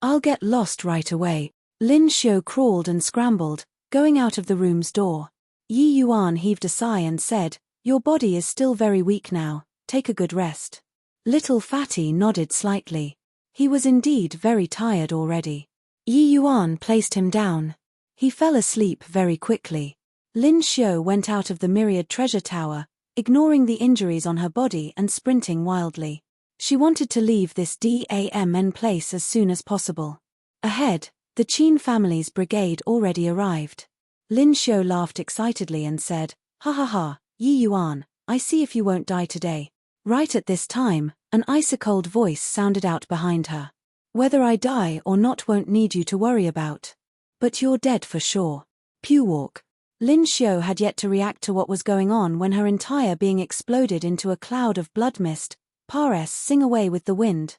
I'll get lost right away." Lin Xiu crawled and scrambled, going out of the room's door. Yi Yuan heaved a sigh and said, "Your body is still very weak now, take a good rest." Little Fatty nodded slightly. He was indeed very tired already. Yi Yuan placed him down. He fell asleep very quickly. Lin Xiu went out of the myriad treasure tower, ignoring the injuries on her body and sprinting wildly. She wanted to leave this damn place as soon as possible. Ahead, the Qin family's brigade already arrived. Lin Xiu laughed excitedly and said, "Ha ha ha, Yi Yuan, I see if you won't die today." Right at this time, an icy-cold voice sounded out behind her. "Whether I die or not won't need you to worry about. But you're dead for sure. Pew walk." Lin Xiu had yet to react to what was going on when her entire being exploded into a cloud of blood mist. Pares sing away with the wind.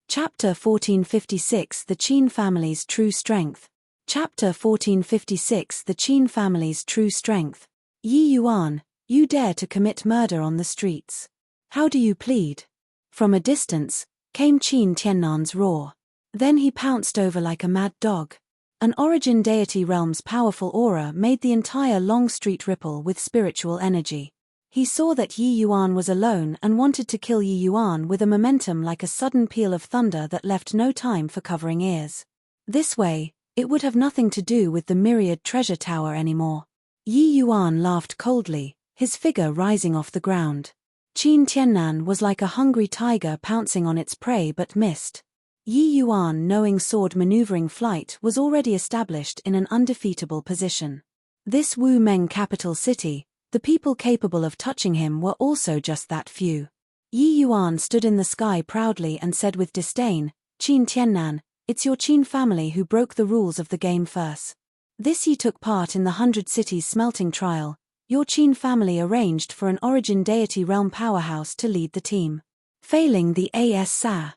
Chapter 1456 The Qin Family's True Strength. Chapter 1456 The Qin Family's True Strength. Yi Yuan, you dare to commit murder on the streets. How do you plead? From a distance, came Qin Tiannan's roar. Then he pounced over like a mad dog. An origin deity realm's powerful aura made the entire long street ripple with spiritual energy. He saw that Yi Yuan was alone and wanted to kill Yi Yuan with a momentum like a sudden peal of thunder that left no time for covering ears. This way, it would have nothing to do with the myriad treasure tower anymore. Yi Yuan laughed coldly, his figure rising off the ground. Qin Tiannan was like a hungry tiger pouncing on its prey but missed. Yi Yuan, knowing sword maneuvering flight, was already established in an undefeatable position. This Wu Meng capital city, the people capable of touching him were also just that few. Yi Yuan stood in the sky proudly and said with disdain, "Qin Tiannan, it's your Qin family who broke the rules of the game first. This ye took part in the 100 Cities smelting trial. Your Qin family arranged for an origin deity realm powerhouse to lead the team. Failing the Sa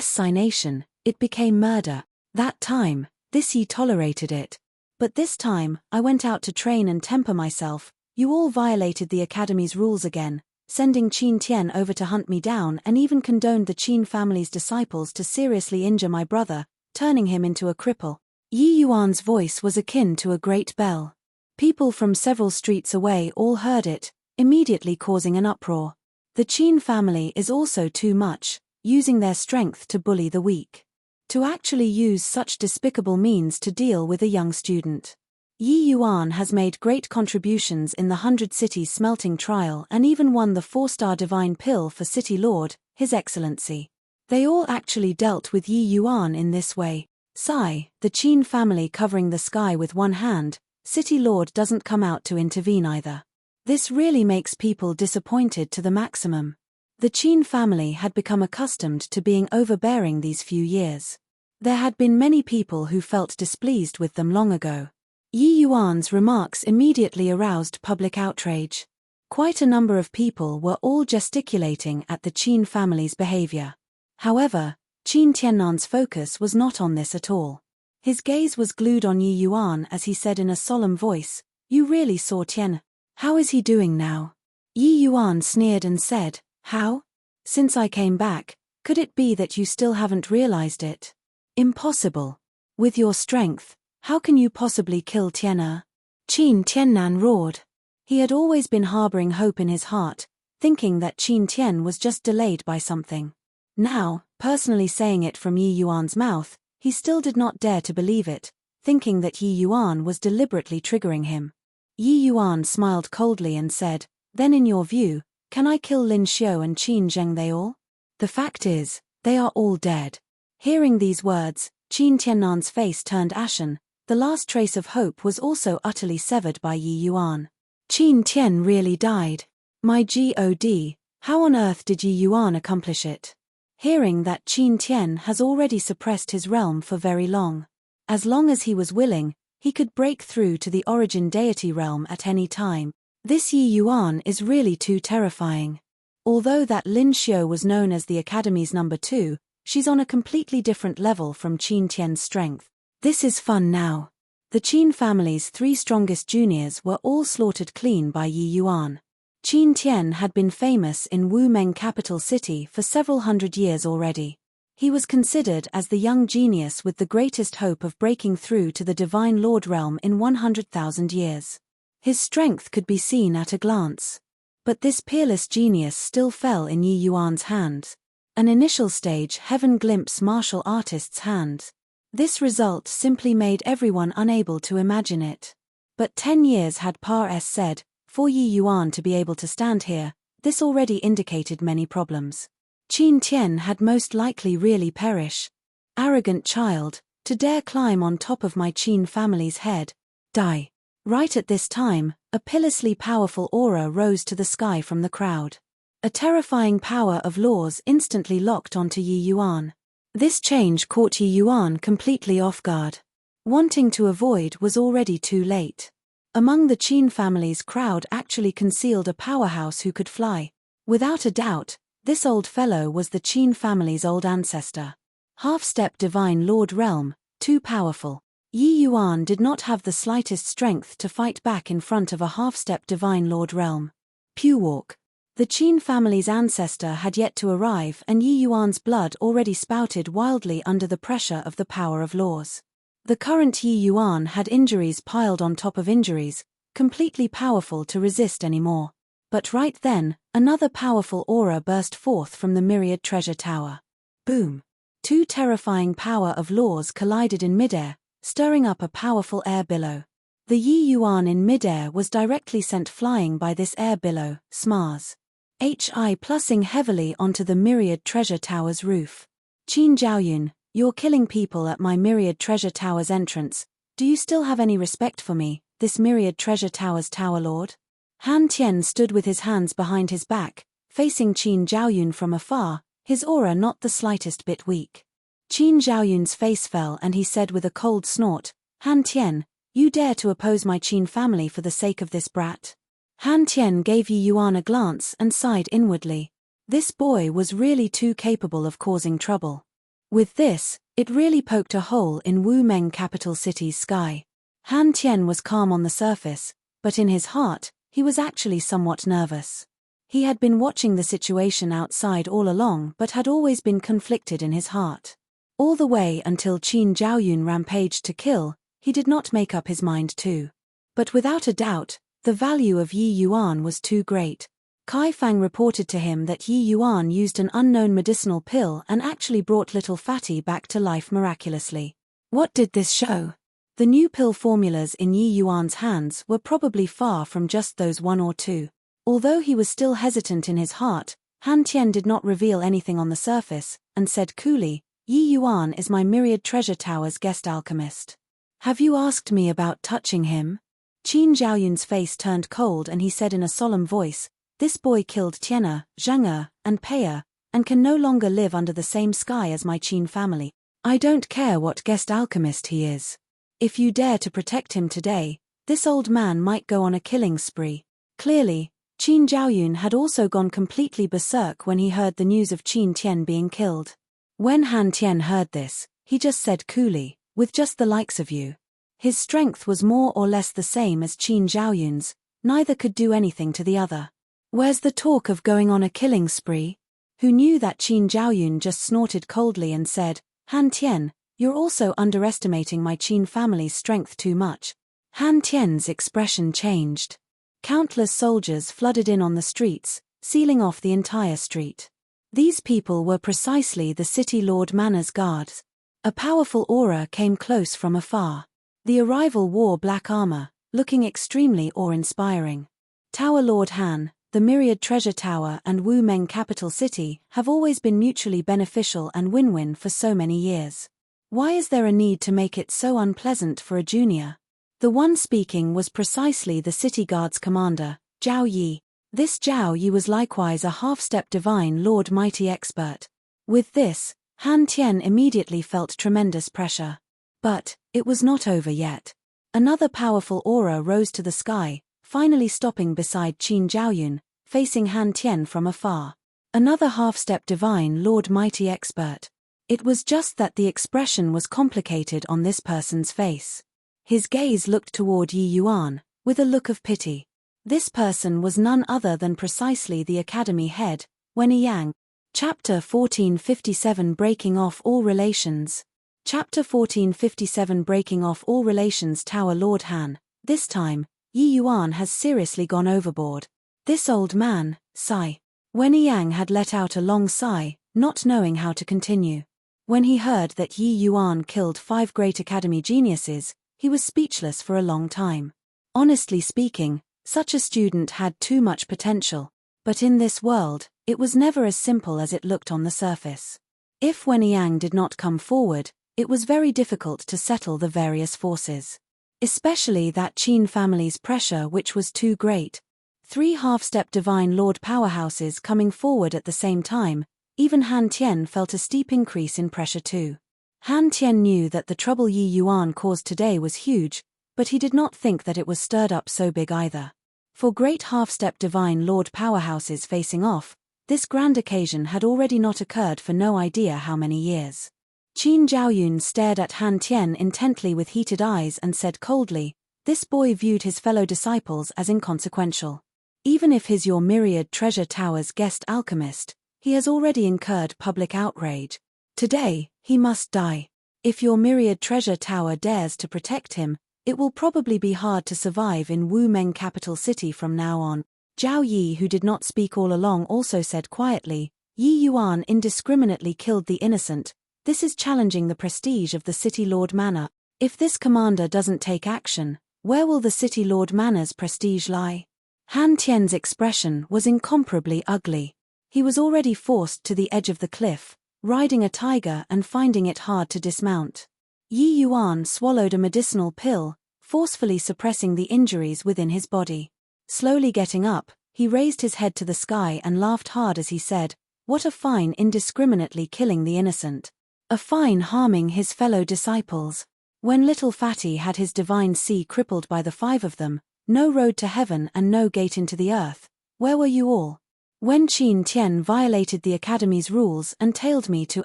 signation, it became murder. That time, this ye tolerated it. But this time, I went out to train and temper myself. You all violated the Academy's rules again, sending Qin Tian over to hunt me down and even condoned the Qin family's disciples to seriously injure my brother, turning him into a cripple." Yi Yuan's voice was akin to a great bell. People from several streets away all heard it, immediately causing an uproar. The Qin family is also too much, using their strength to bully the weak. To actually use such despicable means to deal with a young student. Yi Yuan has made great contributions in the 100 Cities smelting trial and even won the 4-star divine pill for City Lord, His Excellency. They all actually dealt with Yi Yuan in this way. Sigh, the Qin family covering the sky with one hand, City Lord doesn't come out to intervene either. This really makes people disappointed to the maximum. The Qin family had become accustomed to being overbearing these few years. There had been many people who felt displeased with them long ago. Yi Yuan's remarks immediately aroused public outrage. Quite a number of people were all gesticulating at the Qin family's behavior. However, Qin Tiannan's focus was not on this at all. His gaze was glued on Yi Yuan as he said in a solemn voice, "You really saw Tian. How is he doing now?" Yi Yuan sneered and said, "How? Since I came back, could it be that you still haven't realized it? Impossible. With your strength, how can you possibly kill Tian'er?" Qin Tiannan roared. He had always been harboring hope in his heart, thinking that Qin Tian was just delayed by something. Now, personally saying it from Yi Yuan's mouth, he still did not dare to believe it, thinking that Yi Yuan was deliberately triggering him. Yi Yuan smiled coldly and said, "Then in your view, can I kill Lin Xiu and Qin Zheng they all? The fact is, they are all dead." Hearing these words, Qin Tiannan's face turned ashen. The last trace of hope was also utterly severed by Yi Yuan. Qin Tian really died. My God, how on earth did Yi Yuan accomplish it? Hearing that Qin Tian has already suppressed his realm for very long. As long as he was willing, he could break through to the origin deity realm at any time. This Yi Yuan is really too terrifying. Although that Lin Xiu was known as the Academy's number 2, she's on a completely different level from Qin Tian's strength. This is fun now. The Qin family's 3 strongest juniors were all slaughtered clean by Yi Yuan. Qin Tian had been famous in Wu Meng capital city for several hundred years already. He was considered as the young genius with the greatest hope of breaking through to the Divine Lord realm in 100,000 years. His strength could be seen at a glance. But this peerless genius still fell in Yi Yuan's hands. An initial stage heaven glimpse martial artist's hands. This result simply made everyone unable to imagine it. But 10 years had said, for Yi Yuan to be able to stand here, this already indicated many problems. Qin Tian had most likely really perish. Arrogant child, to dare climb on top of my Qin family's head. Die. Right at this time, a pitilessly powerful aura rose to the sky from the crowd. A terrifying power of laws instantly locked onto Yi Yuan. This change caught Yi Yuan completely off guard. Wanting to avoid was already too late. Among the Qin family's crowd actually concealed a powerhouse who could fly. Without a doubt, this old fellow was the Qin family's old ancestor. Half-step divine lord realm, too powerful. Yi Yuan did not have the slightest strength to fight back in front of a half-step divine lord realm. Pew walk. The Qin family's ancestor had yet to arrive and Yi Yuan's blood already spouted wildly under the pressure of the power of laws. The current Yi Yuan had injuries piled on top of injuries, completely powerful to resist anymore. But right then, another powerful aura burst forth from the myriad treasure tower. Boom! Two terrifying power of laws collided in midair, stirring up a powerful air billow. The Yi Yuan in midair was directly sent flying by this air billow, SMARS. Plussing heavily onto the myriad treasure tower's roof. Qin Zhaoyun, you're killing people at my myriad treasure tower's entrance. Do you still have any respect for me, this myriad treasure tower's tower lord? Han Tian stood with his hands behind his back, facing Qin Zhaoyun from afar, his aura not the slightest bit weak. Qin Zhaoyun's face fell and he said with a cold snort, Han Tian, you dare to oppose my Qin family for the sake of this brat? Han Tian gave Yi Yuan a glance and sighed inwardly. This boy was really too capable of causing trouble. With this, it really poked a hole in Wu Meng capital city's sky. Han Tian was calm on the surface, but in his heart, he was actually somewhat nervous. He had been watching the situation outside all along but had always been conflicted in his heart. All the way until Qin Zhaoyun rampaged to kill, he did not make up his mind to. But without a doubt, the value of Yi Yuan was too great. Kai Fang reported to him that Yi Yuan used an unknown medicinal pill and actually brought little Fatty back to life miraculously. What did this show? The new pill formulas in Yi Yuan's hands were probably far from just those one or two. Although he was still hesitant in his heart, Han Tian did not reveal anything on the surface, and said coolly, Yi Yuan is my myriad treasure tower's guest alchemist. Have you asked me about touching him? Qin Zhaoyun's face turned cold and he said in a solemn voice, this boy killed Tian'er, Zhang'er, and Pei'er, and can no longer live under the same sky as my Qin family. I don't care what guest alchemist he is. If you dare to protect him today, this old man might go on a killing spree. Clearly, Qin Zhaoyun had also gone completely berserk when he heard the news of Qin Tian being killed. When Han Tian heard this, he just said coolly, with just the likes of you. His strength was more or less the same as Qin Zhaoyun's, neither could do anything to the other. Where's the talk of going on a killing spree? Who knew that Qin Zhaoyun just snorted coldly and said, Han Tian, you're also underestimating my Qin family's strength too much. Han Tian's expression changed. Countless soldiers flooded in on the streets, sealing off the entire street. These people were precisely the city Lord Manor's guards. A powerful aura came close from afar. The arrival wore black armor, looking extremely awe-inspiring. Tower Lord Han, the myriad treasure tower and Wu Meng capital city have always been mutually beneficial and win-win for so many years. Why is there a need to make it so unpleasant for a junior? The one speaking was precisely the city guard's commander, Zhao Yi. This Zhao Yi was likewise a half-step divine lord mighty expert. With this, Han Tian immediately felt tremendous pressure. But it was not over yet. Another powerful aura rose to the sky, finally stopping beside Qin Zhaoyun, facing Han Tian from afar. Another half-step divine lord mighty expert. It was just that the expression was complicated on this person's face. His gaze looked toward Yi Yuan, with a look of pity. This person was none other than precisely the academy head, Wen Yang. Chapter 1457 Breaking Off All Relations. Chapter 1457 Breaking Off All Relations. Tower Lord Han. This time, Yi Yuan has seriously gone overboard. This old man, sigh. Wen Yang had let out a long sigh, not knowing how to continue. When he heard that Yi Yuan killed 5 great academy geniuses, he was speechless for a long time. Honestly speaking, such a student had too much potential. But in this world, It was never as simple as it looked on the surface. If Wen Yang did not come forward, it was very difficult to settle the various forces. Especially that Qin family's pressure, which was too great. 3 half-step Divine Lord powerhouses coming forward at the same time, even Han Tian felt a steep increase in pressure too. Han Tian knew that the trouble Yi Yuan caused today was huge, but he did not think that it was stirred up so big either. For great half-step Divine Lord powerhouses facing off, this grand occasion had already not occurred for no idea how many years. Qin Zhaoyun stared at Han Tian intently with heated eyes and said coldly, "This boy viewed his fellow disciples as inconsequential. Even if he's your myriad treasure tower's guest alchemist, he has already incurred public outrage. Today, he must die. If your myriad treasure tower dares to protect him, it will probably be hard to survive in Wu Meng capital city from now on." Zhao Yi, who did not speak all along, also said quietly, "Yi Yuan indiscriminately killed the innocent. This is challenging the prestige of the City Lord Manor. If this commander doesn't take action, where will the City Lord Manor's prestige lie?" Han Tian's expression was incomparably ugly. He was already forced to the edge of the cliff, riding a tiger and finding it hard to dismount. Yi Yuan swallowed a medicinal pill, forcefully suppressing the injuries within his body. Slowly getting up, he raised his head to the sky and laughed hard as he said, "What a fine indiscriminately killing the innocent. A fine harming his fellow disciples. When little Fatty had his divine sea crippled by the 5 of them, no road to heaven and no gate into the earth, where were you all? When Qin Tian violated the Academy's rules and tailed me to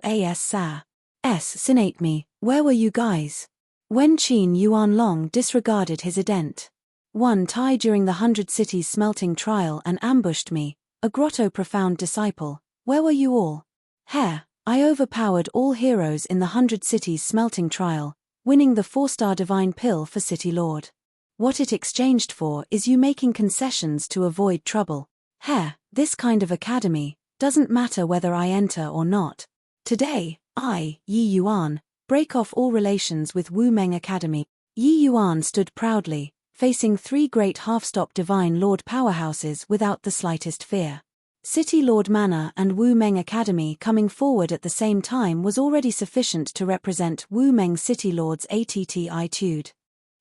assassinate me, where were you guys? When Qin Yuan Long disregarded his ident. 1 Tai during the 100 Cities smelting trial and ambushed me, a grotto profound disciple, where were you all? I overpowered all heroes in the 100 Cities smelting trial, winning the 4-star divine pill for City Lord. What it exchanged for is you making concessions to avoid trouble. This kind of academy, doesn't matter whether I enter or not. Today, I, Yi Yuan, break off all relations with Wu Meng Academy." Yi Yuan stood proudly, facing 3 great half-stop Divine Lord powerhouses without the slightest fear. City Lord Manor and Wu Meng Academy coming forward at the same time was already sufficient to represent Wu Meng City Lord's attitude.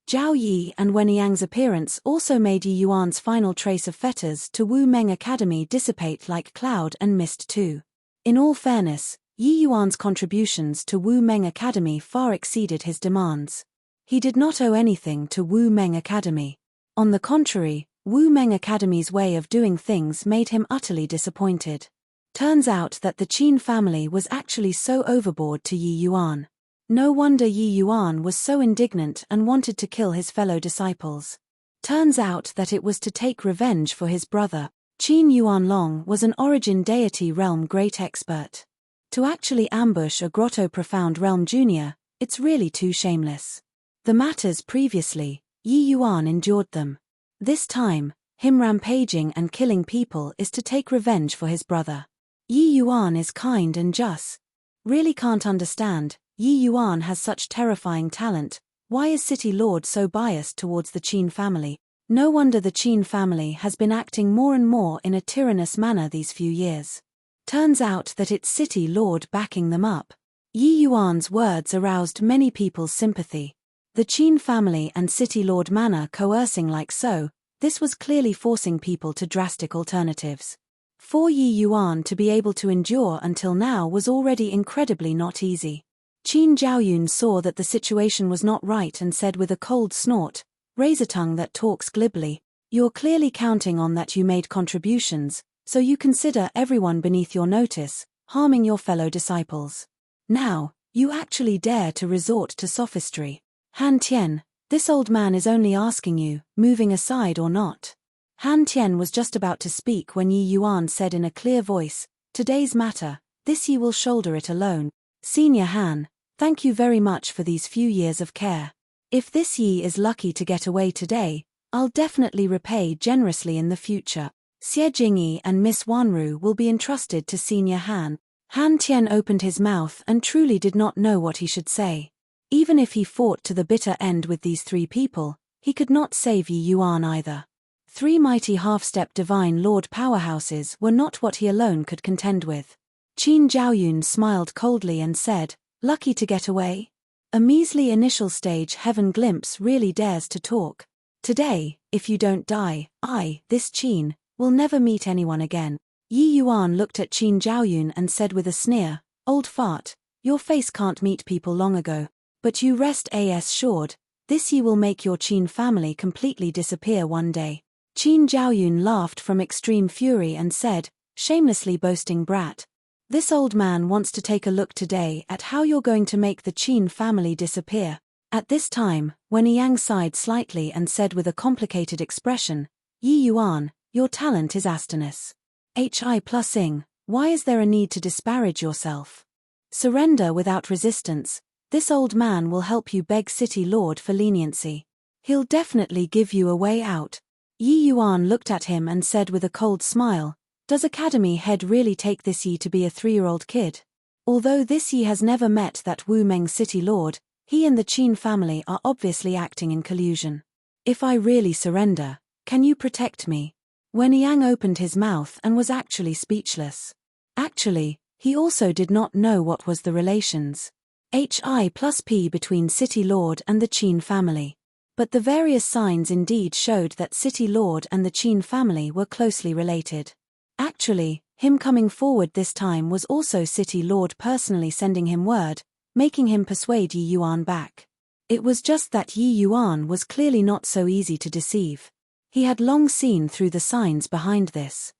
Zhao Yi and Wen Yang's appearance also made Yi Yuan's final trace of fetters to Wu Meng Academy dissipate like cloud and mist too. In all fairness, Yi Yuan's contributions to Wu Meng Academy far exceeded his demands. He did not owe anything to Wu Meng Academy. On the contrary, Wu Meng Academy's way of doing things made him utterly disappointed. Turns out that the Qin family was actually so overboard to Yi Yuan. No wonder Yi Yuan was so indignant and wanted to kill his fellow disciples. Turns out that it was to take revenge for his brother. Qin Yuan Long was an origin deity realm great expert. To actually ambush a grotto profound realm junior, it's really too shameless. The matters previously, Yi Yuan endured them. This time, him rampaging and killing people is to take revenge for his brother. Yi Yuan is kind and just. Really can't understand, Yi Yuan has such terrifying talent, why is City Lord so biased towards the Qin family? No wonder the Qin family has been acting more and more in a tyrannous manner these few years. Turns out that it's City Lord backing them up. Yi Yuan's words aroused many people's sympathy. The Qin family and City Lord Manor coercing like so, this was clearly forcing people to drastic alternatives. For Yi Yuan to be able to endure until now was already incredibly not easy. Qin Zhaoyun saw that the situation was not right and said with a cold snort, "Razor tongue that talks glibly, you're clearly counting on that you made contributions, so you consider everyone beneath your notice, harming your fellow disciples. Now, you actually dare to resort to sophistry. Han Tian, this old man is only asking you, moving aside or not." Han Tian was just about to speak when Yi Yuan said in a clear voice, "Today's matter, this ye will shoulder it alone. Senior Han, thank you very much for these few years of care. If this Yi is lucky to get away today, I'll definitely repay generously in the future. Xie Jingyi and Miss Wanru will be entrusted to Senior Han." Han Tian opened his mouth and truly did not know what he should say. Even if he fought to the bitter end with these 3 people, he could not save Yi Yuan either. 3 mighty half-step divine lord powerhouses were not what he alone could contend with. Qin Zhaoyun smiled coldly and said, "Lucky to get away? A measly initial stage heaven glimpse really dares to talk. Today, if you don't die, this Qin, will never meet anyone again." Yi Yuan looked at Qin Zhaoyun and said with a sneer, "Old fart, your face can't meet people long ago. But you rest assured, this ye will make your Qin family completely disappear one day." Qin Zhaoyun laughed from extreme fury and said, "Shamelessly boasting brat. This old man wants to take a look today at how you're going to make the Qin family disappear." At this time, Wen Yang sighed slightly and said with a complicated expression, "Yi Yuan, your talent is astonishing. Hi+ing, why is there a need to disparage yourself? Surrender without resistance. This old man will help you beg City Lord for leniency. He'll definitely give you a way out." Yi Yuan looked at him and said with a cold smile, "Does Academy Head really take this Yi to be a 3-year-old kid? Although this Yi has never met that Wu Meng City Lord, he and the Qin family are obviously acting in collusion. If I really surrender, can you protect me?" Wen Yang opened his mouth and was actually speechless. Actually, he also did not know what was the relations Hi+P between City Lord and the Qin family. But the various signs indeed showed that City Lord and the Qin family were closely related. Actually, him coming forward this time was also City Lord personally sending him word, making him persuade Yi Yuan back. It was just that Yi Yuan was clearly not so easy to deceive. He had long seen through the signs behind this.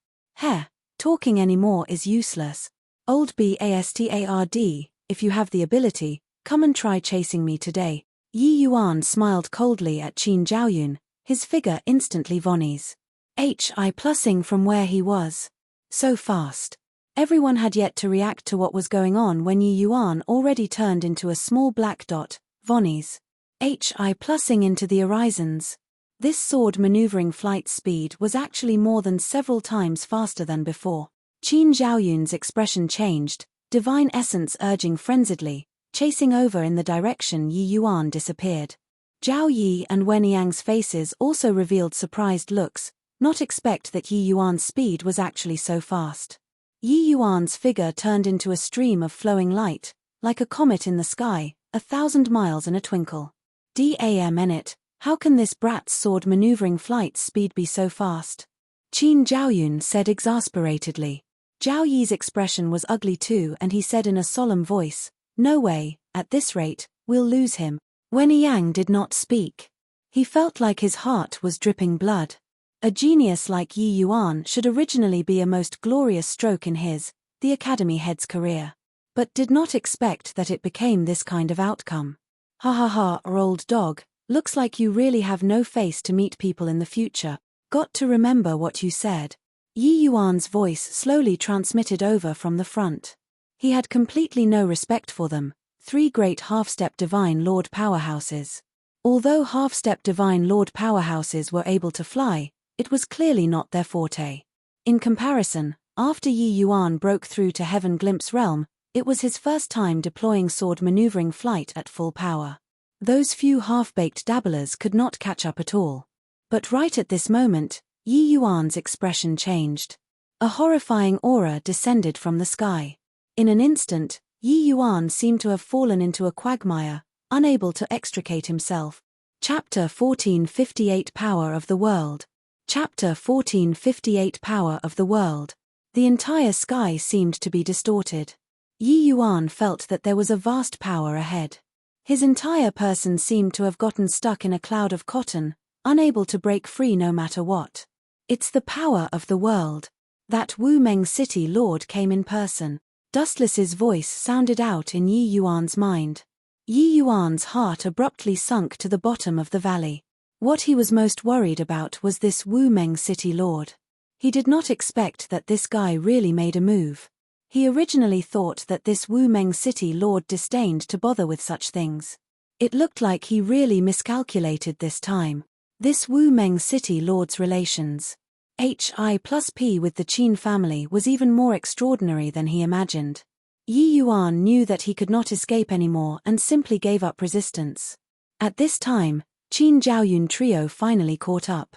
Talking anymore is useless. Old bastard, if you have the ability, come and try chasing me today. Yi Yuan smiled coldly at Qin Zhaoyun, his figure instantly vanish. Hi+ing from where he was. So fast. Everyone had yet to react to what was going on when Yi Yuan already turned into a small black dot, vanish. Hi+ing into the horizons. This sword maneuvering flight speed was actually more than several times faster than before. Qin Zhaoyun's expression changed, divine essence urging frenziedly, chasing over in the direction Yi Yuan disappeared. Zhao Yi and Wen Yang's faces also revealed surprised looks, not expect that Yi Yuan's speed was actually so fast. Yi Yuan's figure turned into a stream of flowing light, like a comet in the sky, 1,000 miles in a twinkle. Damn it, how can this brat's sword maneuvering flight speed be so fast? Qin Zhaoyun said exasperatedly. Zhao Yi's expression was ugly too and he said in a solemn voice, "No way, at this rate, we'll lose him." Wen Yang did not speak. He felt like his heart was dripping blood. A genius like Yi Yuan should originally be a most glorious stroke in his, the Academy Head's career. But did not expect that it became this kind of outcome. "Ha ha ha, old dog, looks like you really have no face to meet people in the future. Got to remember what you said." Yi Yuan's voice slowly transmitted over from the front. He had completely no respect for them, 3 great half-step divine lord powerhouses. Although half-step divine lord powerhouses were able to fly, it was clearly not their forte. In comparison, after Yi Yuan broke through to Heaven Glimpse realm, it was his first time deploying sword maneuvering flight at full power. Those few half-baked dabblers could not catch up at all. But right at this moment, Yi Yuan's expression changed. A horrifying aura descended from the sky. In an instant, Yi Yuan seemed to have fallen into a quagmire, unable to extricate himself. Chapter 1458 Power of the World. Chapter 1458 Power of the World. The entire sky seemed to be distorted. Yi Yuan felt that there was a vast power ahead. His entire person seemed to have gotten stuck in a cloud of cotton, unable to break free no matter what. "It's the power of the world." That Wu Meng City Lord came in person. Dustless's voice sounded out in Yi Yuan's mind. Yi Yuan's heart abruptly sunk to the bottom of the valley. What he was most worried about was this Wu Meng City Lord. He did not expect that this guy really made a move. He originally thought that this Wu Meng City Lord disdained to bother with such things. It looked like he really miscalculated this time. This Wu Meng City Lord's relations Hi+P with the Qin family was even more extraordinary than he imagined. Yi Yuan knew that he could not escape anymore and simply gave up resistance. At this time, Qin Zhaoyun trio finally caught up.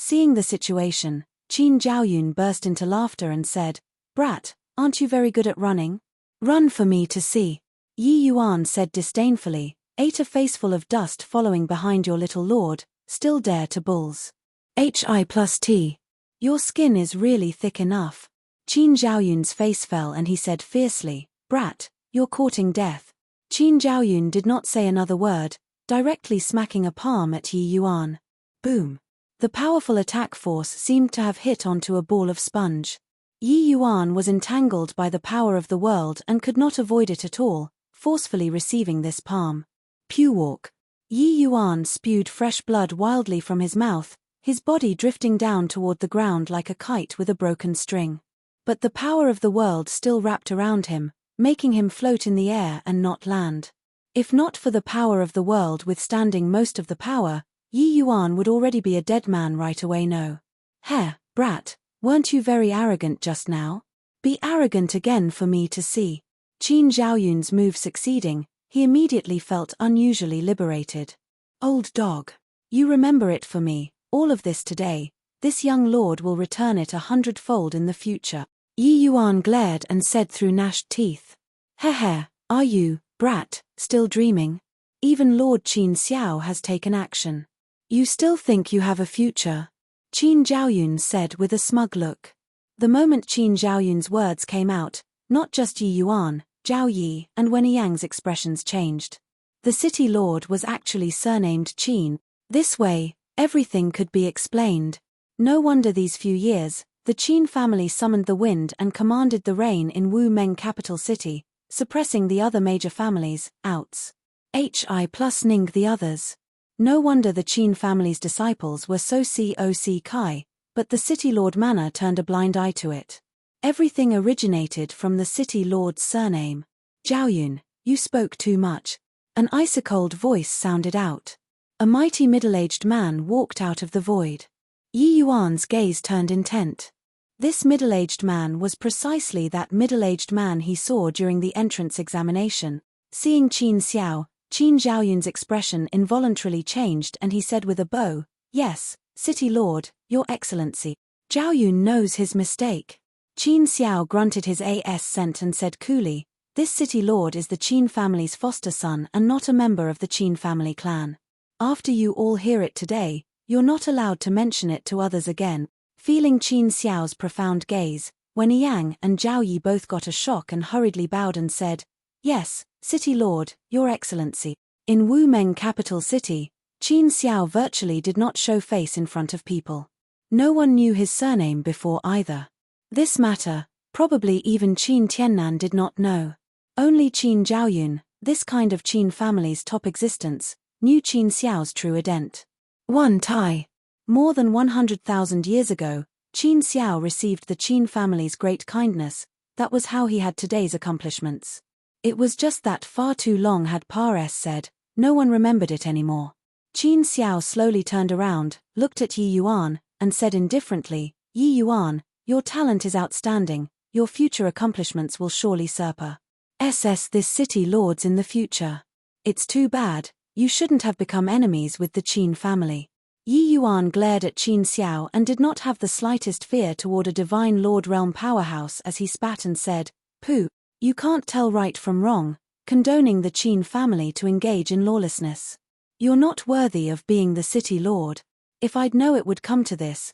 Seeing the situation, Qin Zhaoyun burst into laughter and said, "Brat, aren't you very good at running? Run for me to see." Yi Yuan said disdainfully, "Ate a faceful of dust following behind your little lord, still dare to bulls. Hi+T. Your skin is really thick enough." Qin Zhaoyun's face fell and he said fiercely, "Brat, you're courting death." Qin Zhaoyun did not say another word, directly smacking a palm at Yi Yuan. Boom. The powerful attack force seemed to have hit onto a ball of sponge. Yi Yuan was entangled by the power of the world and could not avoid it at all, forcefully receiving this palm. Pewalk. Yi Yuan spewed fresh blood wildly from his mouth, his body drifting down toward the ground like a kite with a broken string. But the power of the world still wrapped around him, making him float in the air and not land. If not for the power of the world withstanding most of the power, Yi Yuan would already be a dead man right away. No. Heh, brat, weren't you very arrogant just now? Be arrogant again for me to see. Qin Zhaoyun's move succeeding, he immediately felt unusually liberated. Old dog. You remember it for me, all of this today, this young lord will return it 100-fold in the future. Yi Yuan glared and said through gnashed teeth. Heh, are you, brat, still dreaming? Even Lord Qin Xiao has taken action. You still think you have a future? Qin Zhaoyun said with a smug look. The moment Qin Zhaoyun's words came out, not just Yi Yuan, Zhao Yi and Wen Yang's expressions changed. The city lord was actually surnamed Qin. This way, everything could be explained. No wonder these few years, the Qin family summoned the wind and commanded the rain in Wu Meng capital city, suppressing the other major families, outs. Hi+ing the others. No wonder the Qin family's disciples were so COC Kai, but the city lord manner turned a blind eye to it. Everything originated from the city lord's surname. Zhaoyun, you spoke too much. An ice-cold voice sounded out. A mighty middle-aged man walked out of the void. Yi Yuan's gaze turned intent. This middle-aged man was precisely that middle-aged man he saw during the entrance examination. Seeing Qin Xiao, Qin Zhaoyun's expression involuntarily changed and he said with a bow, "Yes, City Lord, Your Excellency." Zhaoyun knows his mistake. Qin Xiao grunted his assent and said coolly, "This City Lord is the Qin family's foster son and not a member of the Qin family clan. After you all hear it today, you're not allowed to mention it to others again." Feeling Qin Xiao's profound gaze, Wen Yang and Zhao Yi both got a shock and hurriedly bowed and said, "Yes, City Lord, Your Excellency." In Wu Meng capital city, Qin Xiao virtually did not show face in front of people. No one knew his surname before either. This matter, probably even Qin Tiannan did not know. Only Qin Zhaoyun, this kind of Qin family's top existence, knew Qin Xiao's true ident. One Tai. More than 100,000 years ago, Qin Xiao received the Qin family's great kindness. That was how he had today's accomplishments. It was just that far too long had Pares said, no one remembered it anymore. Qin Xiao slowly turned around, looked at Yi Yuan, and said indifferently, "Yi Yuan, your talent is outstanding, your future accomplishments will surely surpass this city lords in the future. It's too bad, you shouldn't have become enemies with the Qin family." Yi Yuan glared at Qin Xiao and did not have the slightest fear toward a divine lord realm powerhouse as he spat and said, "Pooh, you can't tell right from wrong, condoning the Qin family to engage in lawlessness. You're not worthy of being the city lord. If I'd know it would come to this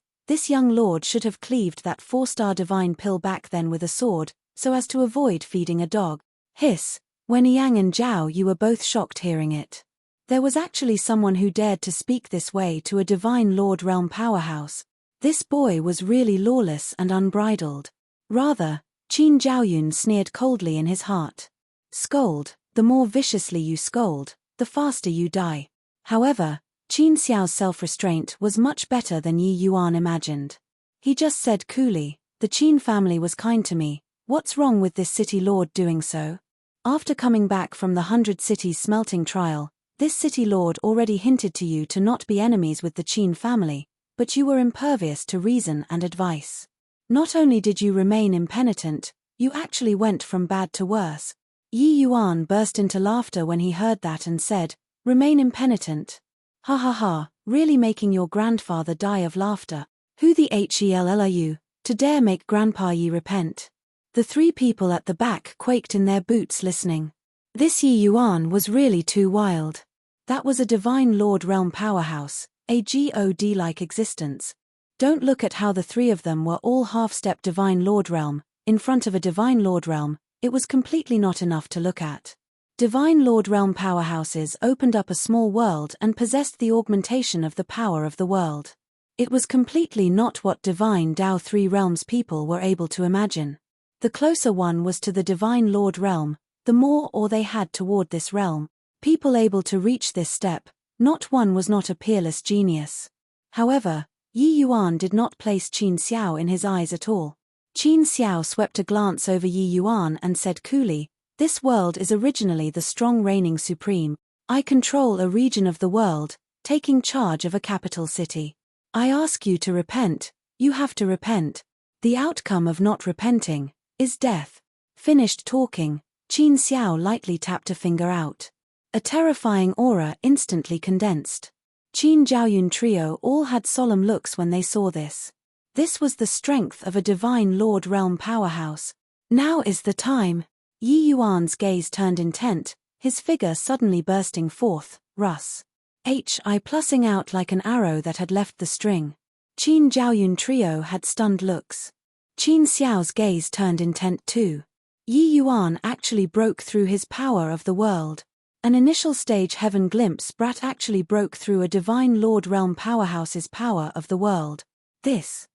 young lord should have cleaved that 4-star divine pill back then with a sword, so as to avoid feeding a dog." Hiss, Wen Yang and Zhao Yi were both shocked hearing it. There was actually someone who dared to speak this way to a divine lord realm powerhouse. This boy was really lawless and unbridled. Rather, Qin Zhaoyun sneered coldly in his heart. Scold, the more viciously you scold, the faster you die. However, Qin Xiao's self-restraint was much better than Yi Yuan imagined. He just said coolly, "The Qin family was kind to me, what's wrong with this city lord doing so? After coming back from the 100 cities smelting trial, this city lord already hinted to you to not be enemies with the Qin family, but you were impervious to reason and advice. Not only did you remain impenitent, you actually went from bad to worse." Yi Yuan burst into laughter when he heard that and said, "Remain impenitent? Ha ha ha, really making your grandfather die of laughter. Who the hell are you, to dare make grandpa ye repent? The three people at the back quaked in their boots listening. This Yi Yuan was really too wild. That was a divine lord realm powerhouse, a god-like existence. Don't look at how the three of them were all half-step divine lord realm, in front of a divine lord realm, it was completely not enough to look at. Divine lord realm powerhouses opened up a small world and possessed the augmentation of the power of the world. It was completely not what divine Tao three realms people were able to imagine. The closer one was to the divine lord realm, the more awe they had toward this realm. People able to reach this step, not one was not a peerless genius. However, Yi Yuan did not place Qin Xiao in his eyes at all. Qin Xiao swept a glance over Yi Yuan and said coolly, "This world is originally the strong reigning supreme. I control a region of the world, taking charge of a capital city. I ask you to repent, you have to repent. The outcome of not repenting is death." Finished talking, Qin Xiao lightly tapped a finger out. A terrifying aura instantly condensed. Qin Zhaoyun trio all had solemn looks when they saw this. This was the strength of a divine lord realm powerhouse. Now is the time. Yi Yuan's gaze turned intent, his figure suddenly bursting forth, Russ. Hi plussing out like an arrow that had left the string. Qin Zhaoyun trio had stunned looks. Qin Xiao's gaze turned intent too. Yi Yuan actually broke through his power of the world. An initial stage heaven glimpse brat actually broke through a divine lord realm powerhouse's power of the world. This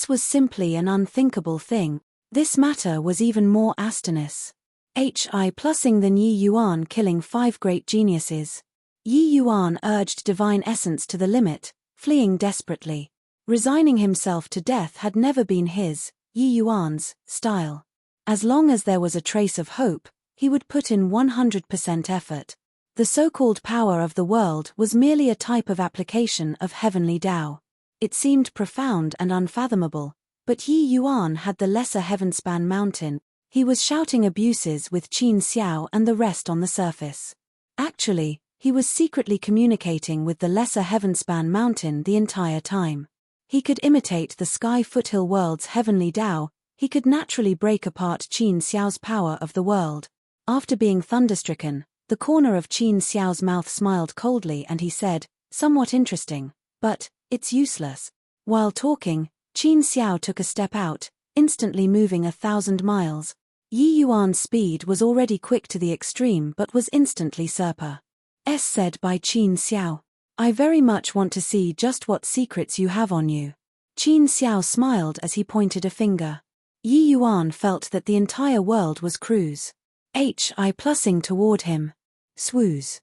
was simply an unthinkable thing. This matter was even more astonishing. Hi plussing than Yi Yuan killing 5 great geniuses. Yi Yuan urged divine essence to the limit, fleeing desperately. Resigning himself to death had never been his, Yi Yuan's, style. As long as there was a trace of hope, he would put in 100% effort. The so-called power of the world was merely a type of application of heavenly Tao. It seemed profound and unfathomable, but Yi Yuan had the lesser heavenspan mountain. He was shouting abuses with Qin Xiao and the rest on the surface. Actually, he was secretly communicating with the lesser heavenspan mountain the entire time. He could imitate the sky foothill world's heavenly Tao. He could naturally break apart Qin Xiao's power of the world. After being thunderstricken, the corner of Qin Xiao's mouth smiled coldly and he said, "Somewhat interesting, but it's useless." While talking, Qin Xiao took a step out, instantly moving 1,000 miles. Yi Yuan's speed was already quick to the extreme but was instantly surpassed. Said by Qin Xiao. "I very much want to see just what secrets you have on you." Qin Xiao smiled as he pointed a finger. Yi Yuan felt that the entire world was cruise. Hi plussing toward him. Swooze.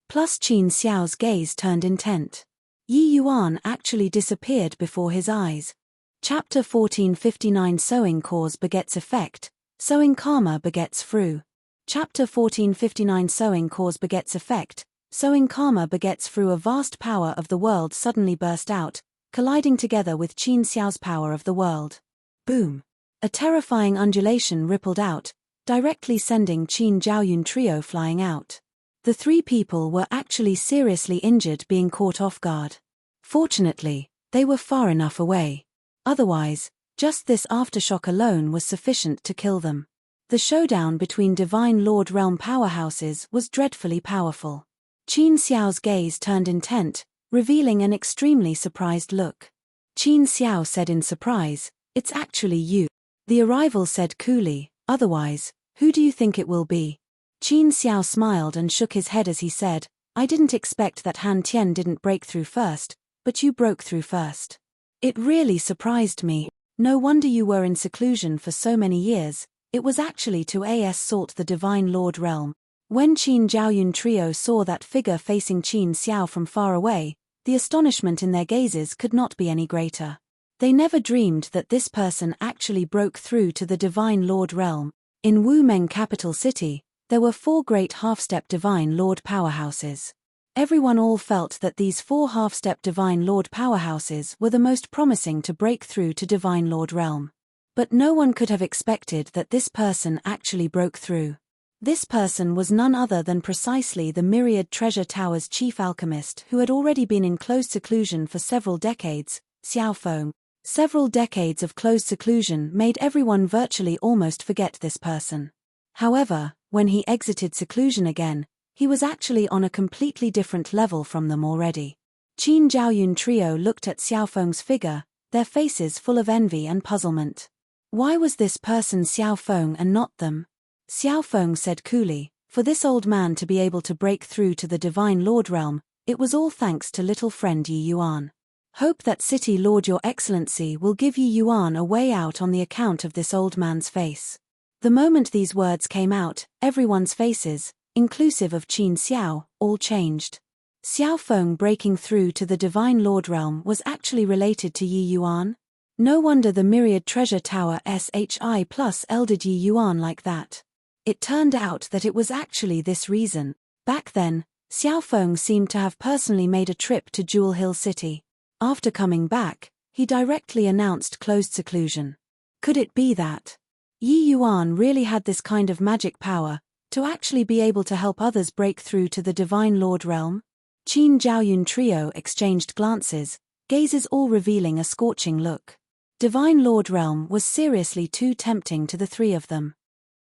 Plus Qin Xiao's gaze turned intent. Yi Yuan actually disappeared before his eyes. Chapter 1459 Sowing cause begets effect, sowing karma begets fruit. Chapter 1459 Sowing cause begets effect, sowing karma begets fruit. A vast power of the world suddenly burst out, colliding together with Qin Xiao's power of the world. Boom! A terrifying undulation rippled out, directly sending Qin Zhaoyun trio flying out. The 3 people were actually seriously injured, being caught off guard. Fortunately, they were far enough away. Otherwise, just this aftershock alone was sufficient to kill them. The showdown between divine lord realm powerhouses was dreadfully powerful. Qin Xiao's gaze turned intent, revealing an extremely surprised look. Qin Xiao said in surprise, "It's actually you." The arrival said coolly, "Otherwise, who do you think it will be?" Qin Xiao smiled and shook his head as he said, "I didn't expect that Han Tian didn't break through first, but you broke through first. It really surprised me. No wonder you were in seclusion for so many years. It was actually to assault the divine lord realm." When Qin Zhaoyun trio saw that figure facing Qin Xiao from far away, the astonishment in their gazes could not be any greater. They never dreamed that this person actually broke through to the divine lord realm. In Wu Meng capital city, there were 4 great half-step divine lord powerhouses. Everyone all felt that these 4 half-step divine lord powerhouses were the most promising to break through to divine lord realm. But no one could have expected that this person actually broke through. This person was none other than precisely the Myriad Treasure Tower's chief alchemist who had already been in closed seclusion for several decades, Xiao Feng. Several decades of closed seclusion made everyone virtually almost forget this person. However, when he exited seclusion again, he was actually on a completely different level from them already. Qin Zhaoyun trio looked at Xiao Feng's figure, their faces full of envy and puzzlement. Why was this person Xiao Feng and not them? Xiao Feng said coolly, for this old man to be able to break through to the Divine Lord realm, it was all thanks to little friend Yi Yuan. Hope that City Lord Your Excellency will give Yi Yuan a way out on the account of this old man's face. The moment these words came out, everyone's faces, inclusive of Qin Xiao, all changed. Xiao Feng breaking through to the Divine Lord realm was actually related to Yi Yuan? No wonder the Myriad Treasure Tower SHI plus eldered Yi Yuan like that. It turned out that it was actually this reason. Back then, Xiao Feng seemed to have personally made a trip to Jewel Hill City. After coming back, he directly announced closed seclusion. Could it be that Yi Yuan really had this kind of magic power, to actually be able to help others break through to the Divine Lord realm? Qin Zhaoyun trio exchanged glances, gazes all revealing a scorching look. Divine Lord realm was seriously too tempting to the three of them.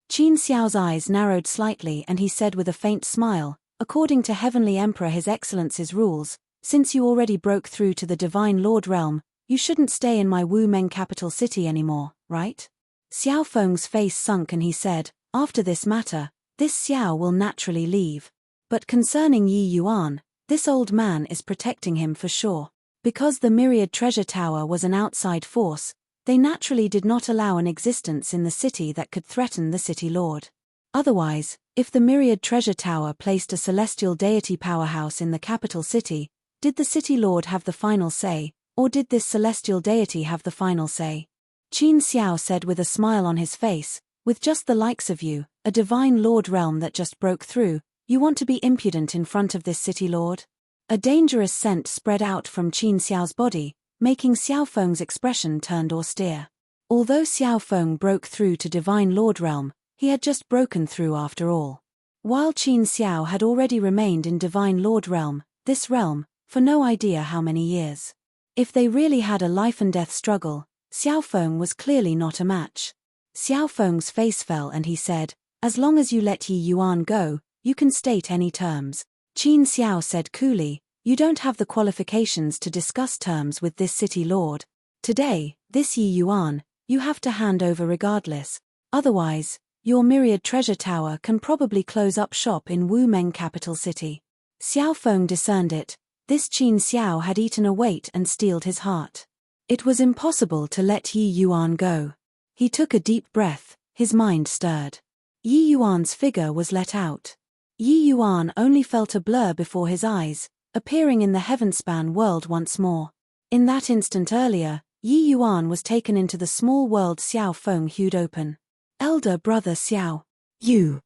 Qin Xiao's eyes narrowed slightly and he said with a faint smile, according to Heavenly Emperor His Excellency's rules, since you already broke through to the Divine Lord realm, you shouldn't stay in my Wu Meng capital city anymore, right? Xiao Feng's face sunk and he said, after this matter, this Xiao will naturally leave. But concerning Yi Yuan, this old man is protecting him for sure. Because the Myriad Treasure Tower was an outside force, they naturally did not allow an existence in the city that could threaten the City Lord. Otherwise, if the Myriad Treasure Tower placed a celestial deity powerhouse in the capital city, did the City Lord have the final say, or did this celestial deity have the final say? Qin Xiao said with a smile on his face, with just the likes of you, a Divine Lord realm that just broke through, you want to be impudent in front of this City Lord? A dangerous scent spread out from Qin Xiao's body, making Xiao Feng's expression turned austere. Although Xiao Feng broke through to Divine Lord realm, he had just broken through after all. While Qin Xiao had already remained in Divine Lord realm, this realm, for no idea how many years. If they really had a life-and-death struggle, Xiao Feng was clearly not a match. Xiao Feng's face fell and he said, as long as you let Yi Yuan go, you can state any terms. Qin Xiao said coolly, you don't have the qualifications to discuss terms with this City Lord. Today, this Yi Yuan, you have to hand over regardless. Otherwise, your Myriad Treasure Tower can probably close up shop in Wu Meng capital city. Xiao Feng discerned it. This Qin Xiao had eaten a weight and steeled his heart. It was impossible to let Yi Yuan go. He took a deep breath, his mind stirred. Yi Yuan's figure was let out. Yi Yuan only felt a blur before his eyes, appearing in the heavenspan world once more. In that instant earlier, Yi Yuan was taken into the small world Xiao Feng hewed open. Elder brother Xiao. You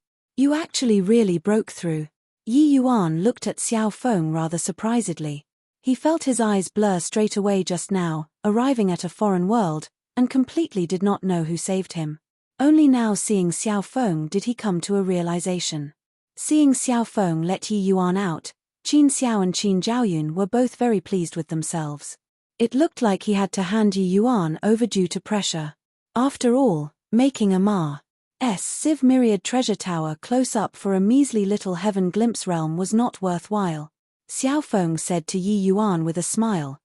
actually really broke through. Yi Yuan looked at Xiao Feng rather surprisedly. He felt his eyes blur straight away just now, arriving at a foreign world, and completely did not know who saved him. Only now seeing Xiao Feng did he come to a realization. Seeing Xiao Feng let Yi Yuan out, Qin Xiao and Qin Zhaoyun were both very pleased with themselves. It looked like he had to hand Yi Yuan over due to pressure. After all, making a Ma's Civ Myriad Treasure Tower close up for a measly little heaven glimpse realm was not worthwhile. Xiao Feng said to Yi Yuan with a smile,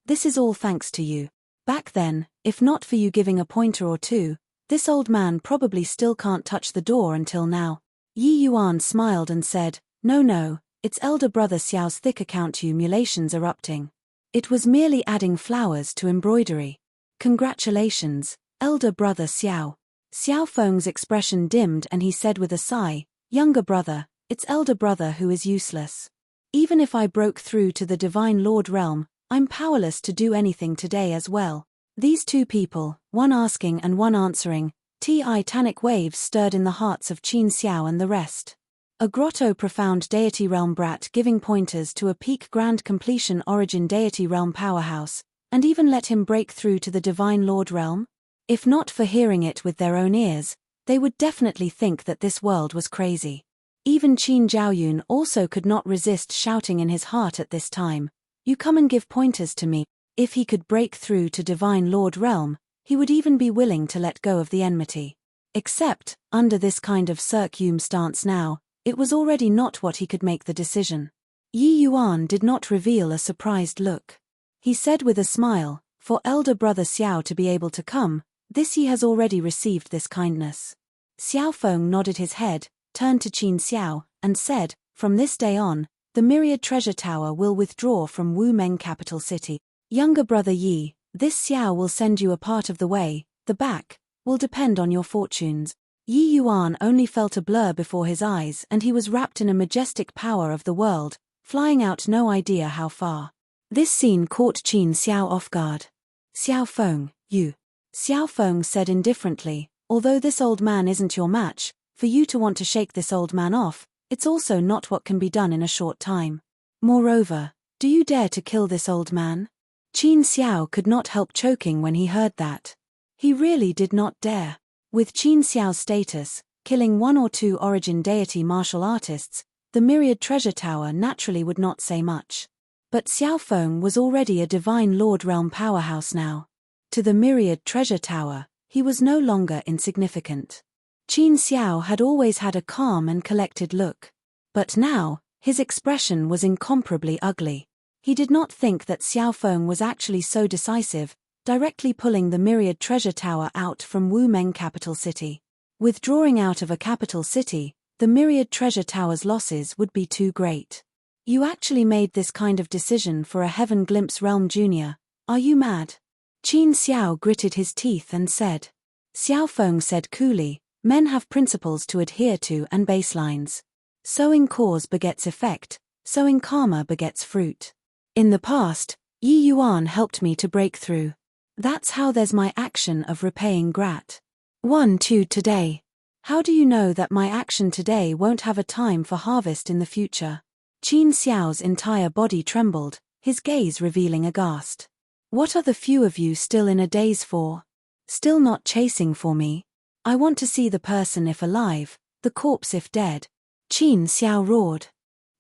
this is all thanks to you. Back then, if not for you giving a pointer or two, this old man probably still can't touch the door until now. Yi Yuan smiled and said, no, it's elder brother Xiao's thick accumulations erupting. It was merely adding flowers to embroidery. Congratulations, elder brother Xiao. Xiao Feng's expression dimmed and he said with a sigh, younger brother, it's elder brother who is useless. Even if I broke through to the Divine Lord realm, I'm powerless to do anything today as well. These two people, one asking and one answering, titanic waves stirred in the hearts of Qin Xiao and the rest. A grotto profound deity realm brat giving pointers to a peak grand completion origin deity realm powerhouse, and even let him break through to the Divine Lord realm? If not for hearing it with their own ears, They would definitely think that this world was crazy. Even Qin Zhaoyun also could not resist shouting in his heart at this time, "You come and give pointers to me." If he could break through to Divine Lord Realm, he would even be willing to let go of the enmity. Except, under this kind of circumstance now, it was already not what he could make the decision. Yi Yuan did not reveal a surprised look. He said with a smile, "For elder brother Xiao to be able to come, this he has already received this kindness." Xiao Feng nodded his head, turned to Qin Xiao, and said, "From this day on, the Myriad Treasure Tower will withdraw from Wu Meng capital city. Younger brother Yi, this Xiao will send you a part of the way, the back will depend on your fortunes." Yi Yuan only felt a blur before his eyes and he was wrapped in a majestic power of the world, flying out no idea how far. This scene caught Qin Xiao off guard. "Xiao Feng, you." Xiao Feng said indifferently, "Although this old man isn't your match, for you to want to shake this old man off, it's also not what can be done in a short time. Moreover, do you dare to kill this old man?" Qin Xiao could not help choking when he heard that. He really did not dare. With Qin Xiao's status, killing one or two origin deity martial artists, the Myriad Treasure Tower naturally would not say much. But Xiao Feng was already a Divine Lord Realm powerhouse now. To the Myriad Treasure Tower, he was no longer insignificant. Qin Xiao had always had a calm and collected look. But now, his expression was incomparably ugly. He did not think that Xiao Feng was actually so decisive, directly pulling the Myriad Treasure Tower out from Wu Meng capital city. Withdrawing out of a capital city, the Myriad Treasure Tower's losses would be too great. "You actually made this kind of decision for a Heaven Glimpse Realm Junior, are you mad?" Qin Xiao gritted his teeth and said. Xiao Feng said coolly, "Men have principles to adhere to and baselines. Sowing cause begets effect, sowing karma begets fruit. In the past, Yi Yuan helped me to break through. That's how there's my action of repaying grat. 1-2 today. How do you know that my action today won't have a time for harvest in the future?" Qin Xiao's entire body trembled, his gaze revealing aghast. "What are the few of you still in a daze for? Still not chasing for me? I want to see the person if alive, the corpse if dead." Qin Xiao roared.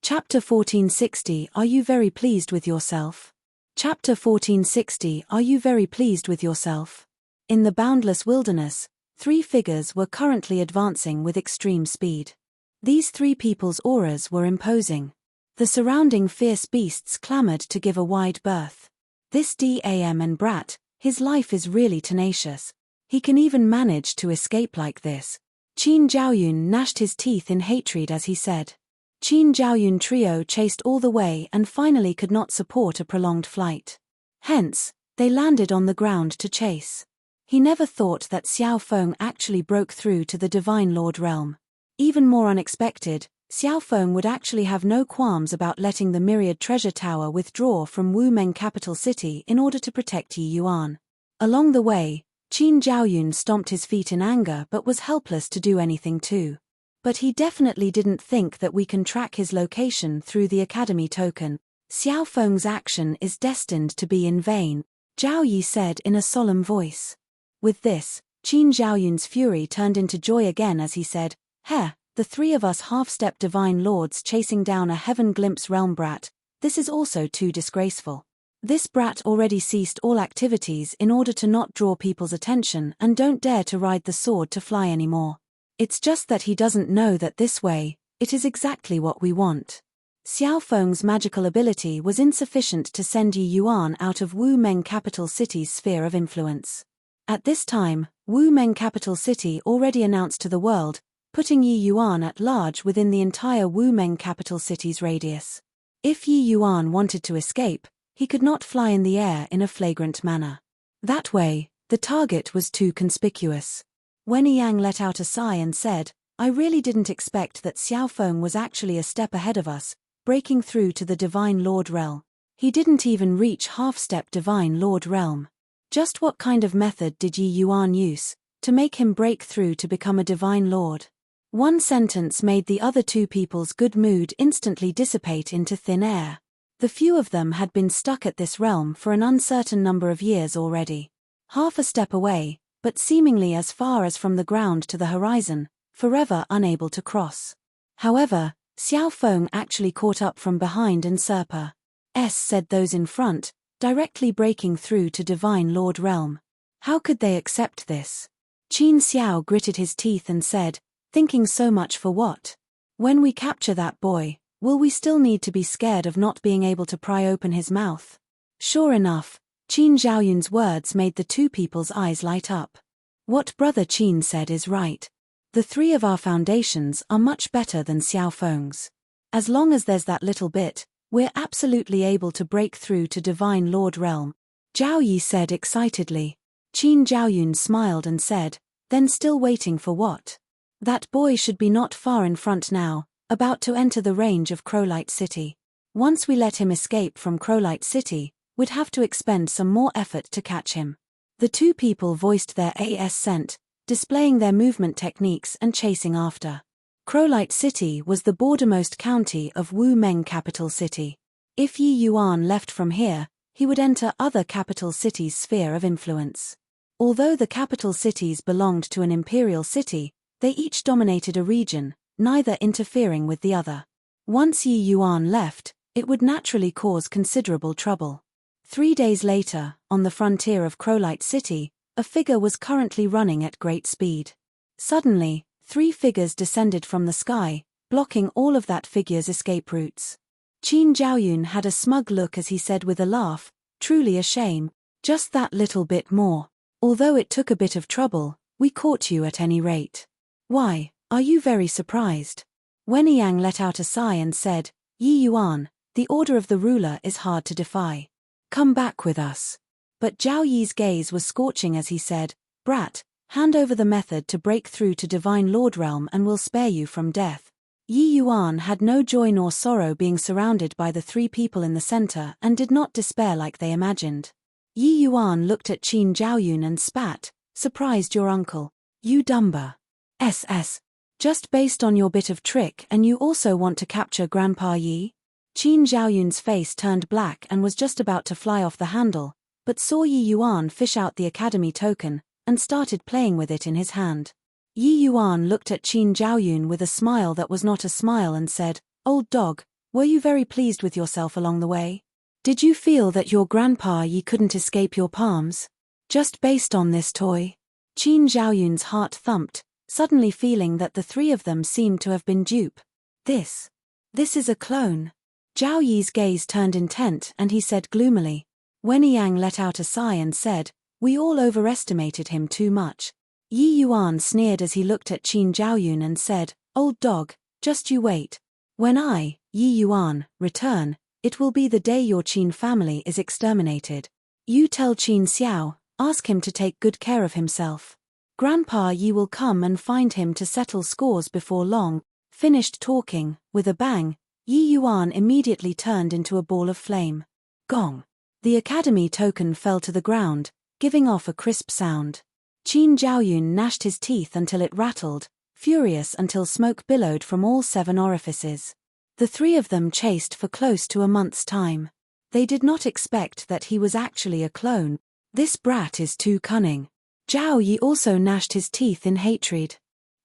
Chapter 1460 Are you very pleased with yourself? Chapter 1460 Are you very pleased with yourself? In the boundless wilderness, three figures were currently advancing with extreme speed. These three people's auras were imposing. The surrounding fierce beasts clamored to give a wide berth. This Dam and brat, his life is really tenacious. He can even manage to escape like this. Qin Zhaoyun gnashed his teeth in hatred as he said. Qin Zhaoyun trio chased all the way and finally could not support a prolonged flight. Hence, they landed on the ground to chase. He never thought that Xiao Feng actually broke through to the Divine Lord Realm. Even more unexpected, Xiao Feng would actually have no qualms about letting the Myriad Treasure Tower withdraw from Wu Meng capital city in order to protect Yi Yuan. Along the way, Qin Zhaoyun stomped his feet in anger but was helpless to do anything too. But he definitely didn't think that we can track his location through the Academy token. Xiao Feng's action is destined to be in vain, Zhao Yi said in a solemn voice. With this, Qin Zhaoyun's fury turned into joy again as he said, "Heh, the three of us half-step divine lords chasing down a Heaven Glimpse realm brat, this is also too disgraceful. This brat already ceased all activities in order to not draw people's attention and don't dare to ride the sword to fly anymore. It's just that he doesn't know that this way, it is exactly what we want." Xiao Feng's magical ability was insufficient to send Yi Yuan out of Wu Meng capital city's sphere of influence. At this time, Wu Meng capital city already announced to the world, putting Yi Yuan at large within the entire Wu Meng capital city's radius. If Yi Yuan wanted to escape, he could not fly in the air in a flagrant manner. That way, the target was too conspicuous. Wen Yang let out a sigh and said, "I really didn't expect that Xiao Feng was actually a step ahead of us, breaking through to the Divine Lord Realm. He didn't even reach half-step Divine Lord Realm. Just what kind of method did Yi Yuan use to make him break through to become a Divine Lord?" One sentence made the other two people's good mood instantly dissipate into thin air. The few of them had been stuck at this realm for an uncertain number of years already. Half a step away, but seemingly as far as from the ground to the horizon, forever unable to cross. However, Xiao Feng actually caught up from behind and Serpa said those in front, directly breaking through to Divine Lord Realm. How could they accept this? Qin Xiao gritted his teeth and said, thinking so much for what? When we capture that boy, will we still need to be scared of not being able to pry open his mouth? Sure enough, Qin Zhaoyun's words made the two people's eyes light up. What Brother Qin said is right. The three of our foundations are much better than Xiao Feng's. As long as there's that little bit, we're absolutely able to break through to Divine Lord Realm, Zhao Yi said excitedly. Qin Zhaoyun smiled and said, then still waiting for what? That boy should be not far in front now, about to enter the range of Crowlight City. Once we let him escape from Crowlight City, we'd have to expend some more effort to catch him. The two people voiced their assent, displaying their movement techniques and chasing after. Crowlight City was the bordermost county of Wu Meng capital city. If Yi Yuan left from here, he would enter other capital cities' sphere of influence. Although the capital cities belonged to an imperial city, they each dominated a region, neither interfering with the other. Once Yi Yuan left, it would naturally cause considerable trouble. 3 days later, on the frontier of Crowlight City, a figure was currently running at great speed. Suddenly, 3 figures descended from the sky, blocking all of that figure's escape routes. Qin Zhaoyun had a smug look as he said with a laugh, truly a shame, just that little bit more. Although it took a bit of trouble, we caught you at any rate. Why, are you very surprised? Wen Yang let out a sigh and said, Yi Yuan, the order of the ruler is hard to defy. Come back with us. But Zhao Yi's gaze was scorching as he said, Brat, hand over the method to break through to Divine Lord Realm and we'll spare you from death. Yi Yuan had no joy nor sorrow being surrounded by the 3 people in the center and did not despair like they imagined. Yi Yuan looked at Qin Zhaoyun and spat, surprised your uncle. You dumber. Just based on your bit of trick and you also want to capture Grandpa Yi? Qin Zhaoyun's face turned black and was just about to fly off the handle, but saw Yi Yuan fish out the academy token, and started playing with it in his hand. Yi Yuan looked at Qin Zhaoyun with a smile that was not a smile and said, Old dog, were you very pleased with yourself along the way? Did you feel that your Grandpa Yi couldn't escape your palms? Just based on this toy? Qin Zhaoyun's heart thumped, suddenly feeling that the 3 of them seemed to have been dupe. This is a clone. Zhao Yi's gaze turned intent and he said gloomily. Wen Yang let out a sigh and said, we all overestimated him too much. Yi Yuan sneered as he looked at Qin Zhaoyun and said, Old dog, just you wait. When I, Yi Yuan, return, it will be the day your Qin family is exterminated. You tell Qin Xiao, ask him to take good care of himself. Grandpa Yi will come and find him to settle scores before long. Finished talking, with a bang, Yi Yuan immediately turned into a ball of flame. Gong. The academy token fell to the ground, giving off a crisp sound. Qin Zhaoyun gnashed his teeth until it rattled, furious until smoke billowed from all 7 orifices. The 3 of them chased for close to a month's time. They did not expect that he was actually a clone. This brat is too cunning. Zhao Yi also gnashed his teeth in hatred.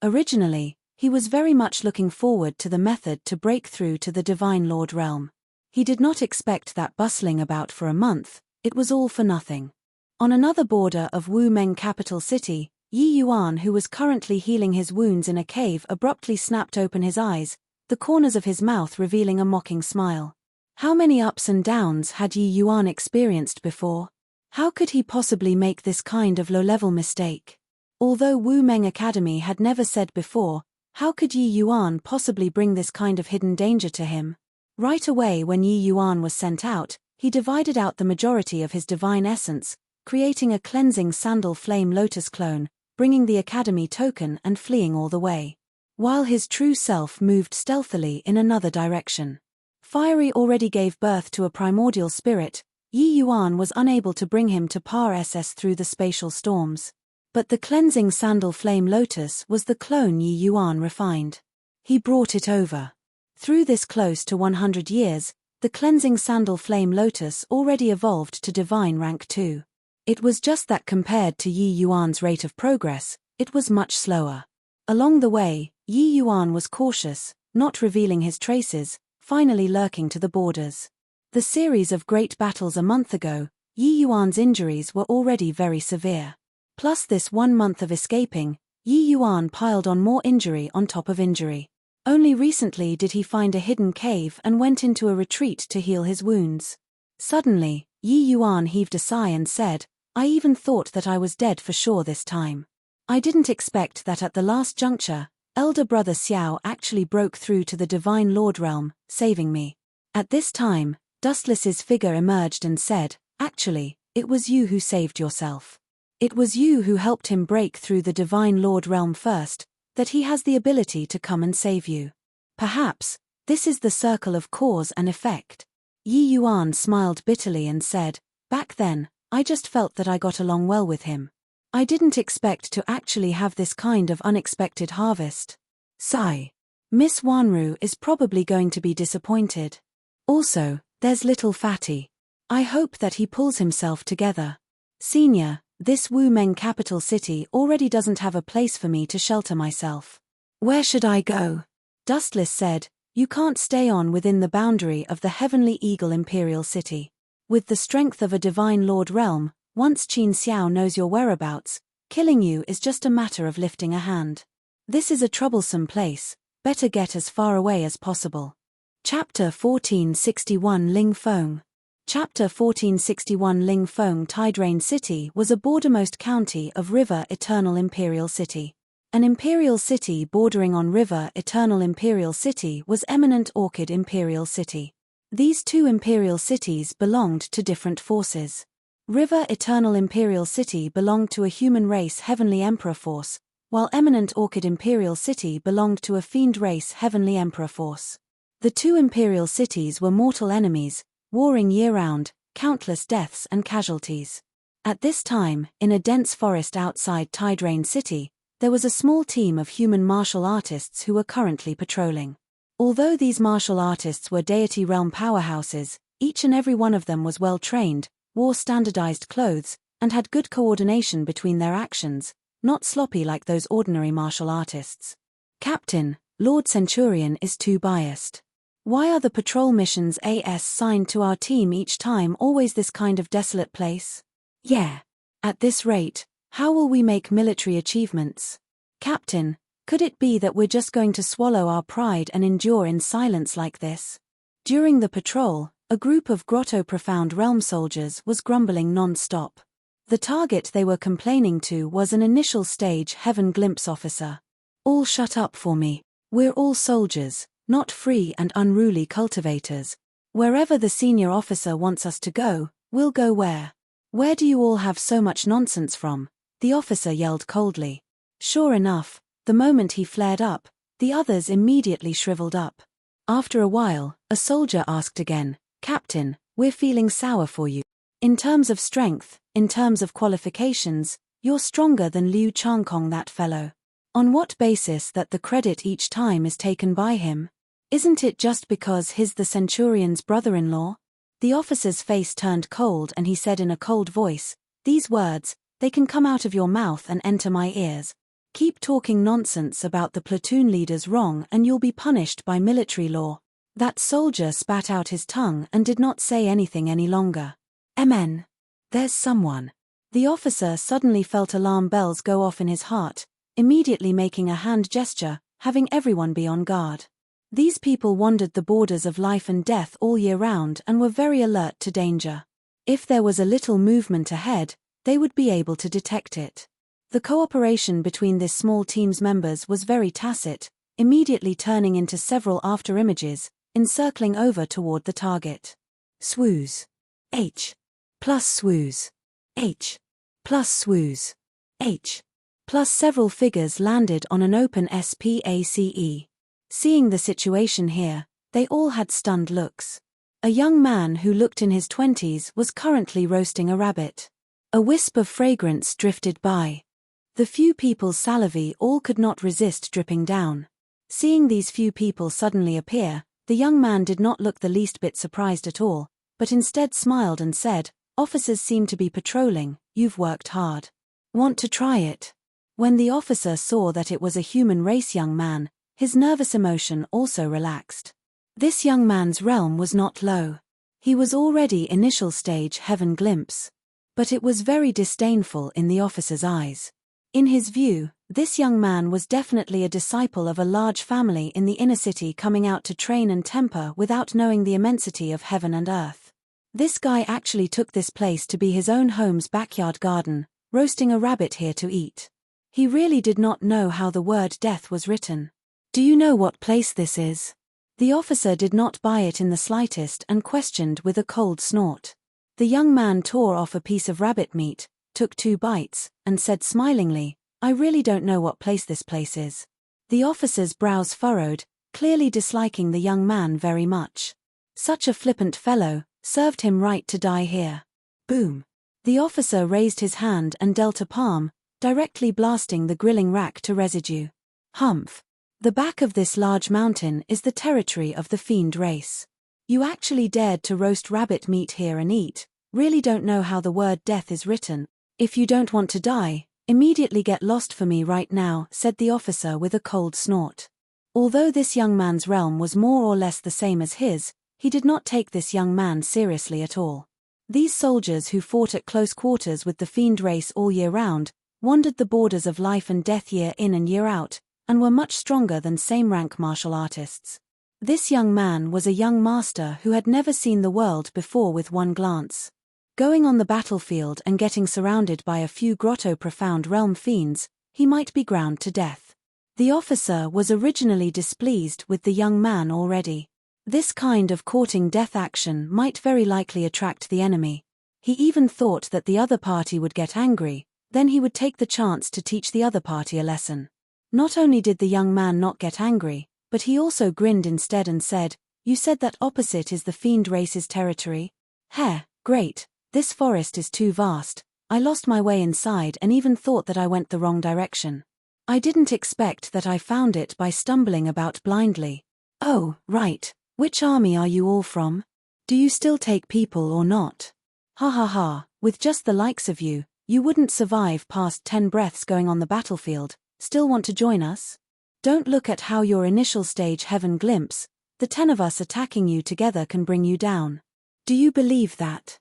Originally, he was very much looking forward to the method to break through to the Divine Lord Realm. He did not expect that bustling about for a month, it was all for nothing. On another border of Wu Meng capital city, Yi Yuan, who was currently healing his wounds in a cave, abruptly snapped open his eyes, the corners of his mouth revealing a mocking smile. How many ups and downs had Yi Yuan experienced before? How could he possibly make this kind of low-level mistake? Although Wu Meng Academy had never said before, how could Yi Yuan possibly bring this kind of hidden danger to him? Right away when Yi Yuan was sent out, he divided out the majority of his divine essence, creating a cleansing sandal flame lotus clone, bringing the academy token and fleeing all the way. While his true self moved stealthily in another direction. Fiery already gave birth to a primordial spirit. Yi Yuan was unable to bring him to par SS through the spatial storms. But the cleansing sandal flame lotus was the clone Yi Yuan refined. He brought it over. Through this close to 100 years, the cleansing sandal flame lotus already evolved to divine rank 2. It was just that compared to Yi Yuan's rate of progress, it was much slower. Along the way, Yi Yuan was cautious, not revealing his traces, finally lurking to the borders. The series of great battles a month ago, Yi Yuan's injuries were already very severe. Plus this 1 month of escaping, Yi Yuan piled on more injury on top of injury. Only recently did he find a hidden cave and went into a retreat to heal his wounds. Suddenly, Yi Yuan heaved a sigh and said, "I even thought that I was dead for sure this time. I didn't expect that at the last juncture, elder brother Xiao actually broke through to the Divine Lord realm, saving me." At this time, Dustless's figure emerged and said, "Actually, it was you who saved yourself. It was you who helped him break through the Divine Lord realm first, that he has the ability to come and save you. Perhaps, this is the circle of cause and effect." Yi Yuan smiled bitterly and said, "Back then, I just felt that I got along well with him. I didn't expect to actually have this kind of unexpected harvest." Sigh. Miss Wanru is probably going to be disappointed. Also, there's little Fatty. I hope that he pulls himself together. Senior, this Wu Meng capital city already doesn't have a place for me to shelter myself. Where should I go? Dustless said, "You can't stay on within the boundary of the Heavenly Eagle Imperial City. With the strength of a Divine Lord realm, once Qin Xiao knows your whereabouts, killing you is just a matter of lifting a hand. This is a troublesome place, better get as far away as possible." Chapter 1461 Ling Feng. Chapter 1461 Ling Feng Tidrain City was a bordermost county of River Eternal Imperial City. An imperial city bordering on River Eternal Imperial City was Eminent Orchid Imperial City. These two imperial cities belonged to different forces. River Eternal Imperial City belonged to a human race Heavenly Emperor Force, while Eminent Orchid Imperial City belonged to a fiend race Heavenly Emperor Force. The two imperial cities were mortal enemies, warring year-round, countless deaths and casualties. At this time, in a dense forest outside Tidrain City, there was a small team of human martial artists who were currently patrolling. Although these martial artists were deity realm powerhouses, each and every one of them was well-trained, wore standardized clothes, and had good coordination between their actions, not sloppy like those ordinary martial artists. "Captain, Lord Centurion is too biased. Why are the patrol missions assigned to our team each time always this kind of desolate place? Yeah. At this rate, how will we make military achievements? Captain, could it be that we're just going to swallow our pride and endure in silence like this?" During the patrol, a group of Grotto Profound Realm soldiers was grumbling non-stop. The target they were complaining to was an initial stage Heaven Glimpse officer. "All shut up for me. We're all soldiers, not free and unruly cultivators. Wherever the senior officer wants us to go, we'll go where. Where do you all have so much nonsense from?" the officer yelled coldly. Sure enough, the moment he flared up, the others immediately shriveled up. After a while, a soldier asked again, "Captain, we're feeling sour for you. In terms of strength, in terms of qualifications, you're stronger than Liu Changkong that fellow. On what basis that the credit each time is taken by him? Isn't it just because he's the Centurion's brother-in-law?" The officer's face turned cold and he said in a cold voice, "These words, they can come out of your mouth and enter my ears. Keep talking nonsense about the platoon leader's wrong and you'll be punished by military law." That soldier spat out his tongue and did not say anything any longer. "Amen. There's someone." The officer suddenly felt alarm bells go off in his heart, immediately making a hand gesture, having everyone be on guard. These people wandered the borders of life and death all year round and were very alert to danger. If there was a little movement ahead, they would be able to detect it. The cooperation between this small team's members was very tacit, immediately turning into several after-images, encircling over toward the target. Swooze. H. Plus swooze. H. Plus swooze. H. Plus several figures landed on an open SPACE. Seeing the situation here, they all had stunned looks. A young man who looked in his 20s was currently roasting a rabbit. A wisp of fragrance drifted by. The few people's salivae all could not resist dripping down. Seeing these few people suddenly appear, the young man did not look the least bit surprised at all, but instead smiled and said, Officers seem to be patrolling. You've worked hard. Want to try it? When the officer saw that it was a human race young man, his nervous emotion also relaxed. This young man's realm was not low. He was already initial stage heaven glimpse. But it was very disdainful in the officer's eyes. In his view, this young man was definitely a disciple of a large family in the inner city coming out to train and temper without knowing the immensity of heaven and earth. This guy actually took this place to be his own home's backyard garden, roasting a rabbit here to eat. He really did not know how the word death was written. Do you know what place this is? The officer did not buy it in the slightest and questioned with a cold snort. The young man tore off a piece of rabbit meat, took 2 bites, and said smilingly, I really don't know what place this place is. The officer's brows furrowed, clearly disliking the young man very much. Such a flippant fellow, served him right to die here. Boom. The officer raised his hand and dealt a palm, directly blasting the grilling rack to residue. Humph. The back of this large mountain is the territory of the fiend race. You actually dared to roast rabbit meat here and eat, really don't know how the word death is written. If you don't want to die, immediately get lost for me right now, said the officer with a cold snort. Although this young man's realm was more or less the same as his, he did not take this young man seriously at all. These soldiers who fought at close quarters with the fiend race all year round, wandered the borders of life and death year in and year out, and were much stronger than same-rank martial artists. This young man was a young master who had never seen the world before with one glance. Going on the battlefield and getting surrounded by a few grotto-profound realm fiends, he might be ground to death. The officer was originally displeased with the young man already. This kind of courting death action might very likely attract the enemy. He even thought that the other party would get angry, then he would take the chance to teach the other party a lesson. Not only did the young man not get angry, but he also grinned instead and said, You said that opposite is the fiend race's territory? Heh, great, this forest is too vast, I lost my way inside and even thought that I went the wrong direction. I didn't expect that I found it by stumbling about blindly. Oh, right, which army are you all from? Do you still take people or not? Ha ha ha, with just the likes of you, you wouldn't survive past 10 breaths going on the battlefield. Still want to join us? Don't look at how your initial stage heaven glimpse, the 10 of us attacking you together can bring you down. Do you believe that?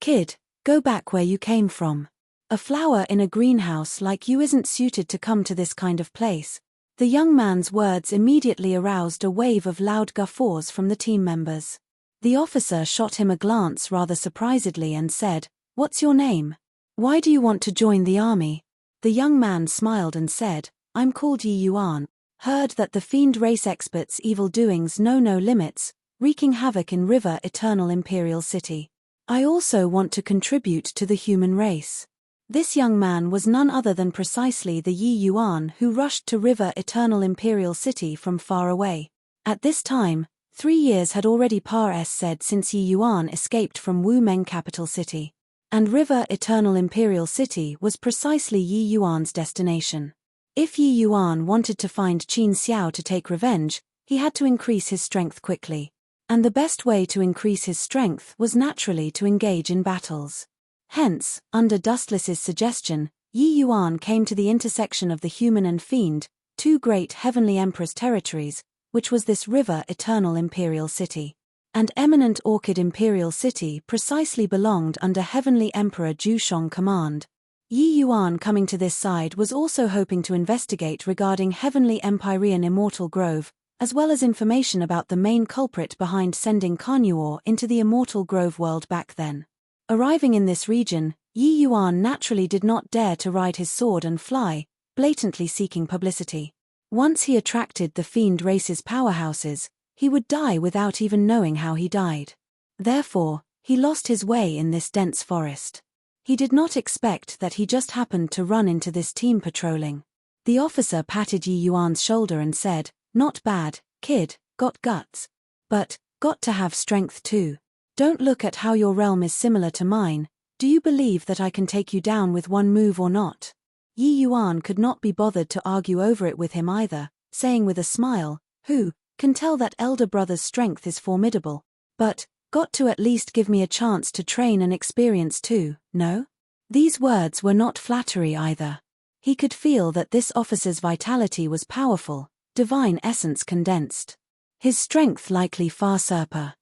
Kid, go back where you came from. A flower in a greenhouse like you isn't suited to come to this kind of place. The young man's words immediately aroused a wave of loud guffaws from the team members. The officer shot him a glance rather surprisedly and said, What's your name? Why do you want to join the army? The young man smiled and said, I'm called Yi Yuan. Heard that the fiend race experts' evil doings know no limits, wreaking havoc in River Eternal Imperial City. I also want to contribute to the human race. This young man was none other than precisely the Yi Yuan who rushed to River Eternal Imperial City from far away. At this time, 3 years had already passed since Yi Yuan escaped from Wu Meng capital city. And River Eternal Imperial City was precisely Yi Yuan's destination. If Yi Yuan wanted to find Qin Xiao to take revenge, he had to increase his strength quickly. And the best way to increase his strength was naturally to engage in battles. Hence, under Dustless's suggestion, Yi Yuan came to the intersection of the human and fiend, 2 great heavenly emperors' territories, which was this River Eternal Imperial City. And eminent Orchid Imperial City precisely belonged under Heavenly Emperor Jushong command. Yi Yuan coming to this side was also hoping to investigate regarding Heavenly Empyrean Immortal Grove, as well as information about the main culprit behind sending Carnuor into the Immortal Grove world back then. Arriving in this region, Yi Yuan naturally did not dare to ride his sword and fly, blatantly seeking publicity. Once he attracted the fiend race's powerhouses, he would die without even knowing how he died. Therefore, he lost his way in this dense forest. He did not expect that he just happened to run into this team patrolling. The officer patted Yi Yuan's shoulder and said, Not bad, kid, got guts. But, got to have strength too. Don't look at how your realm is similar to mine, do you believe that I can take you down with one move or not? Yi Yuan could not be bothered to argue over it with him either, saying with a smile, Who can tell that elder brother's strength is formidable. But, Got to at least give me a chance to train and experience too, no? These words were not flattery either. He could feel that this officer's vitality was powerful, divine essence condensed. His strength likely far surpassed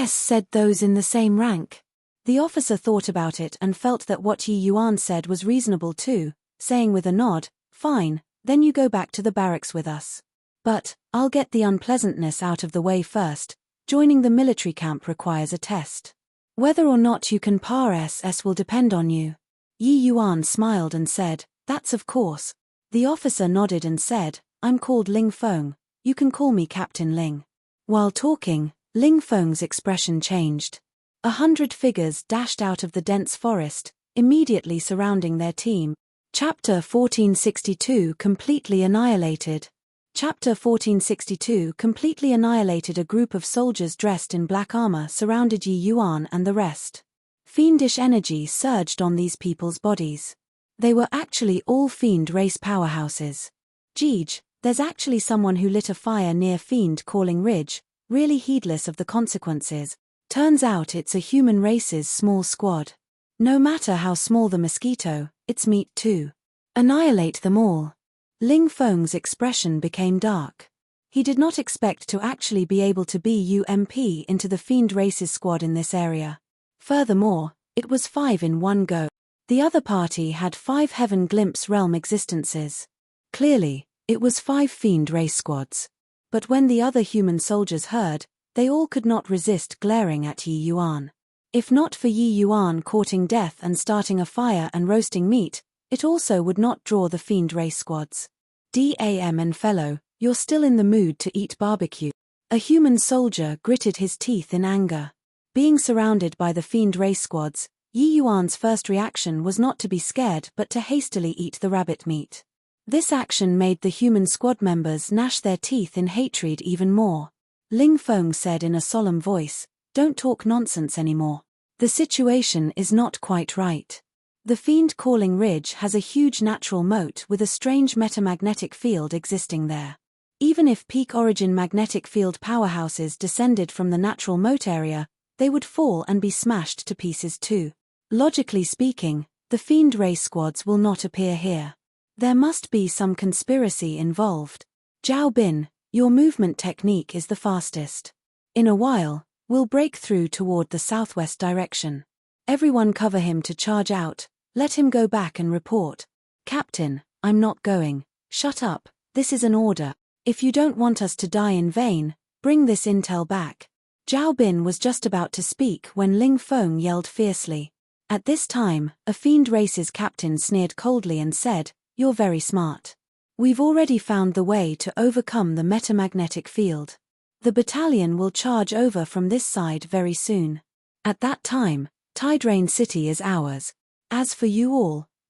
said those in the same rank. The officer thought about it and felt that what Yi Yuan said was reasonable too, saying with a nod, "Fine, then you go back to the barracks with us. But, I'll get the unpleasantness out of the way first. Joining the military camp requires a test. Whether or not you can pass will depend on you." Yi Yuan smiled and said, "That's of course." The officer nodded and said, "I'm called Ling Feng. You can call me Captain Ling." While talking, Ling Feng's expression changed. 100 figures dashed out of the dense forest, immediately surrounding their team. Chapter 1462 Completely Annihilated. Chapter 1462 Completely Annihilated. A group of soldiers dressed in black armor surrounded Yi Yuan and the rest. Fiendish energy surged on these people's bodies. They were actually all fiend race powerhouses. Jeej, there's actually someone who lit a fire near Fiend Calling Ridge, really heedless of the consequences. Turns out it's a human race's small squad. No matter how small the mosquito, it's meat too. Annihilate them all. Ling Feng's expression became dark. He did not expect to actually be able to bump into the fiend race's squad in this area. Furthermore, it was 5 in one go. The other party had 5 Heaven Glimpse realm existences. Clearly, it was 5 fiend race squads. But when the other human soldiers heard, they all could not resist glaring at Yi Yuan. If not for Yi Yuan courting death and starting a fire and roasting meat, it also would not draw the fiend race squads. "Damn and fellow, you're still in the mood to eat barbecue." A human soldier gritted his teeth in anger. Being surrounded by the fiend race squads, Yi Yuan's first reaction was not to be scared but to hastily eat the rabbit meat. This action made the human squad members gnash their teeth in hatred even more. Ling Feng said in a solemn voice, "Don't talk nonsense anymore. The situation is not quite right. The Fiend Calling Ridge has a huge natural moat with a strange metamagnetic field existing there. Even if peak origin magnetic field powerhouses descended from the natural moat area, they would fall and be smashed to pieces too. Logically speaking, the Fiend race squads will not appear here. There must be some conspiracy involved. Zhao Bin, your movement technique is the fastest. In a while, we'll break through toward the southwest direction. Everyone cover him to charge out, let him go back and report." "Captain, I'm not going." "Shut up, this is an order. If you don't want us to die in vain, bring this intel back." Zhao Bin was just about to speak when Ling Feng yelled fiercely. At this time, a fiend race's captain sneered coldly and said, "You're very smart. We've already found the way to overcome the metamagnetic field. The battalion will charge over from this side very soon. At that time, Tide Rain City is ours. As for you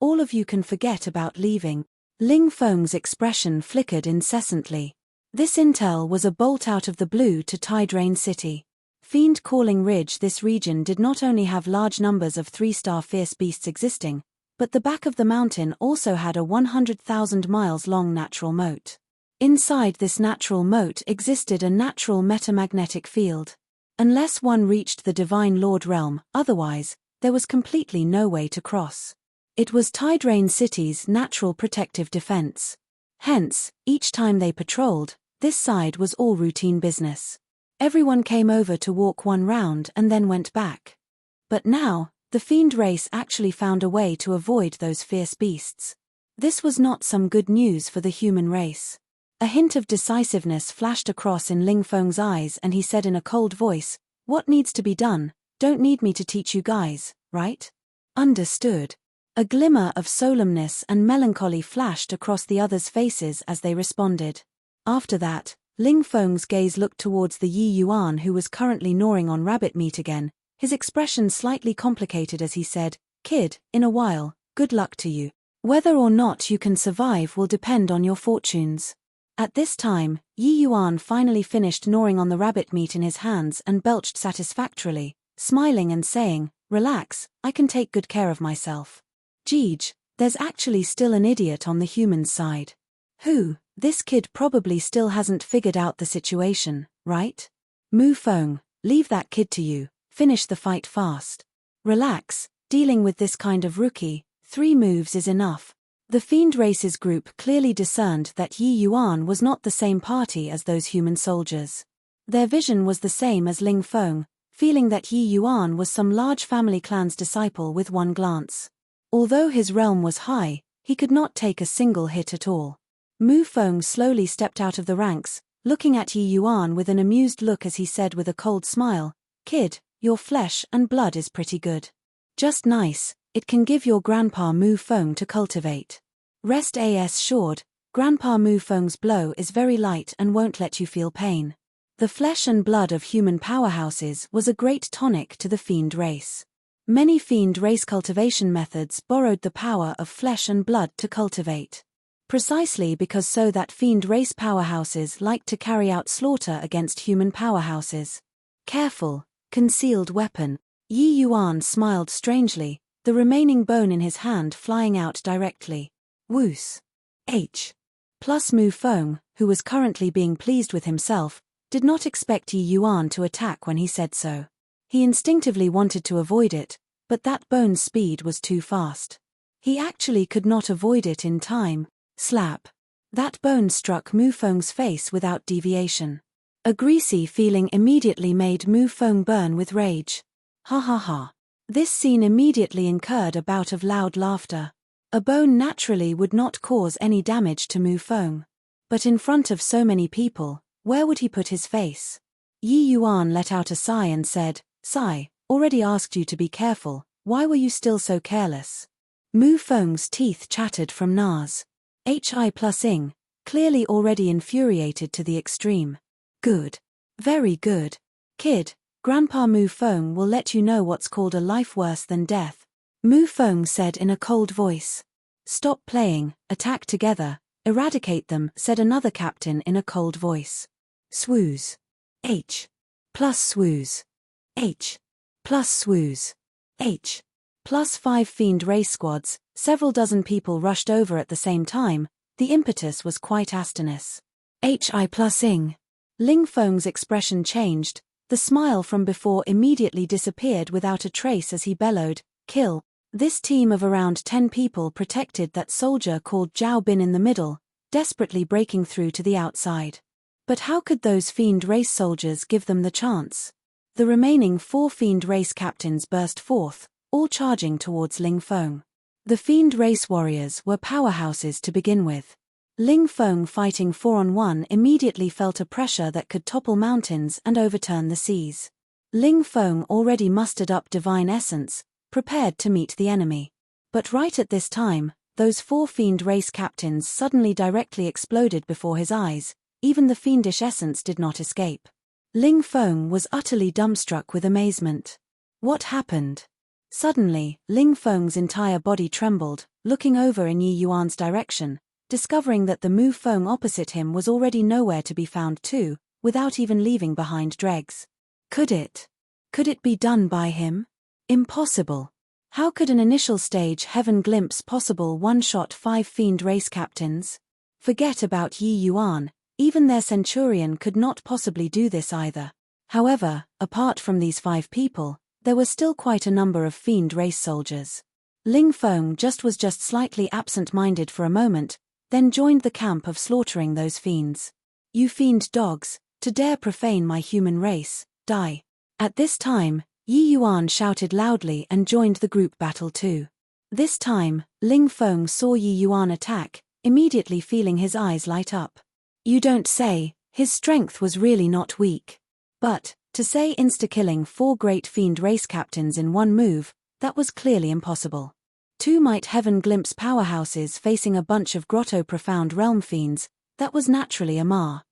all of you can forget about leaving." Ling Feng's expression flickered incessantly. This intel was a bolt out of the blue to Tide Rain City. Fiend Calling Ridge. This region did not only have large numbers of 3-star fierce beasts existing, but the back of the mountain also had a 100,000 miles long natural moat. Inside this natural moat existed a natural metamagnetic field. Unless one reached the Divine Lord realm, otherwise, there was completely no way to cross. It was Tide Rain City's natural protective defense. Hence, each time they patrolled, this side was all routine business. Everyone came over to walk one round and then went back. But now, the fiend race actually found a way to avoid those fierce beasts. This was not some good news for the human race. A hint of decisiveness flashed across in Ling Feng's eyes and he said in a cold voice, "What needs to be done? Don't need me to teach you guys, right?" "Understood." A glimmer of solemnness and melancholy flashed across the others' faces as they responded. After that, Ling Feng's gaze looked towards the Yi Yuan who was currently gnawing on rabbit meat again, his expression slightly complicated as he said, "Kid, in a while, good luck to you. Whether or not you can survive will depend on your fortunes." At this time, Yi Yuan finally finished gnawing on the rabbit meat in his hands and belched satisfactorily, smiling and saying, "Relax, I can take good care of myself." "Jeej, there's actually still an idiot on the human side." "Who? This kid probably still hasn't figured out the situation, right?" "Mu Feng, leave that kid to you. finish the fight fast. Relax, dealing with this kind of rookie, 3 moves is enough. The Fiend Races group clearly discerned that Yi Yuan was not the same party as those human soldiers. Their vision was the same as Ling Feng, feeling that Yi Yuan was some large family clan's disciple with one glance. Although his realm was high, he could not take a single hit at all. Mu Feng slowly stepped out of the ranks, looking at Yi Yuan with an amused look as he said with a cold smile, "Kid, your flesh and blood is pretty good. Just nice, it can give your grandpa Mu Feng to cultivate. Rest assured, Grandpa Mu Feng's blow is very light and won't let you feel pain." The flesh and blood of human powerhouses was a great tonic to the Fiend race. Many Fiend race cultivation methods borrowed the power of flesh and blood to cultivate. Precisely because so that Fiend race powerhouses liked to carry out slaughter against human powerhouses. Careful, concealed weapon. Yi Yuan smiled strangely, the remaining bone in his hand flying out directly. Woos. H. Plus Mu Feng, who was currently being pleased with himself, did not expect Yi Yuan to attack when he said so. He instinctively wanted to avoid it, but that bone's speed was too fast. He actually could not avoid it in time. Slap. That bone struck Mu Feng's face without deviation. A greasy feeling immediately made Mu Feng burn with rage. Ha ha ha. This scene immediately incurred a bout of loud laughter. A bone naturally would not cause any damage to Mu Feng. But in front of so many people, where would he put his face? Yi Yuan let out a sigh and said, "Sigh, already asked you to be careful, why were you still so careless?" Mu Feng's teeth chattered from Nas. Hi plus ing, clearly already infuriated to the extreme. Good. Very good. Kid, Grandpa Mu Feng will let you know what's called a life worse than death. Mu Feng said in a cold voice. Stop playing, attack together, eradicate them, said another captain in a cold voice. Swooze. H. Plus swooze. H. Plus swooze. H. Plus 5 Fiend race squads, several dozen people rushed over at the same time, the impetus was quite astonishing. Hi plus ing. Ling Feng's expression changed, the smile from before immediately disappeared without a trace as he bellowed, "Kill." This team of around 10 people protected that soldier called Zhao Bin in the middle, desperately breaking through to the outside. But how could those Fiend race soldiers give them the chance? The remaining 4 Fiend race captains burst forth, all charging towards Ling Feng. The Fiend race warriors were powerhouses to begin with. Ling Feng fighting 4-on-1 immediately felt a pressure that could topple mountains and overturn the seas. Ling Feng already mustered up divine essence, prepared to meet the enemy. But right at this time, those 4 Fiend race captains suddenly directly exploded before his eyes, even the fiendish essence did not escape. Ling Feng was utterly dumbstruck with amazement. What happened? Suddenly, Ling Feng's entire body trembled, looking over in Yi Yuan's direction, discovering that the Mu Feng opposite him was already nowhere to be found too, without even leaving behind dregs. Could it be done by him? Impossible. How could an initial stage heaven glimpse possible one-shot 5 Fiend race captains? Forget about Yi Yuan, even their centurion could not possibly do this either. However, apart from these 5 people, there were still quite a number of Fiend race soldiers. Ling Feng was just slightly absent-minded for a moment, then joined the camp of slaughtering those fiends. You fiend dogs, to dare profane my human race, die. At this time, Yi Yuan shouted loudly and joined the group battle too. This time, Ling Feng saw Yi Yuan attack, immediately feeling his eyes light up. You don't say, his strength was really not weak. But, to say insta-killing 4 great Fiend race captains in one move, that was clearly impossible. 2 might heaven glimpse powerhouses facing a bunch of grotto profound realm fiends, that was naturally a Ma's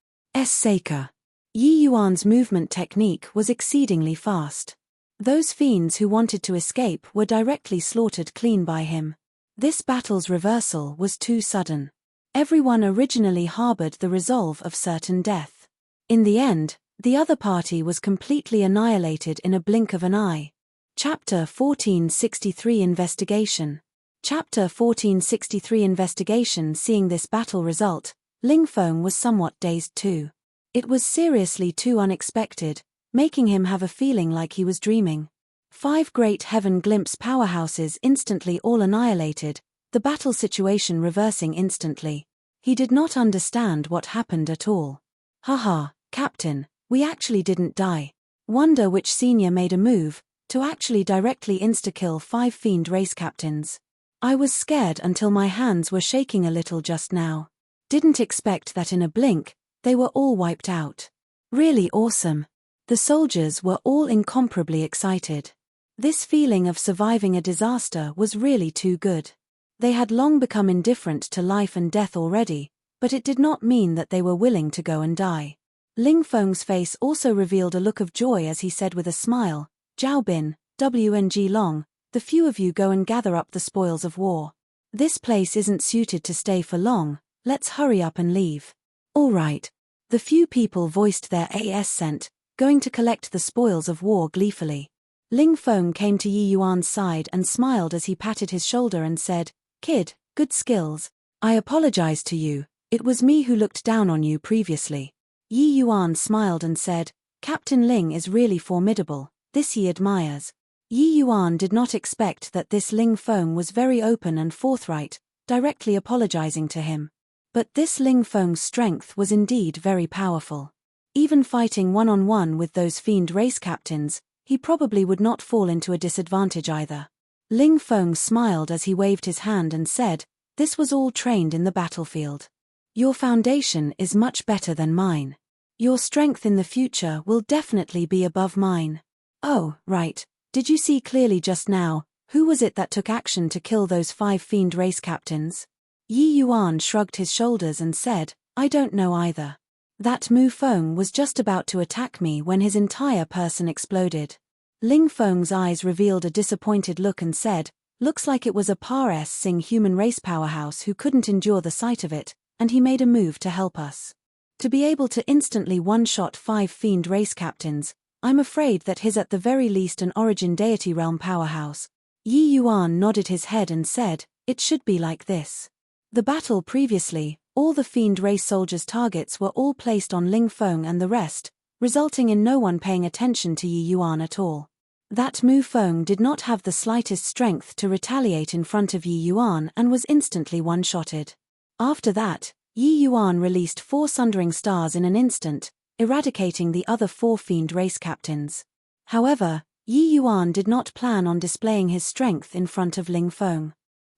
Saker. Yi Yuan's movement technique was exceedingly fast. Those fiends who wanted to escape were directly slaughtered clean by him. This battle's reversal was too sudden. Everyone originally harbored the resolve of certain death. In the end, the other party was completely annihilated in a blink of an eye. Chapter 1463 Investigation. Chapter 1463 Investigation. Seeing this battle result, Ling Feng was somewhat dazed too. It was seriously too unexpected, making him have a feeling like he was dreaming. 5 great heaven glimpse powerhouses instantly all annihilated, the battle situation reversing instantly. He did not understand what happened at all. Haha, Captain, we actually didn't die. Wonder which senior made a move to actually directly insta-kill 5 fiend race captains. I was scared until my hands were shaking a little just now. Didn't expect that in a blink, they were all wiped out. Really awesome. The soldiers were all incomparably excited. This feeling of surviving a disaster was really too good. They had long become indifferent to life and death already, but it did not mean that they were willing to go and die. Ling Feng's face also revealed a look of joy as he said with a smile, Zhao Bin, WNG Long, the few of you go and gather up the spoils of war. This place isn't suited to stay for long, let's hurry up and leave. All right. The few people voiced their assent, going to collect the spoils of war gleefully. Ling Feng came to Yi Yuan's side and smiled as he patted his shoulder and said, Kid, good skills. I apologize to you, it was me who looked down on you previously. Yi Yuan smiled and said, Captain Ling is really formidable, this he admires. Yi Yuan did not expect that this Ling Feng was very open and forthright, directly apologizing to him. But this Ling Feng's strength was indeed very powerful. Even fighting one-on-one with those fiend race captains, he probably would not fall into a disadvantage either. Ling Feng smiled as he waved his hand and said, This was all trained in the battlefield. Your foundation is much better than mine. Your strength in the future will definitely be above mine. Oh, right. Did you see clearly just now, who was it that took action to kill those 5 fiend race captains? Yi Yuan shrugged his shoulders and said, I don't know either. That Mu Feng was just about to attack me when his entire person exploded. Ling Feng's eyes revealed a disappointed look and said, Looks like it was a par-sing human race powerhouse who couldn't endure the sight of it, and he made a move to help us. To be able to instantly one-shot 5 fiend race captains, I'm afraid that he's at the very least an origin deity realm powerhouse. Yi Yuan nodded his head and said, It should be like this. The battle previously, all the fiend race soldiers' targets were all placed on Ling Feng and the rest, resulting in no one paying attention to Yi Yuan at all. That Mu Feng did not have the slightest strength to retaliate in front of Yi Yuan and was instantly one-shotted. After that, Yi Yuan released 4 sundering stars in an instant, eradicating the other 4 fiend race captains. However, Yi Yuan did not plan on displaying his strength in front of Ling Feng.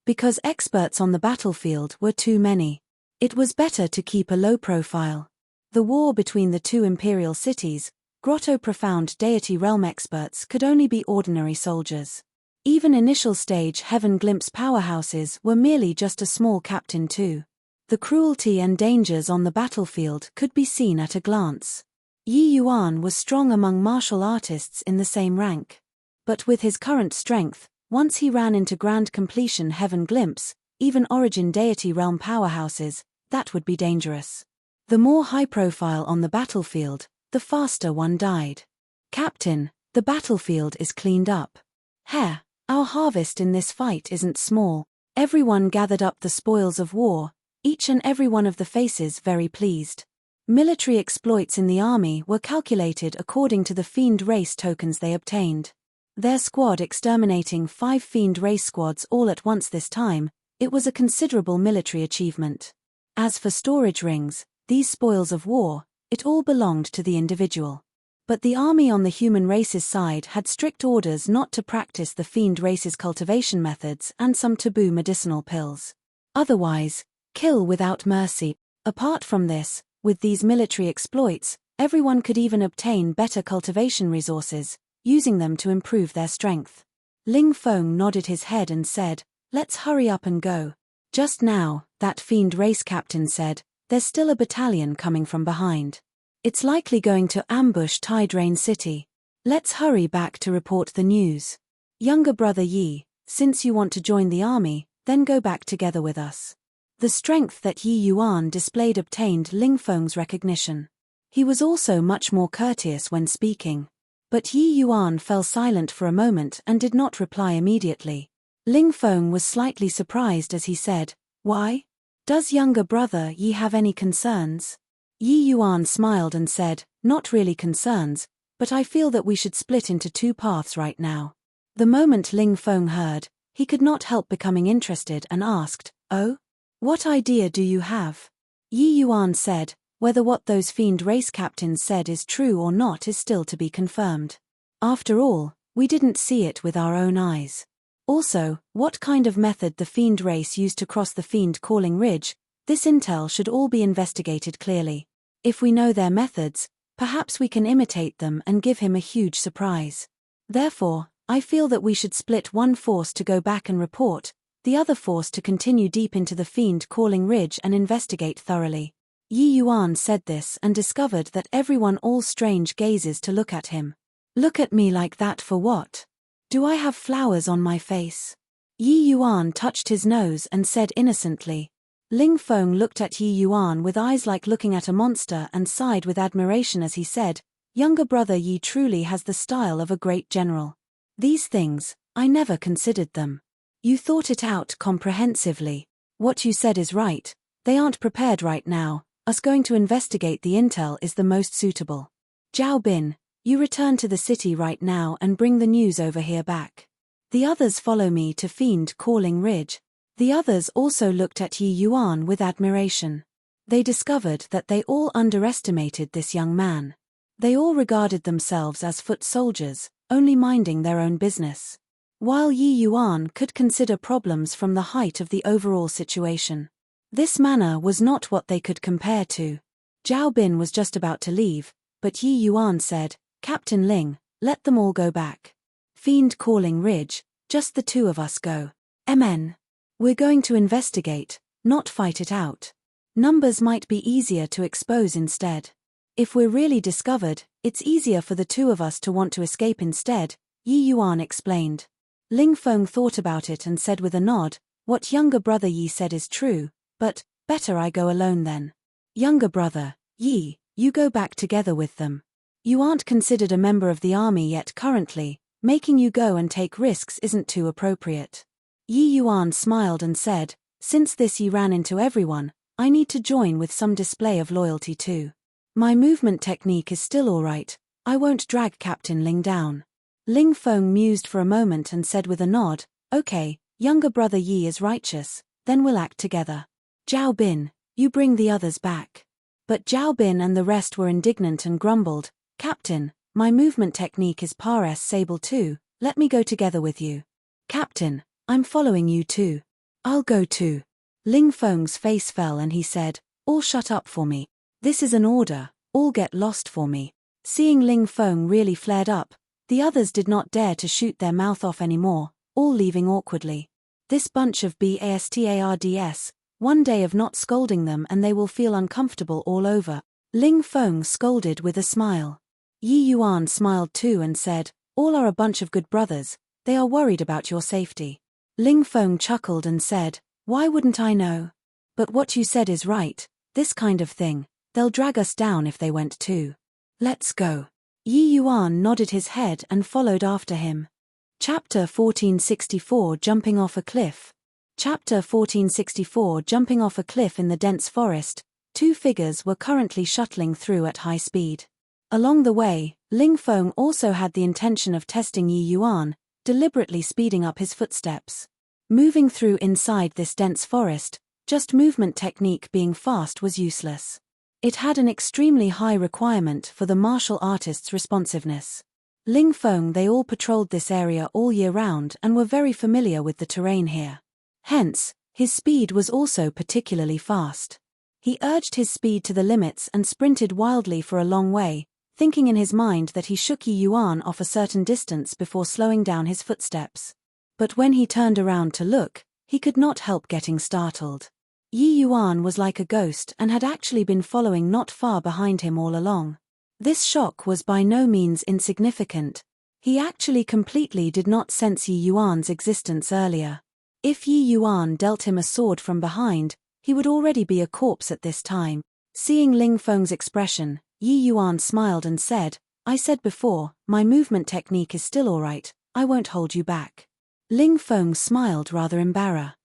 Because experts on the battlefield were too many. It was better to keep a low profile. The war between the 2 imperial cities, Grotto Profound deity realm experts could only be ordinary soldiers. Even initial stage heaven glimpse powerhouses were merely just a small captain too. The cruelty and dangers on the battlefield could be seen at a glance. Yi Yuan was strong among martial artists in the same rank. But with his current strength, once he ran into grand completion heaven glimpse, even origin deity realm powerhouses, that would be dangerous. The more high profile on the battlefield, the faster one died. Captain, the battlefield is cleaned up. Heh, our harvest in this fight isn't small. Everyone gathered up the spoils of war, each and every one of the faces very pleased. Military exploits in the army were calculated according to the fiend race tokens they obtained. Their squad exterminating 5 fiend race squads all at once this time, it was a considerable military achievement. As for storage rings, these spoils of war, it all belonged to the individual. But the army on the human race's side had strict orders not to practice the fiend race's cultivation methods and some taboo medicinal pills. Otherwise, kill without mercy. Apart from this, with these military exploits, everyone could even obtain better cultivation resources, using them to improve their strength. Ling Feng nodded his head and said, Let's hurry up and go. Just now, that fiend race captain said, There's still a battalion coming from behind. It's likely going to ambush Tide Rain City. Let's hurry back to report the news. Younger brother Yi, since you want to join the army, then go back together with us. The strength that Yi Yuan displayed obtained Ling Feng's recognition. He was also much more courteous when speaking. But Yi Yuan fell silent for a moment and did not reply immediately. Ling Feng was slightly surprised as he said, Why? Does younger brother Yi have any concerns? Yi Yuan smiled and said, Not really concerns, but I feel that we should split into two paths right now. The moment Ling Feng heard, he could not help becoming interested and asked, "Oh? What idea do you have?" Yi Yuan said, "Whether what those fiend race captains said is true or not is still to be confirmed. After all, we didn't see it with our own eyes. Also, what kind of method the fiend race used to cross the fiend calling ridge, this intel should all be investigated clearly. If we know their methods, perhaps we can imitate them and give him a huge surprise. Therefore, I feel that we should split one force to go back and report, the other force to continue deep into the fiend calling ridge and investigate thoroughly." Yi Yuan said this and discovered that everyone all strange gazes to look at him. "Look at me like that for what? Do I have flowers on my face?" Yi Yuan touched his nose and said innocently. Ling Feng looked at Yi Yuan with eyes like looking at a monster and sighed with admiration as he said, "Younger brother Yi truly has the style of a great general. These things, I never considered them. You thought it out comprehensively. What you said is right, they aren't prepared right now, us going to investigate the intel is the most suitable. Zhao Bin, you return to the city right now and bring the news over here back. The others follow me to Fiend Calling Ridge." The others also looked at Yi Yuan with admiration. They discovered that they all underestimated this young man. They all regarded themselves as foot soldiers, only minding their own business. While Yi Yuan could consider problems from the height of the overall situation. This manner was not what they could compare to. Zhao Bin was just about to leave, but Yi Yuan said, "Captain Ling, let them all go back. Fiend Calling Ridge, just the two of us go. Amen. We're going to investigate, not fight it out. Numbers might be easier to expose instead. If we're really discovered, it's easier for the two of us to want to escape instead," Yi Yuan explained. Ling Feng thought about it and said with a nod, "What younger brother Yi said is true, but, better I go alone then. Younger brother, Yi, you go back together with them. You aren't considered a member of the army yet currently, making you go and take risks isn't too appropriate." Yi Yuan smiled and said, "Since this Yi ran into everyone, I need to join with some display of loyalty too. My movement technique is still alright, I won't drag Captain Ling down." Ling Feng mused for a moment and said with a nod, "Okay, younger brother Yi is righteous, then we'll act together. Zhao Bin, you bring the others back." But Zhao Bin and the rest were indignant and grumbled, "Captain, my movement technique is par S sable too, let me go together with you." "Captain, I'm following you too." "I'll go too." Ling Feng's face fell and he said, "All shut up for me. This is an order, all get lost for me." Seeing Ling Feng really flared up, the others did not dare to shoot their mouth off anymore, all leaving awkwardly. This bunch of bastards, one day of not scolding them and they will feel uncomfortable all over. Ling Feng scolded with a smile. Yi Yuan smiled too and said, "All are a bunch of good brothers, they are worried about your safety." Ling Feng chuckled and said, "Why wouldn't I know? But what you said is right, this kind of thing, they'll drag us down if they went too. Let's go." Yi Yuan nodded his head and followed after him. Chapter 1464 Jumping Off a Cliff. Chapter 1464 Jumping off a cliff in the dense forest, two figures were currently shuttling through at high speed. Along the way, Ling Feng also had the intention of testing Yi Yuan, deliberately speeding up his footsteps. Moving through inside this dense forest, just movement technique being fast was useless. It had an extremely high requirement for the martial artist's responsiveness. Ling Feng they all patrolled this area all year round and were very familiar with the terrain here. Hence, his speed was also particularly fast. He urged his speed to the limits and sprinted wildly for a long way, thinking in his mind that he shook Yi Yuan off a certain distance before slowing down his footsteps. But when he turned around to look, he could not help getting startled. Yi Yuan was like a ghost and had actually been following not far behind him all along. This shock was by no means insignificant. He actually completely did not sense Yi Yuan's existence earlier. If Yi Yuan dealt him a sword from behind, he would already be a corpse at this time. Seeing Ling Feng's expression, Yi Yuan smiled and said, "I said before, my movement technique is still alright, I won't hold you back." Ling Feng smiled rather embarrassed.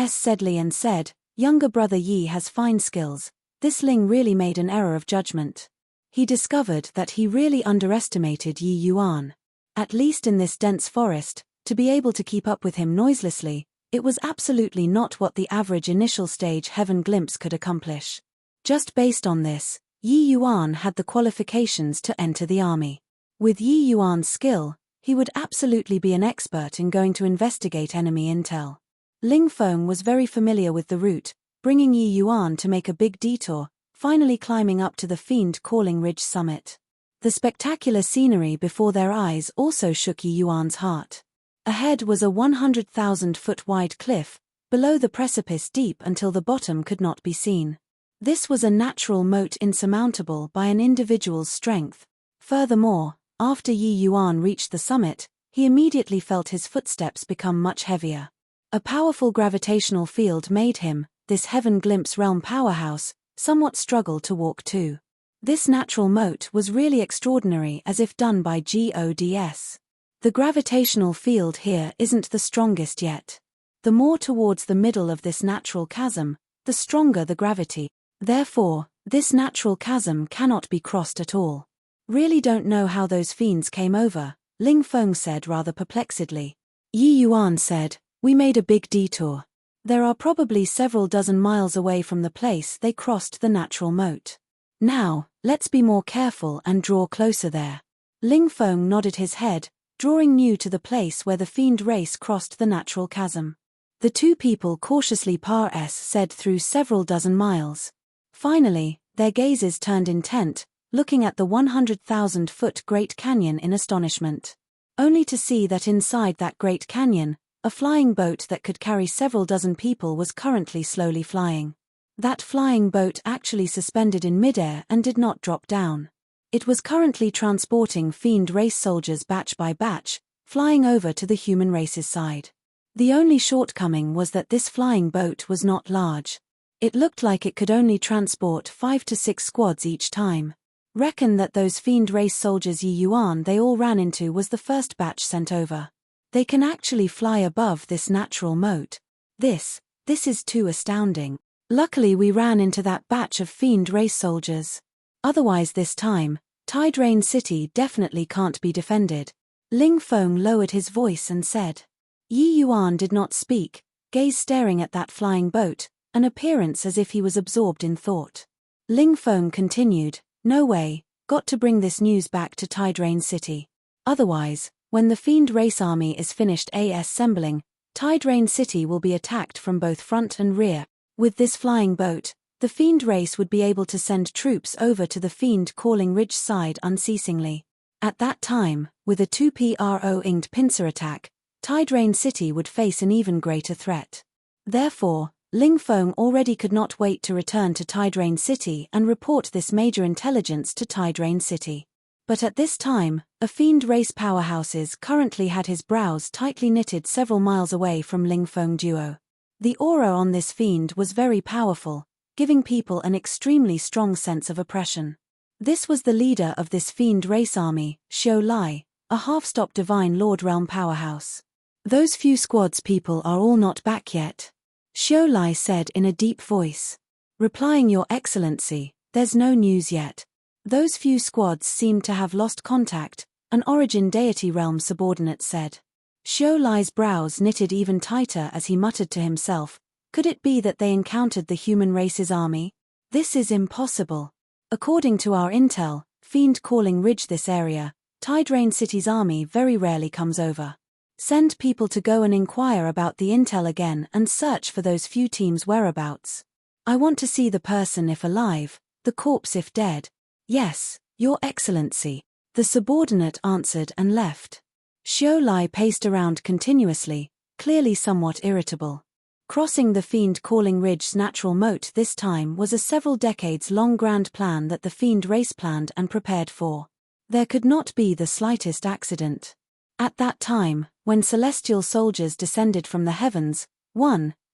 Sadly and said, "Younger brother Yi has fine skills, this Ling really made an error of judgment. he discovered that he really underestimated Yi Yuan. At least in this dense forest, to be able to keep up with him noiselessly, it was absolutely not what the average initial stage heaven glimpse could accomplish. Just based on this, Yi Yuan had the qualifications to enter the army. With Yi Yuan's skill, he would absolutely be an expert in going to investigate enemy intel. Ling Feng was very familiar with the route, bringing Yi Yuan to make a big detour, finally climbing up to the fiend-calling ridge summit. The spectacular scenery before their eyes also shook Yi Yuan's heart. Ahead was a 100,000-foot-wide cliff, below the precipice deep until the bottom could not be seen. This was a natural moat insurmountable by an individual's strength. Furthermore, after Yi Yuan reached the summit, he immediately felt his footsteps become much heavier. A powerful gravitational field made him, this heaven glimpse realm powerhouse, somewhat struggle to walk too. This natural moat was really extraordinary, as if done by gods. The gravitational field here isn't the strongest yet. The more towards the middle of this natural chasm, the stronger the gravity. Therefore, this natural chasm cannot be crossed at all. Really don't know how those fiends came over, Ling Feng said rather perplexedly. Yi Yuan said, we made a big detour. There are probably several dozen miles away from the place they crossed the natural moat. Now, let's be more careful and draw closer there. Ling Feng nodded his head, drawing near to the place where the fiend race crossed the natural chasm. The two people cautiously said through several dozen miles. Finally, their gazes turned intent, looking at the 100,000-foot Great Canyon in astonishment. Only to see that inside that Great Canyon, a flying boat that could carry several dozen people was currently slowly flying. That flying boat actually suspended in midair and did not drop down. It was currently transporting fiend race soldiers batch by batch, flying over to the human race's side. The only shortcoming was that this flying boat was not large. It looked like it could only transport 5 to 6 squads each time. Reckon that those fiend race soldiers Yi Yuan they all ran into was the first batch sent over. They can actually fly above this natural moat. This is too astounding. Luckily we ran into that batch of fiend race soldiers. Otherwise this time, Tide Rain City definitely can't be defended. Ling Feng lowered his voice and said. Yi Yuan did not speak, gaze staring at that flying boat, an appearance as if he was absorbed in thought. Ling Feng continued, no way, got to bring this news back to Tide Rain City. Otherwise, when the fiend race army is finished assembling, Tide Rain City will be attacked from both front and rear. With this flying boat, the fiend race would be able to send troops over to the fiend-calling ridge side unceasingly. At that time, with a 2-PRO-inged pincer attack, Tide Rain City would face an even greater threat. Therefore, Ling Feng already could not wait to return to Tide Rain City and report this major intelligence to Tide Rain City. But at this time, a fiend race powerhouses currently had his brows tightly knitted several miles away from Ling Feng duo. The aura on this fiend was very powerful, giving people an extremely strong sense of oppression. This was the leader of this fiend race army, Xiao Lai, a half-stop divine lord realm powerhouse. Those few squads people are all not back yet. Xiao Lai said in a deep voice. Replying Your Excellency, there's no news yet. Those few squads seemed to have lost contact, an origin deity realm subordinate said. Xiao Lai's brows knitted even tighter as he muttered to himself, could it be that they encountered the human race's army? This is impossible. According to our intel, fiend-calling ridge this area, Tide Rain City's army very rarely comes over. Send people to go and inquire about the intel again and search for those few teams' whereabouts. I want to see the person if alive, the corpse if dead. Yes, Your Excellency, the subordinate answered and left. Xiao Lai paced around continuously, clearly somewhat irritable. Crossing the fiend-calling ridge's natural moat this time was a several decades-long grand plan that the fiend race planned and prepared for. There could not be the slightest accident. At that time, when celestial soldiers descended from the heavens,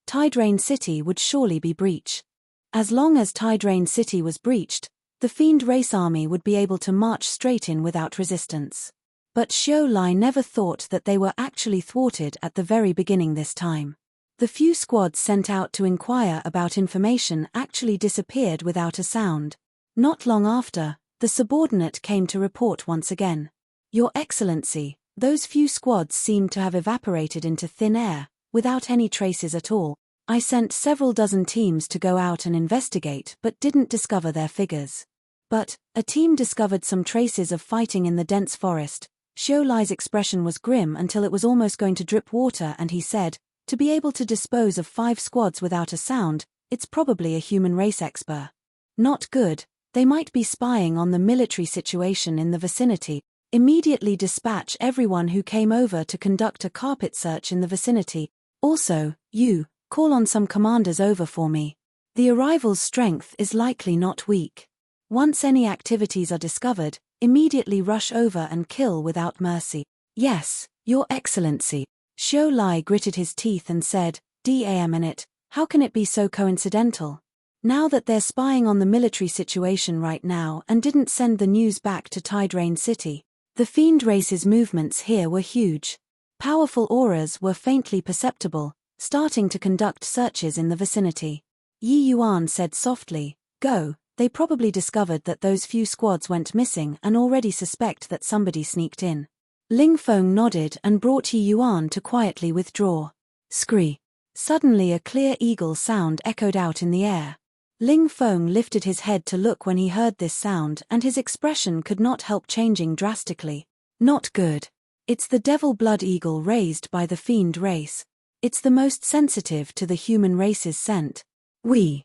Tide Rain City would surely be breached. As long as Tide Rain City was breached, the fiend race army would be able to march straight in without resistance. But Xiao Lai never thought that they were actually thwarted at the very beginning this time. The few squads sent out to inquire about information actually disappeared without a sound. Not long after, The subordinate came to report once again. Your Excellency, those few squads seemed to have evaporated into thin air, without any traces at all. I sent several dozen teams to go out and investigate but didn't discover their figures. But a team discovered some traces of fighting in the dense forest. Xiao Lai's expression was grim until it was almost going to drip water, and he said, to be able to dispose of 5 squads without a sound, it's probably a human race expert. Not good. They might be spying on the military situation in the vicinity. Immediately dispatch everyone who came over to conduct a carpet search in the vicinity. Also, you, call on some commanders over for me. The arrival's strength is likely not weak. Once any activities are discovered, immediately rush over and kill without mercy. Yes, Your Excellency. Xiao Lai gritted his teeth and said, "Damn it, how can it be so coincidental? Now that they're spying on the military situation right now and didn't send the news back to Tide Rain City." The fiend race's movements here were huge. Powerful auras were faintly perceptible, starting to conduct searches in the vicinity. Yi Yuan said softly, "Go." They probably discovered that those few squads went missing and already suspect that somebody sneaked in. Ling Feng nodded and brought Yi Yuan to quietly withdraw. Scree. Suddenly a clear eagle sound echoed out in the air. Ling Feng lifted his head to look when he heard this sound, and his expression could not help changing drastically. Not good. It's the devil blood eagle raised by the fiend race. It's the most sensitive to the human race's scent. We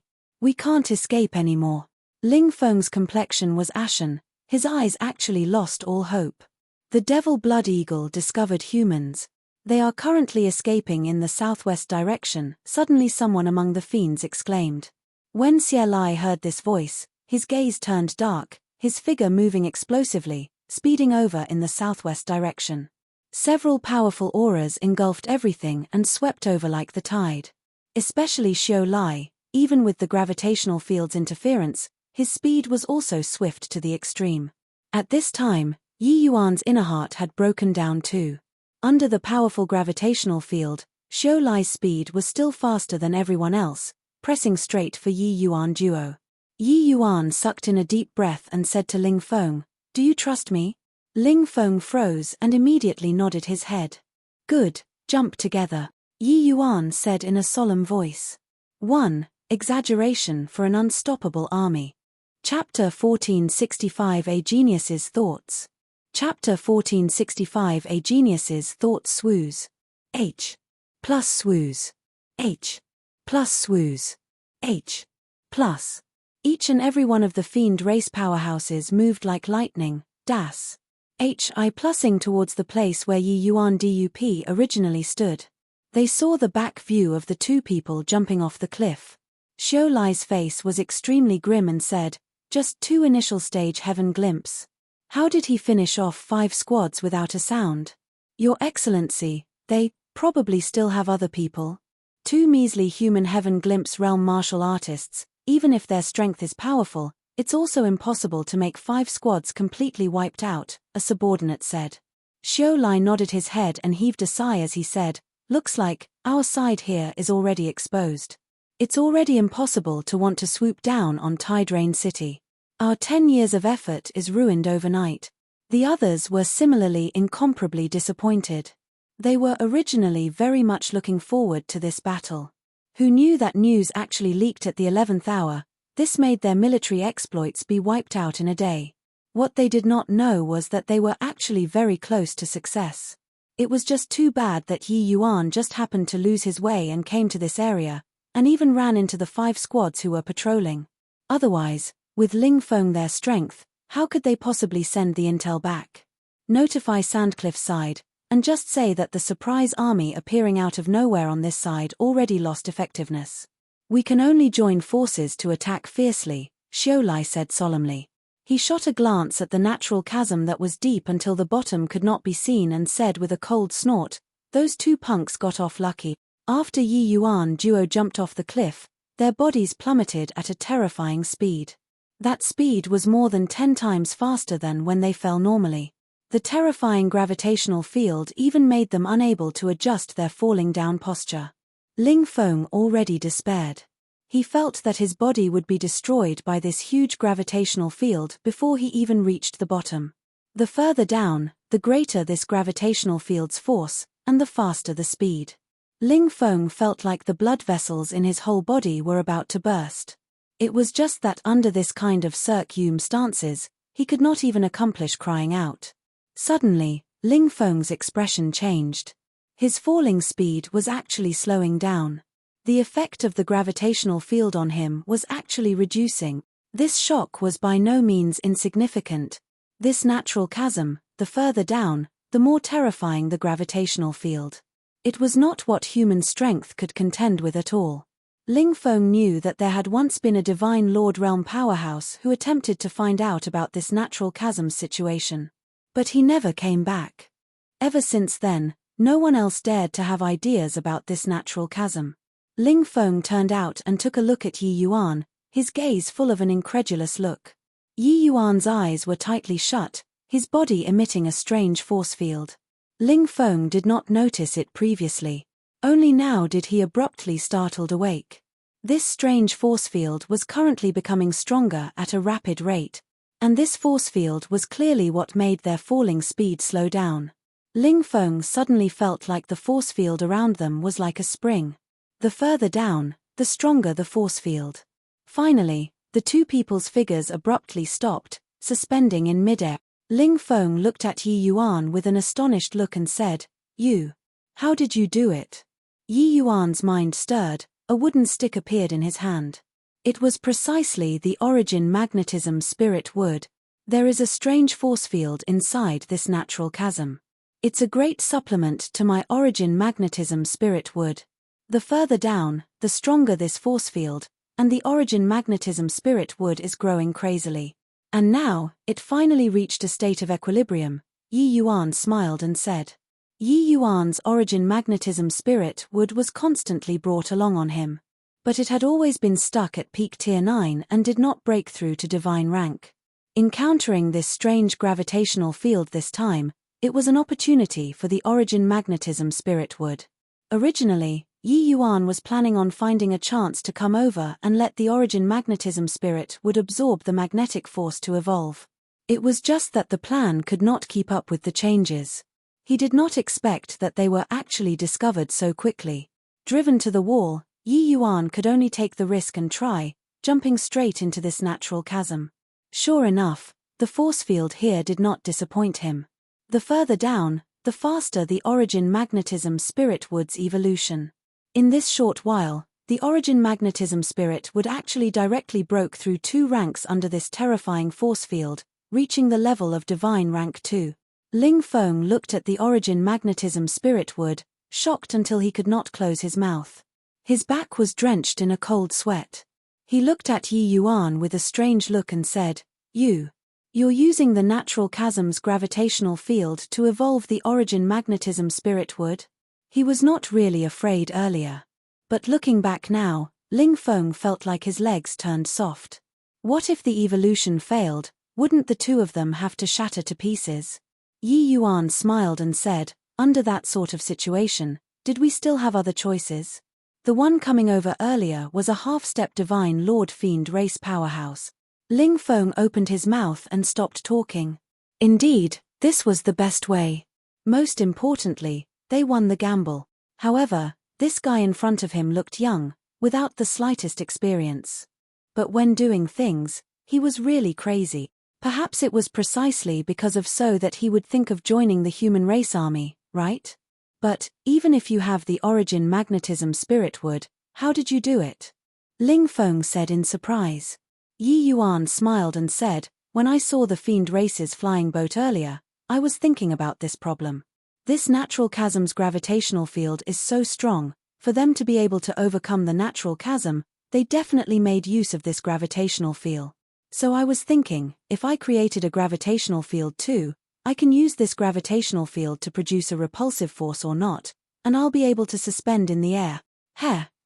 can't escape anymore. Ling Feng's complexion was ashen, his eyes actually lost all hope. The devil blood eagle discovered humans. They are currently escaping in the southwest direction, suddenly someone among the fiends exclaimed. When Xiao Lai heard this voice, his gaze turned dark, his figure moving explosively, speeding over in the southwest direction. Several powerful auras engulfed everything and swept over like the tide. Especially Xiao Lai, even with the gravitational field's interference, his speed was also swift to the extreme. At this time, Yi Yuan's inner heart had broken down too. Under the powerful gravitational field, Xiao Lai's speed was still faster than everyone else, pressing straight for Yi Yuan duo. Yi Yuan sucked in a deep breath and said to Ling Feng, "Do you trust me?" Ling Feng froze and immediately nodded his head. "Good, jump together," Yi Yuan said in a solemn voice. 1. Exaggeration for an unstoppable army. Chapter 1465 A Genius's Thoughts. Chapter 1465 A Genius's Thoughts. Swoos. H. Plus swoos. H. Plus swoos. H. Plus. Each and every one of the fiend race powerhouses moved like lightning, das. HI plussing towards the place where Yi Yuan DUP originally stood. They saw the back view of the 2 people jumping off the cliff. Xiao Lai's face was extremely grim and said, "Just 2 initial stage heaven glimpse. How did he finish off 5 squads without a sound?" "Your Excellency, they probably still have other people. 2 measly human heaven glimpse realm martial artists. Even if their strength is powerful, it's also impossible to make 5 squads completely wiped out," a subordinate said. Xiao Lai nodded his head and heaved a sigh as he said, "Looks like our side here is already exposed. It's already impossible to want to swoop down on Tide Rain City. Our 10 years of effort is ruined overnight." The others were similarly incomparably disappointed. They were originally very much looking forward to this battle. Who knew that news actually leaked at the 11th hour? This made their military exploits be wiped out in a day. What they did not know was that they were actually very close to success. It was just too bad that Yi Yuan just happened to lose his way and came to this area, and even ran into the 5 squads who were patrolling. Otherwise, with Ling Feng their strength, how could they possibly send the intel back? Notify Sandcliff's side, and just say that the surprise army appearing out of nowhere on this side already lost effectiveness. "We can only join forces to attack fiercely," Xiao Lai said solemnly. He shot a glance at the natural chasm that was deep until the bottom could not be seen and said with a cold snort, "Those 2 punks got off lucky." After Yi Yuan duo jumped off the cliff, their bodies plummeted at a terrifying speed. That speed was more than 10 times faster than when they fell normally. The terrifying gravitational field even made them unable to adjust their falling down posture. Ling Feng already despaired. He felt that his body would be destroyed by this huge gravitational field before he even reached the bottom. The further down, the greater this gravitational field's force, and the faster the speed. Ling Feng felt like the blood vessels in his whole body were about to burst. It was just that under this kind of circumstances, he could not even accomplish crying out. Suddenly, Ling Feng's expression changed. His falling speed was actually slowing down. The effect of the gravitational field on him was actually reducing. This shock was by no means insignificant. This natural chasm, the further down, the more terrifying the gravitational field. It was not what human strength could contend with at all. Ling Feng knew that there had once been a divine Lord Realm powerhouse who attempted to find out about this natural chasm situation. But he never came back. Ever since then, no one else dared to have ideas about this natural chasm. Ling Feng turned out and took a look at Yi Yuan, his gaze full of an incredulous look. Yi Yuan's eyes were tightly shut, his body emitting a strange force field. Ling Feng did not notice it previously. Only now did he abruptly startled awake. This strange force field was currently becoming stronger at a rapid rate, and this force field was clearly what made their falling speed slow down. Ling Feng suddenly felt like the force field around them was like a spring. The further down, the stronger the force field. Finally, the two people's figures abruptly stopped, suspending in midair. Ling Feng looked at Yi Yuan with an astonished look and said, "You. How did you do it?" Yi Yuan's mind stirred, a wooden stick appeared in his hand. It was precisely the origin magnetism spirit wood. There is a strange force field inside this natural chasm. It's a great supplement to my origin magnetism spirit wood. The further down, the stronger this force field, and the origin magnetism spirit wood is growing crazily. And now, it finally reached a state of equilibrium. Yi Yuan smiled and said. Yi Yuan's origin magnetism spirit wood was constantly brought along on him. But it had always been stuck at peak tier 9 and did not break through to divine rank. Encountering this strange gravitational field this time, it was an opportunity for the origin magnetism spirit wood. Originally, Yi Yuan was planning on finding a chance to come over and let the origin magnetism spirit would absorb the magnetic force to evolve. It was just that the plan could not keep up with the changes. He did not expect that they were actually discovered so quickly. Driven to the wall, Yi Yuan could only take the risk and try, jumping straight into this natural chasm. Sure enough, the force field here did not disappoint him. The further down, the faster the origin magnetism spirit wood's evolution. In this short while, the origin magnetism spirit would actually directly broke through 2 ranks under this terrifying force field, reaching the level of divine rank 2. Ling Feng looked at the origin magnetism spirit wood, shocked until he could not close his mouth. His back was drenched in a cold sweat. He looked at Yi Yuan with a strange look and said, You're using the natural chasm's gravitational field to evolve the origin magnetism spirit wood? He was not really afraid earlier. But looking back now, Ling Feng felt like his legs turned soft. What if the evolution failed? Wouldn't the two of them have to shatter to pieces? Yi Yuan smiled and said, under that sort of situation, did we still have other choices? The one coming over earlier was a half-step divine Lord Fiend race powerhouse. Ling Feng opened his mouth and stopped talking. Indeed, this was the best way. Most importantly, they won the gamble. However, this guy in front of him looked young, without the slightest experience. But when doing things, he was really crazy. Perhaps it was precisely because of so that he would think of joining the human race army, right? But, even if you have the origin magnetism spirit wood, how did you do it? Ling Feng said in surprise. Yi Yuan smiled and said, when I saw the Fiend Race's flying boat earlier, I was thinking about this problem. This natural chasm's gravitational field is so strong, for them to be able to overcome the natural chasm, they definitely made use of this gravitational field. So I was thinking, if I created a gravitational field too, I can use this gravitational field to produce a repulsive force or not, and I'll be able to suspend in the air.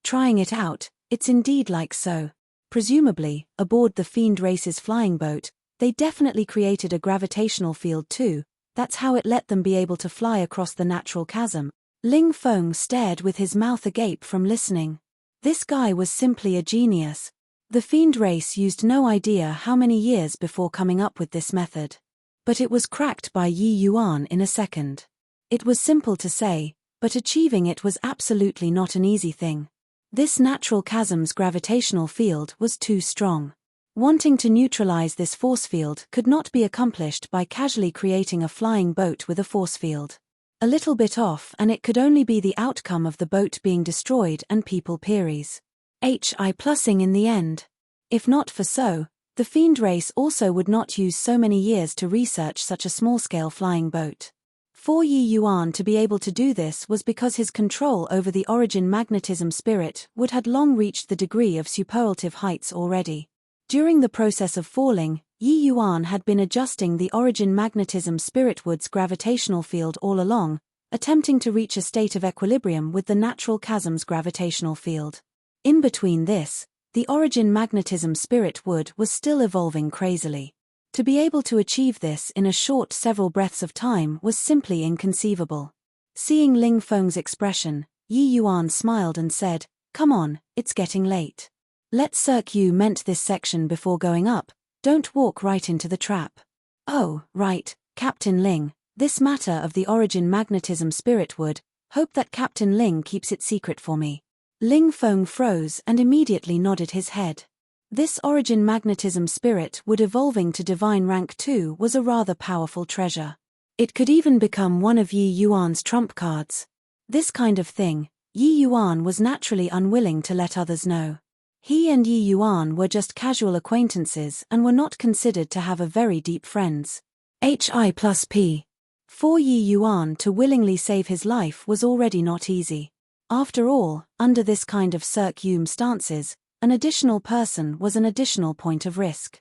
Trying it out, it's indeed like so. Presumably, aboard the Fiend Race's flying boat, they definitely created a gravitational field too. That's how it let them be able to fly across the natural chasm. Ling Feng stared with his mouth agape from listening. This guy was simply a genius. The fiend race used no idea how many years before coming up with this method. But it was cracked by Yi Yuan in a second. It was simple to say, but achieving it was absolutely not an easy thing. This natural chasm's gravitational field was too strong. Wanting to neutralize this force field could not be accomplished by casually creating a flying boat with a force field. A little bit off and it could only be the outcome of the boat being destroyed and people peris. Hi+ing in the end. If not for so, the fiend race also would not use so many years to research such a small-scale flying boat. For Yi Yuan to be able to do this was because his control over the origin magnetism spirit would had long reached the degree of superlative heights already. During the process of falling, Yi Yuan had been adjusting the origin magnetism spirit wood's gravitational field all along, attempting to reach a state of equilibrium with the natural chasm's gravitational field. In between this, the origin magnetism spirit wood was still evolving crazily. To be able to achieve this in a short several breaths of time was simply inconceivable. Seeing Ling Feng's expression, Yi Yuan smiled and said, "Come on, it's getting late. Let's circumvent this section before going up, don't walk right into the trap." "Oh, right, Captain Ling, this matter of the origin magnetism spirit wood, hope that Captain Ling keeps it secret for me." Ling Feng froze and immediately nodded his head. This origin magnetism spirit wood evolving to divine rank 2 was a rather powerful treasure. It could even become one of Yi Yuan's trump cards. This kind of thing, Yi Yuan was naturally unwilling to let others know. He and Yi Yuan were just casual acquaintances and were not considered to have a very deep friends. Hi+P. For Yi Yuan to willingly save his life was already not easy. After all, under this kind of circumstances, an additional person was an additional point of risk.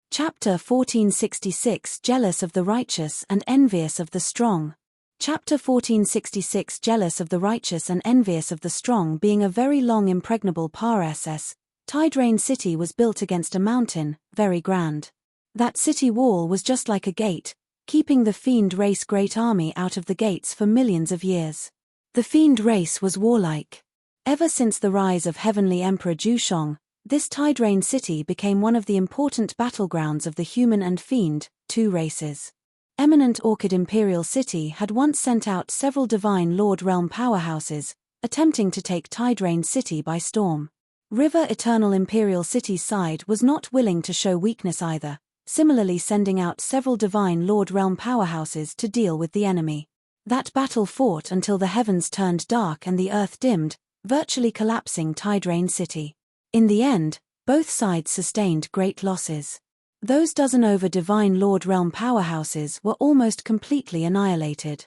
Chapter 1466 Jealous of the Righteous and Envious of the Strong. Chapter 1466 Jealous of the Righteous and Envious of the Strong. Being a very long impregnable PRSS, Tidrain City was built against a mountain, very grand. That city wall was just like a gate, keeping the fiend race great army out of the gates for millions of years. The fiend race was warlike. Ever since the rise of Heavenly Emperor Jushong, this Tidrain City became one of the important battlegrounds of the human and fiend, two races. Eminent Orchid Imperial City had once sent out several Divine Lord Realm powerhouses, attempting to take Tidrain City by storm. River Eternal Imperial City's side was not willing to show weakness either, similarly sending out several Divine Lord Realm powerhouses to deal with the enemy. That battle fought until the heavens turned dark and the earth dimmed, virtually collapsing Tidrain City. In the end, both sides sustained great losses. Those dozen over Divine Lord Realm powerhouses were almost completely annihilated.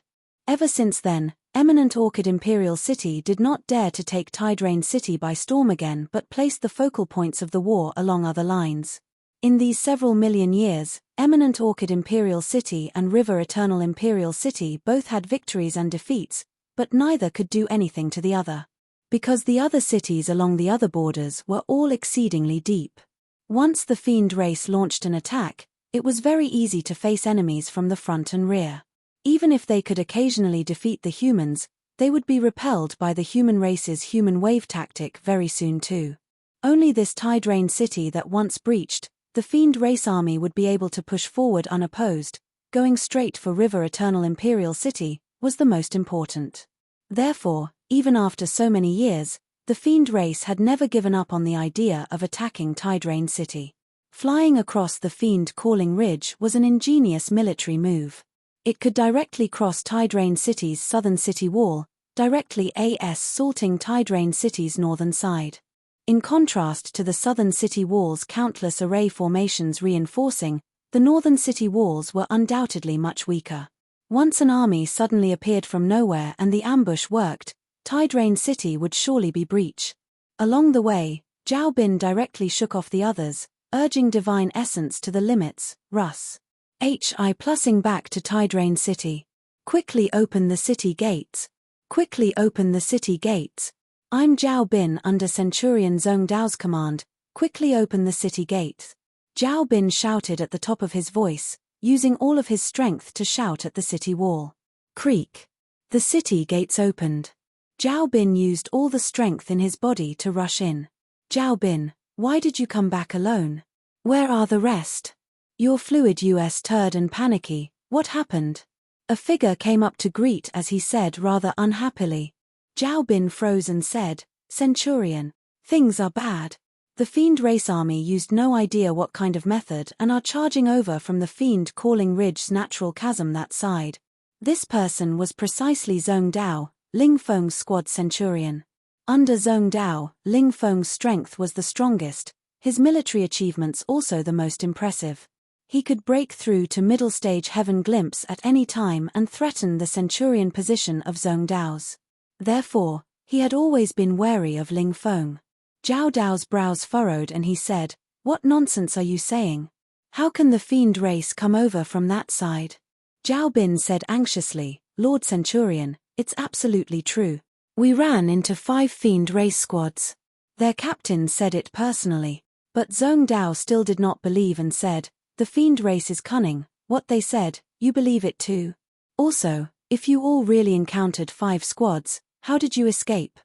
Ever since then, Eminent Orchid Imperial City did not dare to take Tidrain City by storm again but placed the focal points of the war along other lines. In these several million years, Eminent Orchid Imperial City and River Eternal Imperial City both had victories and defeats, but neither could do anything to the other. Because the other cities along the other borders were all exceedingly deep. Once the fiend race launched an attack, it was very easy to face enemies from the front and rear. Even if they could occasionally defeat the humans, they would be repelled by the human race's human wave tactic very soon too. Only this Tidrain City that once breached, the fiend race army would be able to push forward unopposed, going straight for River Eternal Imperial City, was the most important. Therefore, even after so many years, the fiend race had never given up on the idea of attacking Tidrain City. Flying across the fiend calling ridge was an ingenious military move. It could directly cross Tidrain City's southern city wall, directly assaulting Tidrain City's northern side. In contrast to the southern city wall's countless array formations reinforcing, the northern city walls were undoubtedly much weaker. Once an army suddenly appeared from nowhere and the ambush worked, Tidrain City would surely be breached. Along the way, Zhao Bin directly shook off the others, urging divine essence to the limits. Russ. Hi+ing back to Tidrain City. Quickly open the city gates. Quickly open the city gates. I'm Zhao Bin under Centurion Zhong Dao's command, quickly open the city gates. Zhao Bin shouted at the top of his voice, using all of his strength to shout at the city wall. Creak. The city gates opened. Zhao Bin used all the strength in his body to rush in. Zhao Bin, why did you come back alone? Where are the rest? You're fluid turd and panicky, what happened? A figure came up to greet as he said rather unhappily. Zhao Bin froze and said, Centurion, things are bad. The Fiend Race Army used no idea what kind of method and are charging over from the Fiend Calling Ridge's natural chasm that side. This person was precisely Zhong Dao, Ling Feng's squad centurion. Under Zhong Dao, Ling Feng's strength was the strongest, his military achievements also the most impressive. He could break through to middle stage Heaven Glimpse at any time and threaten the centurion position of Zhong Dao's. Therefore, he had always been wary of Ling Feng. Zhao Dao's brows furrowed and he said, What nonsense are you saying? How can the Fiend race come over from that side? Zhao Bin said anxiously, Lord Centurion, it's absolutely true. We ran into 5 Fiend race squads. Their captain said it personally. But Zhong Dao still did not believe and said, The Fiend race is cunning, what they said, you believe it too. Also, if you all really encountered 5 squads, how did you escape?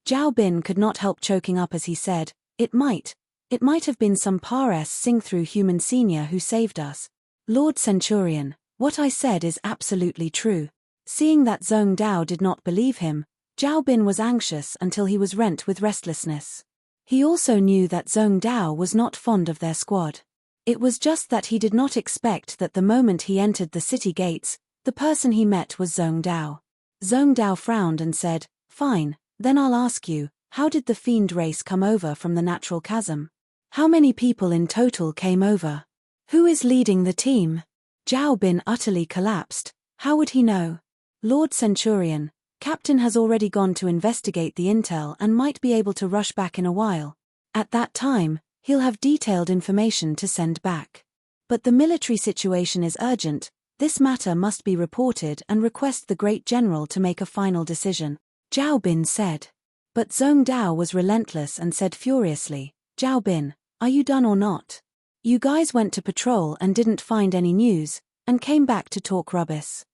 Zhao Bin could not help choking up as he said, It might have been some Pares Sing through human senior who saved us. Lord Centurion, what I said is absolutely true. Seeing that Zhong Dao did not believe him, Zhao Bin was anxious until he was rent with restlessness. He also knew that Zhong Dao was not fond of their squad. It was just that he did not expect that the moment he entered the city gates, the person he met was Zhong Dao. Zhong Dao frowned and said, Fine, then I'll ask you, how did the Fiend race come over from the natural chasm? How many people in total came over? Who is leading the team? Zhao Bin utterly collapsed. How would he know? Lord Centurion, Captain has already gone to investigate the intel and might be able to rush back in a while. At that time, he'll have detailed information to send back. But the military situation is urgent, this matter must be reported and request the Great General to make a final decision, Zhao Bin said. But Zhong Dao was relentless and said furiously, Zhao Bin, are you done or not? You guys went to patrol and didn't find any news, and came back to talk rubbish.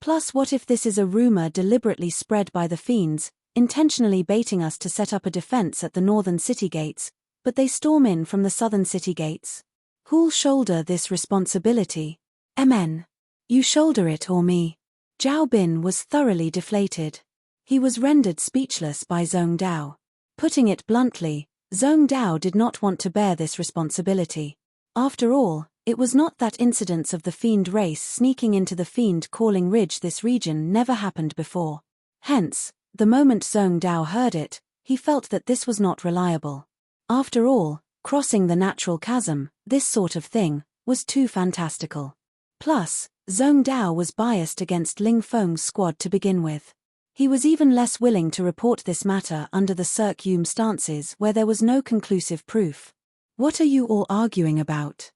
Plus what if this is a rumor deliberately spread by the fiends, intentionally baiting us to set up a defense at the northern city gates, but they storm in from the southern city gates? Who'll shoulder this responsibility? Amen. You shoulder it or me. Zhao Bin was thoroughly deflated. He was rendered speechless by Zhong Dao. Putting it bluntly, Zhong Dao did not want to bear this responsibility. After all, it was not that incidents of the Fiend race sneaking into the Fiend Calling Ridge this region never happened before. Hence, the moment Zhong Dao heard it, he felt that this was not reliable. After all, crossing the natural chasm, this sort of thing, was too fantastical. Plus, Zhong Dao was biased against Ling Feng's squad to begin with. He was even less willing to report this matter under the circumstances where there was no conclusive proof. What are you all arguing about?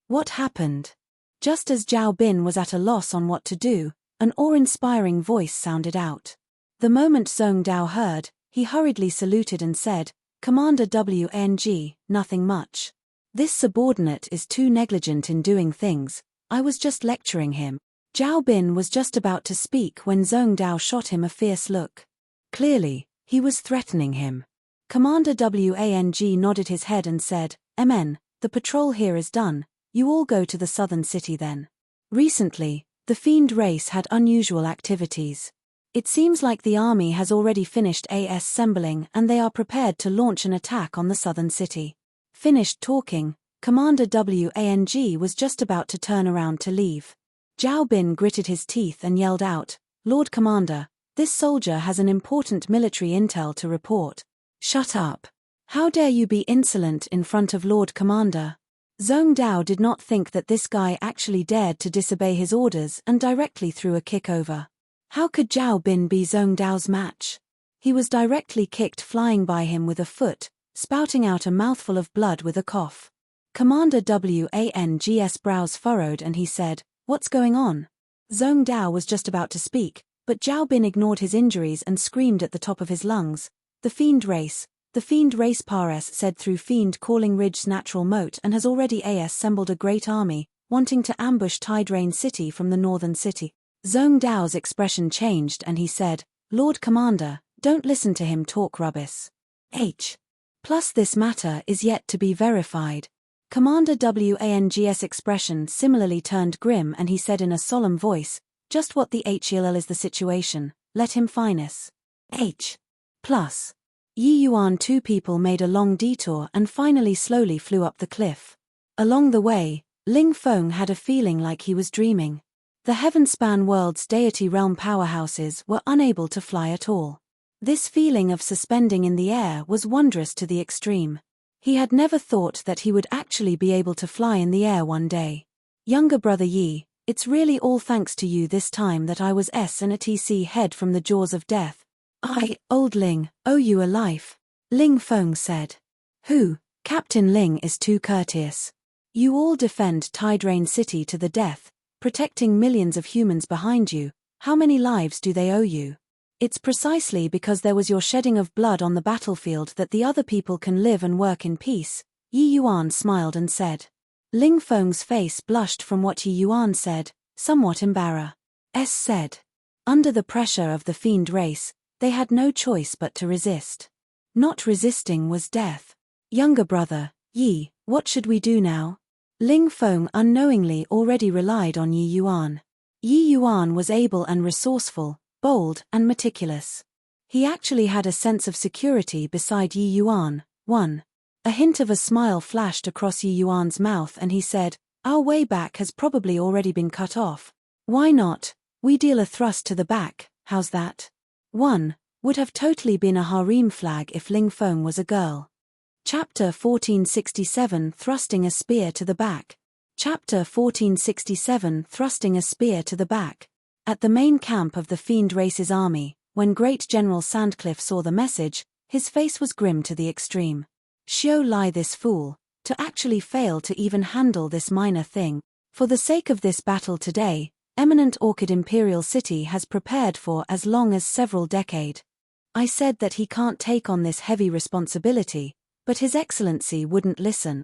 What happened? Just as Zhao Bin was at a loss on what to do, an awe-inspiring voice sounded out. The moment Zhong Dao heard, he hurriedly saluted and said, Commander Wang, nothing much. This subordinate is too negligent in doing things, I was just lecturing him. Zhao Bin was just about to speak when Zhong Dao shot him a fierce look. Clearly, he was threatening him. Commander Wang nodded his head and said, Amen, the patrol here is done. You all go to the southern city then. Recently, the Fiend race had unusual activities. It seems like the army has already finished assembling and they are prepared to launch an attack on the southern city. Finished talking, Commander Wang was just about to turn around to leave. Zhao Bin gritted his teeth and yelled out, Lord Commander, this soldier has an important military intel to report. Shut up. How dare you be insolent in front of Lord Commander? Zhong Dao did not think that this guy actually dared to disobey his orders and directly threw a kick over. How could Zhao Bin be Zhong Dao's match? He was directly kicked flying by him with a foot, spouting out a mouthful of blood with a cough. Commander Wang's brows furrowed and he said, What's going on? Zhong Dao was just about to speak, but Zhao Bin ignored his injuries and screamed at the top of his lungs, The Fiend race Pares said through Fiend Calling Ridge's natural moat and has already assembled a great army, wanting to ambush Tide Rain City from the northern city. Zhong Dao's expression changed and he said, Lord Commander, don't listen to him talk rubbish. H. Plus this matter is yet to be verified. Commander Wang's expression similarly turned grim and he said in a solemn voice, just what the HLL is the situation, let him finesse. H. Plus. Yi Yuan. Two people made a long detour and finally slowly flew up the cliff. Along the way, Ling Feng had a feeling like he was dreaming. The heaven-span world's deity realm powerhouses were unable to fly at all. This feeling of suspending in the air was wondrous to the extreme. He had never thought that he would actually be able to fly in the air one day. Younger brother Yi, it's really all thanks to you this time that I was SNTC head from the jaws of death. I, old Ling, owe you a life. Ling Feng said. Who? Captain Ling is too courteous. You all defend Tidrain City to the death, protecting millions of humans behind you. How many lives do they owe you? It's precisely because there was your shedding of blood on the battlefield that the other people can live and work in peace. Yi Yuan smiled and said. Ling Feng's face blushed from what Yi Yuan said, somewhat embarrassed. Said. Under the pressure of the fiend race, they had no choice but to resist. Not resisting was death. Younger brother, Yi, what should we do now? Ling Feng unknowingly already relied on Yi Yuan. Yi Yuan was able and resourceful, bold and meticulous. He actually had a sense of security beside Yi Yuan. 1. A hint of a smile flashed across Yi Yuan's mouth and he said, our way back has probably already been cut off. Why not? We deal a thrust to the back, how's that? 1. Would have totally been a harem flag if Ling Feng was a girl. Chapter 1467 Thrusting a Spear to the Back. Chapter 1467 Thrusting a Spear to the Back. At the main camp of the Fiend Race's army, when Great General Sandcliffe saw the message, his face was grim to the extreme. Xiao Lai, this fool, to actually fail to even handle this minor thing. For the sake of this battle today, eminent Orchid Imperial City has prepared for as long as several decades. I said that he can't take on this heavy responsibility, but His Excellency wouldn't listen.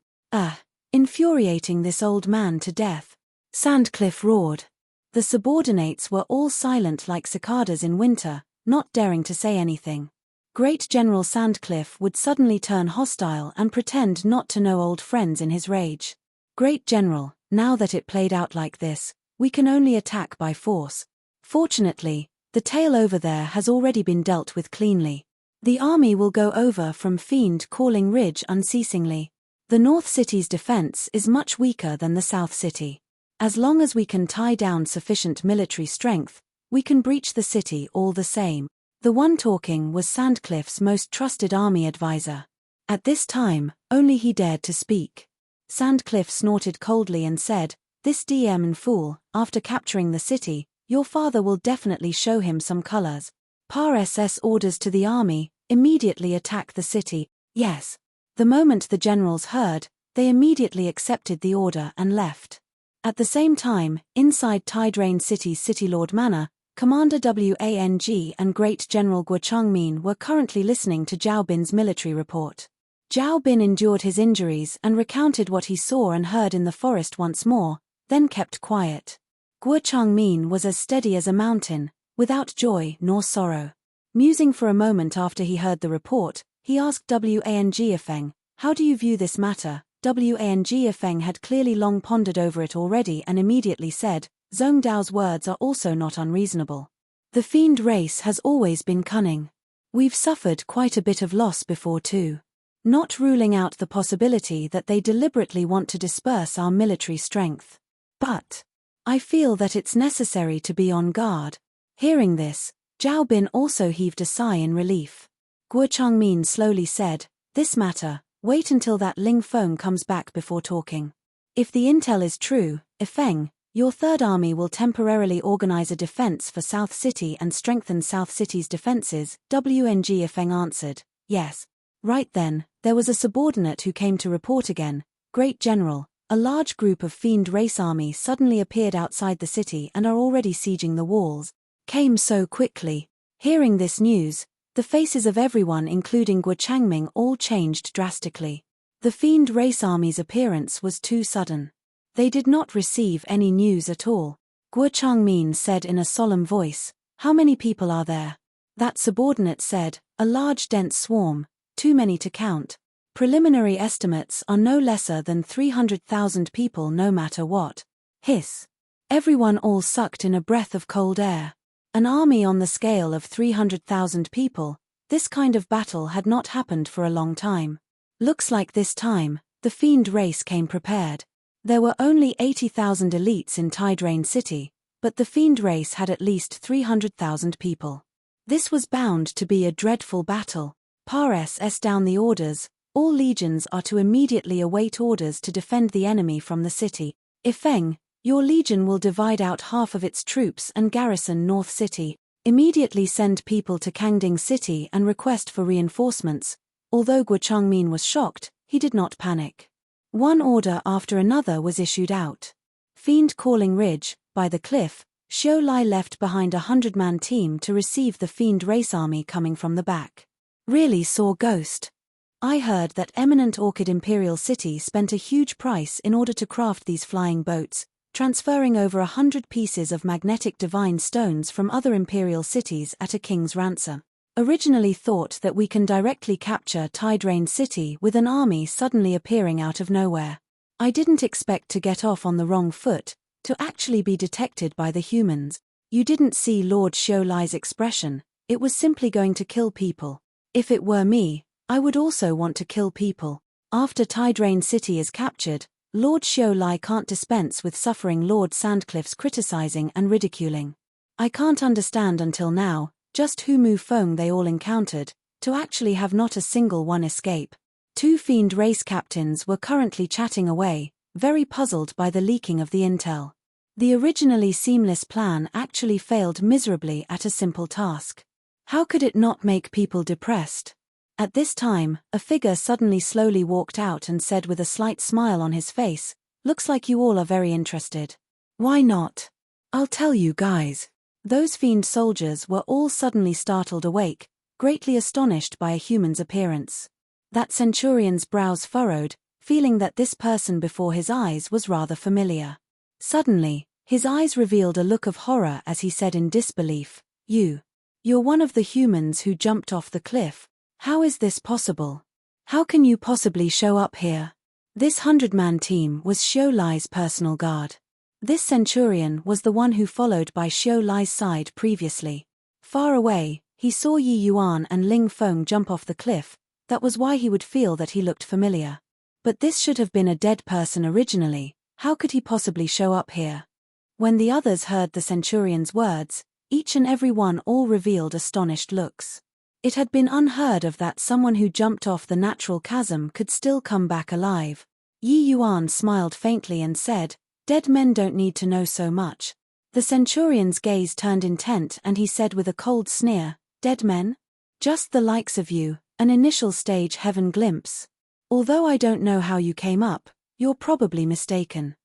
Infuriating this old man to death. Sandcliffe roared. The subordinates were all silent like cicadas in winter, not daring to say anything. Great General Sandcliffe would suddenly turn hostile and pretend not to know old friends in his rage. Great General, now that it played out like this, we can only attack by force. Fortunately, the tale over there has already been dealt with cleanly. The army will go over from Fiend Calling Ridge unceasingly. The North City's defense is much weaker than the South City. As long as we can tie down sufficient military strength, we can breach the city all the same. The one talking was Sandcliffe's most trusted army advisor. At this time, only he dared to speak. Sandcliffe snorted coldly and said, this DM and fool, after capturing the city, your father will definitely show him some colors. Par SS orders to the army, immediately attack the city. Yes. The moment the generals heard, they immediately accepted the order and left. At the same time, inside Tidrain City's City Lord Manor, Commander Wang and Great General Guo Changmin were currently listening to Zhao Bin's military report. Zhao Bin endured his injuries and recounted what he saw and heard in the forest once more, then kept quiet. Guo Changmin was as steady as a mountain, without joy nor sorrow. Musing for a moment after he heard the report, he asked Wang Feng, how do you view this matter? Wang Feng had clearly long pondered over it already and immediately said, Zhong Dao's words are also not unreasonable. The fiend race has always been cunning. We've suffered quite a bit of loss before too. Not ruling out the possibility that they deliberately want to disperse our military strength. But I feel that it's necessary to be on guard. Hearing this, Zhao Bin also heaved a sigh in relief. Guo Changmin slowly said, this matter, wait until that Ling Feng comes back before talking. If the intel is true, Feng, your third army will temporarily organize a defense for South City and strengthen South City's defenses. Wang Feng answered, yes. Right then, there was a subordinate who came to report again, Great General, a large group of fiend race army suddenly appeared outside the city and are already sieging the walls. Came so quickly. Hearing this news, the faces of everyone including Guo Changming all changed drastically. The fiend race army's appearance was too sudden. They did not receive any news at all. Guo Changmin said in a solemn voice, how many people are there? That subordinate said, a large dense swarm, too many to count. Preliminary estimates are no lesser than 300,000 people no matter what. Hiss. Everyone all sucked in a breath of cold air. An army on the scale of 300,000 people, this kind of battle had not happened for a long time. Looks like this time, the fiend race came prepared. There were only 80,000 elites in Tydrain City, but the fiend race had at least 300,000 people. This was bound to be a dreadful battle. Pares s down the orders. All legions are to immediately await orders to defend the enemy from the city. Ifeng, your legion will divide out half of its troops and garrison North City. Immediately send people to Kangding City and request for reinforcements. Although Guo Changmin was shocked, he did not panic. One order after another was issued out. Fiend Calling Ridge, by the cliff, Xiu Lai left behind 100-man team to receive the fiend race army coming from the back. Really saw ghost. I heard that eminent Orchid Imperial City spent a huge price in order to craft these flying boats, transferring over 100 pieces of magnetic divine stones from other imperial cities at a king's ransom. Originally thought that we can directly capture Tydrain City with an army suddenly appearing out of nowhere. I didn't expect to get off on the wrong foot, to actually be detected by the humans. You didn't see Lord Xiu Lai's expression, it was simply going to kill people. If it were me, I would also want to kill people. After Tydrain City is captured, Lord Xiu Lai can't dispense with suffering Lord Sandcliffe's criticizing and ridiculing. I can't understand until now, just who Mu Feng they all encountered, to actually have not a single one escape. Two fiend race captains were currently chatting away, very puzzled by the leaking of the intel. The originally seamless plan actually failed miserably at a simple task. How could it not make people depressed? At this time, a figure suddenly slowly walked out and said with a slight smile on his face, "Looks like you all are very interested. Why not? I'll tell you guys." Those fiend soldiers were all suddenly startled awake, greatly astonished by a human's appearance. That centurion's brows furrowed, feeling that this person before his eyes was rather familiar. Suddenly, his eyes revealed a look of horror as he said in disbelief, You're one of the humans who jumped off the cliff. How is this possible? How can you possibly show up here?" This 100-man team was Xiu Lai's personal guard. This centurion was the one who followed by Xiu Lai's side previously. Far away, he saw Yi Yuan and Ling Feng jump off the cliff, that was why he would feel that he looked familiar. But this should have been a dead person originally, how could he possibly show up here? When the others heard the centurion's words, each and every one all revealed astonished looks. It had been unheard of that someone who jumped off the natural chasm could still come back alive. Yi Yuan smiled faintly and said, "Dead men don't need to know so much." The centurion's gaze turned intent and he said with a cold sneer, "Dead men? Just the likes of you, an initial stage heaven glimpse. Although I don't know how you came up, you're probably mistaken.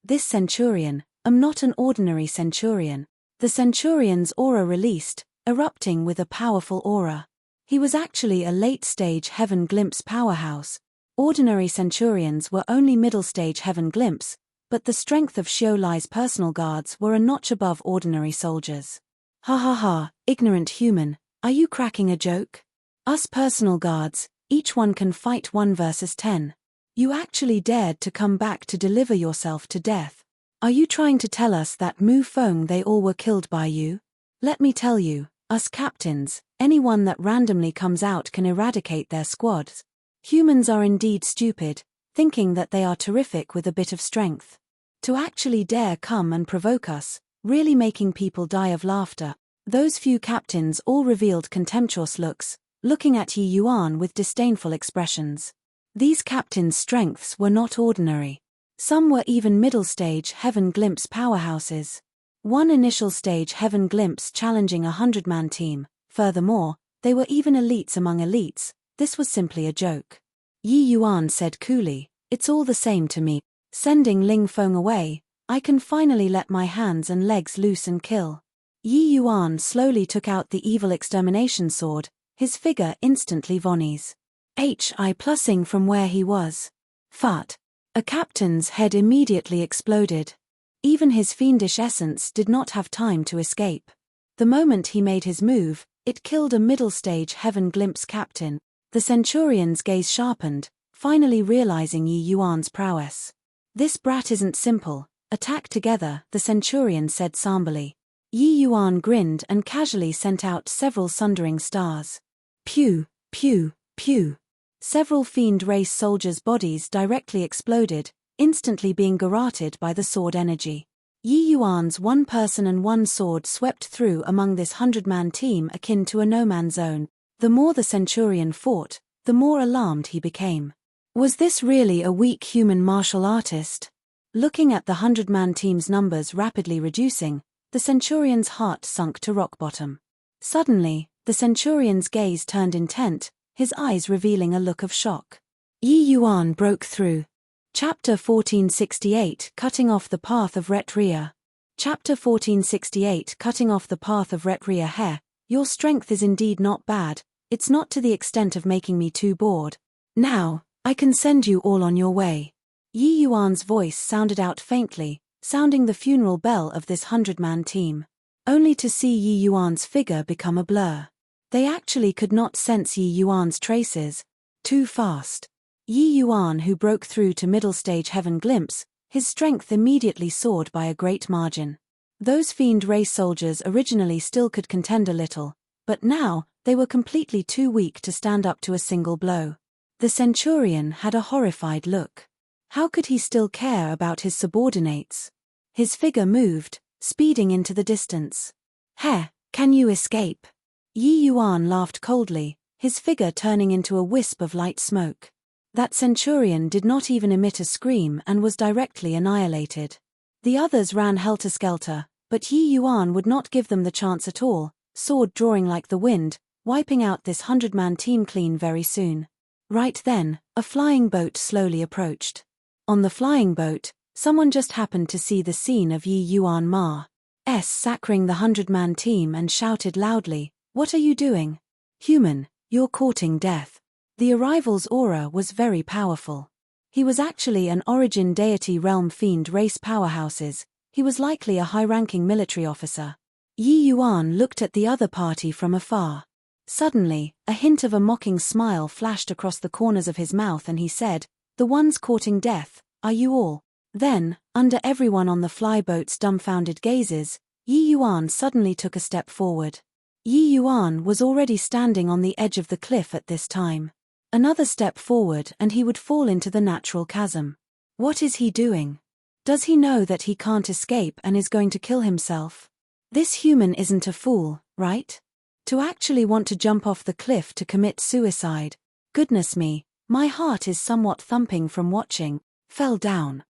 This centurion, am not an ordinary centurion." The centurion's aura released, erupting with a powerful aura. He was actually a late-stage heaven glimpse powerhouse. Ordinary centurions were only middle-stage heaven glimpse, but the strength of Xiu Lai's personal guards were a notch above ordinary soldiers. Ha ha ha, ignorant human, are you cracking a joke? Us personal guards, each one can fight 1 versus 10. You actually dared to come back to deliver yourself to death. Are you trying to tell us that Mu Feng they all were killed by you? Let me tell you, us captains, anyone that randomly comes out can eradicate their squads. Humans are indeed stupid, thinking that they are terrific with a bit of strength. To actually dare come and provoke us, really making people die of laughter. Those few captains all revealed contemptuous looks, looking at Yi Yuan with disdainful expressions. These captains' strengths were not ordinary. Some were even middle-stage heaven glimpse powerhouses. One initial stage heaven glimpse challenging a 100-man team. Furthermore, they were even elites among elites. This was simply a joke. Yi Yuan said coolly, "It's all the same to me. Sending Ling Feng away, I can finally let my hands and legs loose and kill." Yi Yuan slowly took out the evil extermination sword, his figure instantly vonies. Plussing from where he was. Fart. A captain's head immediately exploded. Even his fiendish essence did not have time to escape. The moment he made his move, It killed a middle-stage Heaven Glimpse captain. The Centurion's gaze sharpened, finally realizing Yi Yuan's prowess. This brat isn't simple. Attack together, the Centurion said somberly. Yi Yuan grinned and casually sent out several sundering stars. Pew, pew, pew. Several fiend race soldiers' bodies directly exploded, instantly being garroted by the sword energy. Yi Yuan's one person and one sword swept through among this 100-man team akin to a no-man zone. The more the Centurion fought, the more alarmed he became. Was this really a weak human martial artist? Looking at the 100-man team's numbers rapidly reducing, the Centurion's heart sunk to rock bottom. Suddenly, the Centurion's gaze turned intent, his eyes revealing a look of shock. Yi Yuan broke through. Chapter 1468 Cutting off the path of Retria. Chapter 1468 Cutting off the path of Retria. Heh, your strength is indeed not bad, it's not to the extent of making me too bored. Now, I can send you all on your way. Yi Yuan's voice sounded out faintly, sounding the funeral bell of this 100-man team. Only to see Yi Yuan's figure become a blur. They actually could not sense Yi Yuan's traces. Too fast. Yi Yuan, who broke through to middle stage Heaven Glimpse, his strength immediately soared by a great margin. Those fiend race soldiers originally still could contend a little, but now, they were completely too weak to stand up to a single blow. The Centurion had a horrified look. How could he still care about his subordinates? His figure moved, speeding into the distance. Heh, can you escape? Yi Yuan laughed coldly, his figure turning into a wisp of light smoke. That Centurion did not even emit a scream and was directly annihilated. The others ran helter-skelter, but Yi Yuan would not give them the chance at all, sword drawing like the wind, wiping out this 100-man team clean very soon. Right then, a flying boat slowly approached. On the flying boat, someone just happened to see the scene of Yi Yuan Ma's sackering the 100-man team and shouted loudly, "What are you doing? Human, you're courting death." The arrival's aura was very powerful. He was actually an origin deity realm fiend race powerhouses. He was likely a high-ranking military officer. Yi Yuan looked at the other party from afar. Suddenly, a hint of a mocking smile flashed across the corners of his mouth and he said, "The ones courting death, are you all?" Then, under everyone on the flyboat's dumbfounded gazes, Yi Yuan suddenly took a step forward. Yi Yuan was already standing on the edge of the cliff at this time. Another step forward and he would fall into the natural chasm. What is he doing? Does he know that he can't escape and is going to kill himself? This human isn't a fool, right? To actually want to jump off the cliff to commit suicide. Goodness me, my heart is somewhat thumping from watching. Fell down.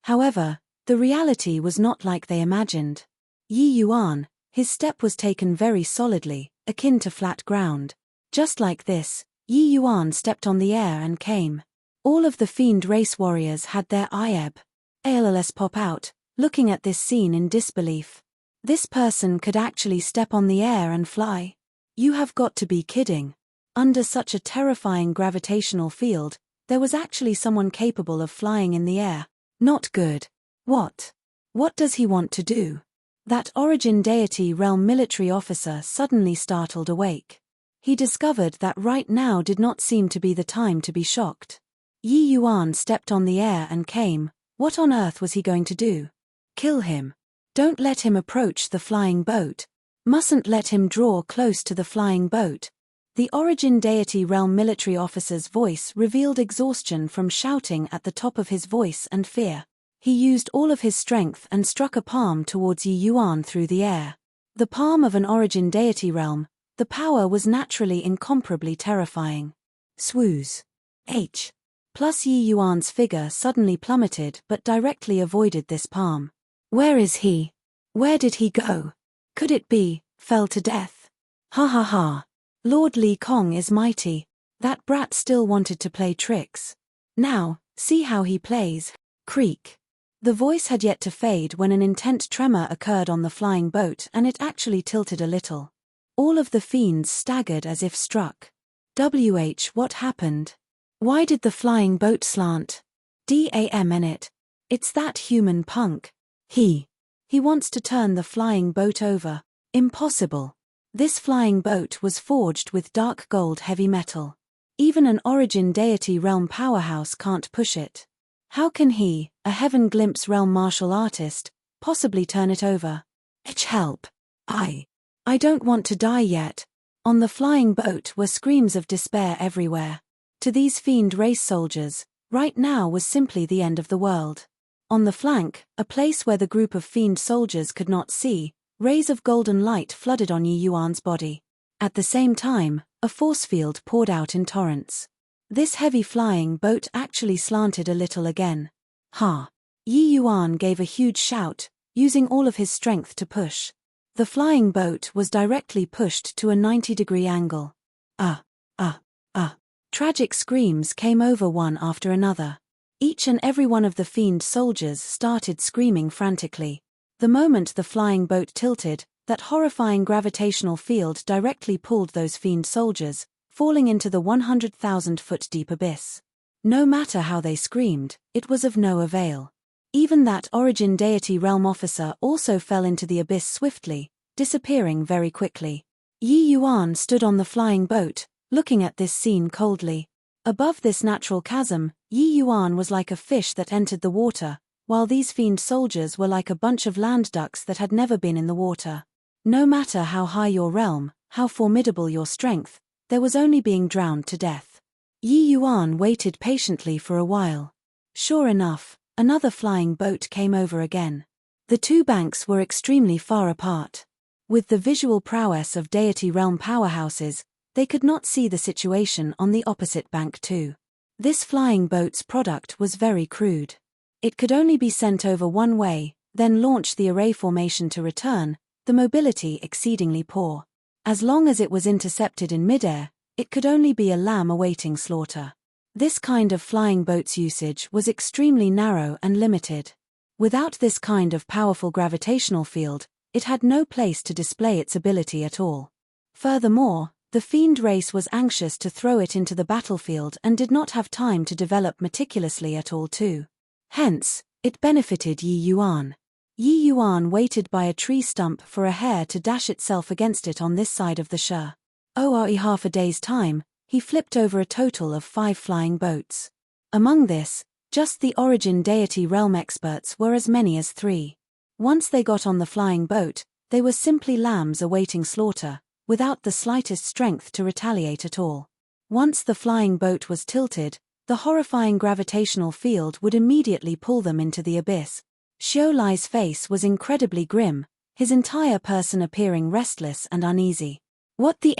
However, the reality was not like they imagined. Yi Yuan, his step was taken very solidly, akin to flat ground. Just like this, Yi Yuan stepped on the air and came. All of the fiend race warriors had their IEBs pop out, looking at this scene in disbelief. This person could actually step on the air and fly. You have got to be kidding. Under such a terrifying gravitational field, there was actually someone capable of flying in the air. Not good. What? What does he want to do? That origin deity realm military officer suddenly startled awake. He discovered that right now did not seem to be the time to be shocked. Yi Yuan stepped on the air and came. What on earth was he going to do? Kill him. Don't let him approach the flying boat. Mustn't let him draw close to the flying boat. The origin deity realm military officer's voice revealed exhaustion from shouting at the top of his voice and fear. He used all of his strength and struck a palm towards Yi Yuan through the air. The palm of an origin deity realm, the power was naturally incomparably terrifying. Swooze. Plus Yi Yuan's figure suddenly plummeted but directly avoided this palm. Where is he? Where did he go? Could it be, fell to death? Ha ha ha. Lord Li Kong is mighty. That brat still wanted to play tricks. Now, see how he plays. Creak. The voice had yet to fade when an intense tremor occurred on the flying boat and it actually tilted a little. All of the fiends staggered as if struck. What happened? Why did the flying boat slant? Damn it. It's that human punk. He wants to turn the flying boat over. Impossible. This flying boat was forged with dark gold heavy metal. Even an origin deity realm powerhouse can't push it. How can he, a heaven glimpse realm martial artist, possibly turn it over? Help! I don't want to die yet. On the flying boat were screams of despair everywhere. To these fiend race soldiers, right now was simply the end of the world. On the flank, a place where the group of fiend soldiers could not see, rays of golden light flooded on Yi Yuan's body. At the same time, a force field poured out in torrents. This heavy flying boat actually slanted a little again. Ha! Yi Yuan gave a huge shout, using all of his strength to push. The flying boat was directly pushed to a 90-degree angle. Tragic screams came over one after another. Each and every one of the fiend soldiers started screaming frantically. The moment the flying boat tilted, that horrifying gravitational field directly pulled those fiend soldiers, falling into the 100,000-foot deep abyss. No matter how they screamed, it was of no avail. Even that origin deity realm officer also fell into the abyss swiftly, disappearing very quickly. Yi Yuan stood on the flying boat, looking at this scene coldly. Above this natural chasm, Yi Yuan was like a fish that entered the water, while these fiend soldiers were like a bunch of land ducks that had never been in the water. No matter how high your realm, how formidable your strength, there was only being drowned to death. Yi Yuan waited patiently for a while. Sure enough, another flying boat came over again. The two banks were extremely far apart. With the visual prowess of deity realm powerhouses, they could not see the situation on the opposite bank too. This flying boat's product was very crude. It could only be sent over one way, then launch the array formation to return, the mobility exceedingly poor. As long as it was intercepted in midair, it could only be a lamb awaiting slaughter. This kind of flying boat's usage was extremely narrow and limited. Without this kind of powerful gravitational field, it had no place to display its ability at all. Furthermore, the fiend race was anxious to throw it into the battlefield and did not have time to develop meticulously at all too. Hence, it benefited Yi Yuan. Yi Yuan waited by a tree stump for a hare to dash itself against it on this side of the Shi. In half a day's time, he flipped over a total of 5 flying boats. Among this, just the origin deity realm experts were as many as 3. Once they got on the flying boat, they were simply lambs awaiting slaughter, without the slightest strength to retaliate at all. Once the flying boat was tilted, the horrifying gravitational field would immediately pull them into the abyss. Xiao Lai's face was incredibly grim, his entire person appearing restless and uneasy. What the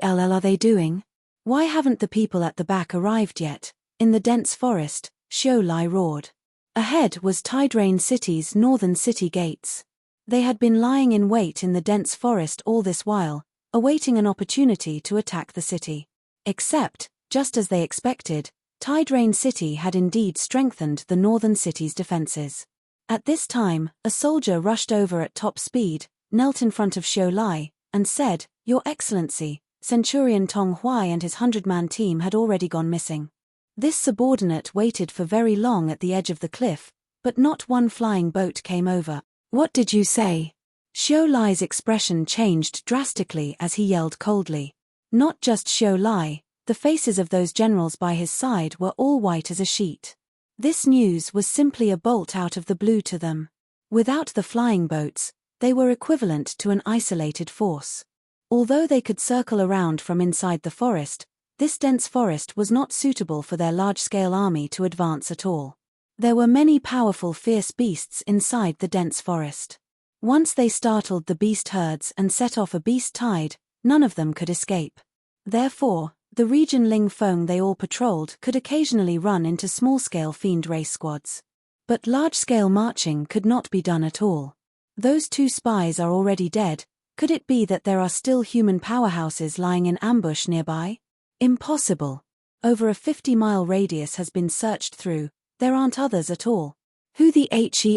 hell are they doing? Why haven't the people at the back arrived yet? In the dense forest, Xiao Lai roared. Ahead was Tidrain City's northern city gates. They had been lying in wait in the dense forest all this while, awaiting an opportunity to attack the city. Except, just as they expected, Tidrain City had indeed strengthened the northern city's defenses. At this time, a soldier rushed over at top speed, knelt in front of Xiao Lai, and said, "Your Excellency, Centurion Tong Huai and his 100-man team had already gone missing." This subordinate waited for very long at the edge of the cliff, but not one flying boat came over. "What did you say?" Xiao Lai's expression changed drastically as he yelled coldly. Not just Xiao Lai, the faces of those generals by his side were all white as a sheet. This news was simply a bolt out of the blue to them. Without the flying boats, they were equivalent to an isolated force. Although they could circle around from inside the forest, this dense forest was not suitable for their large-scale army to advance at all. There were many powerful fierce beasts inside the dense forest. Once they startled the beast herds and set off a beast tide, none of them could escape. Therefore, the region Ling Feng they all patrolled could occasionally run into small-scale fiend race squads. But large-scale marching could not be done at all. Those 2 spies are already dead. Could it be that there are still human powerhouses lying in ambush nearby? Impossible. Over a 50-mile radius has been searched through, there aren't others at all. Who the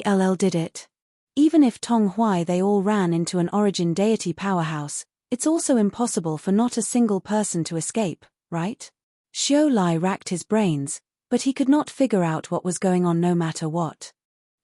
hell did it? Even if Tong Huai they all ran into an origin deity powerhouse, it's also impossible for not a single person to escape, right? Xiao Lai racked his brains, but he could not figure out what was going on no matter what.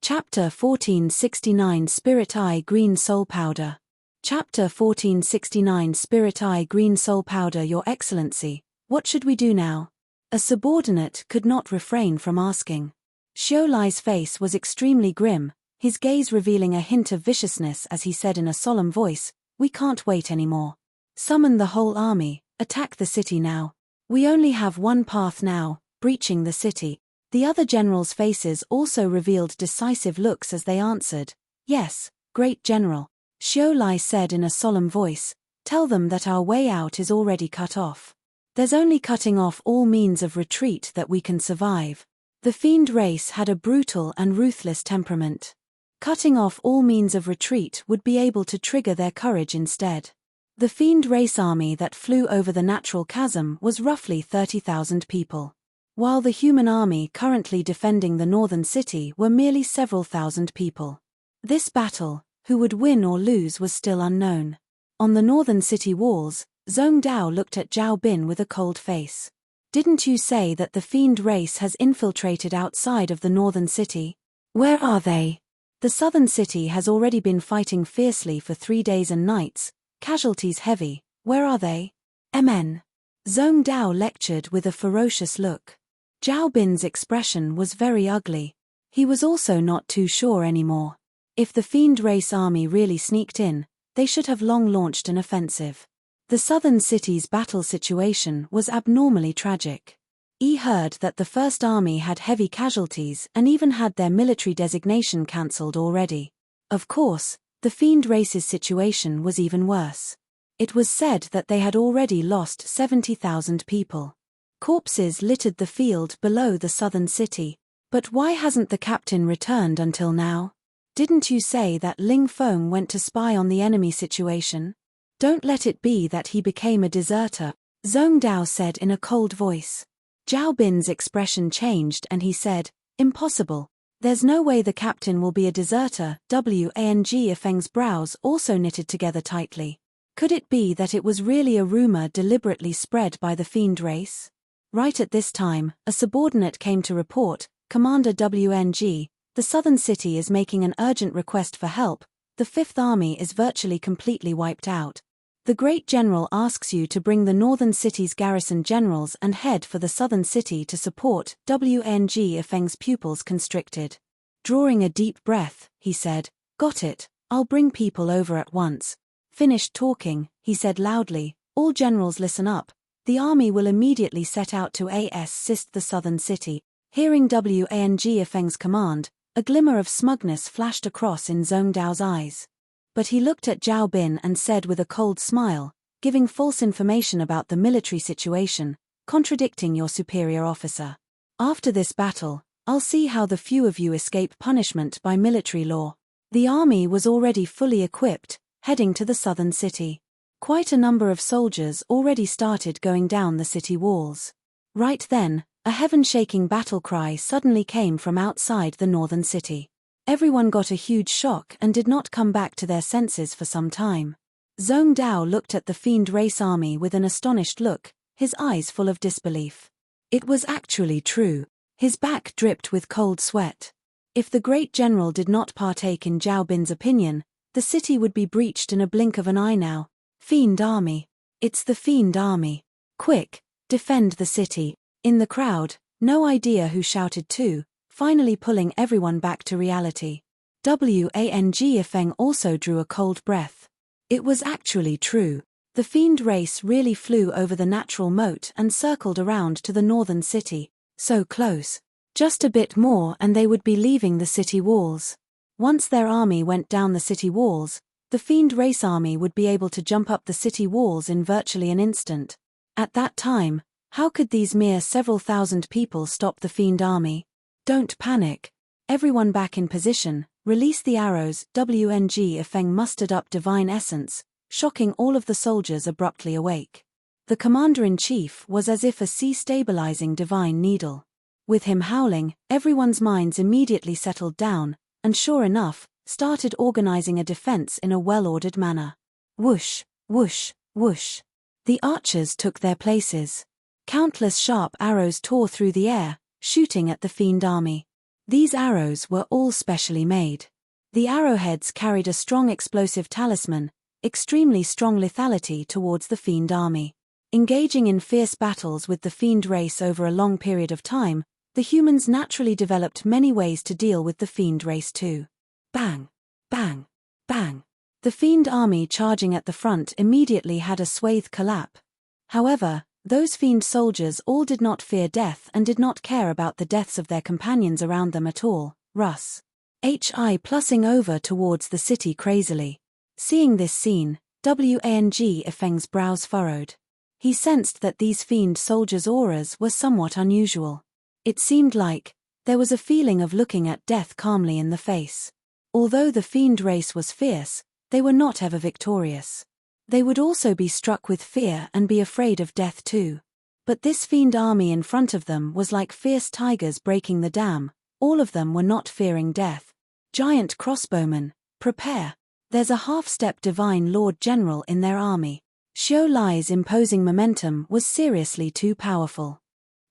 Chapter 1469 Spirit Eye Green Soul Powder. Chapter 1469 Spirit Eye Green Soul Powder. Your Excellency, what should we do now? A subordinate could not refrain from asking. Xiao Lai's face was extremely grim, his gaze revealing a hint of viciousness as he said in a solemn voice, "We can't wait anymore. Summon the whole army, attack the city now. We only have one path now, breaching the city." The other generals' faces also revealed decisive looks as they answered, "Yes, great general." Xiao Lai said in a solemn voice, "Tell them that our way out is already cut off. There's only cutting off all means of retreat that we can survive." The fiend race had a brutal and ruthless temperament. Cutting off all means of retreat would be able to trigger their courage instead. The fiend race army that flew over the natural chasm was roughly 30,000 people, while the human army currently defending the northern city were merely several thousand people. This battle, who would win or lose, was still unknown. On the northern city walls, Zhong Dao looked at Zhao Bin with a cold face. "Didn't you say that the fiend race has infiltrated outside of the northern city? Where are they?" "The southern city has already been fighting fiercely for 3 days and nights, casualties heavy. Where are they?" "Amen." Zhong Dao lectured with a ferocious look. Zhao Bin's expression was very ugly. He was also not too sure anymore. If the fiend race army really sneaked in, they should have long launched an offensive. The southern city's battle situation was abnormally tragic. He heard that the First Army had heavy casualties and even had their military designation cancelled already. Of course, the fiend race's situation was even worse. It was said that they had already lost 70,000 people. Corpses littered the field below the southern city. "But why hasn't the captain returned until now? Didn't you say that Ling Feng went to spy on the enemy situation? Don't let it be that he became a deserter," Zhong Dao said in a cold voice. Zhao Bin's expression changed and he said, "Impossible. There's no way the captain will be a deserter." Wang Feng's brows also knitted together tightly. Could it be that it was really a rumor deliberately spread by the fiend race? Right at this time, a subordinate came to report, "Commander Wang, the southern city is making an urgent request for help. The Fifth Army is virtually completely wiped out. The great general asks you to bring the northern city's garrison generals and head for the southern city to support." Wang Feng's pupils constricted. Drawing a deep breath, he said, "Got it, I'll bring people over at once." Finished talking, he said loudly, "All generals listen up. The army will immediately set out to assist the southern city." Hearing Wang Feng's command, a glimmer of smugness flashed across in Zhong Dao's eyes. But he looked at Zhao Bin and said with a cold smile, "Giving false information about the military situation, contradicting your superior officer. After this battle, I'll see how the few of you escape punishment by military law." The army was already fully equipped, heading to the southern city. Quite a number of soldiers already started going down the city walls. Right then, a heaven-shaking battle cry suddenly came from outside the northern city. Everyone got a huge shock and did not come back to their senses for some time. Zhong Dao looked at the fiend race army with an astonished look, his eyes full of disbelief. It was actually true. His back dripped with cold sweat. If the great general did not partake in Zhao Bin's opinion, the city would be breached in a blink of an eye now. Fiend army. It's the fiend army. Quick, defend the city. In the crowd, no idea who shouted too, finally pulling everyone back to reality. Wang Feng also drew a cold breath. It was actually true. The fiend race really flew over the natural moat and circled around to the northern city. So close. Just a bit more and they would be leaving the city walls. Once their army went down the city walls, the fiend race army would be able to jump up the city walls in virtually an instant. At that time, how could these mere several thousand people stop the fiend army? "Don't panic. Everyone back in position, release the arrows." Wang Feng mustered up divine essence, shocking all of the soldiers abruptly awake. The commander-in-chief was as if a sea-stabilizing divine needle. With him howling, everyone's minds immediately settled down, and sure enough, started organizing a defense in a well-ordered manner. Whoosh, whoosh, whoosh. The archers took their places. Countless sharp arrows tore through the air, shooting at the fiend army. These arrows were all specially made. The arrowheads carried a strong explosive talisman, extremely strong lethality towards the Fiend army. Engaging in fierce battles with the Fiend race over a long period of time, the humans naturally developed many ways to deal with the Fiend race too. Bang! Bang! Bang! The Fiend army charging at the front immediately had a swathe collapse. However, those Fiend soldiers all did not fear death and did not care about the deaths of their companions around them at all. Russ. Hi plussing over towards the city crazily. Seeing this scene, Wang Ifeng's brows furrowed. He sensed that these Fiend soldiers' auras were somewhat unusual. It seemed like there was a feeling of looking at death calmly in the face. Although the Fiend race was fierce, they were not ever victorious. They would also be struck with fear and be afraid of death too. But this Fiend army in front of them was like fierce tigers breaking the dam. All of them were not fearing death. Giant crossbowmen, prepare. There's a half-step divine Lord General in their army. Xiao Lai's imposing momentum was seriously too powerful.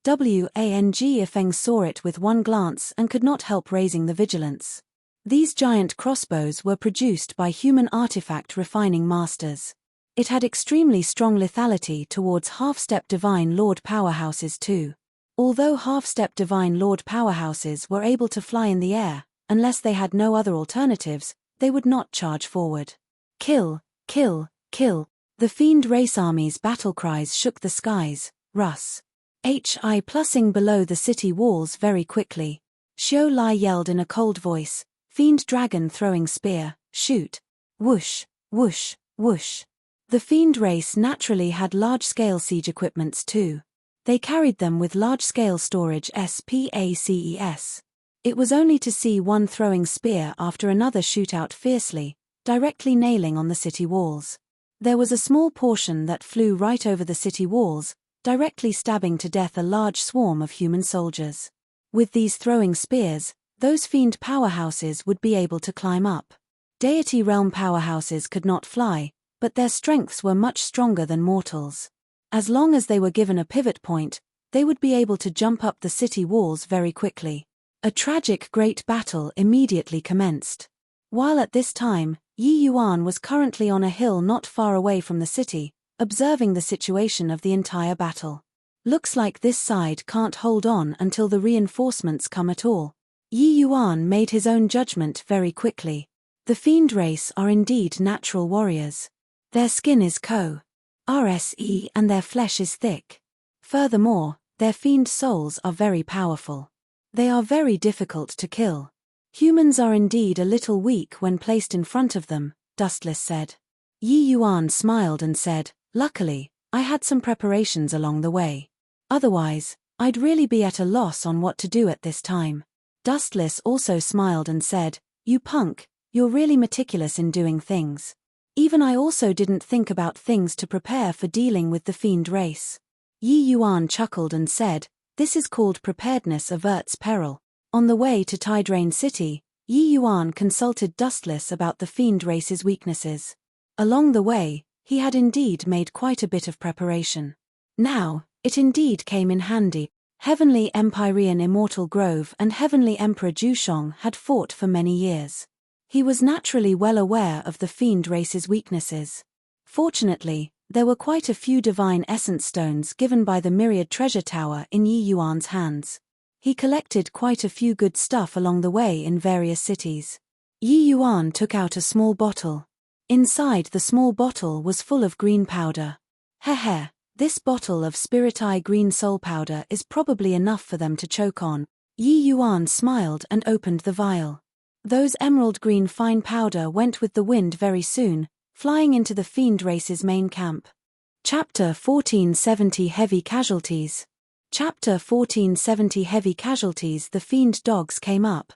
Wang Ifeng saw it with one glance and could not help raising the vigilance. These giant crossbows were produced by human artifact refining masters. It had extremely strong lethality towards half-step divine Lord powerhouses too. Although half-step divine Lord powerhouses were able to fly in the air, unless they had no other alternatives, they would not charge forward. Kill, kill, kill. The Fiend race army's battle cries shook the skies. Russ. Hi plussing below the city walls very quickly. Xiao Lai yelled in a cold voice, Fiend dragon throwing spear, shoot. Whoosh, whoosh, whoosh. The Fiend race naturally had large-scale siege equipments too. They carried them with large-scale storage SPACES. It was only to see one throwing spear after another shoot out fiercely, directly nailing on the city walls. There was a small portion that flew right over the city walls, directly stabbing to death a large swarm of human soldiers. With these throwing spears, those Fiend powerhouses would be able to climb up. Deity realm powerhouses could not fly, but their strengths were much stronger than mortals. As long as they were given a pivot point, they would be able to jump up the city walls very quickly. A tragic great battle immediately commenced. While at this time, Yi Yuan was currently on a hill not far away from the city, observing the situation of the entire battle. Looks like this side can't hold on until the reinforcements come at all. Yi Yuan made his own judgment very quickly. The Fiend race are indeed natural warriors. Their skin is RSE and their flesh is thick. Furthermore, their Fiend souls are very powerful. They are very difficult to kill. Humans are indeed a little weak when placed in front of them, Dustless said. Yi Yuan smiled and said, luckily, I had some preparations along the way. Otherwise, I'd really be at a loss on what to do at this time. Dustless also smiled and said, you punk, you're really meticulous in doing things. Even I also didn't think about things to prepare for dealing with the Fiend race. Yi Yuan chuckled and said, this is called preparedness averts peril. On the way to Tidrain City, Yi Yuan consulted Dustless about the Fiend race's weaknesses. Along the way, he had indeed made quite a bit of preparation. Now, it indeed came in handy. Heavenly Empyrean Immortal Grove and Heavenly Emperor Jushong had fought for many years. He was naturally well aware of the Fiend race's weaknesses. Fortunately, there were quite a few divine essence stones given by the Myriad Treasure Tower in Yi Yuan's hands. He collected quite a few good stuff along the way in various cities. Yi Yuan took out a small bottle. Inside the small bottle was full of green powder. Heh, this bottle of Spirit Eye green soul powder is probably enough for them to choke on. Yi Yuan smiled and opened the vial. Those emerald green fine powder went with the wind very soon, flying into the Fiend race's main camp. Chapter 1470 Heavy Casualties. Chapter 1470 Heavy Casualties. The Fiend dogs came up.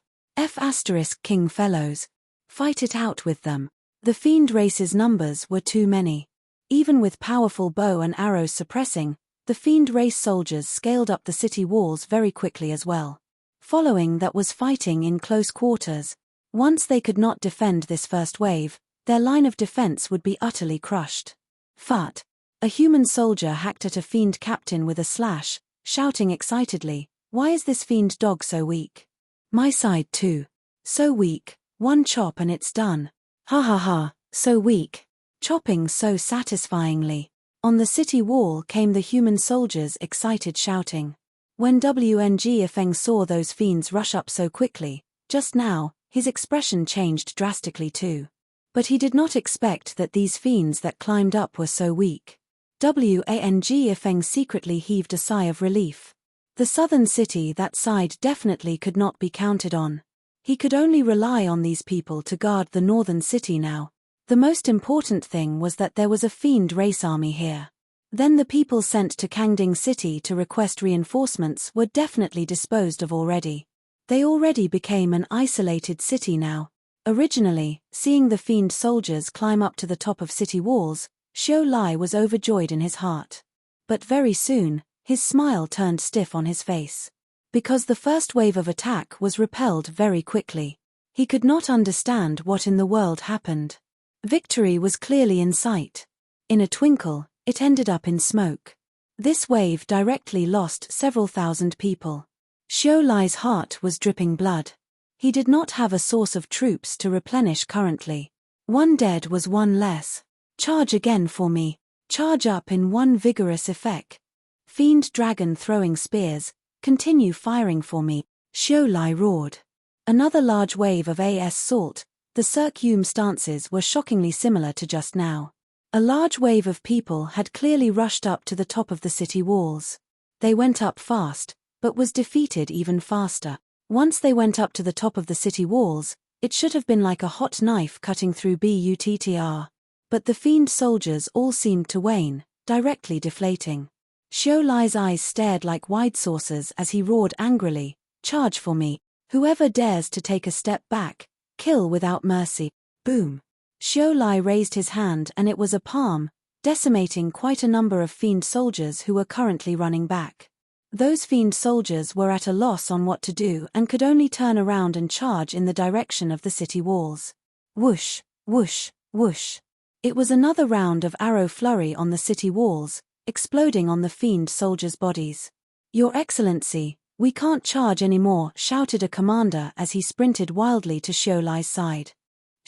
King fellows. Fight it out with them. The Fiend race's numbers were too many. Even with powerful bow and arrows suppressing, the Fiend race soldiers scaled up the city walls very quickly as well. Following that was fighting in close quarters. Once they could not defend this first wave, their line of defense would be utterly crushed. Fut! A human soldier hacked at a Fiend captain with a slash, shouting excitedly, why is this Fiend dog so weak? My side too. So weak, one chop and it's done. Ha ha ha, so weak. chopping so satisfyingly. On the city wall came the human soldiers, excited shouting. When WNG Feng saw those fiends rush up so quickly, just now, his expression changed drastically too. But he did not expect that these fiends that climbed up were so weak. Wang Feng secretly heaved a sigh of relief. The southern city, that side definitely could not be counted on. He could only rely on these people to guard the northern city now. The most important thing was that there was a fiend race army here. Then the people sent to Kangding City to request reinforcements were definitely disposed of already. They already became an isolated city now. Originally, seeing the fiend soldiers climb up to the top of city walls, Xiu Lai was overjoyed in his heart. But very soon, his smile turned stiff on his face. Because the first wave of attack was repelled very quickly. He could not understand what in the world happened. Victory was clearly in sight. In a twinkle, it ended up in smoke. This wave directly lost several thousand people. Xiu Lai's heart was dripping blood. He did not have a source of troops to replenish currently. One dead was one less. Charge again for me. Charge up in one vigorous effect. Fiend dragon throwing spears, continue firing for me, Xiu Lai roared. Another large wave of AS salt, the circum stances were shockingly similar to just now. A large wave of people had clearly rushed up to the top of the city walls. They went up fast, but was defeated even faster. Once they went up to the top of the city walls, it should have been like a hot knife cutting through buttr. But the fiend soldiers all seemed to wane, directly deflating. Xiu Lai's eyes stared like wide saucers as he roared angrily, charge for me, whoever dares to take a step back, kill without mercy. Boom. Xiu Lai raised his hand and it was a palm, decimating quite a number of fiend soldiers who were currently running back. Those fiend soldiers were at a loss on what to do and could only turn around and charge in the direction of the city walls. Whoosh, whoosh, whoosh. It was another round of arrow flurry on the city walls, exploding on the fiend soldiers' bodies. Your Excellency, we can't charge anymore, shouted a commander as he sprinted wildly to Xiu Lai's side.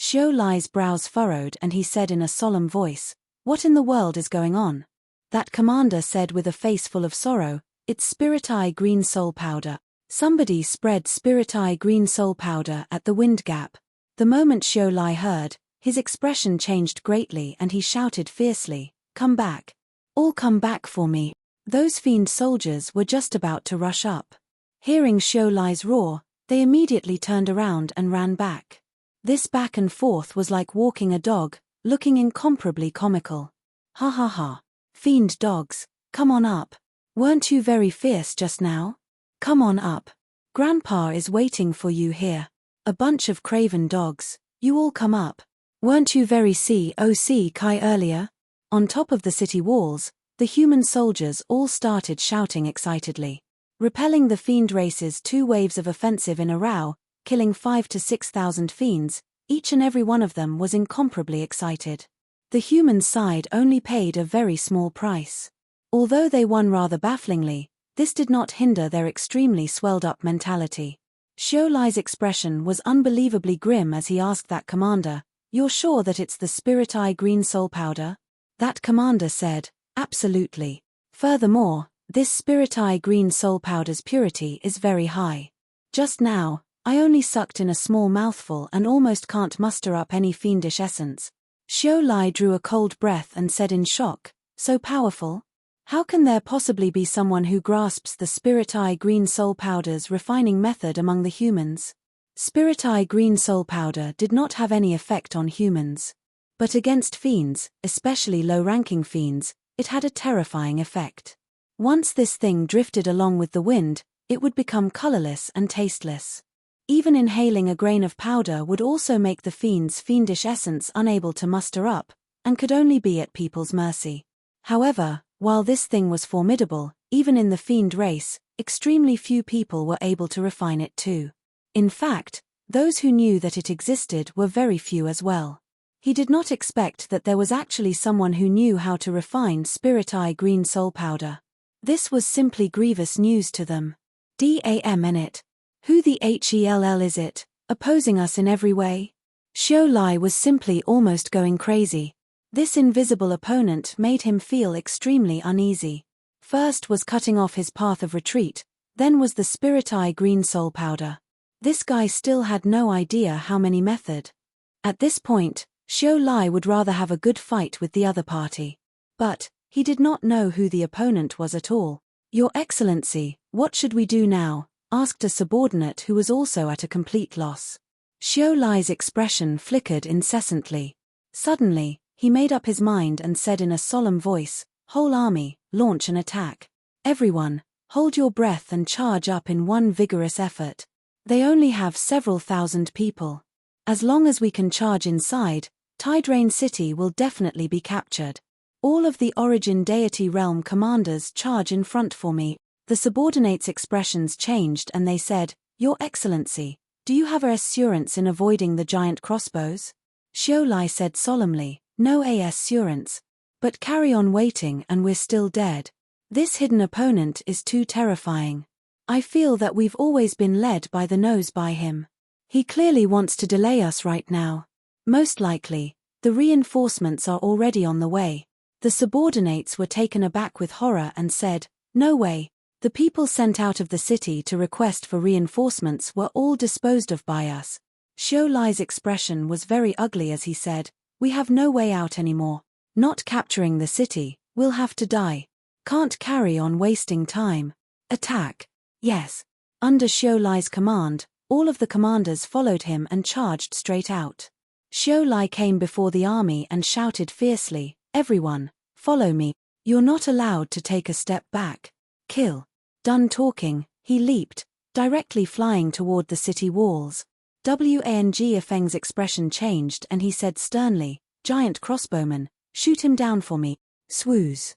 Xiu Lai's brows furrowed and he said in a solemn voice, "What in the world is going on?" That commander said with a face full of sorrow, "It's Spirit Eye green soul powder." Somebody spread Spirit Eye green soul powder at the wind gap. The moment Xiu Lai heard, his expression changed greatly and he shouted fiercely, "Come back. All come back for me." Those fiend soldiers were just about to rush up. Hearing Xiu Lai's roar, they immediately turned around and ran back. This back and forth was like walking a dog, looking incomparably comical. Ha ha ha. Fiend dogs, come on up. Weren't you very fierce just now? Come on up. Grandpa is waiting for you here. A bunch of craven dogs, you all come up. Weren't you very COC Kai earlier? On top of the city walls, the human soldiers all started shouting excitedly. Repelling the fiend race's 2 waves of offensive in a row, killing 5,000 to 6,000 fiends, each and every one of them was incomparably excited. The human side only paid a very small price. Although they won rather bafflingly, this did not hinder their extremely swelled-up mentality. Xiu Lai's expression was unbelievably grim as he asked that commander, "You're sure that it's the Spirit Eye green soul powder?" That commander said, "Absolutely. Furthermore, this Spirit Eye green soul powder's purity is very high. Just now, I only sucked in a small mouthful and almost can't muster up any fiendish essence." Xiu Lai drew a cold breath and said in shock, "So powerful? How can there possibly be someone who grasps the Spirit Eye green soul powder's refining method among the humans?" Spirit Eye green soul powder did not have any effect on humans. But against fiends, especially low-ranking fiends, it had a terrifying effect. Once this thing drifted along with the wind, it would become colorless and tasteless. Even inhaling a grain of powder would also make the fiend's fiendish essence unable to muster up, and could only be at people's mercy. However, while this thing was formidable, even in the fiend race, extremely few people were able to refine it too. In fact, those who knew that it existed were very few as well. He did not expect that there was actually someone who knew how to refine Spirit Eye green soul powder. This was simply grievous news to them. Damn it. Who the hell is it, opposing us in every way? Xiu Lai was simply almost going crazy. This invisible opponent made him feel extremely uneasy. First was cutting off his path of retreat, then was the Spirit Eye green soul powder. This guy still had no idea how many method. At this point, Xiao Lai would rather have a good fight with the other party. But he did not know who the opponent was at all. "Your Excellency, what should we do now?" asked a subordinate who was also at a complete loss. Xiao Lai's expression flickered incessantly. Suddenly, he made up his mind and said in a solemn voice, "Whole army, launch an attack. Everyone, hold your breath and charge up in one vigorous effort. They only have several thousand people. As long as we can charge inside, Tide Rain City will definitely be captured. All of the Origin Deity Realm commanders charge in front for me." The subordinates' expressions changed and they said, "Your Excellency, do you have assurance in avoiding the giant crossbows?" Xiao Lai said solemnly, "No assurance. But carry on waiting and we're still dead. This hidden opponent is too terrifying. I feel that we've always been led by the nose by him. He clearly wants to delay us right now. Most likely, the reinforcements are already on the way." The subordinates were taken aback with horror and said, "No way. The people sent out of the city to request for reinforcements were all disposed of by us." Xiao Lai's expression was very ugly as he said, "We have no way out anymore. Not capturing the city, we'll have to die. Can't carry on wasting time. Attack." Yes. Under Xiao Lai's command, all of the commanders followed him and charged straight out. Xiao Lai came before the army and shouted fiercely, "Everyone, follow me. You're not allowed to take a step back. Kill." Done talking, he leaped, directly flying toward the city walls. Wang Feng's expression changed and he said sternly, "Giant crossbowman, shoot him down for me." Swoosh.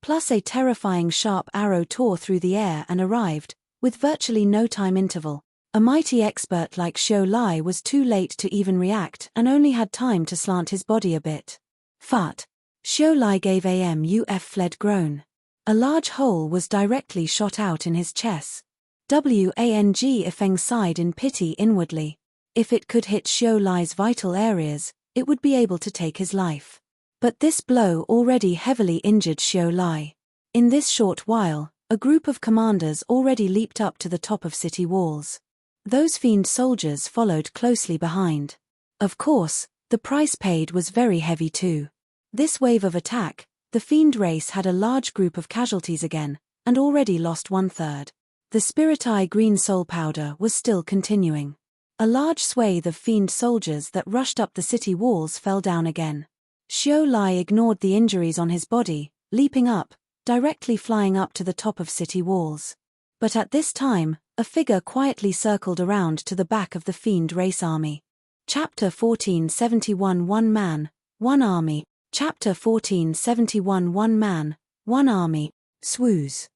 Plus a terrifying sharp arrow tore through the air and arrived, with virtually no time interval. A mighty expert like Xiao Lai was too late to even react and only had time to slant his body a bit. Fart. Xiao Lai gave a fled groan. A large hole was directly shot out in his chest. Wang Feng sighed in pity inwardly. If it could hit Xiao Lai's vital areas, it would be able to take his life. But this blow already heavily injured Xiao Lai. In this short while, a group of commanders already leaped up to the top of city walls. Those fiend soldiers followed closely behind. Of course, the price paid was very heavy too. This wave of attack, the fiend race had a large group of casualties again, and already lost 1/3. The Spirit Eye green soul powder was still continuing. A large swathe of fiend soldiers that rushed up the city walls fell down again. Xiao Lai ignored the injuries on his body, leaping up, directly flying up to the top of city walls. But at this time, a figure quietly circled around to the back of the fiend race army. Chapter 1471 One Man, One Army. Chapter 1471 One Man, One Army. Swoosh.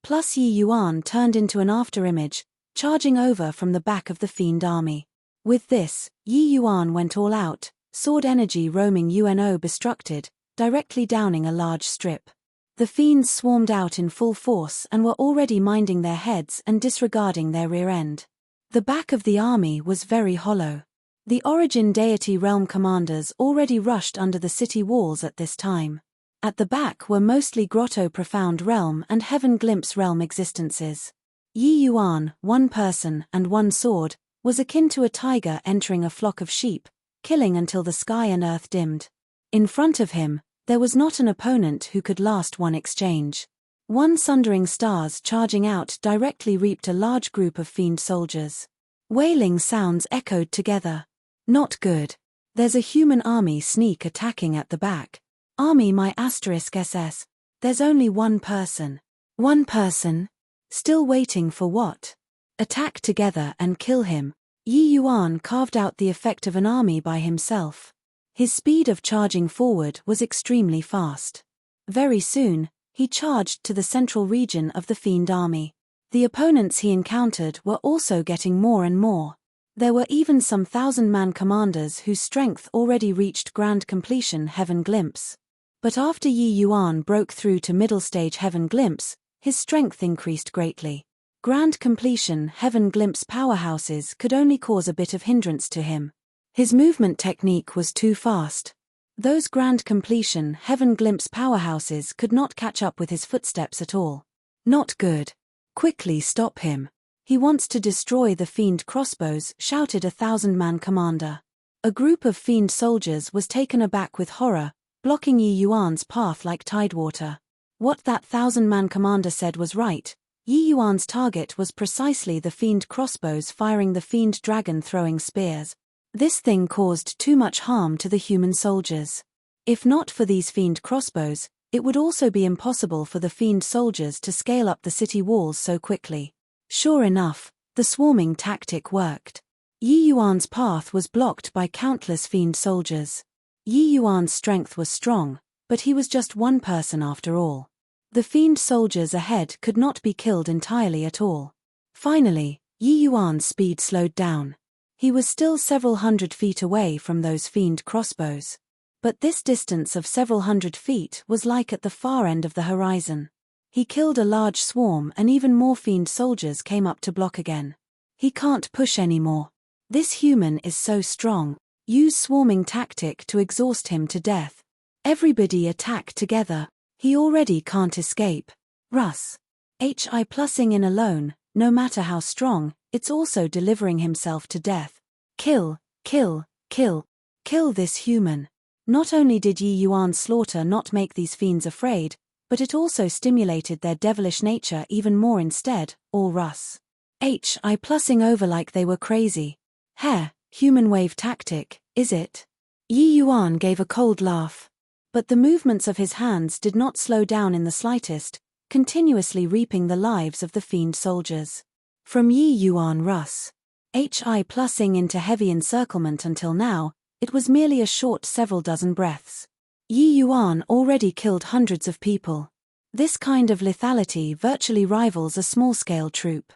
Plus Yi Yuan turned into an afterimage, charging over from the back of the fiend army. With this, Yi Yuan went all out, sword energy roaming Bestructed, directly downing a large strip. The fiends swarmed out in full force and were already minding their heads and disregarding their rear end. The back of the army was very hollow. The Origin Deity Realm commanders already rushed under the city walls at this time. At the back were mostly Grotto Profound Realm and Heaven Glimpse Realm existences. Yi Yuan, one person and one sword, was akin to a tiger entering a flock of sheep, killing until the sky and earth dimmed. In front of him, there was not an opponent who could last one exchange. One sundering stars charging out directly reaped a large group of fiend soldiers. Wailing sounds echoed together. Not good. There's a human army sneak attacking at the back. Army my *SS. There's only one person. One person? Still waiting for what? Attack together and kill him. Yi Yuan carved out the effect of an army by himself. His speed of charging forward was extremely fast. Very soon, he charged to the central region of the fiend army. The opponents he encountered were also getting more and more. There were even some 1,000-man commanders whose strength already reached grand completion Heaven Glimpse. But after Yi Yuan broke through to middle stage Heaven Glimpse, his strength increased greatly. Grand completion Heaven Glimpse powerhouses could only cause a bit of hindrance to him. His movement technique was too fast. Those grand completion, heaven glimpse powerhouses could not catch up with his footsteps at all. Not good. Quickly stop him. He wants to destroy the fiend crossbows, shouted a 1,000-man commander. A group of fiend soldiers was taken aback with horror, blocking Yi Yuan's path like tidewater. What that 1,000-man commander said was right. Yi Yuan's target was precisely the fiend crossbows firing the fiend dragon throwing spears. This thing caused too much harm to the human soldiers. If not for these fiend crossbows, it would also be impossible for the fiend soldiers to scale up the city walls so quickly. Sure enough, the swarming tactic worked. Yi Yuan's path was blocked by countless fiend soldiers. Yi Yuan's strength was strong, but he was just one person after all. The fiend soldiers ahead could not be killed entirely at all. Finally, Yi Yuan's speed slowed down. He was still several hundred feet away from those fiend crossbows. But this distance of several hundred feet was like at the far end of the horizon. He killed a large swarm and even more fiend soldiers came up to block again. He can't push anymore. This human is so strong. Use swarming tactic to exhaust him to death. Everybody attack together. He already can't escape. Russ. Hi plussing in alone, no matter how strong, it's also delivering himself to death. Kill, kill, kill. Kill this human. Not only did Yi Yuan's slaughter not make these fiends afraid, but it also stimulated their devilish nature even more instead, all Russ. Hi plussing over like they were crazy. Heh, human wave tactic, is it? Yi Yuan gave a cold laugh. But the movements of his hands did not slow down in the slightest, continuously reaping the lives of the fiend soldiers. From Yi Yuan Russ. Hi plussing into heavy encirclement until now, it was merely a short several dozen breaths. Yi Yuan already killed hundreds of people. This kind of lethality virtually rivals a small-scale troop.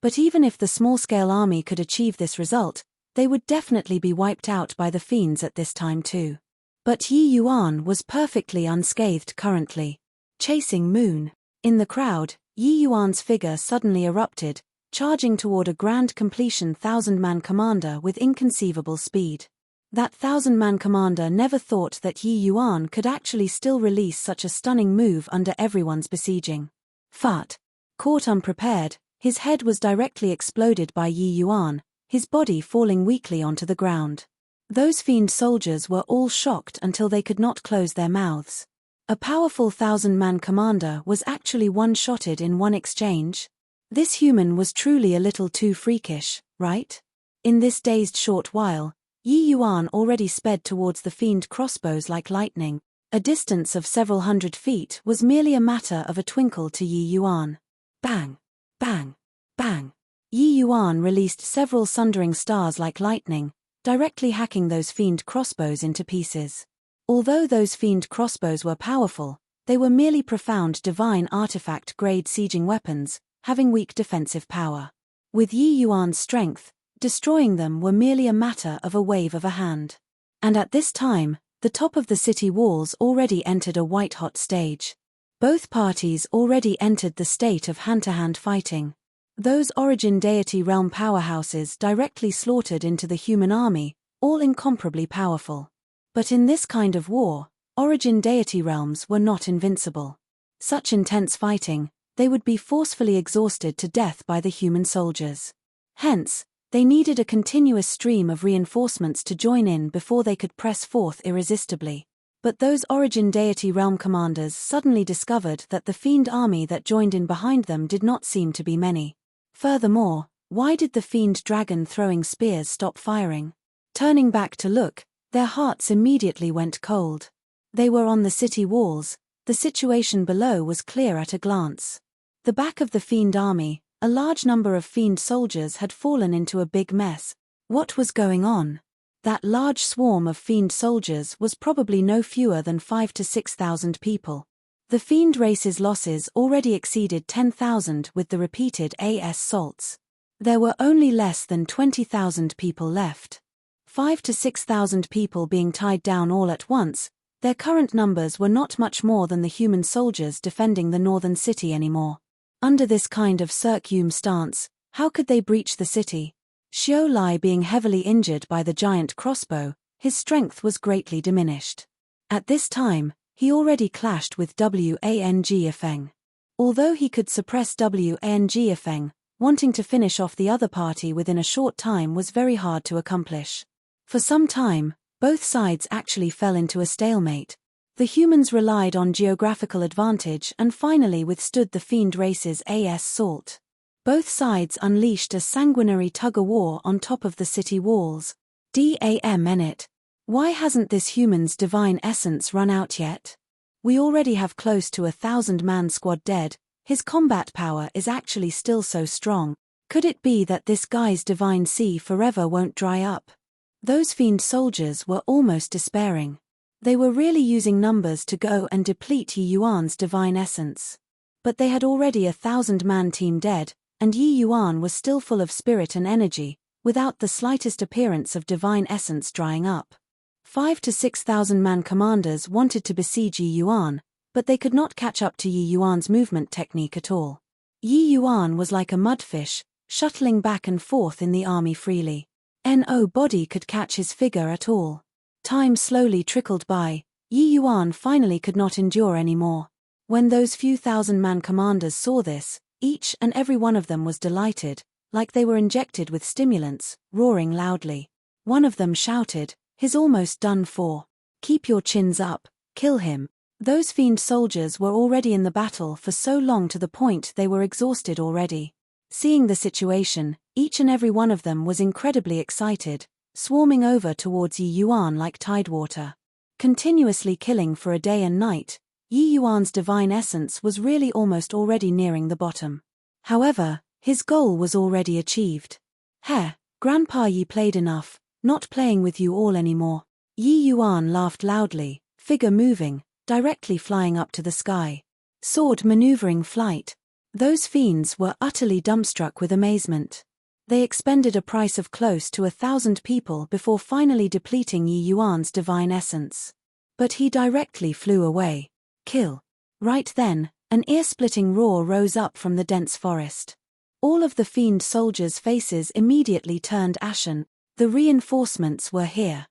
But even if the small-scale army could achieve this result, they would definitely be wiped out by the fiends at this time too. But Yi Yuan was perfectly unscathed currently. Chasing Moon. In the crowd, Yi Yuan's figure suddenly erupted, charging toward a grand completion 1,000-man commander with inconceivable speed. That 1,000-man commander never thought that Yi Yuan could actually still release such a stunning move under everyone's besieging. Fat. Caught unprepared, his head was directly exploded by Yi Yuan, his body falling weakly onto the ground. Those fiend soldiers were all shocked until they could not close their mouths. A powerful 1,000-man commander was actually one-shotted in one exchange. This human was truly a little too freakish, right? In this dazed short while, Yi Yuan already sped towards the fiend crossbows like lightning. A distance of several hundred feet was merely a matter of a twinkle to Yi Yuan. Bang! Bang! Bang! Yi Yuan released several sundering stars like lightning, directly hacking those fiend crossbows into pieces. Although those fiend crossbows were powerful, they were merely profound divine artifact-grade sieging weapons, having weak defensive power. With Yi Yuan's strength, destroying them were merely a matter of a wave of a hand. And at this time, the top of the city walls already entered a white-hot stage. Both parties already entered the state of hand-to-hand fighting. Those origin deity realm powerhouses directly slaughtered into the human army, all incomparably powerful. But in this kind of war, origin deity realms were not invincible. Such intense fighting, they would be forcefully exhausted to death by the human soldiers. Hence, they needed a continuous stream of reinforcements to join in before they could press forth irresistibly. But those origin deity realm commanders suddenly discovered that the fiend army that joined in behind them did not seem to be many. Furthermore, why did the fiend dragon throwing spears stop firing? Turning back to look, their hearts immediately went cold. They were on the city walls, the situation below was clear at a glance. The back of the fiend army, a large number of fiend soldiers had fallen into a big mess. What was going on? That large swarm of fiend soldiers was probably no fewer than 5,000 to 6,000 people. The fiend race's losses already exceeded 10,000 with the repeated assaults. There were only less than 20,000 people left. 5,000 to 6,000 people being tied down all at once, their current numbers were not much more than the human soldiers defending the northern city anymore. Under this kind of circum stance, how could they breach the city? Xiao Lai being heavily injured by the giant crossbow, his strength was greatly diminished. At this time, he already clashed with Wang Yifeng. Although he could suppress Wang Yifeng, wanting to finish off the other party within a short time was very hard to accomplish. For some time, both sides actually fell into a stalemate. The humans relied on geographical advantage and finally withstood the fiend race's assault. Both sides unleashed a sanguinary tug-of-war on top of the city walls. Damn it. Why hasn't this human's divine essence run out yet? We already have close to 1,000-man squad dead. His combat power is actually still so strong. Could it be that this guy's divine sea forever won't dry up? Those fiend soldiers were almost despairing. They were really using numbers to go and deplete Yi Yuan's divine essence. But they had already 1,000-man team dead, and Yi Yuan was still full of spirit and energy, without the slightest appearance of divine essence drying up. 5,000 to 6,000-man commanders wanted to besiege Yi Yuan, but they could not catch up to Yi Yuan's movement technique at all. Yi Yuan was like a mudfish, shuttling back and forth in the army freely. Nobody could catch his figure at all. Time slowly trickled by. Yi Yuan finally could not endure any more. When those few thousand-man commanders saw this, each and every one of them was delighted, like they were injected with stimulants, roaring loudly. One of them shouted, "He's almost done for. Keep your chins up, kill him." Those fiend soldiers were already in the battle for so long to the point they were exhausted already. Seeing the situation, each and every one of them was incredibly excited, swarming over towards Yi Yuan like tidewater. Continuously killing for a day and night, Yi Yuan's divine essence was really almost already nearing the bottom. However, his goal was already achieved. Grandpa, Yi played enough, not playing with you all anymore. Yi Yuan laughed loudly, figure moving, directly flying up to the sky. Sword maneuvering flight. Those fiends were utterly dumbstruck with amazement. They expended a price of close to 1,000 people before finally depleting Yi Yuan's divine essence. But he directly flew away. Kill. Right then, an ear-splitting roar rose up from the dense forest. All of the fiend soldiers' faces immediately turned ashen. The reinforcements were here.